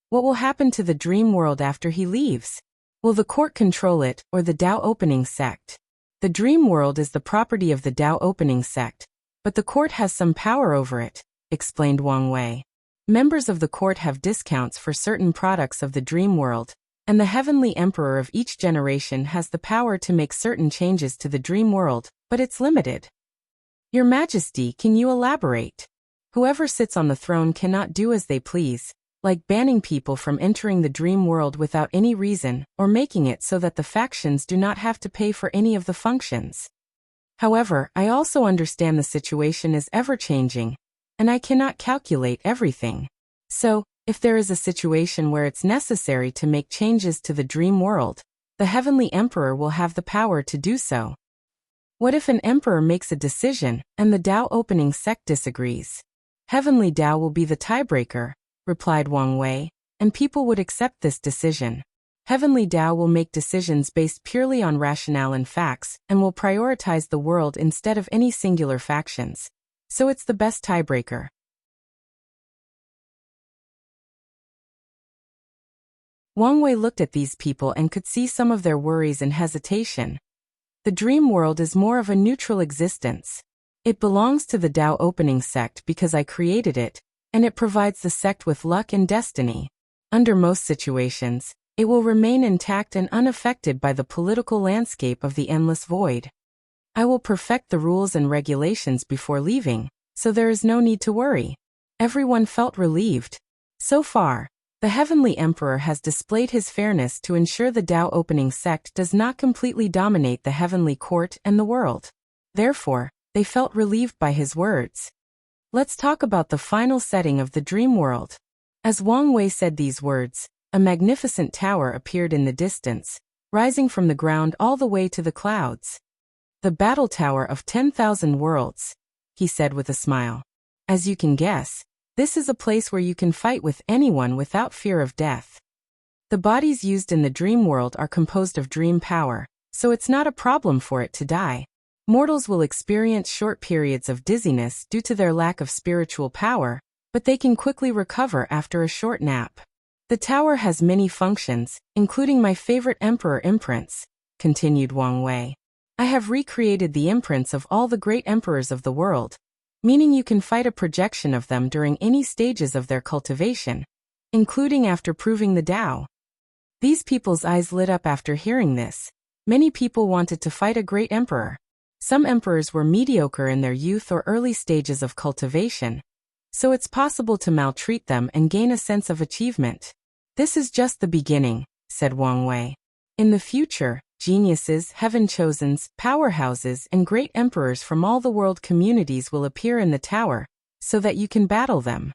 What will happen to the dream world after he leaves? Will the court control it, or the Dao opening sect? The dream world is the property of the Dao opening sect, but the court has some power over it, explained Wang Wei. Members of the court have discounts for certain products of the dream world, and the heavenly emperor of each generation has the power to make certain changes to the dream world, but it's limited. Your Majesty, can you elaborate? Whoever sits on the throne cannot do as they please, like banning people from entering the dream world without any reason, or making it so that the factions do not have to pay for any of the functions. However, I also understand the situation is ever-changing, and I cannot calculate everything. So, if there is a situation where it's necessary to make changes to the dream world, the Heavenly Emperor will have the power to do so. What if an emperor makes a decision, and the Tao opening sect disagrees? Heavenly Tao will be the tiebreaker, replied Wang Wei, and people would accept this decision. Heavenly Tao will make decisions based purely on rationale and facts, and will prioritize the world instead of any singular factions. So it's the best tiebreaker. Wang Wei looked at these people and could see some of their worries and hesitation. The dream world is more of a neutral existence. It belongs to the Tao opening sect because I created it, and it provides the sect with luck and destiny. Under most situations, it will remain intact and unaffected by the political landscape of the endless void. I will perfect the rules and regulations before leaving, so there is no need to worry. Everyone felt relieved. So far, the Heavenly Emperor has displayed his fairness to ensure the Tao opening sect does not completely dominate the heavenly court and the world. Therefore, they felt relieved by his words. Let's talk about the final setting of the dream world. As Wang Wei said these words, a magnificent tower appeared in the distance, rising from the ground all the way to the clouds. The battle tower of 10,000 worlds, he said with a smile. As you can guess, this is a place where you can fight with anyone without fear of death. The bodies used in the dream world are composed of dream power, so it's not a problem for it to die. Mortals will experience short periods of dizziness due to their lack of spiritual power, but they can quickly recover after a short nap. The tower has many functions, including my favorite emperor imprints, continued Wang Wei. I have recreated the imprints of all the great emperors of the world, meaning you can fight a projection of them during any stages of their cultivation, including after proving the Tao. These people's eyes lit up after hearing this. Many people wanted to fight a great emperor. Some emperors were mediocre in their youth or early stages of cultivation, so it's possible to maltreat them and gain a sense of achievement. This is just the beginning, said Wang Wei. In the future, geniuses, heaven-chosens, powerhouses, and great emperors from all the world communities will appear in the tower, so that you can battle them.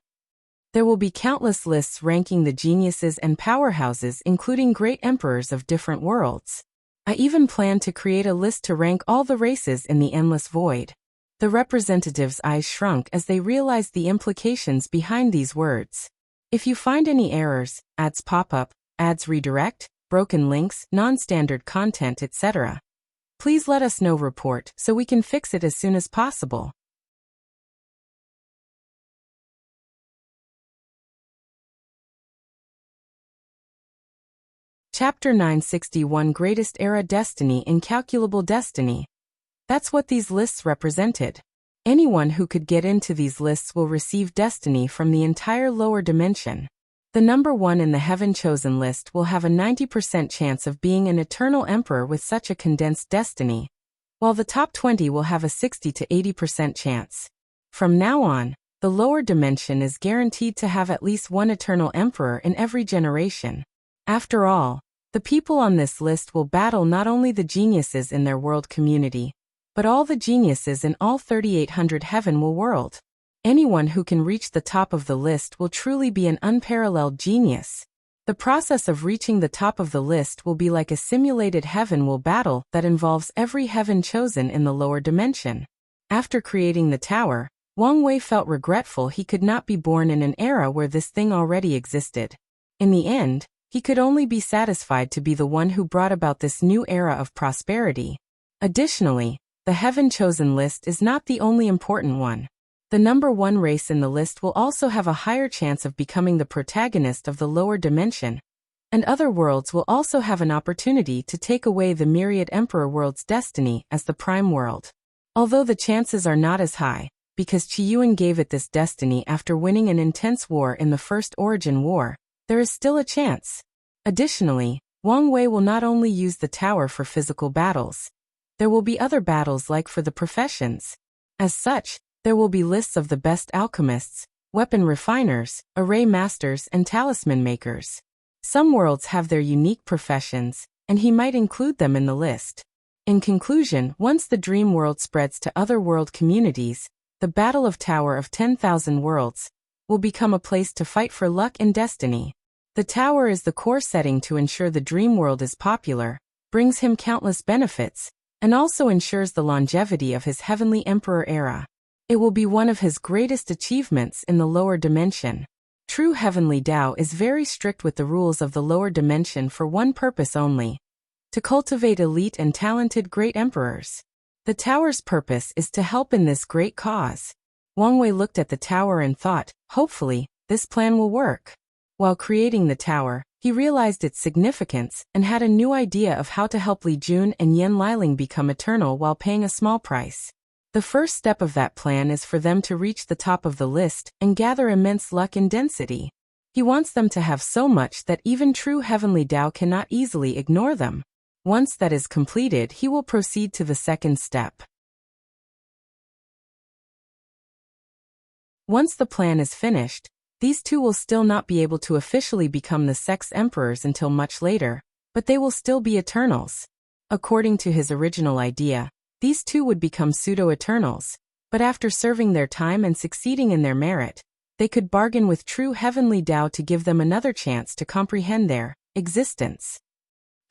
There will be countless lists ranking the geniuses and powerhouses, including great emperors of different worlds. I even plan to create a list to rank all the races in the endless void. The representatives' eyes shrunk as they realized the implications behind these words. If you find any errors, ads pop up, ads redirect, broken links, non-standard content, etc., please let us know. Report so we can fix it as soon as possible. Chapter 961 Greatest Era Destiny Incalculable Destiny. That's what these lists represented. Anyone who could get into these lists will receive destiny from the entire lower dimension. The number 1 in the heaven-chosen list will have a 90% chance of being an eternal emperor with such a condensed destiny, while the top 20 will have a 60 to 80% chance. From now on, the lower dimension is guaranteed to have at least one eternal emperor in every generation. After all, the people on this list will battle not only the geniuses in their world community, but all the geniuses in all 3,800 heaven world. Anyone who can reach the top of the list will truly be an unparalleled genius. The process of reaching the top of the list will be like a simulated heaven battle that involves every heaven chosen in the lower dimension. After creating the tower, Wang Wei felt regretful he could not be born in an era where this thing already existed. In the end, he could only be satisfied to be the one who brought about this new era of prosperity. Additionally, the heaven-chosen list is not the only important one. The number 1 race in the list will also have a higher chance of becoming the protagonist of the lower dimension, and other worlds will also have an opportunity to take away the myriad emperor world's destiny as the prime world. Although the chances are not as high, because Qiyuan gave it this destiny after winning an intense war in the First Origin War, there is still a chance. Additionally, Wang Wei will not only use the tower for physical battles. There will be other battles like for the professions. As such, there will be lists of the best alchemists, weapon refiners, array masters and talisman makers. Some worlds have their unique professions, and he might include them in the list. In conclusion, once the dream world spreads to other world communities, the Battle of Tower of 10,000 Worlds will become a place to fight for luck and destiny. The tower is the core setting to ensure the dream world is popular, brings him countless benefits, and also ensures the longevity of his Heavenly Emperor era. It will be one of his greatest achievements in the lower dimension. True Heavenly Tao is very strict with the rules of the lower dimension for one purpose only: to cultivate elite and talented great emperors. The tower's purpose is to help in this great cause. Wang Wei looked at the tower and thought, hopefully, this plan will work. While creating the tower, he realized its significance and had a new idea of how to help Li Jun and Yan Liling become eternal while paying a small price. The first step of that plan is for them to reach the top of the list and gather immense luck and density. He wants them to have so much that even true Heavenly Tao cannot easily ignore them. Once that is completed, he will proceed to the second step. Once the plan is finished, these two will still not be able to officially become the sex emperors until much later, but they will still be eternals. According to his original idea, these two would become pseudo-eternals, but after serving their time and succeeding in their merit, they could bargain with true Heavenly Tao to give them another chance to comprehend their existence.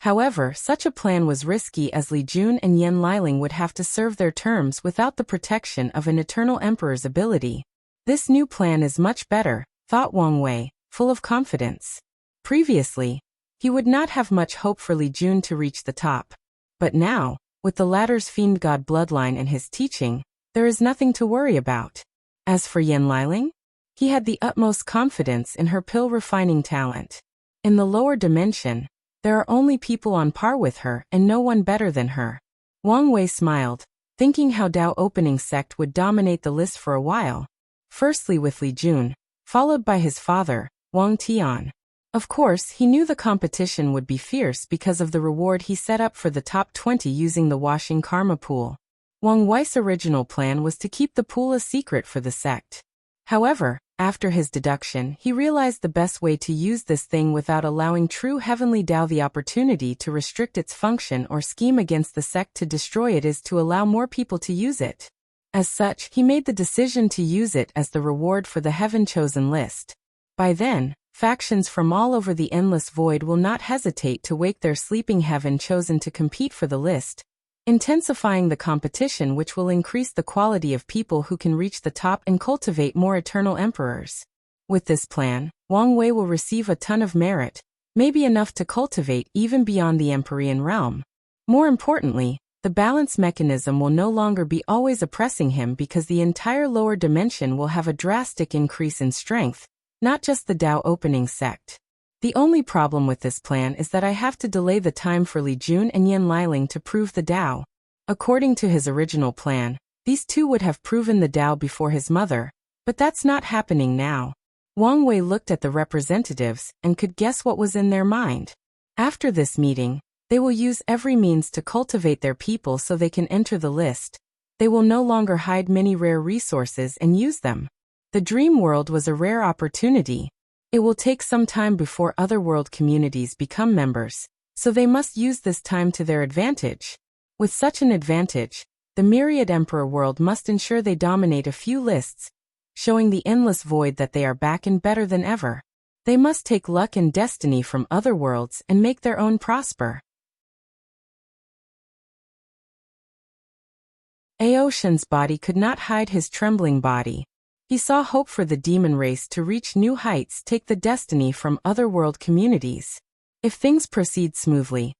However, such a plan was risky as Li Jun and Yan Liling would have to serve their terms without the protection of an eternal emperor's ability. This new plan is much better, thought Wang Wei, full of confidence. Previously, he would not have much hope for Li Jun to reach the top. But now, with the latter's fiend god bloodline and his teaching, there is nothing to worry about. As for Yan Liling, he had the utmost confidence in her pill refining talent. In the lower dimension, there are only people on par with her and no one better than her. Wang Wei smiled, thinking how Tao Opening Sect would dominate the list for a while. Firstly with Li Jun, followed by his father, Wang Tian. Of course, he knew the competition would be fierce because of the reward he set up for the top 20 using the washing karma pool. Wang Wei's original plan was to keep the pool a secret for the sect. However, after his deduction, he realized the best way to use this thing without allowing true Heavenly Tao the opportunity to restrict its function or scheme against the sect to destroy it is to allow more people to use it. As such, he made the decision to use it as the reward for the Heaven-chosen list. By then, factions from all over the endless void will not hesitate to wake their sleeping Heaven-chosen to compete for the list, intensifying the competition, which will increase the quality of people who can reach the top and cultivate more eternal emperors. With this plan, Wang Wei will receive a ton of merit, maybe enough to cultivate even beyond the Empyrean realm. More importantly, the balance mechanism will no longer be always oppressing him because the entire lower dimension will have a drastic increase in strength, not just the Tao Opening Sect. The only problem with this plan is that I have to delay the time for Li Jun and Yan Liling to prove the Tao. According to his original plan, these two would have proven the Tao before his mother, but that's not happening now. Wang Wei looked at the representatives and could guess what was in their mind. After this meeting, they will use every means to cultivate their people so they can enter the list. They will no longer hide many rare resources and use them. The dream world was a rare opportunity. It will take some time before other world communities become members, so they must use this time to their advantage. With such an advantage, the Myriad Emperor world must ensure they dominate a few lists, showing the endless void that they are back and better than ever. They must take luck and destiny from other worlds and make their own prosper. Aoshan's body could not hide his trembling body. He saw hope for the demon race to reach new heights, take the destiny from other world communities. If things proceed smoothly,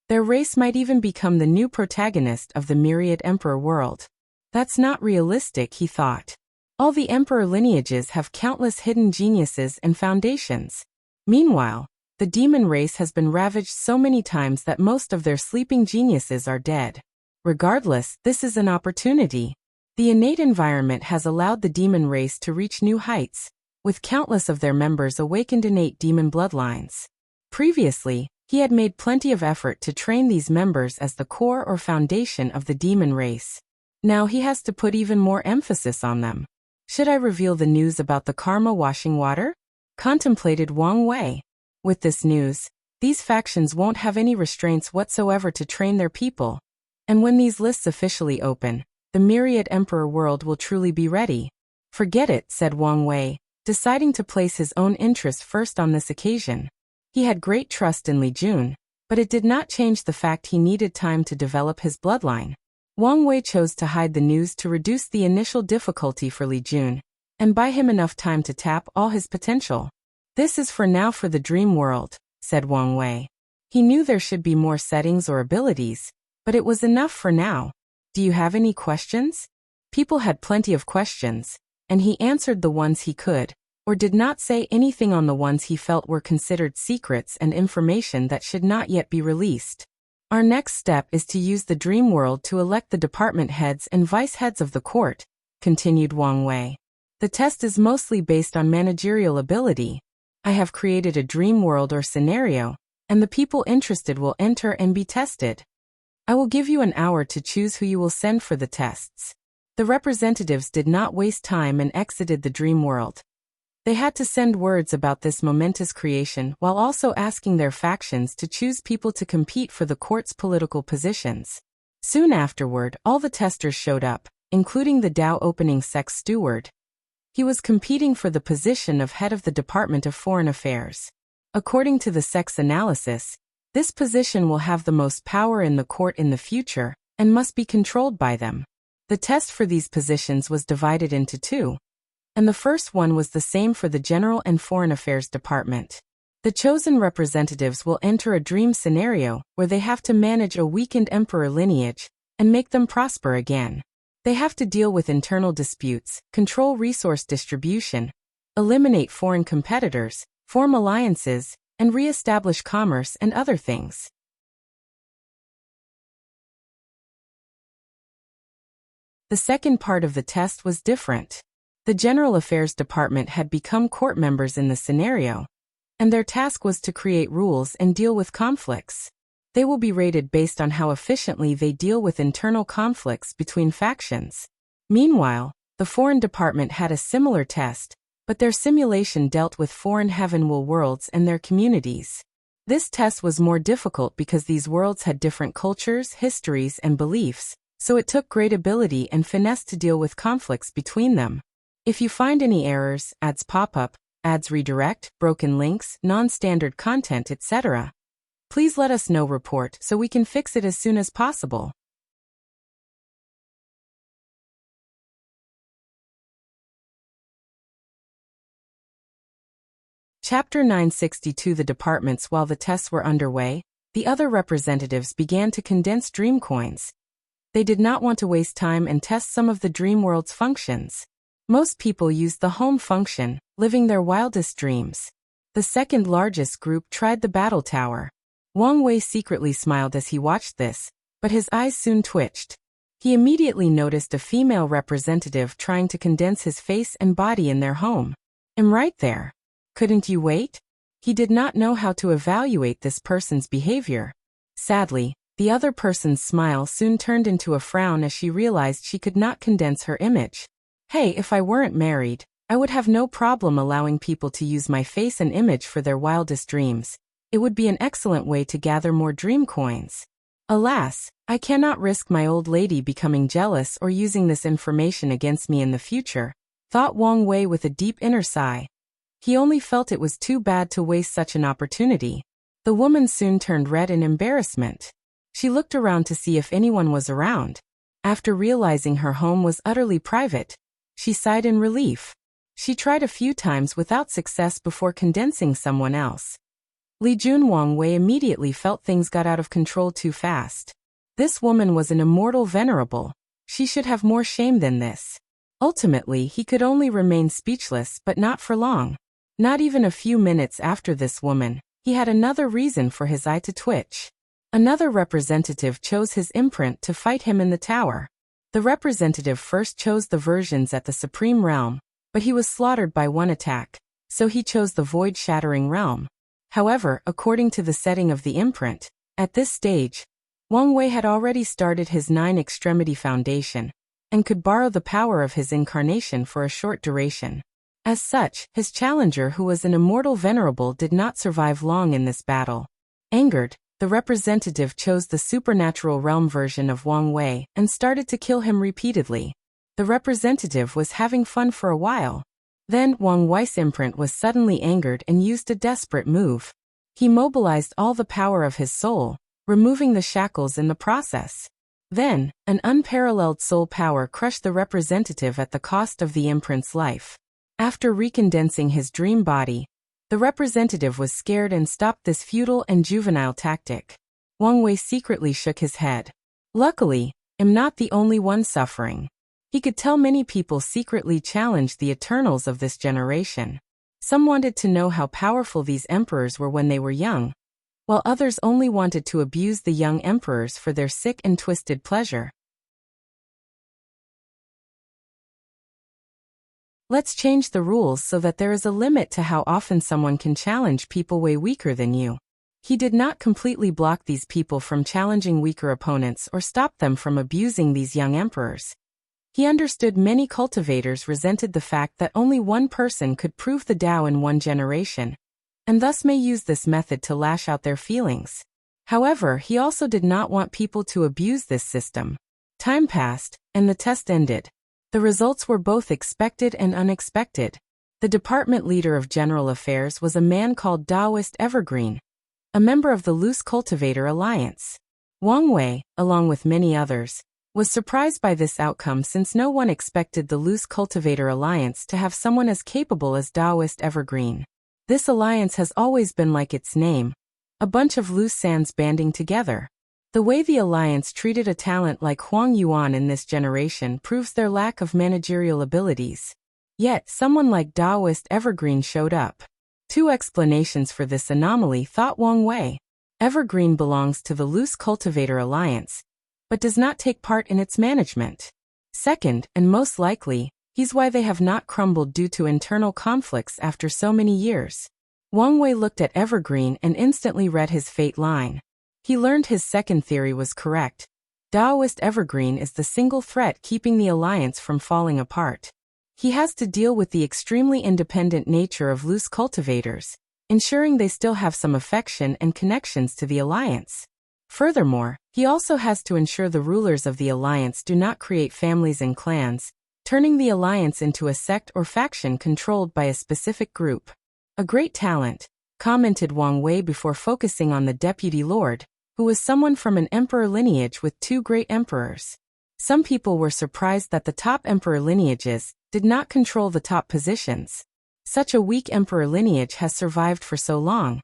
their race might even become the new protagonist of the Myriad Emperor world. That's not realistic, he thought. All the emperor lineages have countless hidden geniuses and foundations. Meanwhile, the demon race has been ravaged so many times that most of their sleeping geniuses are dead. Regardless, this is an opportunity. The innate environment has allowed the demon race to reach new heights, with countless of their members awakened innate demon bloodlines. Previously, he had made plenty of effort to train these members as the core or foundation of the demon race. Now he has to put even more emphasis on them. Should I reveal the news about the karma washing water? Contemplated Wang Wei. With this news, these factions won't have any restraints whatsoever to train their people. And when these lists officially open, the myriad emperor world will truly be ready. Forget it, said Wang Wei, deciding to place his own interests first on this occasion. He had great trust in Li Jun, but it did not change the fact he needed time to develop his bloodline. Wang Wei chose to hide the news to reduce the initial difficulty for Li Jun, and buy him enough time to tap all his potential. This is for now for the dream world, said Wang Wei. He knew there should be more settings or abilities, but it was enough for now. Do you have any questions? People had plenty of questions, and he answered the ones he could, or did not say anything on the ones he felt were considered secrets and information that should not yet be released. Our next step is to use the dream world to elect the department heads and vice heads of the court, continued Wang Wei. The test is mostly based on managerial ability. I have created a dream world or scenario, and the people interested will enter and be tested. I will give you an hour to choose who you will send for the tests. The representatives did not waste time and exited the dream world. They had to send words about this momentous creation while also asking their factions to choose people to compete for the court's political positions. Soon afterward, all the testers showed up, including the Dao opening sex steward. He was competing for the position of head of the Department of Foreign Affairs. According to the sex analysis, this position will have the most power in the court in the future, and must be controlled by them. The test for these positions was divided into two, and the first one was the same for the General and Foreign Affairs Department. The chosen representatives will enter a dream scenario where they have to manage a weakened emperor lineage and make them prosper again. They have to deal with internal disputes, control resource distribution, eliminate foreign competitors, form alliances, and re-establish commerce and other things. The second part of the test was different. The General Affairs Department had become court members in the scenario, and their task was to create rules and deal with conflicts. They will be rated based on how efficiently they deal with internal conflicts between factions. Meanwhile, the Foreign Department had a similar test, but their simulation dealt with foreign heavenward worlds and their communities. This test was more difficult because these worlds had different cultures, histories, and beliefs, so it took great ability and finesse to deal with conflicts between them. If you find any errors, ads pop up, ads redirect, broken links, non-standard content, etc., please let us know. Report so we can fix it as soon as possible. Chapter 962. The departments. While the tests were underway, the other representatives began to condense dream coins. They did not want to waste time and test some of the dream world's functions. Most people used the home function, living their wildest dreams. The second largest group tried the battle tower. Wang Wei secretly smiled as he watched this, but his eyes soon twitched. He immediately noticed a female representative trying to condense his face and body in their home. I'm right there. Couldn't you wait? He did not know how to evaluate this person's behavior. Sadly, the other person's smile soon turned into a frown as she realized she could not condense her image. Hey, if I weren't married, I would have no problem allowing people to use my face and image for their wildest dreams. It would be an excellent way to gather more dream coins. Alas, I cannot risk my old lady becoming jealous or using this information against me in the future, thought Wang Wei with a deep inner sigh. He only felt it was too bad to waste such an opportunity. The woman soon turned red in embarrassment. She looked around to see if anyone was around. After realizing her home was utterly private, she sighed in relief. She tried a few times without success before condensing someone else. Li Jun. Wang Wei immediately felt things got out of control too fast. This woman was an immortal venerable. She should have more shame than this. Ultimately, he could only remain speechless, but not for long. Not even a few minutes after this woman, he had another reason for his eye to twitch. Another representative chose his imprint to fight him in the tower. The representative first chose the versions at the Supreme Realm, but he was slaughtered by one attack, so he chose the void-shattering realm. However, according to the setting of the imprint, at this stage, Wang Wei had already started his 9-extremity foundation, and could borrow the power of his incarnation for a short duration. As such, his challenger, who was an immortal venerable, did not survive long in this battle. Angered, the representative chose the supernatural realm version of Wang Wei and started to kill him repeatedly. The representative was having fun for a while. Then, Wang Wei's imprint was suddenly angered and used a desperate move. He mobilized all the power of his soul, removing the shackles in the process. Then, an unparalleled soul power crushed the representative at the cost of the imprint's life. After recondensing his dream body, the representative was scared and stopped this futile and juvenile tactic. Wang Wei secretly shook his head. Luckily, I'm not the only one suffering. He could tell many people secretly challenged the Eternals of this generation. Some wanted to know how powerful these emperors were when they were young, while others only wanted to abuse the young emperors for their sick and twisted pleasure. Let's change the rules so that there is a limit to how often someone can challenge people way weaker than you. He did not completely block these people from challenging weaker opponents or stop them from abusing these young emperors. He understood many cultivators resented the fact that only one person could prove the Tao in one generation, and thus may use this method to lash out their feelings. However, he also did not want people to abuse this system. Time passed, and the test ended. The results were both expected and unexpected. The department leader of General Affairs was a man called Taoist Evergreen, a member of the Loose Cultivator Alliance. Wang Wei, along with many others, was surprised by this outcome since no one expected the Loose Cultivator Alliance to have someone as capable as Taoist Evergreen. This alliance has always been like its name, a bunch of loose sands banding together. The way the alliance treated a talent like Huang Yuan in this generation proves their lack of managerial abilities. Yet, someone like Taoist Evergreen showed up. Two explanations for this anomaly, thought Wang Wei. Evergreen belongs to the Loose Cultivator Alliance, but does not take part in its management. Second, and most likely, he's why they have not crumbled due to internal conflicts after so many years. Wang Wei looked at Evergreen and instantly read his fate line. He learned his second theory was correct. Taoist Evergreen is the single threat keeping the alliance from falling apart. He has to deal with the extremely independent nature of loose cultivators, ensuring they still have some affection and connections to the alliance. Furthermore, he also has to ensure the rulers of the alliance do not create families and clans, turning the alliance into a sect or faction controlled by a specific group. A great talent, commented Wang Wei before focusing on the deputy lord, who was someone from an emperor lineage with two great emperors. Some people were surprised that the top emperor lineages did not control the top positions. Such a weak emperor lineage has survived for so long.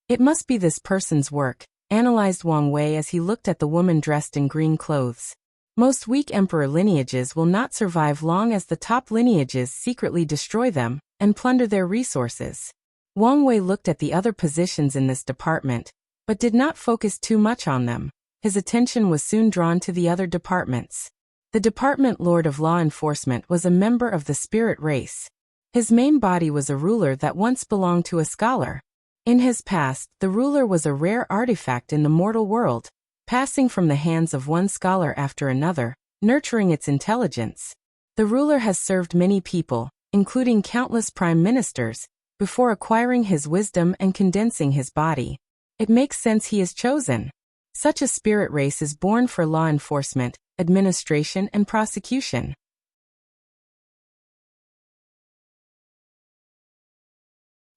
It must be this person's work, analyzed Wang Wei as he looked at the woman dressed in green clothes. Most weak emperor lineages will not survive long as the top lineages secretly destroy them and plunder their resources. Wang Wei looked at the other positions in this department, but did not focus too much on them. His attention was soon drawn to the other departments. The Department Lord of Law Enforcement was a member of the spirit race. His main body was a ruler that once belonged to a scholar. In his past, the ruler was a rare artifact in the mortal world, passing from the hands of one scholar after another, nurturing its intelligence. The ruler has served many people, including countless prime ministers, before acquiring his wisdom and condensing his body. It makes sense he is chosen. Such a spirit race is born for law enforcement, administration, and prosecution.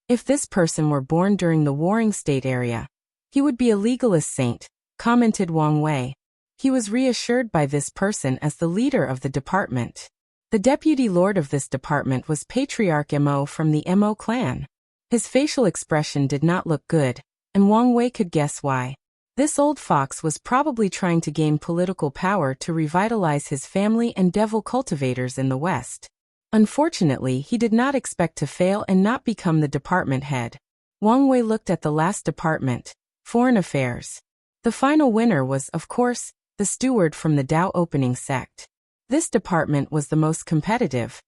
If this person were born during the warring state area, he would be a legalist saint, commented Wang Wei. He was reassured by this person as the leader of the department. The deputy lord of this department was Patriarch Mo from the Mo clan. His facial expression did not look good, and Wang Wei could guess why. This old fox was probably trying to gain political power to revitalize his family and devil cultivators in the West. Unfortunately, he did not expect to fail and not become the department head. Wang Wei looked at the last department, Foreign Affairs. The final winner was, of course, the steward from the Tao opening sect. This department was the most competitive.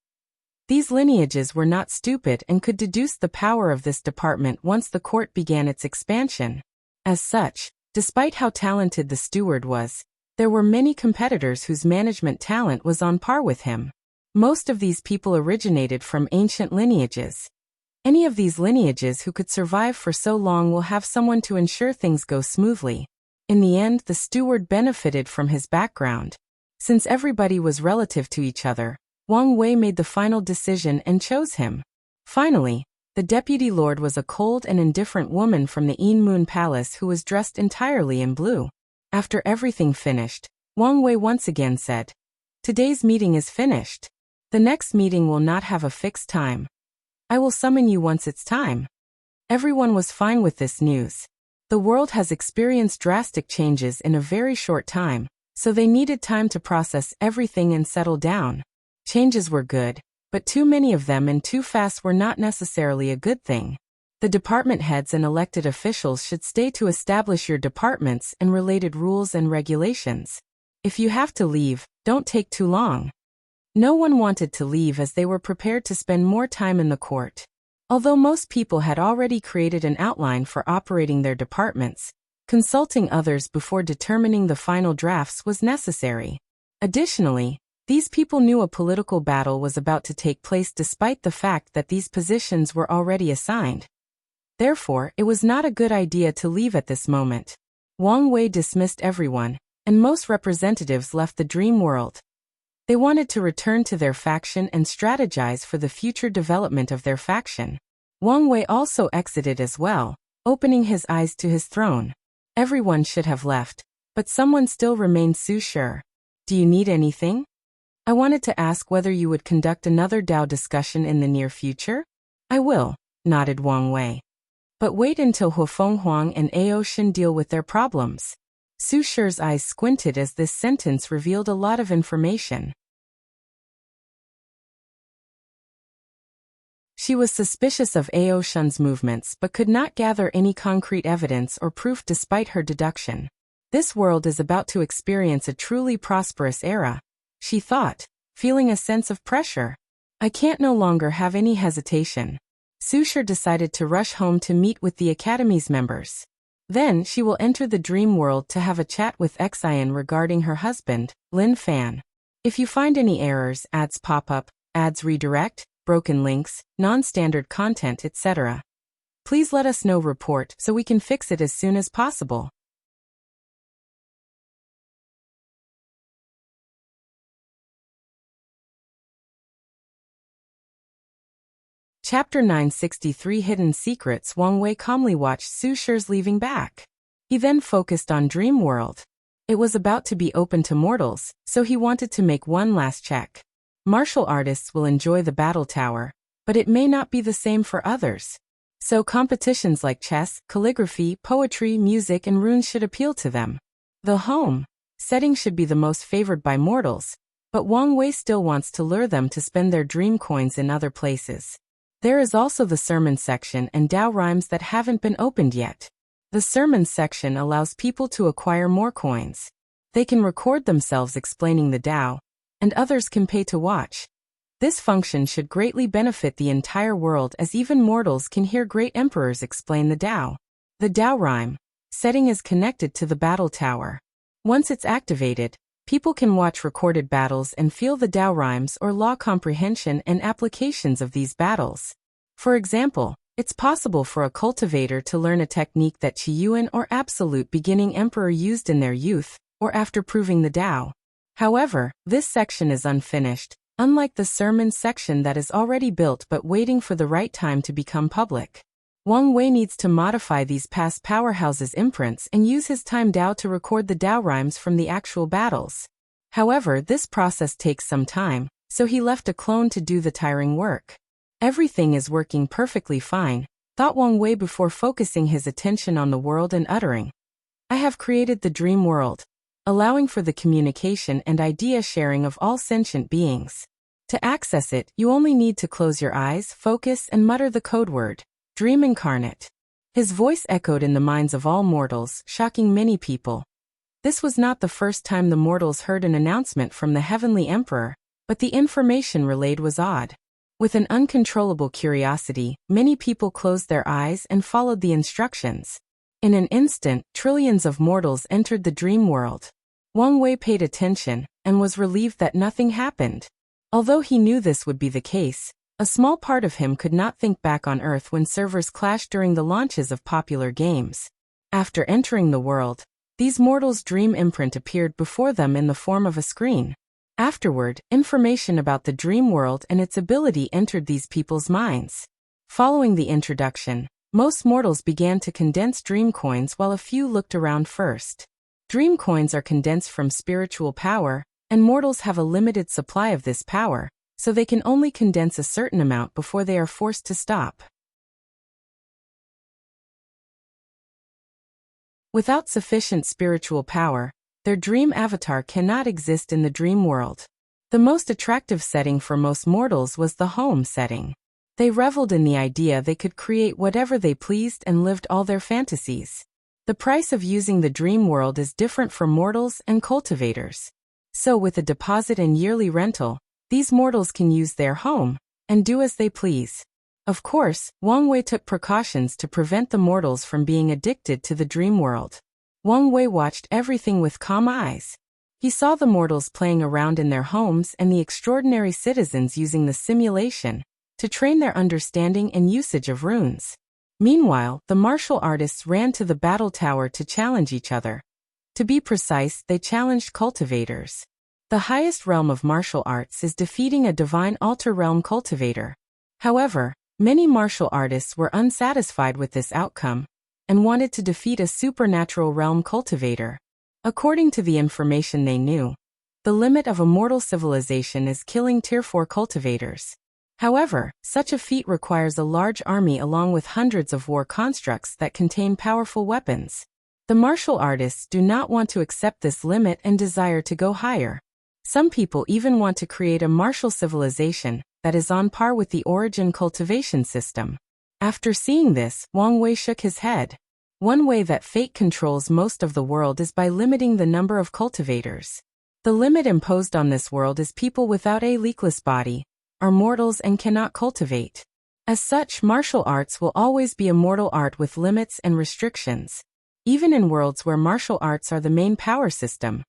These lineages were not stupid and could deduce the power of this department once the court began its expansion. As such, despite how talented the steward was, there were many competitors whose management talent was on par with him. Most of these people originated from ancient lineages. Any of these lineages who could survive for so long will have someone to ensure things go smoothly. In the end, the steward benefited from his background. Since everybody was relative to each other, Wang Wei made the final decision and chose him. Finally, the deputy lord was a cold and indifferent woman from the Een Moon Palace who was dressed entirely in blue. After everything finished, Wang Wei once again said, "Today's meeting is finished. The next meeting will not have a fixed time. I will summon you once it's time." Everyone was fine with this news. The world has experienced drastic changes in a very short time, so they needed time to process everything and settle down. Changes were good, but too many of them and too fast were not necessarily a good thing. The department heads and elected officials should stay to establish your departments and related rules and regulations. If you have to leave, don't take too long. No one wanted to leave as they were prepared to spend more time in the court. Although most people had already created an outline for operating their departments, consulting others before determining the final drafts was necessary. Additionally, these people knew a political battle was about to take place despite the fact that these positions were already assigned. Therefore, it was not a good idea to leave at this moment. Wang Wei dismissed everyone, and most representatives left the dream world. They wanted to return to their faction and strategize for the future development of their faction. Wang Wei also exited as well, opening his eyes to his throne. Everyone should have left, but someone still remained Su. "Do you need anything? I wanted to ask whether you would conduct another Dao discussion in the near future?" "I will," nodded Wang Wei. "But wait until Hufeng Huang and Ao Shen deal with their problems." Su Shi's eyes squinted as this sentence revealed a lot of information. She was suspicious of Ao Shen's movements but could not gather any concrete evidence or proof despite her deduction. This world is about to experience a truly prosperous era, she thought, feeling a sense of pressure. "I can't no longer have any hesitation." Su Shi decided to rush home to meet with the Academy's members. Then she will enter the dream world to have a chat with Xian regarding her husband, Lin Fan. If you find any errors, ads pop up, ads redirect, broken links, non-standard content, etc., please let us know report so we can fix it as soon as possible. Chapter 963 Hidden Secrets. Wang Wei calmly watched Su Shi's leaving back. He then focused on Dream World. It was about to be open to mortals, so he wanted to make one last check. Martial artists will enjoy the battle tower, but it may not be the same for others. So competitions like chess, calligraphy, poetry, music, and runes should appeal to them. The home setting should be the most favored by mortals, but Wang Wei still wants to lure them to spend their dream coins in other places. There is also the sermon section and Dao rhymes that haven't been opened yet. The sermons section allows people to acquire more coins. They can record themselves explaining the Dao, and others can pay to watch. This function should greatly benefit the entire world as even mortals can hear great emperors explain the Dao. The Dao rhyme setting is connected to the battle tower. Once it's activated, people can watch recorded battles and feel the Dao rhymes or law comprehension and applications of these battles. For example, it's possible for a cultivator to learn a technique that Qi Yuan or Absolute Beginning Emperor used in their youth, or after proving the Dao. However, this section is unfinished, unlike the sermon section that is already built but waiting for the right time to become public. Wang Wei needs to modify these past powerhouses' imprints and use his time Dao to record the Dao rhymes from the actual battles. However, this process takes some time, so he left a clone to do the tiring work. Everything is working perfectly fine, thought Wang Wei before focusing his attention on the world and uttering, "I have created the dream world," allowing for the communication and idea sharing of all sentient beings. To access it, you only need to close your eyes, focus, and mutter the code word, "Dream Incarnate." His voice echoed in the minds of all mortals, shocking many people. This was not the first time the mortals heard an announcement from the heavenly emperor, but the information relayed was odd. With an uncontrollable curiosity, many people closed their eyes and followed the instructions. In an instant, trillions of mortals entered the dream world. Wang Wei paid attention, and was relieved that nothing happened. Although he knew this would be the case, a small part of him could not think back on Earth when servers clashed during the launches of popular games. After entering the world, these mortals' dream imprint appeared before them in the form of a screen. Afterward, information about the dream world and its ability entered these people's minds. Following the introduction, most mortals began to condense dream coins while a few looked around first. Dream coins are condensed from spiritual power, and mortals have a limited supply of this power, so they can only condense a certain amount before they are forced to stop. Without sufficient spiritual power, their dream avatar cannot exist in the dream world. The most attractive setting for most mortals was the home setting. They reveled in the idea they could create whatever they pleased and lived all their fantasies. The price of using the dream world is different for mortals and cultivators. So with a deposit and yearly rental, these mortals can use their home and do as they please. Of course, Wang Wei took precautions to prevent the mortals from being addicted to the dream world. Wang Wei watched everything with calm eyes. He saw the mortals playing around in their homes and the extraordinary citizens using the simulation to train their understanding and usage of runes. Meanwhile, the martial artists ran to the battle tower to challenge each other. To be precise, they challenged cultivators. The highest realm of martial arts is defeating a divine altar realm cultivator. However, many martial artists were unsatisfied with this outcome and wanted to defeat a supernatural realm cultivator. According to the information they knew, the limit of a mortal civilization is killing Tier 4 cultivators. However, such a feat requires a large army along with hundreds of war constructs that contain powerful weapons. The martial artists do not want to accept this limit and desire to go higher. Some people even want to create a martial civilization that is on par with the origin cultivation system. After seeing this, Wang Wei shook his head. One way that fate controls most of the world is by limiting the number of cultivators. The limit imposed on this world is people without a leakless body, are mortals and cannot cultivate. As such, martial arts will always be a mortal art with limits and restrictions. Even in worlds where martial arts are the main power system,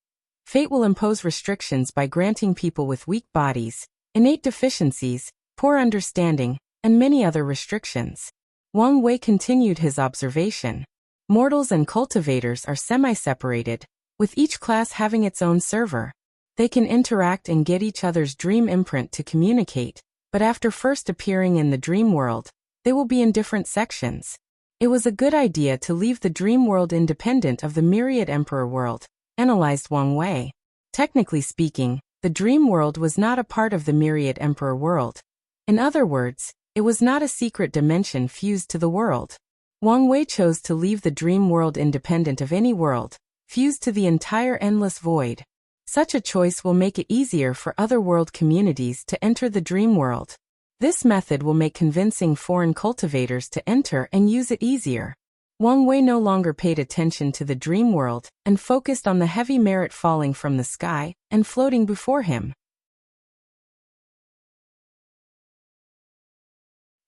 fate will impose restrictions by granting people with weak bodies, innate deficiencies, poor understanding, and many other restrictions. Wang Wei continued his observation. Mortals and cultivators are semi-separated, with each class having its own server. They can interact and get each other's dream imprint to communicate, but after first appearing in the dream world, they will be in different sections. It was a good idea to leave the dream world independent of the myriad emperor world, analyzed Wang Wei. Technically speaking, the dream world was not a part of the myriad emperor world. In other words, it was not a secret dimension fused to the world. Wang Wei chose to leave the dream world independent of any world, fused to the entire endless void. Such a choice will make it easier for other world communities to enter the dream world. This method will make convincing foreign cultivators to enter and use it easier. Wang Wei no longer paid attention to the dream world and focused on the heavy merit falling from the sky and floating before him.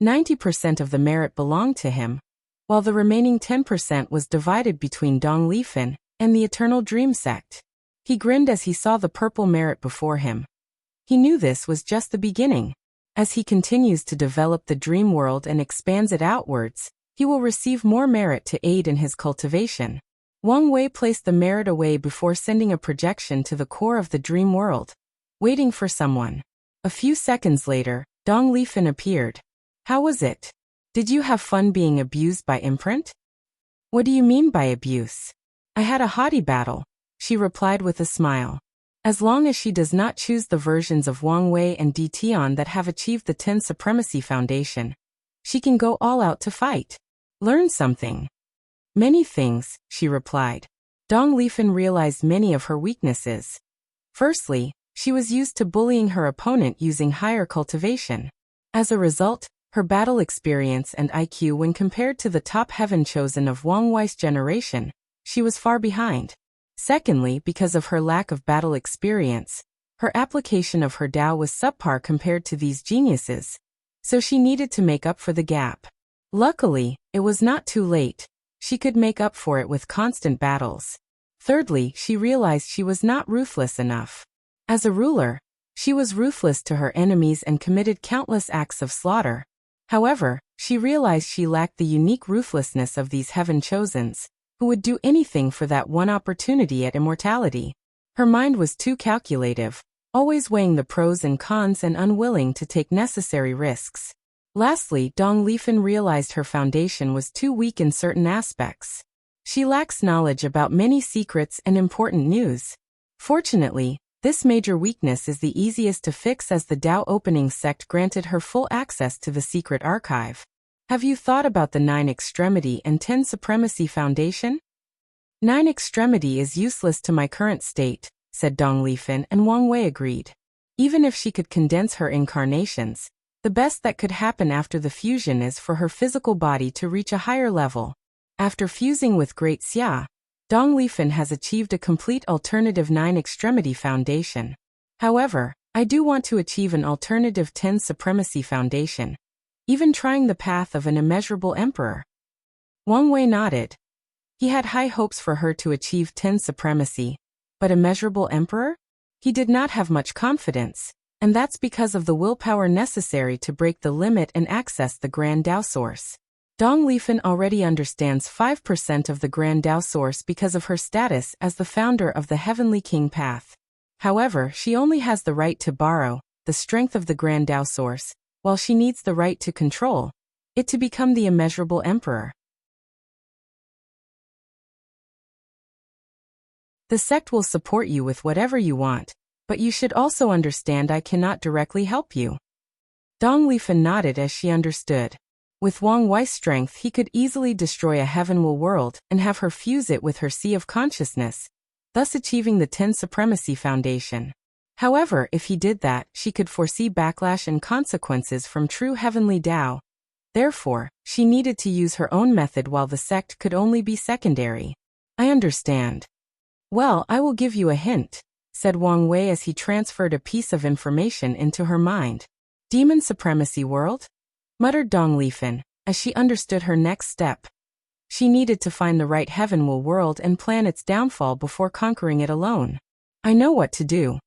90% of the merit belonged to him, while the remaining 10% was divided between Dong Lifan and the Eternal Dream Sect. He grinned as he saw the purple merit before him. He knew this was just the beginning. As he continues to develop the dream world and expands it outwards, he will receive more merit to aid in his cultivation. Wang Wei placed the merit away before sending a projection to the core of the dream world, waiting for someone. A few seconds later, Dong Lifan appeared. How was it? Did you have fun being abused by imprint? What do you mean by abuse? I had a haughty battle, she replied with a smile. As long as she does not choose the versions of Wang Wei and Di Tian that have achieved the 10 Supremacy Foundation, she can go all out to fight. Learn something. Many things, she replied. Dong Lifan realized many of her weaknesses. Firstly, she was used to bullying her opponent using higher cultivation. As a result, her battle experience and IQ when compared to the top heaven chosen of Wang Wei's generation, she was far behind. Secondly, because of her lack of battle experience, her application of her Tao was subpar compared to these geniuses, so she needed to make up for the gap. Luckily, it was not too late. She could make up for it with constant battles. Thirdly, she realized she was not ruthless enough. As a ruler, she was ruthless to her enemies and committed countless acts of slaughter. However, she realized she lacked the unique ruthlessness of these heaven-chosens, who would do anything for that one opportunity at immortality. Her mind was too calculative, always weighing the pros and cons and unwilling to take necessary risks. Lastly, Dong Lifan realized her foundation was too weak in certain aspects. She lacks knowledge about many secrets and important news. Fortunately, this major weakness is the easiest to fix as the Tao Opening sect granted her full access to the secret archive. Have you thought about the 9 Extremity and 10 Supremacy Foundation? 9 Extremity is useless to my current state, said Dong Lifan, and Wang Wei agreed. Even if she could condense her incarnations, the best that could happen after the fusion is for her physical body to reach a higher level. After fusing with Great Xia, Dong Lifan has achieved a complete alternative 9 Extremity Foundation. However, I do want to achieve an alternative 10 Supremacy Foundation, even trying the path of an immeasurable emperor. Wang Wei nodded. He had high hopes for her to achieve 10 Supremacy, but immeasurable emperor? He did not have much confidence, and that's because of the willpower necessary to break the limit and access the Grand Tao Source. Dong Lifan already understands 5% of the Grand Tao Source because of her status as the founder of the Heavenly King Path. However, she only has the right to borrow the strength of the Grand Tao Source, while she needs the right to control it to become the immeasurable emperor. The sect will support you with whatever you want, but you should also understand I cannot directly help you. Dong Lifan nodded as she understood. With Wang Wei's strength, he could easily destroy a heavenward world and have her fuse it with her Sea of Consciousness, thus achieving the 10 Supremacy Foundation. However, if he did that, she could foresee backlash and consequences from true heavenly Tao. Therefore, she needed to use her own method while the sect could only be secondary. I understand. Well, I will give you a hint, said Wang Wei as he transferred a piece of information into her mind. Demon Supremacy World? Muttered Dong Lifan, as she understood her next step. She needed to find the right heavenward world and plan its downfall before conquering it alone. I know what to do.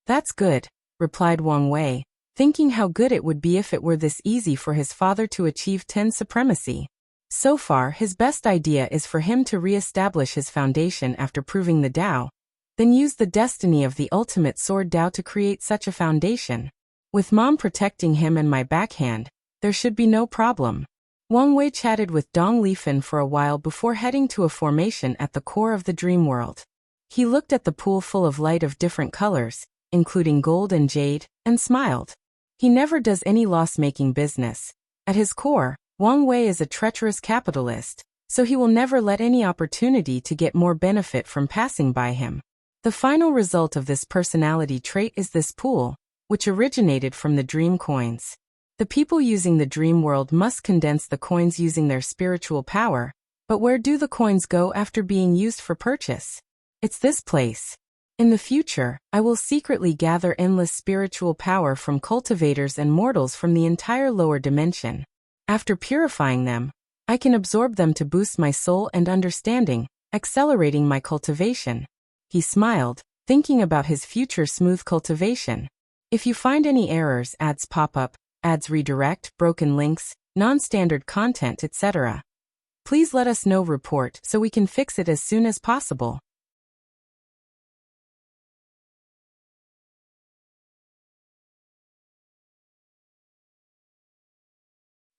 That's good, replied Wang Wei, thinking how good it would be if it were this easy for his father to achieve 10 Supremacy. So far, his best idea is for him to re-establish his foundation after proving the Tao, then use the destiny of the ultimate sword Tao to create such a foundation. With Mom protecting him and my backhand, there should be no problem. Wang Wei chatted with Dong Lifan for a while before heading to a formation at the core of the dream world. He looked at the pool full of light of different colors, including gold and jade, and smiled. He never does any loss-making business. At his core, Wang Wei is a treacherous capitalist, so he will never let any opportunity to get more benefit from passing by him. The final result of this personality trait is this pool, which originated from the dream coins. The people using the dream world must condense the coins using their spiritual power, but where do the coins go after being used for purchase? It's this place. In the future, I will secretly gather endless spiritual power from cultivators and mortals from the entire lower dimension. After purifying them, I can absorb them to boost my soul and understanding, accelerating my cultivation. He smiled, thinking about his future smooth cultivation. If you find any errors, ads pop up, ads redirect, broken links, non-standard content, etc., please let us know. Report so we can fix it as soon as possible.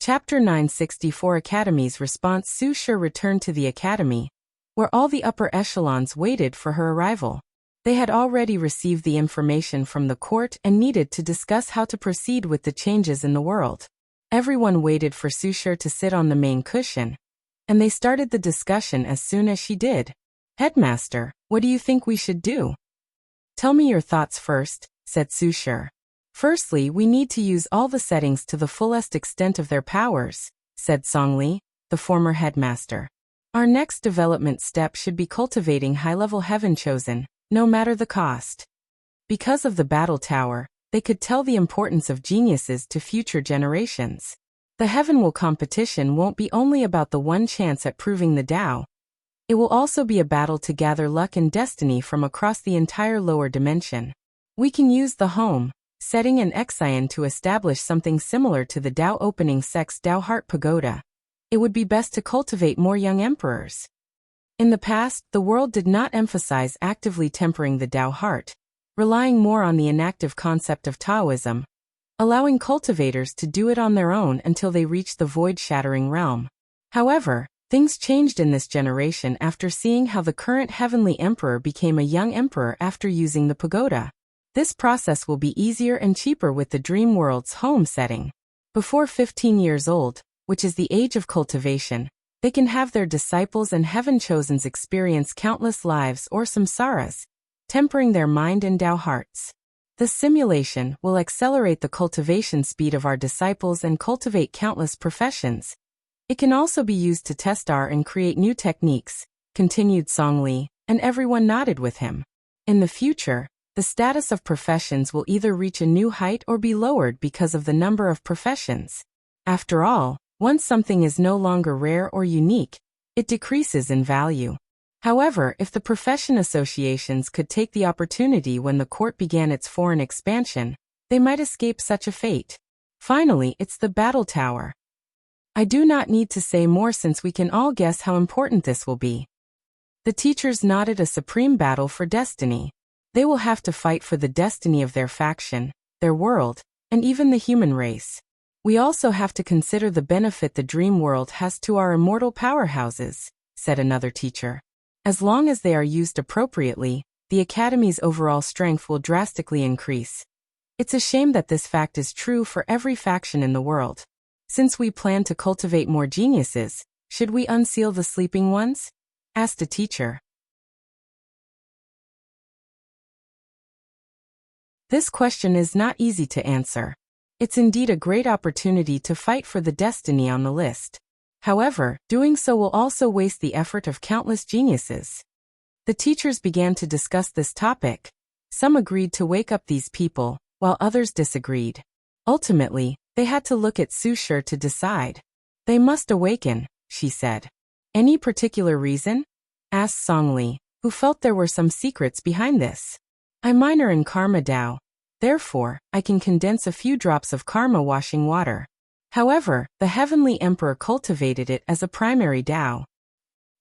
Chapter 964 Academy's Response. Su Shi returned to the academy, where all the upper echelons waited for her arrival. They had already received the information from the court and needed to discuss how to proceed with the changes in the world. Everyone waited for Su Shi to sit on the main cushion, and they started the discussion as soon as she did. Headmaster, what do you think we should do? Tell me your thoughts first, said Su Shi. Firstly, we need to use all the settings to the fullest extent of their powers, said Song Li, the former headmaster. Our next development step should be cultivating high-level heaven chosen, no matter the cost. Because of the battle tower, they could tell the importance of geniuses to future generations. The heavenward competition won't be only about the one chance at proving the Tao. It will also be a battle to gather luck and destiny from across the entire lower dimension. We can use the home, setting and Xian to establish something similar to the Tao opening sect's Tao Heart Pagoda. It would be best to cultivate more young emperors. In the past, the world did not emphasize actively tempering the Tao heart, relying more on the inactive concept of Taoism, allowing cultivators to do it on their own until they reach the void-shattering realm. However, things changed in this generation after seeing how the current heavenly emperor became a young emperor after using the pagoda. This process will be easier and cheaper with the dream world's home setting. Before 15 years old, which is the age of cultivation, they can have their disciples and heaven-chosens experience countless lives or samsaras, tempering their mind and Tao hearts. The simulation will accelerate the cultivation speed of our disciples and cultivate countless professions. It can also be used to test our and create new techniques, continued Song Li, and everyone nodded with him. In the future, the status of professions will either reach a new height or be lowered because of the number of professions. After all, once something is no longer rare or unique, it decreases in value. However, if the profession associations could take the opportunity when the court began its foreign expansion, they might escape such a fate. Finally, it's the battle tower. I do not need to say more since we can all guess how important this will be. The teachers nodded a supreme battle for destiny. They will have to fight for the destiny of their faction, their world, and even the human race. We also have to consider the benefit the dream world has to our immortal powerhouses, said another teacher. As long as they are used appropriately, the Academy's overall strength will drastically increase. It's a shame that this fact is true for every faction in the world. Since we plan to cultivate more geniuses, should we unseal the sleeping ones? Asked a teacher. This question is not easy to answer. It's indeed a great opportunity to fight for the destiny on the list. However, doing so will also waste the effort of countless geniuses. The teachers began to discuss this topic. Some agreed to wake up these people, while others disagreed. Ultimately, they had to look at Su Shi to decide. They must awaken, she said. Any particular reason? Asked Song Li, who felt there were some secrets behind this. I minor in Karma Tao. Therefore, I can condense a few drops of karma washing water. However, the heavenly emperor cultivated it as a primary Tao.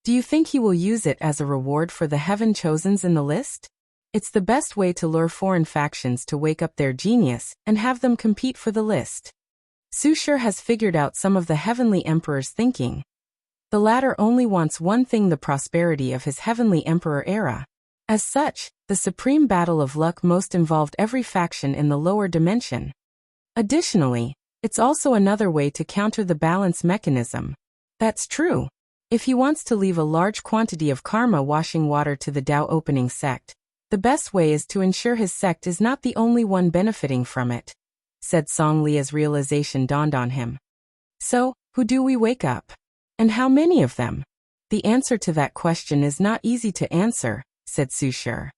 Do you think he will use it as a reward for the heaven chosens in the list? It's the best way to lure foreign factions to wake up their genius and have them compete for the list. Su Shi has figured out some of the heavenly emperor's thinking. The latter only wants one thing: the prosperity of his heavenly emperor era. As such, the supreme battle of luck most involved every faction in the lower dimension. Additionally, it's also another way to counter the balance mechanism. That's true. If he wants to leave a large quantity of karma washing water to the Tao opening sect, the best way is to ensure his sect is not the only one benefiting from it, said Song Li as realization dawned on him. So, who do we wake up? And how many of them? The answer to that question is not easy to answer, said Su Shi.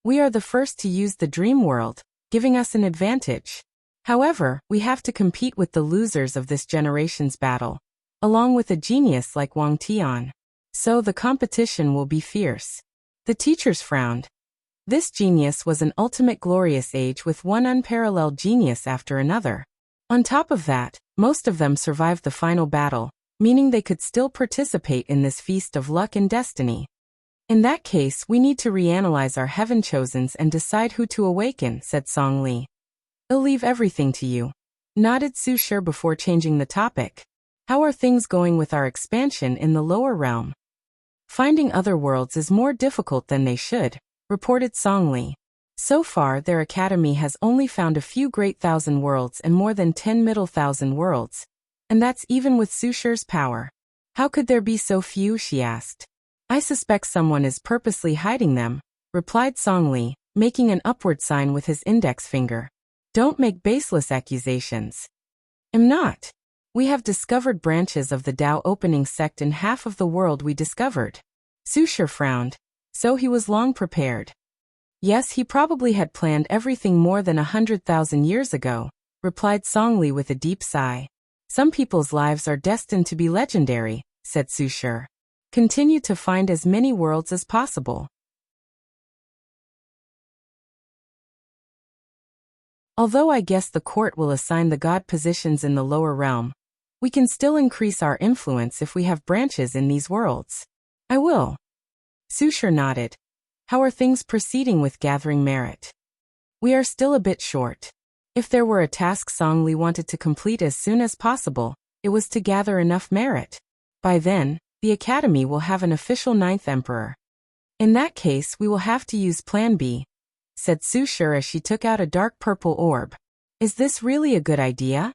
We are the first to use the dream world, giving us an advantage. However, we have to compete with the losers of this generation's battle, along with a genius like Wang Tian. So the competition will be fierce. The teachers frowned. This genius was an ultimate glorious age with one unparalleled genius after another. On top of that, most of them survived the final battle, meaning they could still participate in this feast of luck and destiny. In that case, we need to reanalyze our heaven chosens and decide who to awaken, said Song Li. I'll leave everything to you, nodded Su Shi before changing the topic. How are things going with our expansion in the lower realm? Finding other worlds is more difficult than they should, reported Song Li. So far, their academy has only found a few great thousand worlds and more than 10 middle thousand worlds. And that's even with Su Shi's power. How could there be so few, she asked. I suspect someone is purposely hiding them, replied Song Li, making an upward sign with his index finger. Don't make baseless accusations. I'm not. We have discovered branches of the Tao opening sect in half of the world we discovered. Susher frowned. So he was long prepared. Yes, he probably had planned everything more than 100,000 years ago, replied Songli with a deep sigh. Some people's lives are destined to be legendary, said Susher. Continue to find as many worlds as possible. Although I guess the court will assign the god positions in the lower realm, we can still increase our influence if we have branches in these worlds. I will. Susher nodded. How are things proceeding with gathering merit? We are still a bit short. If there were a task Songli wanted to complete as soon as possible, it was to gather enough merit. By then, the Academy will have an official 9th Emperor. In that case, we will have to use Plan B, said Susher as she took out a dark purple orb. Is this really a good idea?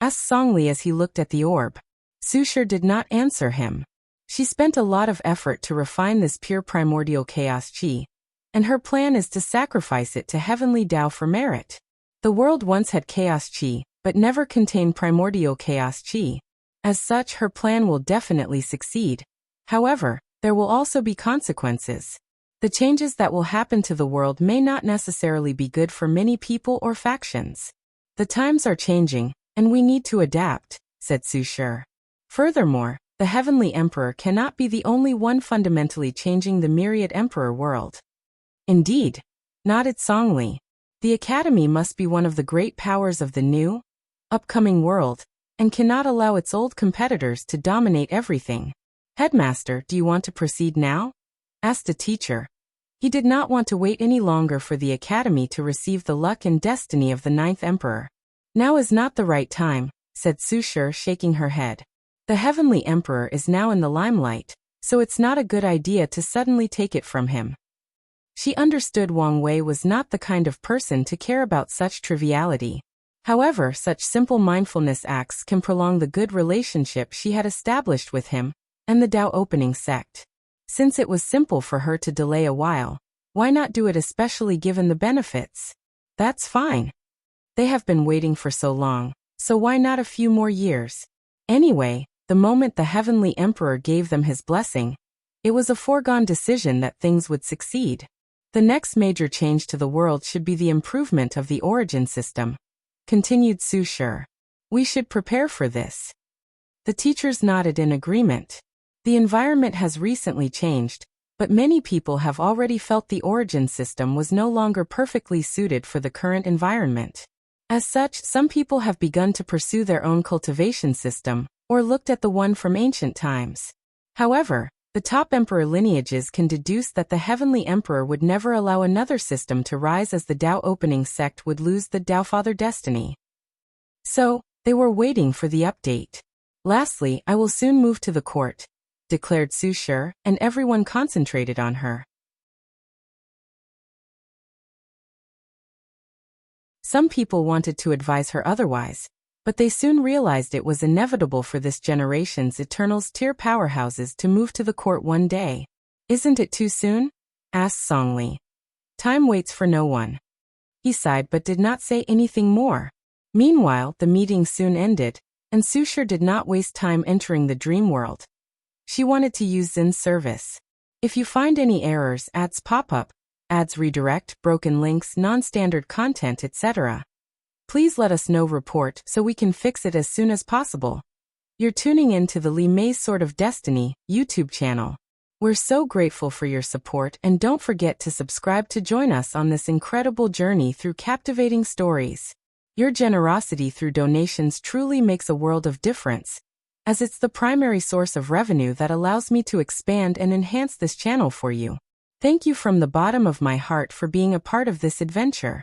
Asked Songli as he looked at the orb. Susher did not answer him. She spent a lot of effort to refine this pure primordial chaos chi, and her plan is to sacrifice it to heavenly Tao for merit. The world once had chaos chi, but never contained primordial chaos chi. As such, her plan will definitely succeed. However, there will also be consequences. The changes that will happen to the world may not necessarily be good for many people or factions. The times are changing, and we need to adapt, said Susher. Furthermore, the Heavenly Emperor cannot be the only one fundamentally changing the myriad emperor world. Indeed, nodded Songli. The Academy must be one of the great powers of the new, upcoming world, and cannot allow its old competitors to dominate everything. Headmaster, do you want to proceed now? Asked a teacher. He did not want to wait any longer for the Academy to receive the luck and destiny of the 9th Emperor. Now is not the right time, said Susher, shaking her head. The Heavenly Emperor is now in the limelight, so it's not a good idea to suddenly take it from him. She understood Wang Wei was not the kind of person to care about such triviality. However, such simple mindfulness acts can prolong the good relationship she had established with him and the Tao opening sect. Since it was simple for her to delay a while, why not do it, especially given the benefits? That's fine. They have been waiting for so long, so why not a few more years? Anyway, the moment the Heavenly Emperor gave them his blessing, it was a foregone decision that things would succeed. The next major change to the world should be the improvement of the origin system, continued Susher. We should prepare for this. The teachers nodded in agreement. The environment has recently changed, but many people have already felt the origin system was no longer perfectly suited for the current environment. As such, some people have begun to pursue their own cultivation system, or looked at the one from ancient times. However, the top emperor lineages can deduce that the Heavenly Emperor would never allow another system to rise, as the Tao opening sect would lose the Tao Father destiny. So, they were waiting for the update. Lastly, I will soon move to the court, declared Susher, and everyone concentrated on her. Some people wanted to advise her otherwise, but they soon realized it was inevitable for this generation's Eternals tier powerhouses to move to the court one day. Isn't it too soon? Asked Songli. Time waits for no one. He sighed but did not say anything more. Meanwhile, the meeting soon ended, and Susher did not waste time entering the dream world. She wanted to use Zen's service. If you find any errors, ads pop up, ads redirect, broken links, non-standard content, etc., please let us know. Report so we can fix it as soon as possible. You're tuning in to the Li Mei's Sword of Destiny YouTube channel. We're so grateful for your support, and don't forget to subscribe to join us on this incredible journey through captivating stories. Your generosity through donations truly makes a world of difference, as it's the primary source of revenue that allows me to expand and enhance this channel for you. Thank you from the bottom of my heart for being a part of this adventure.